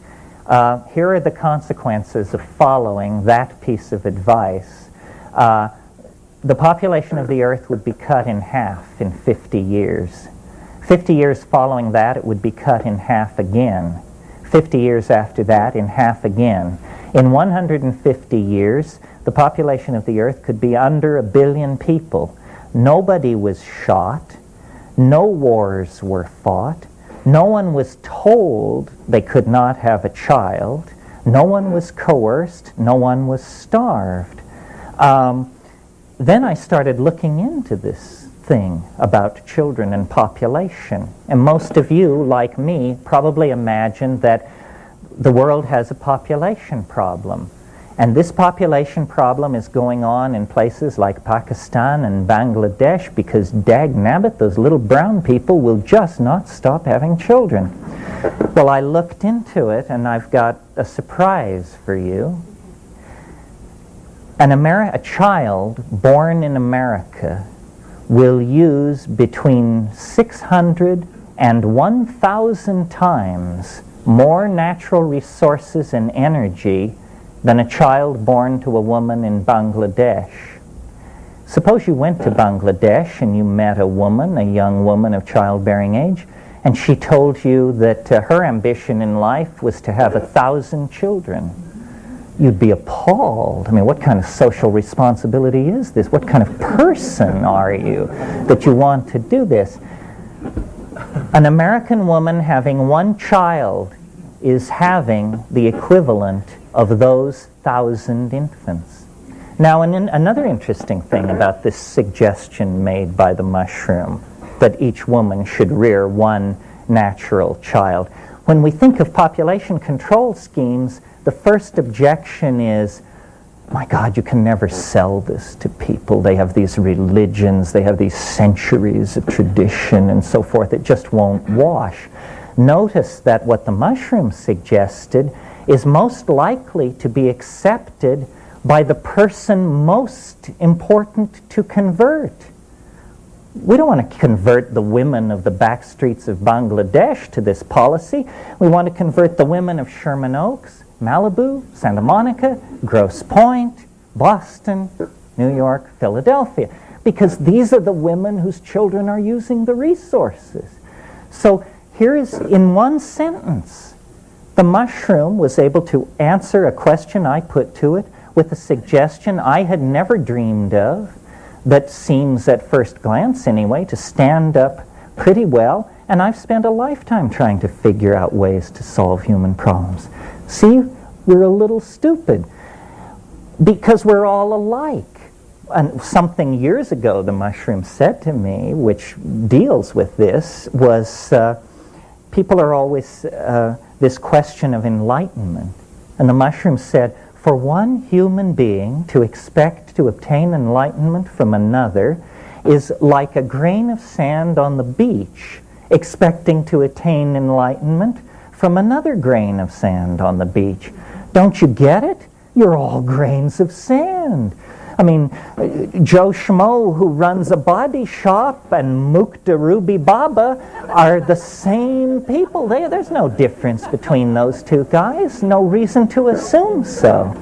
Here are the consequences of following that piece of advice. The population of the earth would be cut in half in 50 years. 50 years following that, it would be cut in half again. 50 years after that, in half again. In 150 years, the population of the earth could be under 1 billion people. Nobody was shot. No wars were fought. No one was told they could not have a child. No one was coerced. No one was starved. Then I started looking into this thing about children and population. And most of you, like me, probably imagine that the world has a population problem. And this population problem is going on in places like Pakistan and Bangladesh because, dag-nabbit, those little brown people will just not stop having children. Well, I looked into it, and I've got a surprise for you. A child born in America will use between 600 and 1,000 times more natural resources and energy than a child born to a woman in Bangladesh. Suppose you went to Bangladesh and you met a woman, a young woman of childbearing age, and she told you that her ambition in life was to have 1,000 children. You'd be appalled. I mean, what kind of social responsibility is this? What kind of person are you that you want to do this? An American woman having one child is having the equivalent of those 1,000 infants. Now, another interesting thing about this suggestion made by the mushroom, that each woman should rear one natural child. When we think of population control schemes, the first objection is, my God, you can never sell this to people. They have these religions, they have these centuries of tradition and so forth. It just won't wash. Notice that what the mushroom suggested is most likely to be accepted by the person most important to convert. We don't want to convert the women of the back streets of Bangladesh to this policy. We want to convert the women of Sherman Oaks, Malibu, Santa Monica, Grosse Pointe, Boston, New York, Philadelphia, because these are the women whose children are using the resources. So here is, in one sentence, the mushroom was able to answer a question I put to it with a suggestion I had never dreamed of, that seems at first glance anyway to stand up pretty well, and I've spent a lifetime trying to figure out ways to solve human problems. See, we're a little stupid because we're all alike. And something years ago the mushroom said to me, which deals with this, was people are always this question of enlightenment. And the mushroom said, for one human being to expect to obtain enlightenment from another is like a grain of sand on the beach expecting to attain enlightenment from another grain of sand on the beach. Don't you get it? You're all grains of sand. I mean, Joe Schmo, who runs a body shop, and Mukta Ruby Baba are the same people. There's no difference between those two guys. No reason to assume so.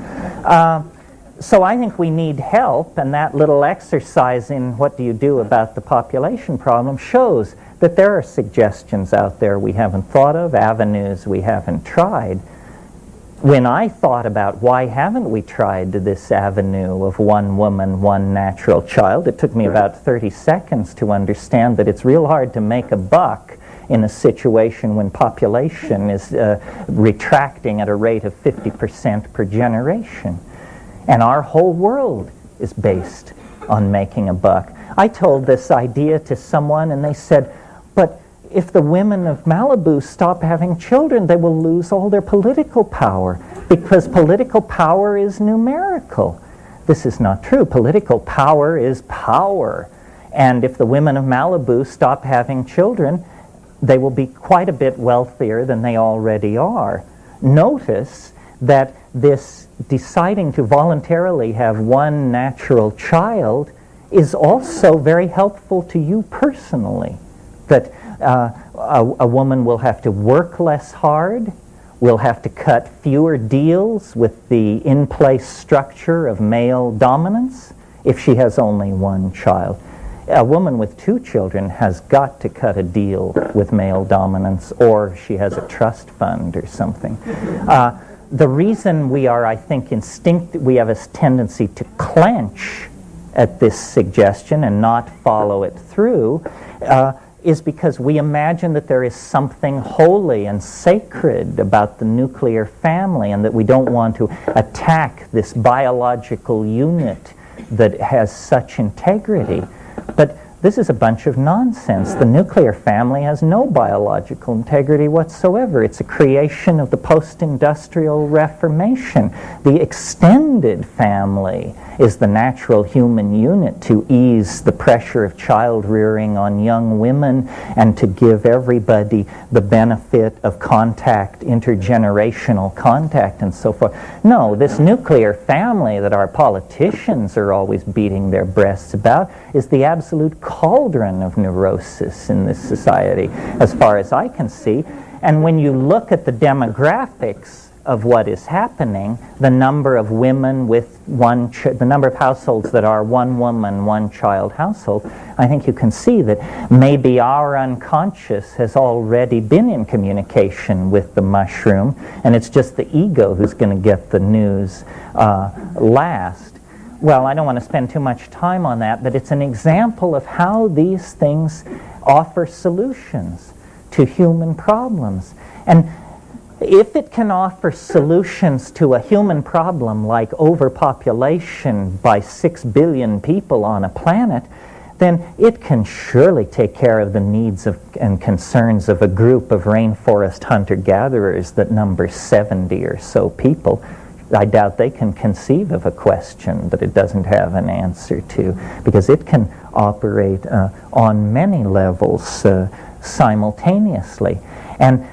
So I think we need help, and that little exercise in what do you do about the population problem shows that there are suggestions out there we haven't thought of, avenues we haven't tried. when I thought about why haven't we tried this avenue of one woman, one natural child, it took me about 30 seconds to understand that it's real hard to make a buck in a situation when population is retracting at a rate of 50% per generation. And our whole world is based on making a buck. I told this idea to someone and they said, but if the women of Malibu stop having children, they will lose all their political power, because political power is numerical. This is not true. Political power is power. And if the women of Malibu stop having children, they will be quite a bit wealthier than they already are. Notice that this deciding to voluntarily have one natural child is also very helpful to you personally. That a woman will have to work less hard, will have to cut fewer deals with the in-place structure of male dominance if she has only one child. A woman with 2 children has got to cut a deal with male dominance, or she has a trust fund or something. The reason we are, I think, we have a tendency to clench at this suggestion and not follow it through is because we imagine that there is something holy and sacred about the nuclear family and that we don't want to attack this biological unit that has such integrity. But this is a bunch of nonsense. The nuclear family has no biological integrity whatsoever. It's a creation of the post-industrial Reformation. The extended family is the natural human unit to ease the pressure of child rearing on young women and to give everybody the benefit of contact, intergenerational contact, and so forth. No, this nuclear family that our politicians are always beating their breasts about is the absolute cauldron of neurosis in this society, as far as I can see. And when you look at the demographics of what is happening, the number of women with the number of households that are one woman, one child household, I think you can see that maybe our unconscious has already been in communication with the mushroom, and it's just the ego who's going to get the news last. Well, I don't want to spend too much time on that, but it's an example of how these things offer solutions to human problems. And if it can offer solutions to a human problem like overpopulation by 6 billion people on a planet, then it can surely take care of the needs and concerns of a group of rainforest hunter-gatherers that number 70 or so people. I doubt they can conceive of a question that it doesn't have an answer to, because it can operate on many levels simultaneously. And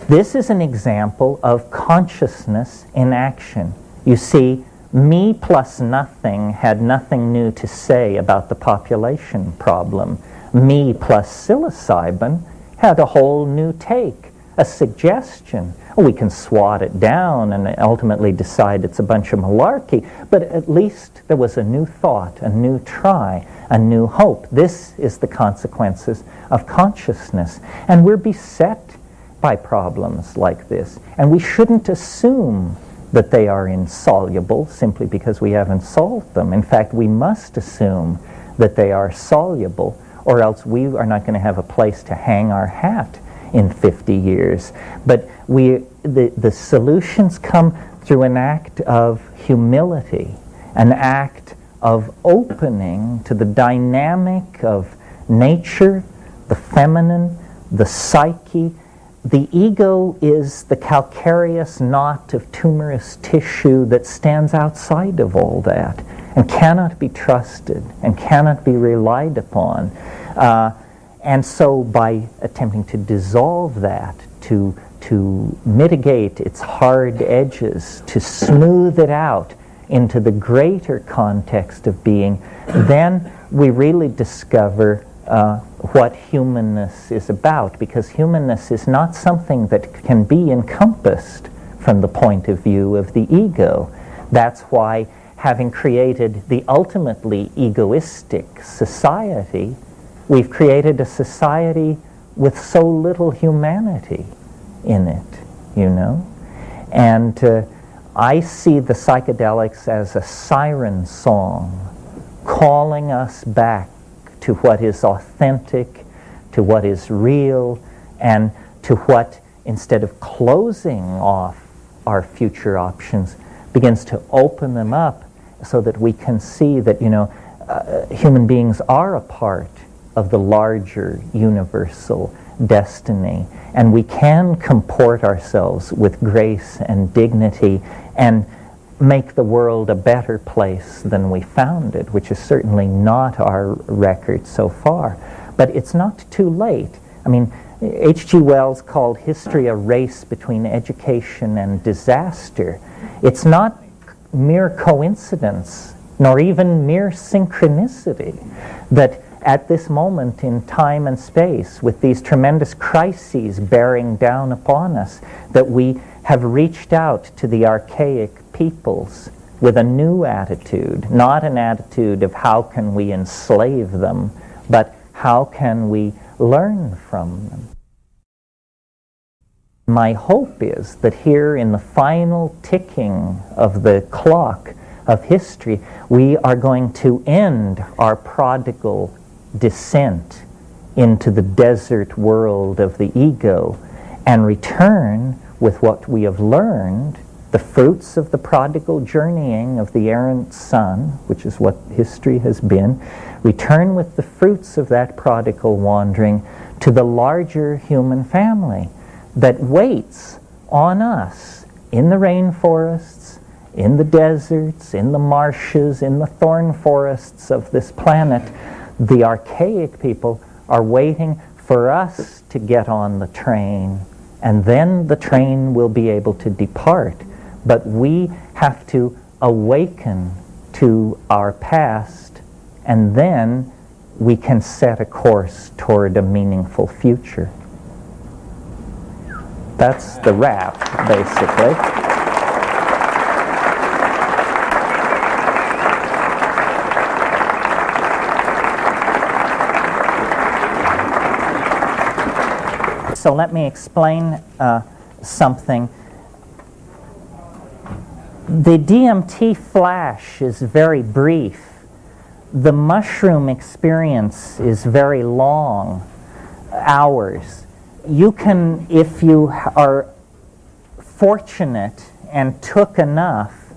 this is an example of consciousness in action. You see, me plus nothing had nothing new to say about the population problem. Me plus psilocybin had a whole new take, a suggestion. We can swat it down and ultimately decide it's a bunch of malarkey, but at least there was a new thought, a new try, a new hope. This is the consequences of consciousness. And we're beset by problems like this. And we shouldn't assume that they are insoluble simply because we haven't solved them. In fact, we must assume that they are soluble, or else we are not going to have a place to hang our hat in 50 years. But the solutions come through an act of humility, an act of opening to the dynamic of nature, the feminine, the psyche. The ego is the calcareous knot of tumorous tissue that stands outside of all that and cannot be trusted and cannot be relied upon. And so by attempting to dissolve that, to mitigate its hard edges, to smooth it out into the greater context of being, then we really discover what humanness is about, because humanness is not something that can be encompassed from the point of view of the ego. That's why, having created the ultimately egoistic society, we've created a society with so little humanity in it, you know? And I see the psychedelics as a siren song calling us back to what is authentic, to what is real, and to what, instead of closing off our future options, begins to open them up so that we can see that, human beings are a part of the larger universal destiny, and we can comport ourselves with grace and dignity and make the world a better place than we found it, which is certainly not our record so far. But it's not too late. I mean, H.G. Wells called history a race between education and disaster. It's not mere coincidence, nor even mere synchronicity, that at this moment in time and space, with these tremendous crises bearing down upon us, that we have reached out to the archaic peoples with a new attitude, not an attitude of how can we enslave them, but how can we learn from them. My hope is that here in the final ticking of the clock of history, we are going to end our prodigal descent into the desert world of the ego and return with what we have learned, the fruits of the prodigal journeying of the errant son, which is what history has been, return with the fruits of that prodigal wandering to the larger human family that waits on us in the rainforests, in the deserts, in the marshes, in the thorn forests of this planet. The archaic people are waiting for us to get on the train, and then the train will be able to depart. But we have to awaken to our past, and then we can set a course toward a meaningful future. That's the wrap, basically. So let me explain something. The DMT flash is very brief. The mushroom experience is very long, hours. You can, if you are fortunate and took enough,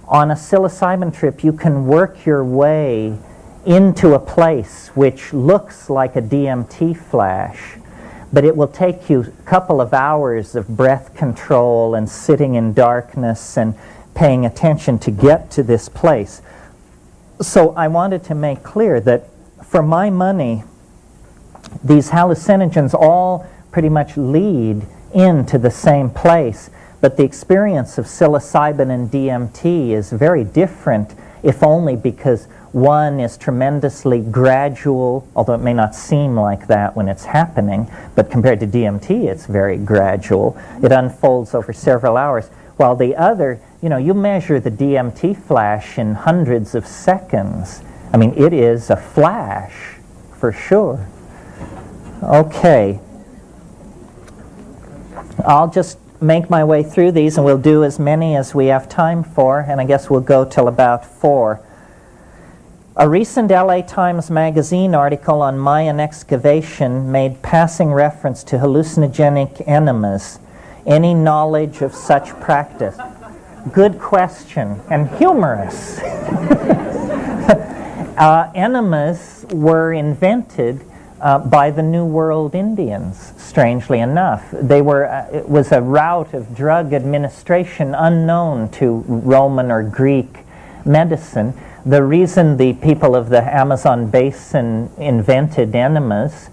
on a psilocybin trip, you can work your way into a place which looks like a DMT flash. But it will take you a couple of hours of breath control and sitting in darkness and paying attention to get to this place. So I wanted to make clear that for my money, these hallucinogens all pretty much lead into the same place, but the experience of psilocybin and DMT is very different, if only because one is tremendously gradual, although it may not seem like that when it's happening, but compared to DMT, it's very gradual. It unfolds over several hours, while the other, you measure the DMT flash in hundreds of seconds. I mean, it is a flash, for sure. Okay. I'll just make my way through these, and we'll do as many as we have time for, and I guess we'll go till about 4. A recent LA Times Magazine article on Mayan excavation made passing reference to hallucinogenic enemas. Any knowledge of such practice? Good question, and humorous. Enemas were invented by the New World Indians, strangely enough. It was a route of drug administration unknown to Roman or Greek medicine. The reason the people of the Amazon basin invented enemas,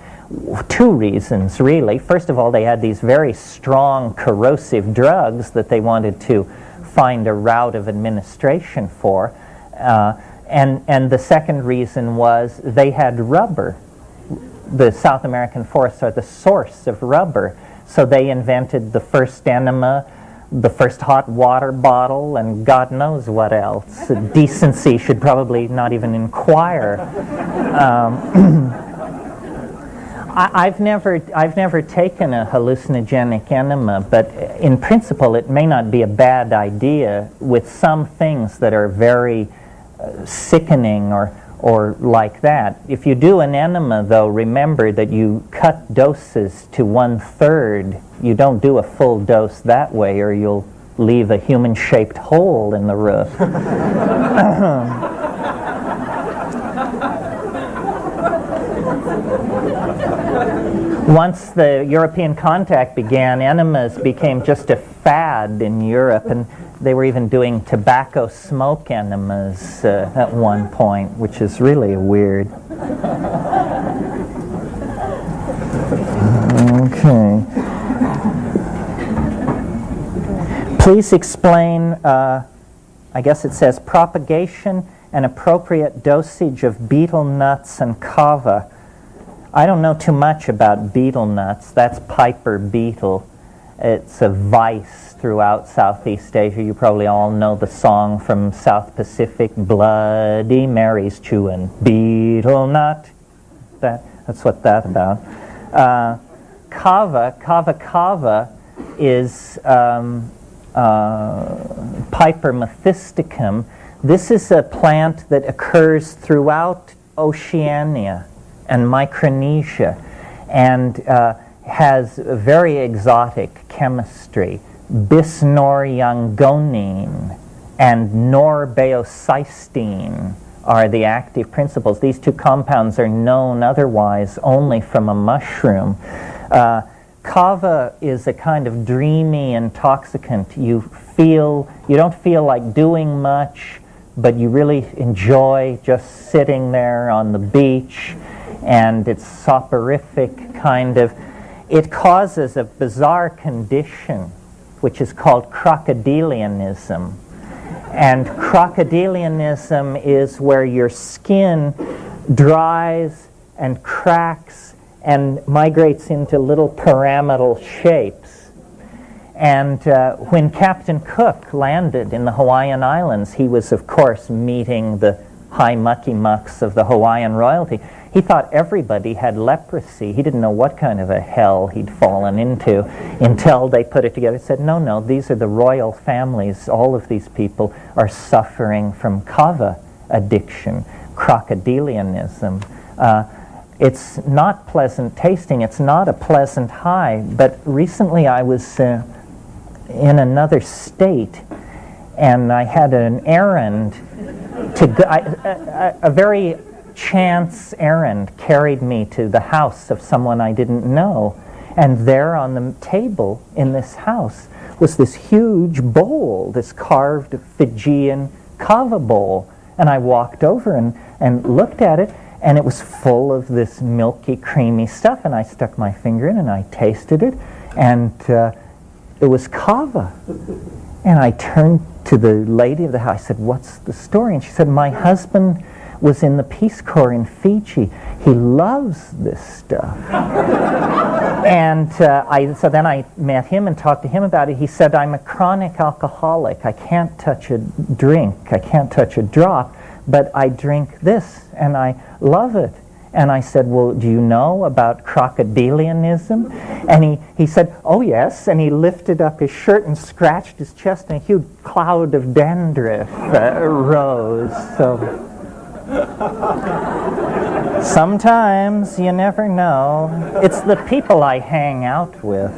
2 reasons really. First of all, they had these very strong corrosive drugs that they wanted to find a route of administration for. And the second reason was they had rubber. The South American forests are the source of rubber. So they invented the first enema, the first hot water bottle, and God knows what else. Decency should probably not even inquire. I've never taken a hallucinogenic enema, but in principle it may not be a bad idea with some things that are very sickening or like that. If you do an enema, though, remember that you cut doses to 1/3. You don't do a full dose that way, or you'll leave a human-shaped hole in the roof. Once the European contact began, enemas became just a fad in Europe, and they were even doing tobacco smoke enemas at one point, which is really weird. Okay. Please explain, I guess it says, propagation and appropriate dosage of betel nuts and kava. I don't know too much about betel nuts. That's Piper beetle. It's a vice throughout Southeast Asia. You probably all know the song from South Pacific, Bloody Mary's chewing betel nut. That's what that's about. Kava is Piper methysticum. This is a plant that occurs throughout Oceania and Micronesia, and has a very exotic chemistry. Bisnoryangonine and norbeocysteine are the active principles. These two compounds are known otherwise only from a mushroom. Kava is a kind of dreamy intoxicant. You don't feel like doing much, but you really enjoy just sitting there on the beach, and it's soporific kind of. It causes a bizarre condition which is called crocodilianism. And crocodilianism is where your skin dries and cracks and migrates into little pyramidal shapes. And when Captain Cook landed in the Hawaiian Islands, he was, of course, meeting the high mucky-mucks of the Hawaiian royalty. He thought everybody had leprosy. He didn't know what kind of a hell he'd fallen into until they put it together and said, no, these are the royal families. All of these people are suffering from kava addiction, crocodilianism. It's not pleasant tasting. It's not a pleasant high. But recently I was in another state, and I had an errand to go. A very chance errand carried me to the house of someone I didn't know, and there on the table in this house was this huge bowl, this carved Fijian kava bowl, and I walked over and looked at it, and it was full of this milky, creamy stuff, and I stuck my finger in and I tasted it, and it was kava. And I turned to the lady of the house. I said, "What's the story?" And she said, "My husband was in the Peace Corps in Fiji. He loves this stuff." And so then I met him and talked to him about it. He said, "I'm a chronic alcoholic. I can't touch a drink. I can't touch a drop, but I drink this, and I love it." And I said, "Well, do you know about crocodilianism?" And he said, "Oh, yes." And he lifted up his shirt and scratched his chest, and a huge cloud of dandruff rose. So sometimes you never know. It's the people I hang out with.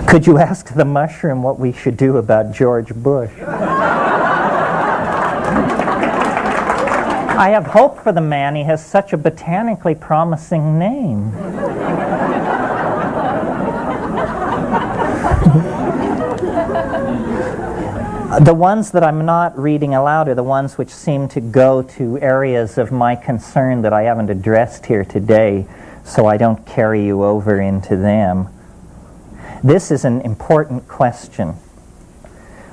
Could you ask the mushroom what we should do about George Bush? I have hope for the man. He has such a botanically promising name. The ones that I'm not reading aloud are the ones which seem to go to areas of my concern that I haven't addressed here today, so I don't carry you over into them. This is an important question.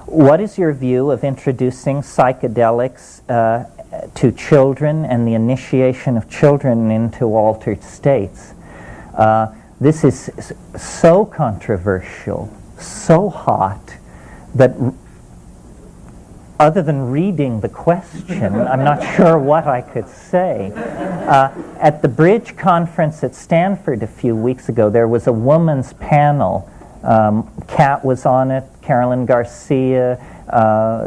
What is your view of introducing psychedelics to children and the initiation of children into altered states? This is so controversial, so hot, that other than reading the question, I'm not sure what I could say. At the Bridge Conference at Stanford a few weeks ago, there was a women's panel. Kat was on it, Carolyn Garcia,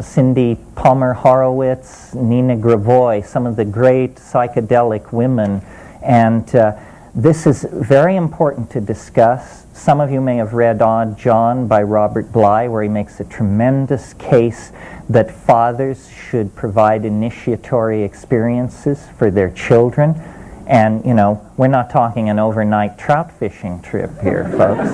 Cindy Palmer-Horowitz, Nina Gravois, some of the great psychedelic women. And this is very important to discuss. Some of you may have read Odd John by Robert Bly, where he makes a tremendous case that fathers should provide initiatory experiences for their children. And, you know, we're not talking an overnight trout fishing trip here, folks.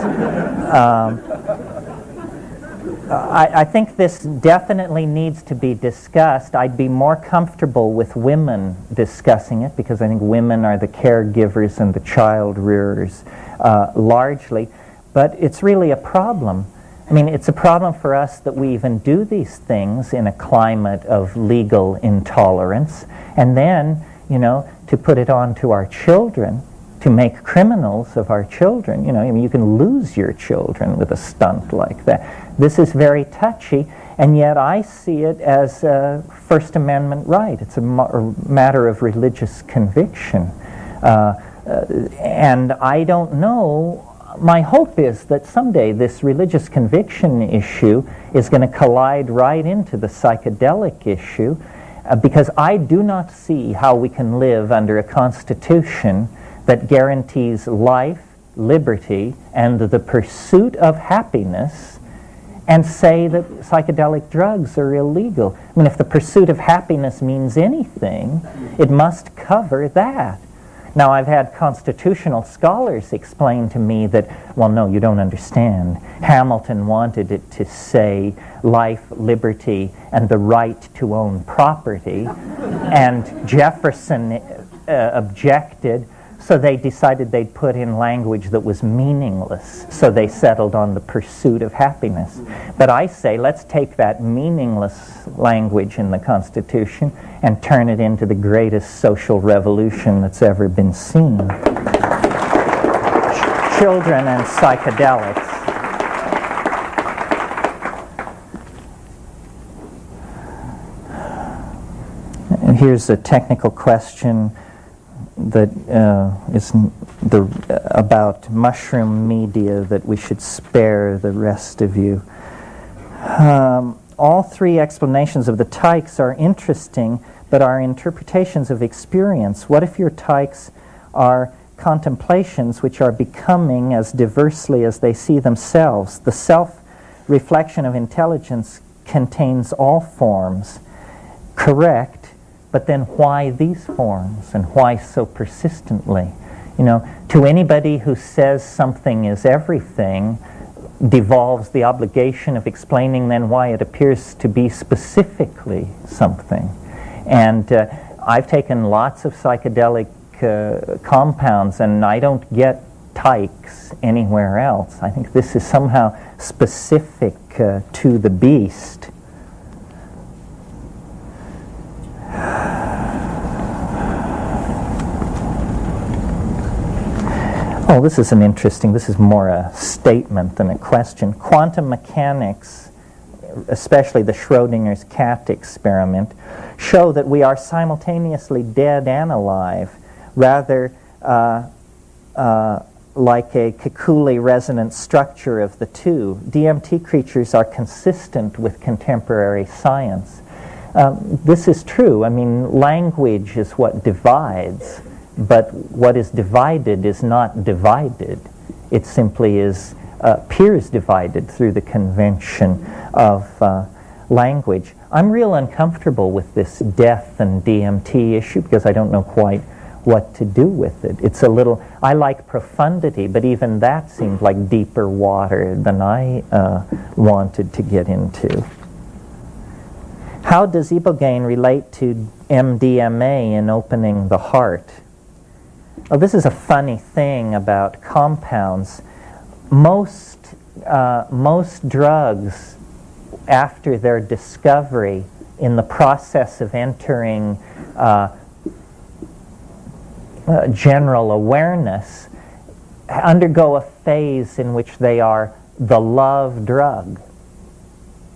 I think this definitely needs to be discussed. I'd be more comfortable with women discussing it because I think women are the caregivers and the child rearers largely. But it's really a problem. I mean, it's a problem for us that we even do these things in a climate of legal intolerance. And then, you know, to put it on to our children, to make criminals of our children. You know, I mean, you can lose your children with a stunt like that. This is very touchy, and yet I see it as a First Amendment right. It's a matter of religious conviction. And I don't know, my hope is that someday this religious conviction issue is going to collide right into the psychedelic issue, because I do not see how we can live under a constitution that guarantees life, liberty, and the pursuit of happiness, and say that psychedelic drugs are illegal. I mean, if the pursuit of happiness means anything, it must cover that. Now, I've had constitutional scholars explain to me that, well, no, you don't understand. Hamilton wanted it to say life, liberty, and the right to own property, and Jefferson objected. So they decided they'd put in language that was meaningless. So they settled on the pursuit of happiness. But I say, let's take that meaningless language in the Constitution and turn it into the greatest social revolution that's ever been seen. Children and psychedelics. And here's a technical question that is about mushroom media that we should spare the rest of you. All three explanations of the tykes are interesting, but are interpretations of experience. What if your tykes are contemplations which are becoming as diversely as they see themselves? The self-reflection of intelligence contains all forms. Correct. But then why these forms, and why so persistently? You know, to anybody who says something is everything devolves the obligation of explaining then why it appears to be specifically something. And I've taken lots of psychedelic compounds, and I don't get tykes anywhere else. I think this is somehow specific to the beast. Oh, this is this is more a statement than a question. Quantum mechanics, especially the Schrodinger's cat experiment, show that we are simultaneously dead and alive, rather like a Kekule resonant structure of the two. DMT creatures are consistent with contemporary science. This is true. I mean, language is what divides, but what is divided is not divided. It simply appears divided through the convention of language. I'm real uncomfortable with this death and DMT issue because I don't know quite what to do with it. It's a little, I like profundity, but even that seemed like deeper water than I wanted to get into. How does ibogaine relate to MDMA in opening the heart? Oh, this is a funny thing about compounds. Most drugs, after their discovery, in the process of entering general awareness, undergo a phase in which they are the love drug.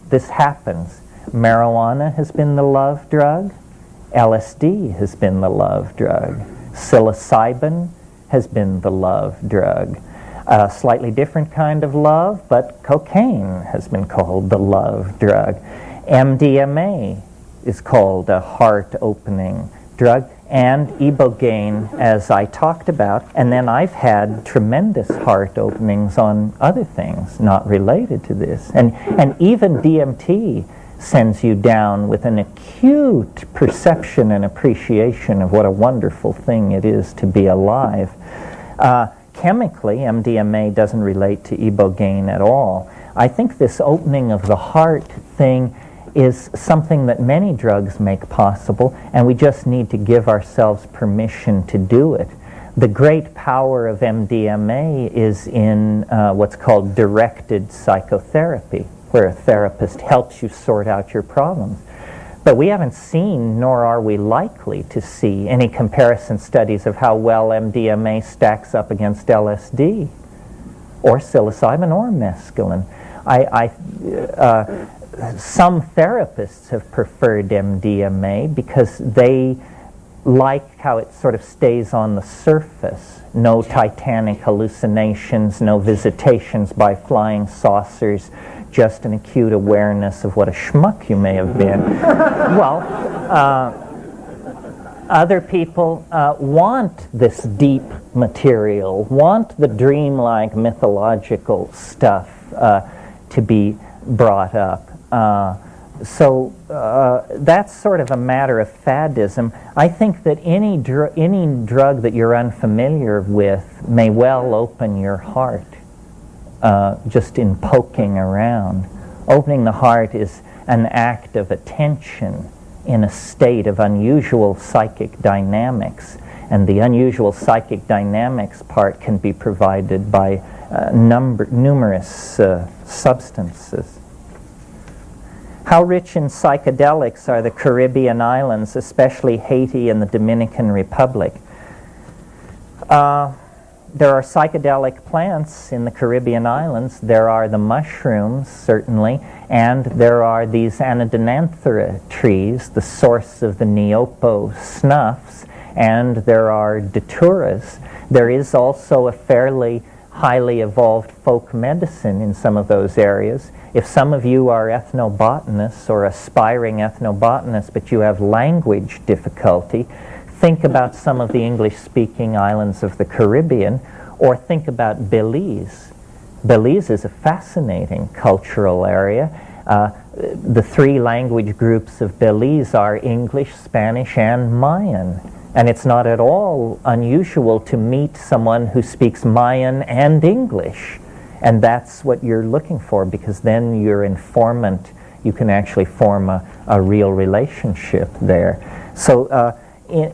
this happens. Marijuana has been the love drug. LSD has been the love drug. Psilocybin has been the love drug. A slightly different kind of love, but cocaine has been called the love drug. MDMA is called a heart-opening drug, and ibogaine, as I talked about. And then I've had tremendous heart openings on other things not related to this. And even DMT sends you down with an acute perception and appreciation of what a wonderful thing it is to be alive. Chemically, MDMA doesn't relate to ibogaine at all. I think this opening of the heart thing is something that many drugs make possible, and we just need to give ourselves permission to do it. The great power of MDMA is in what's called directed psychotherapy, where a therapist helps you sort out your problems. But we haven't seen, nor are we likely to see, any comparison studies of how well MDMA stacks up against LSD or psilocybin or mescaline. Some therapists have preferred MDMA because they like how it sort of stays on the surface. No titanic hallucinations, no visitations by flying saucers, just an acute awareness of what a schmuck you may have been. Well, other people want this deep material, want the dreamlike mythological stuff to be brought up. So that's sort of a matter of faddism. I think that any drug that you're unfamiliar with may well open your heart just in poking around. Opening the heart is an act of attention in a state of unusual psychic dynamics. And the unusual psychic dynamics part can be provided by numerous substances. How rich in psychedelics are the Caribbean islands, especially Haiti and the Dominican Republic? There are psychedelic plants in the Caribbean islands. There are the mushrooms, certainly, and there are these Anadenanthera trees, the source of the Niopo snuffs, and there are daturas. There is also a fairly highly evolved folk medicine in some of those areas. If some of you are ethnobotanists or aspiring ethnobotanists, but you have language difficulty, think about some of the English-speaking islands of the Caribbean, or think about Belize. Belize is a fascinating cultural area. The three language groups of Belize are English, Spanish, and Mayan. And it's not at all unusual to meet someone who speaks Mayan and English. And that's what you're looking for, because then your informant, you can actually form a real relationship there. So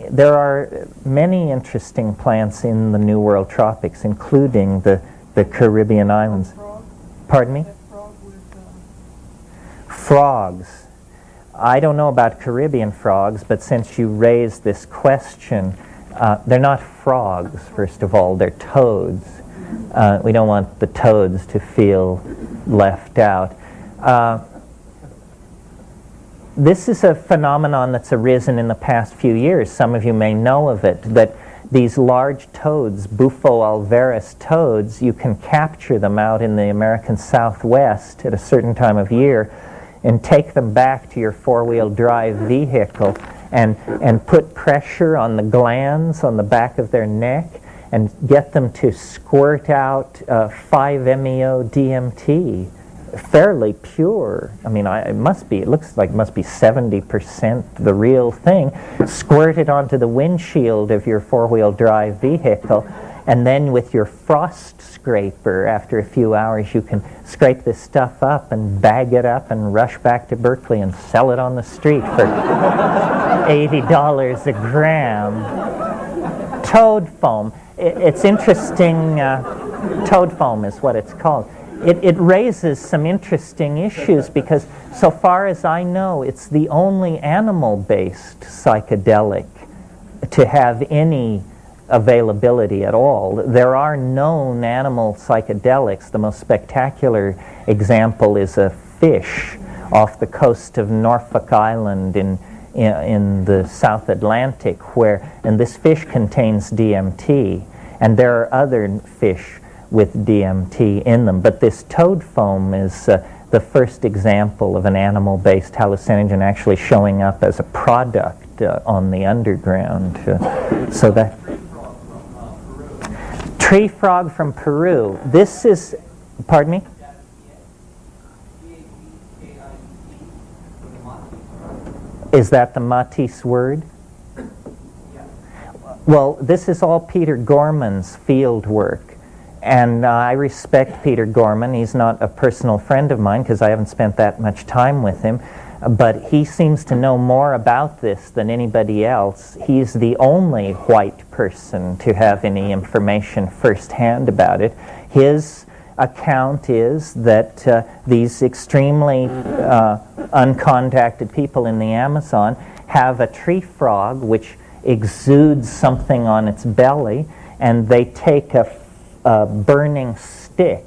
there are many interesting plants in the New World tropics, including the Caribbean islands. Pardon me? Frogs. I don't know about Caribbean frogs, but since you raised this question, they're not frogs, first of all, they're toads. We don't want the toads to feel left out. This is a phenomenon that's arisen in the past few years. Some of you may know of it, that these large toads, Bufo alvaris toads, you can capture them out in the American Southwest at a certain time of year and take them back to your four-wheel drive vehicle and put pressure on the glands on the back of their neck and get them to squirt out 5-MeO DMT, fairly pure. I mean, it looks like it must be 70% the real thing, squirted onto the windshield of your four-wheel drive vehicle, and then with your frost scraper, after a few hours, you can scrape this stuff up and bag it up and rush back to Berkeley and sell it on the street for $80 a gram. Toad foam. It's interesting. Toad foam is what it's called. It raises some interesting issues because, so far as I know, it's the only animal-based psychedelic to have any availability at all. There are known animal psychedelics. The most spectacular example is a fish off the coast of Norfolk Island in the South Atlantic, and this fish contains DMT, and there are other fish with DMT in them. But this toad foam is the first example of an animal-based hallucinogen actually showing up as a product on the underground. So that tree frog from Peru. This is, pardon me? Is that the Matisse word? Well, this is all Peter Gorman's field work. And I respect Peter Gorman. He's not a personal friend of mine because I haven't spent that much time with him. But he seems to know more about this than anybody else. He's the only white person to have any information firsthand about it. His account is that these extremely uncontacted people in the Amazon have a tree frog which exudes something on its belly, and they take a burning stick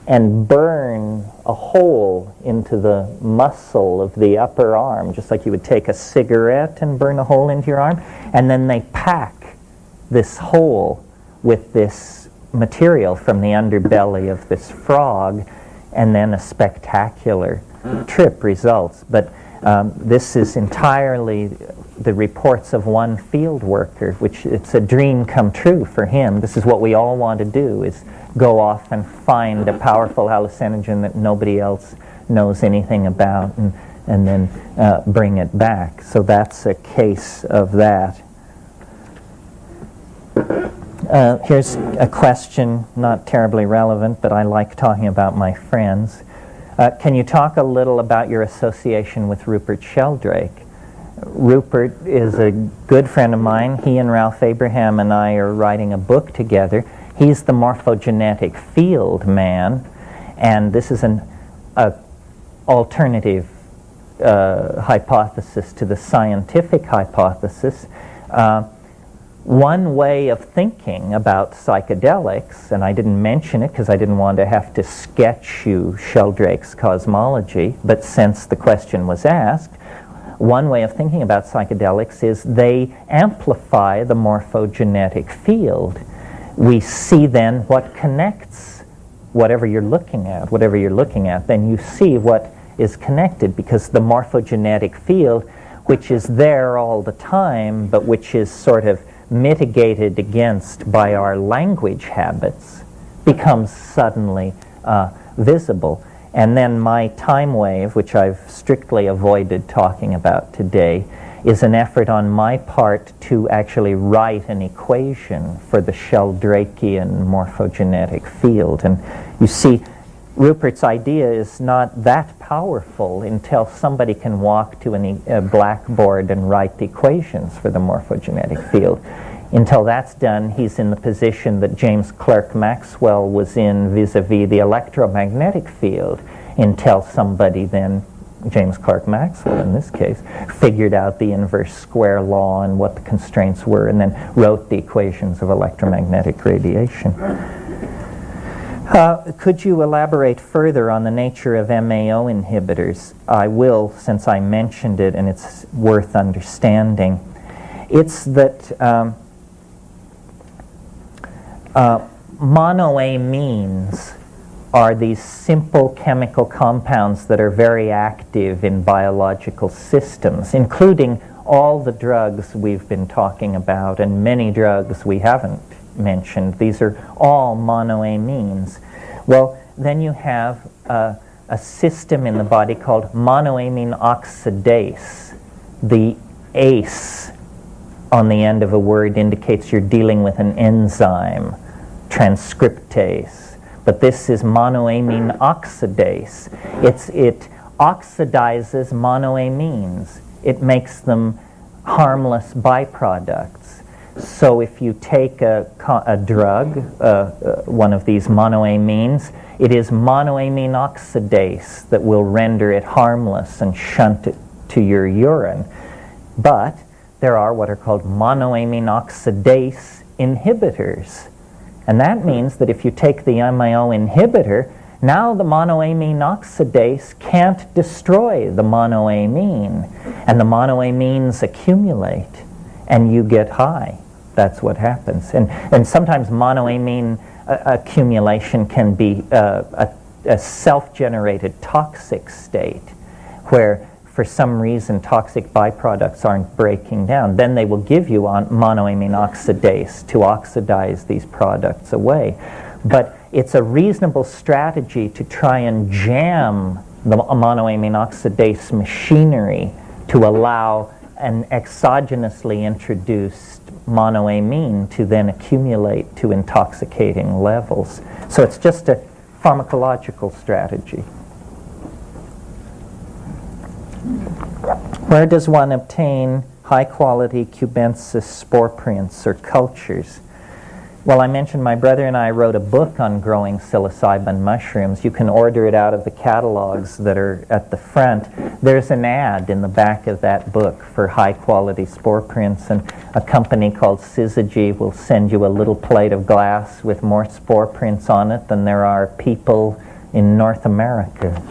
and burn a hole into the muscle of the upper arm, just like you would take a cigarette and burn a hole into your arm, and then they pack this hole with this material from the underbelly of this frog, and then a spectacular trip results. But this is entirely the reports of one field worker, which it's a dream come true for him. This is what we all want to do, is go off and find a powerful hallucinogen that nobody else knows anything about, and then bring it back. So that's a case of that. Here's a question, not terribly relevant, but I like talking about my friends. Can you talk a little about your association with Rupert Sheldrake? Rupert is a good friend of mine. He and Ralph Abraham and I are writing a book together. He's the morphogenetic field man, and this is an alternative hypothesis to the scientific hypothesis. One way of thinking about psychedelics, and I didn't mention it because I didn't want to have to sketch you Sheldrake's cosmology, but since the question was asked, one way of thinking about psychedelics is they amplify the morphogenetic field. We see then what connects whatever you're looking at, then you see what is connected, because the morphogenetic field, which is there all the time, but which is sort of mitigated against by our language habits, becomes suddenly visible. And then my time wave, which I've strictly avoided talking about today, is an effort on my part to actually write an equation for the Sheldrakean morphogenetic field. And you see, Rupert's idea is not that powerful until somebody can walk to a blackboard and write the equations for the morphogenetic field. Until that's done, he's in the position that James Clerk Maxwell was in vis-a-vis the electromagnetic field, until somebody then, James Clerk Maxwell in this case, figured out the inverse square law and what the constraints were, and then wrote the equations of electromagnetic radiation. Could you elaborate further on the nature of MAO inhibitors? I will, since I mentioned it and it's worth understanding. It's that monoamines are these simple chemical compounds that are very active in biological systems, including all the drugs we've been talking about and many drugs we haven't mentioned. These are all monoamines. Well, then you have a system in the body called monoamine oxidase. The ACE on the end of a word indicates you're dealing with an enzyme, transcriptase. But this is monoamine oxidase. It oxidizes monoamines. It makes them harmless byproducts. So if you take a drug, one of these monoamines, it is monoamine oxidase that will render it harmless and shunt it to your urine. But there are what are called monoamine oxidase inhibitors. And that means that if you take the MAO inhibitor, Now the monoamine oxidase can't destroy the monoamine, and the monoamines accumulate, and you get high. That's what happens. And sometimes monoamine accumulation can be a self-generated toxic state, where for some reason toxic byproducts aren't breaking down. Then they will give you monoamine oxidase to oxidize these products away. But it's a reasonable strategy to try and jam the monoamine oxidase machinery to allow an exogenously introduced monoamine to then accumulate to intoxicating levels. So it's just a pharmacological strategy. Where does one obtain high-quality cubensis spore prints or cultures? Well, I mentioned my brother and I wrote a book on growing psilocybin mushrooms. You can order it out of the catalogs that are at the front. There's an ad in the back of that book for high-quality spore prints, and a company called Syzygy will send you a little plate of glass with more spore prints on it than there are people in North America.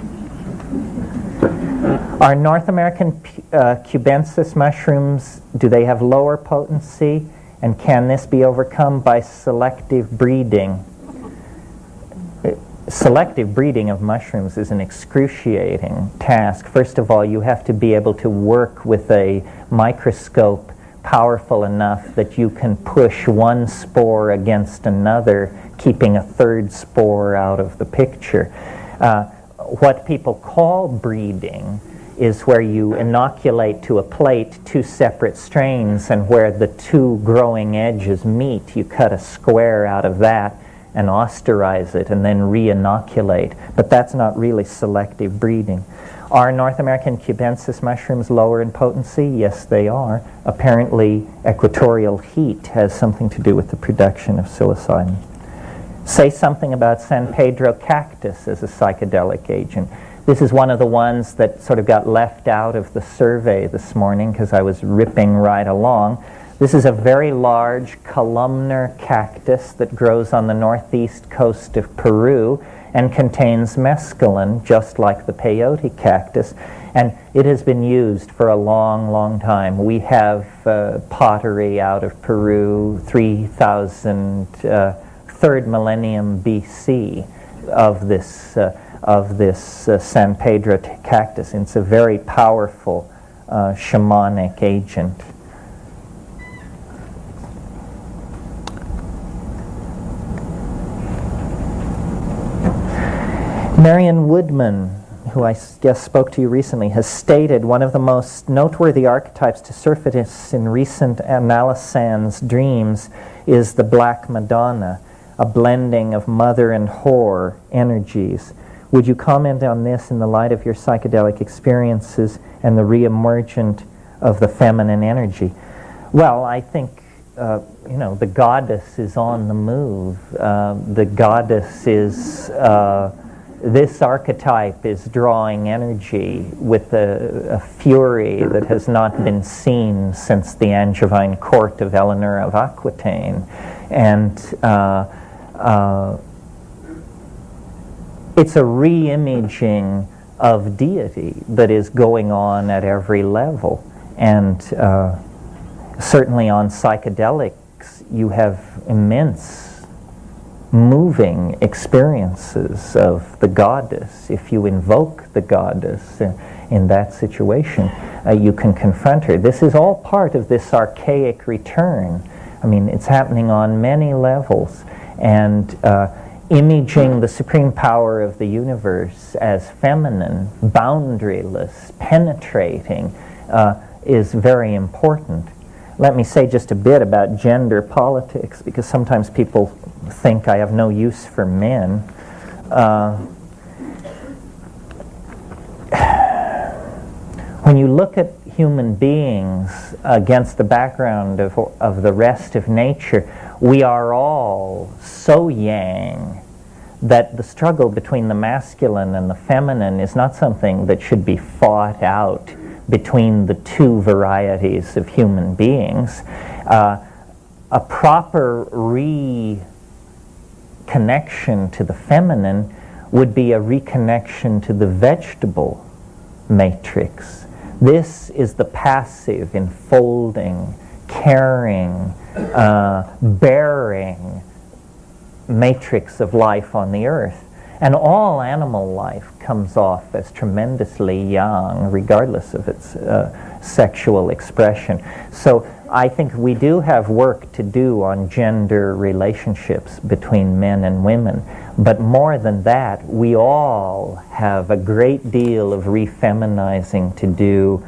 Are North American cubensis mushrooms, do they have lower potency? And can this be overcome by selective breeding? Selective breeding of mushrooms is an excruciating task. First of all, you have to be able to work with a microscope powerful enough that you can push one spore against another, keeping a third spore out of the picture. What people call breeding is where you inoculate to a plate two separate strains, and where the two growing edges meet, you cut a square out of that and austerize it and then re-inoculate. But that's not really selective breeding. Are North American cubensis mushrooms lower in potency? Yes, they are. Apparently, equatorial heat has something to do with the production of psilocybin. Say something about San Pedro cactus as a psychedelic agent. This is one of the ones that sort of got left out of the survey this morning because I was ripping right along. This is a very large columnar cactus that grows on the northeast coast of Peru and contains mescaline, just like the peyote cactus. And it has been used for a long, long time. We have pottery out of Peru, 3,000, third millennium BC of this San Pedro cactus. It's a very powerful shamanic agent. Marion Woodman, who I guess spoke to you recently, has stated one of the most noteworthy archetypes to surface in recent Analysan's dreams is the Black Madonna, a blending of mother and whore energies. Would you comment on this in the light of your psychedelic experiences and the re-emergent of the feminine energy? Well, I think, the goddess is on the move. The goddess is, this archetype is drawing energy with a fury that has not been seen since the Angevine court of Eleanor of Aquitaine. And it's a re-imaging of deity that is going on at every level. And certainly on psychedelics, you have immense moving experiences of the goddess. If you invoke the goddess in that situation, you can confront her. This is all part of this archaic return. I mean, it's happening on many levels. And imaging the supreme power of the universe as feminine, boundaryless, penetrating, is very important. Let me say just a bit about gender politics, because sometimes people think I have no use for men. When you look at human beings against the background of the rest of nature, we are all so yang that the struggle between the masculine and the feminine is not something that should be fought out between the two varieties of human beings. A proper reconnection to the feminine would be a reconnection to the vegetable matrix. This is the passive, enfolding, caring, bearing matrix of life on the earth. And all animal life comes off as tremendously young, regardless of its sexual expression. So I think we do have work to do on gender relationships between men and women. But more than that, we all have a great deal of refeminizing to do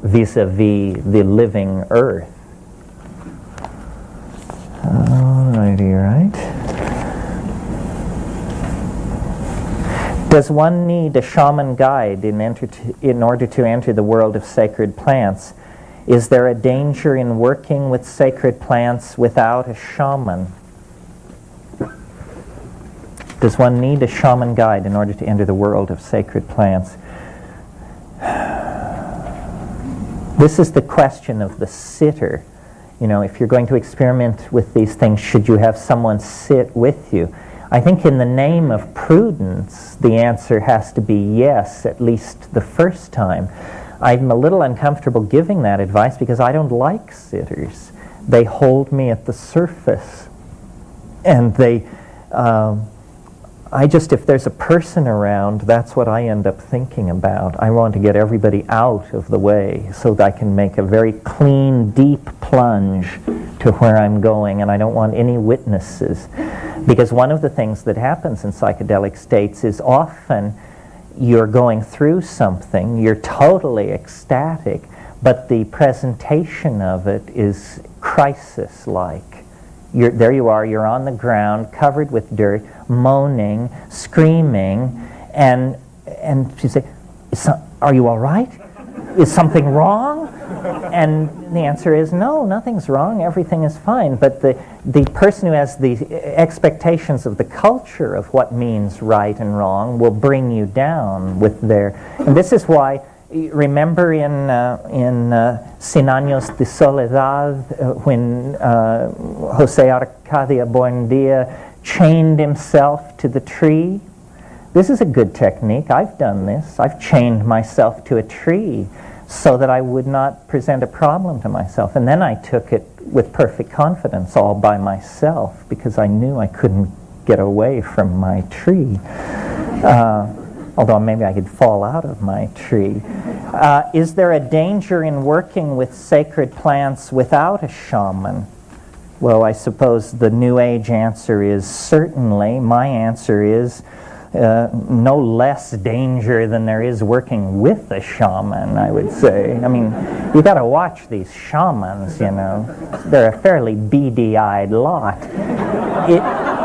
vis-a-vis the living earth. Alrighty, right. Does one need a shaman guide in order to enter the world of sacred plants? Is there a danger in working with sacred plants without a shaman? Does one need a shaman guide in order to enter the world of sacred plants? This is the question of the sitter. You know, if you're going to experiment with these things, should you have someone sit with you? I think in the name of prudence, the answer has to be yes, at least the first time. I'm a little uncomfortable giving that advice because I don't like sitters. They hold me at the surface. And if there's a person around, that's what I end up thinking about. I want to get everybody out of the way so that I can make a very clean, deep plunge to where I'm going, and I don't want any witnesses. Because one of the things that happens in psychedelic states is often you're going through something, you're totally ecstatic, but the presentation of it is crisis-like. There you are, you're on the ground, covered with dirt, moaning, screaming, and you say, are you all right? Is something wrong? And the answer is no, nothing's wrong, everything is fine. But the person who has the expectations of the culture of what means right and wrong will bring you down with their... And this is why, remember in Cien Años de Soledad, when José Arcadia Buendia chained himself to the tree? This is a good technique. I've done this. I've chained myself to a tree so that I would not present a problem to myself. And then I took it with perfect confidence all by myself because I knew I couldn't get away from my tree. Although maybe I could fall out of my tree. Is there a danger in working with sacred plants without a shaman? Well, I suppose the New Age answer is certainly. My answer is no less danger than there is working with a shaman, I would say. I mean, you got to watch these shamans, you know. They're a fairly beady-eyed lot.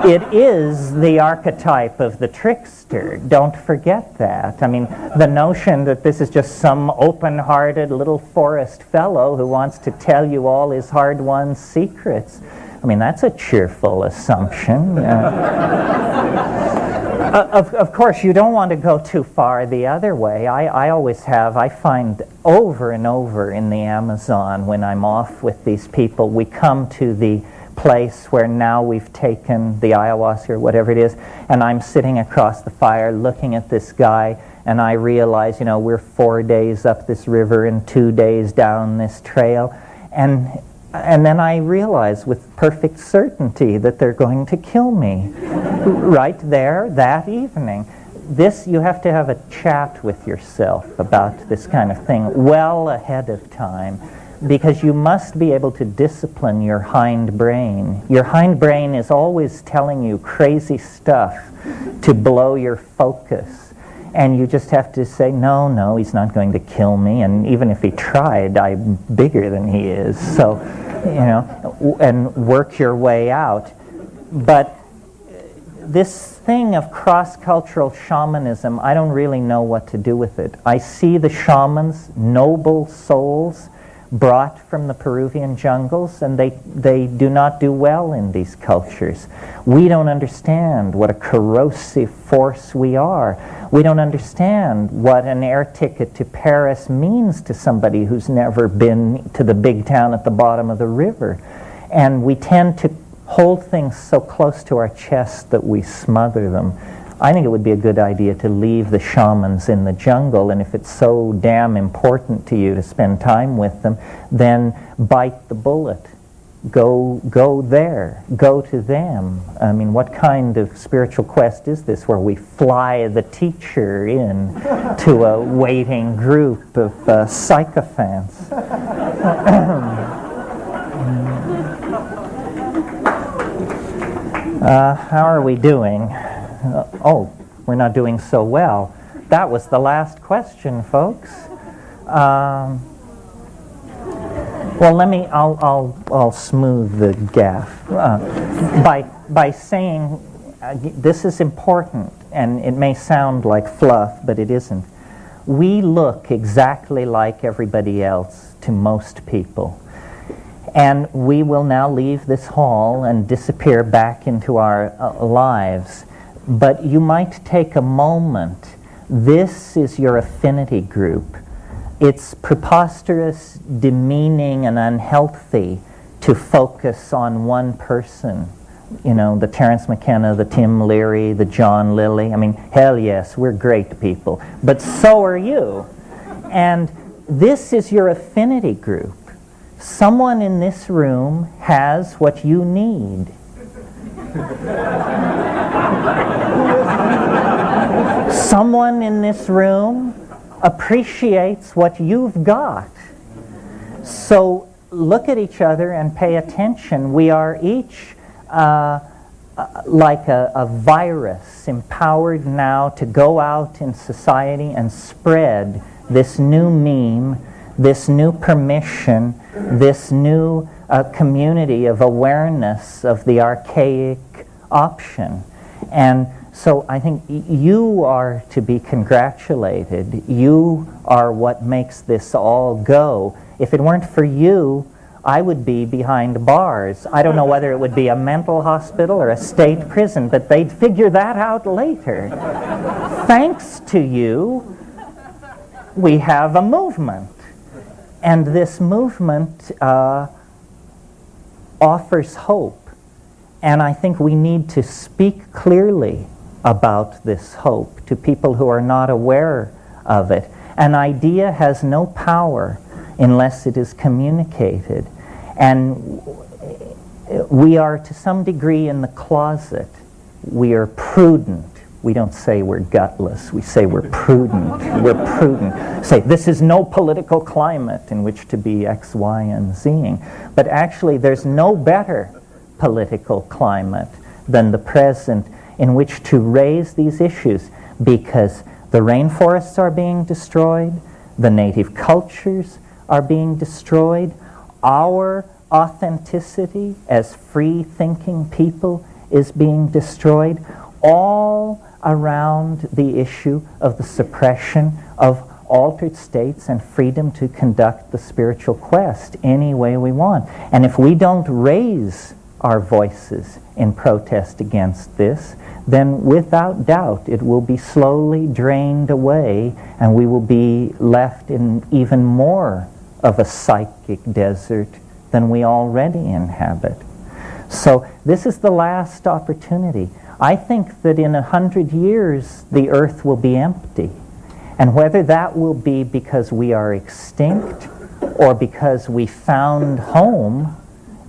It is the archetype of the trickster. Don't forget that. I mean, the notion that this is just some open-hearted little forest fellow who wants to tell you all his hard-won secrets. I mean, that's a cheerful assumption. Of course, you don't want to go too far the other way. I find over and over in the Amazon when I'm off with these people, we come to the place where now we've taken the ayahuasca or whatever it is, and I'm sitting across the fire looking at this guy, and I realize, you know, we're 4 days up this river and 2 days down this trail, and then I realize with perfect certainty that they're going to kill me right there that evening. This, you have to have a chat with yourself about this kind of thing well ahead of time, because you must be able to discipline your hind brain. Your hind brain is always telling you crazy stuff to blow your focus. And you just have to say, no, he's not going to kill me. And even if he tried, I'm bigger than he is. So, you know, and work your way out. But this thing of cross-cultural shamanism, I don't really know what to do with it. I see the shamans, noble souls, brought from the Peruvian jungles, and they do not do well in these cultures. We don't understand what a corrosive force we are. We don't understand what an air ticket to Paris means to somebody who's never been to the big town at the bottom of the river. And we tend to hold things so close to our chest that we smother them. I think it would be a good idea to leave the shamans in the jungle, and if it's so damn important to you to spend time with them, then bite the bullet. Go there. Go to them. I mean, what kind of spiritual quest is this where we fly the teacher in to a waiting group of sycophants? How are we doing? Oh, we're not doing so well. That was the last question, folks. Well, I'll smooth the gaffe by saying this is important, and it may sound like fluff, but it isn't. We look exactly like everybody else to most people. And we will now leave this hall and disappear back into our lives. But you might take a moment. This is your affinity group. It's preposterous, demeaning, and unhealthy to focus on one person. You know, the Terence McKenna, the Tim Leary, the John Lilly. I mean, hell yes, we're great people. But so are you. And this is your affinity group. Someone in this room has what you need. Someone in this room appreciates what you've got. So look at each other and pay attention. We are each like a virus, empowered now to go out in society and spread this new meme, this new permission, this new community of awareness of the archaic option. And so I think you are to be congratulated. You are what makes this all go. If it weren't for you, I would be behind bars. I don't know whether it would be a mental hospital or a state prison, but they'd figure that out later. Thanks to you, we have a movement. And this movement offers hope. And I think we need to speak clearly about this hope to people who are not aware of it. An idea has no power unless it is communicated. And we are to some degree in the closet. We are prudent. We don't say we're gutless. We say we're prudent. We're prudent. Say, this is no political climate in which to be X, Y, and Zing. But actually, there's no better political climate than the present in which to raise these issues, because the rainforests are being destroyed, the native cultures are being destroyed, our authenticity as free-thinking people is being destroyed, all around the issue of the suppression of altered states and freedom to conduct the spiritual quest any way we want. And if we don't raise our voices in protest against this, then without doubt it will be slowly drained away, and we will be left in even more of a psychic desert than we already inhabit. So this is the last opportunity. I think that in 100 years the earth will be empty. And whether that will be because we are extinct or because we found home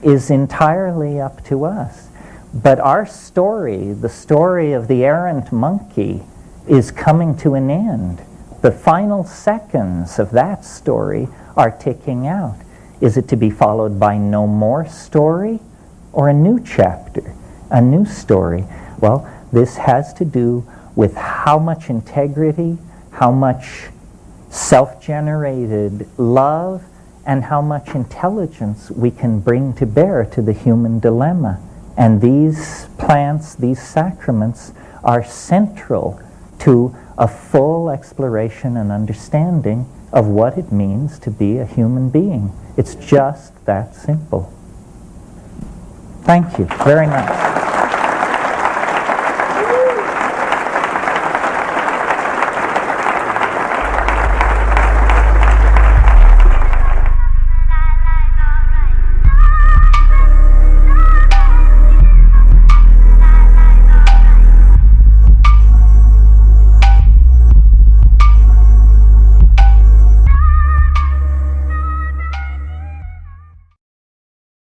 is entirely up to us. But our story, the story of the errant monkey, is coming to an end. The final seconds of that story are ticking out. Is it to be followed by no more story or a new chapter, a new story? Well, this has to do with how much integrity, how much self-generated love, and how much intelligence we can bring to bear to the human dilemma. And these plants, these sacraments, are central to a full exploration and understanding of what it means to be a human being. It's just that simple. Thank you very much.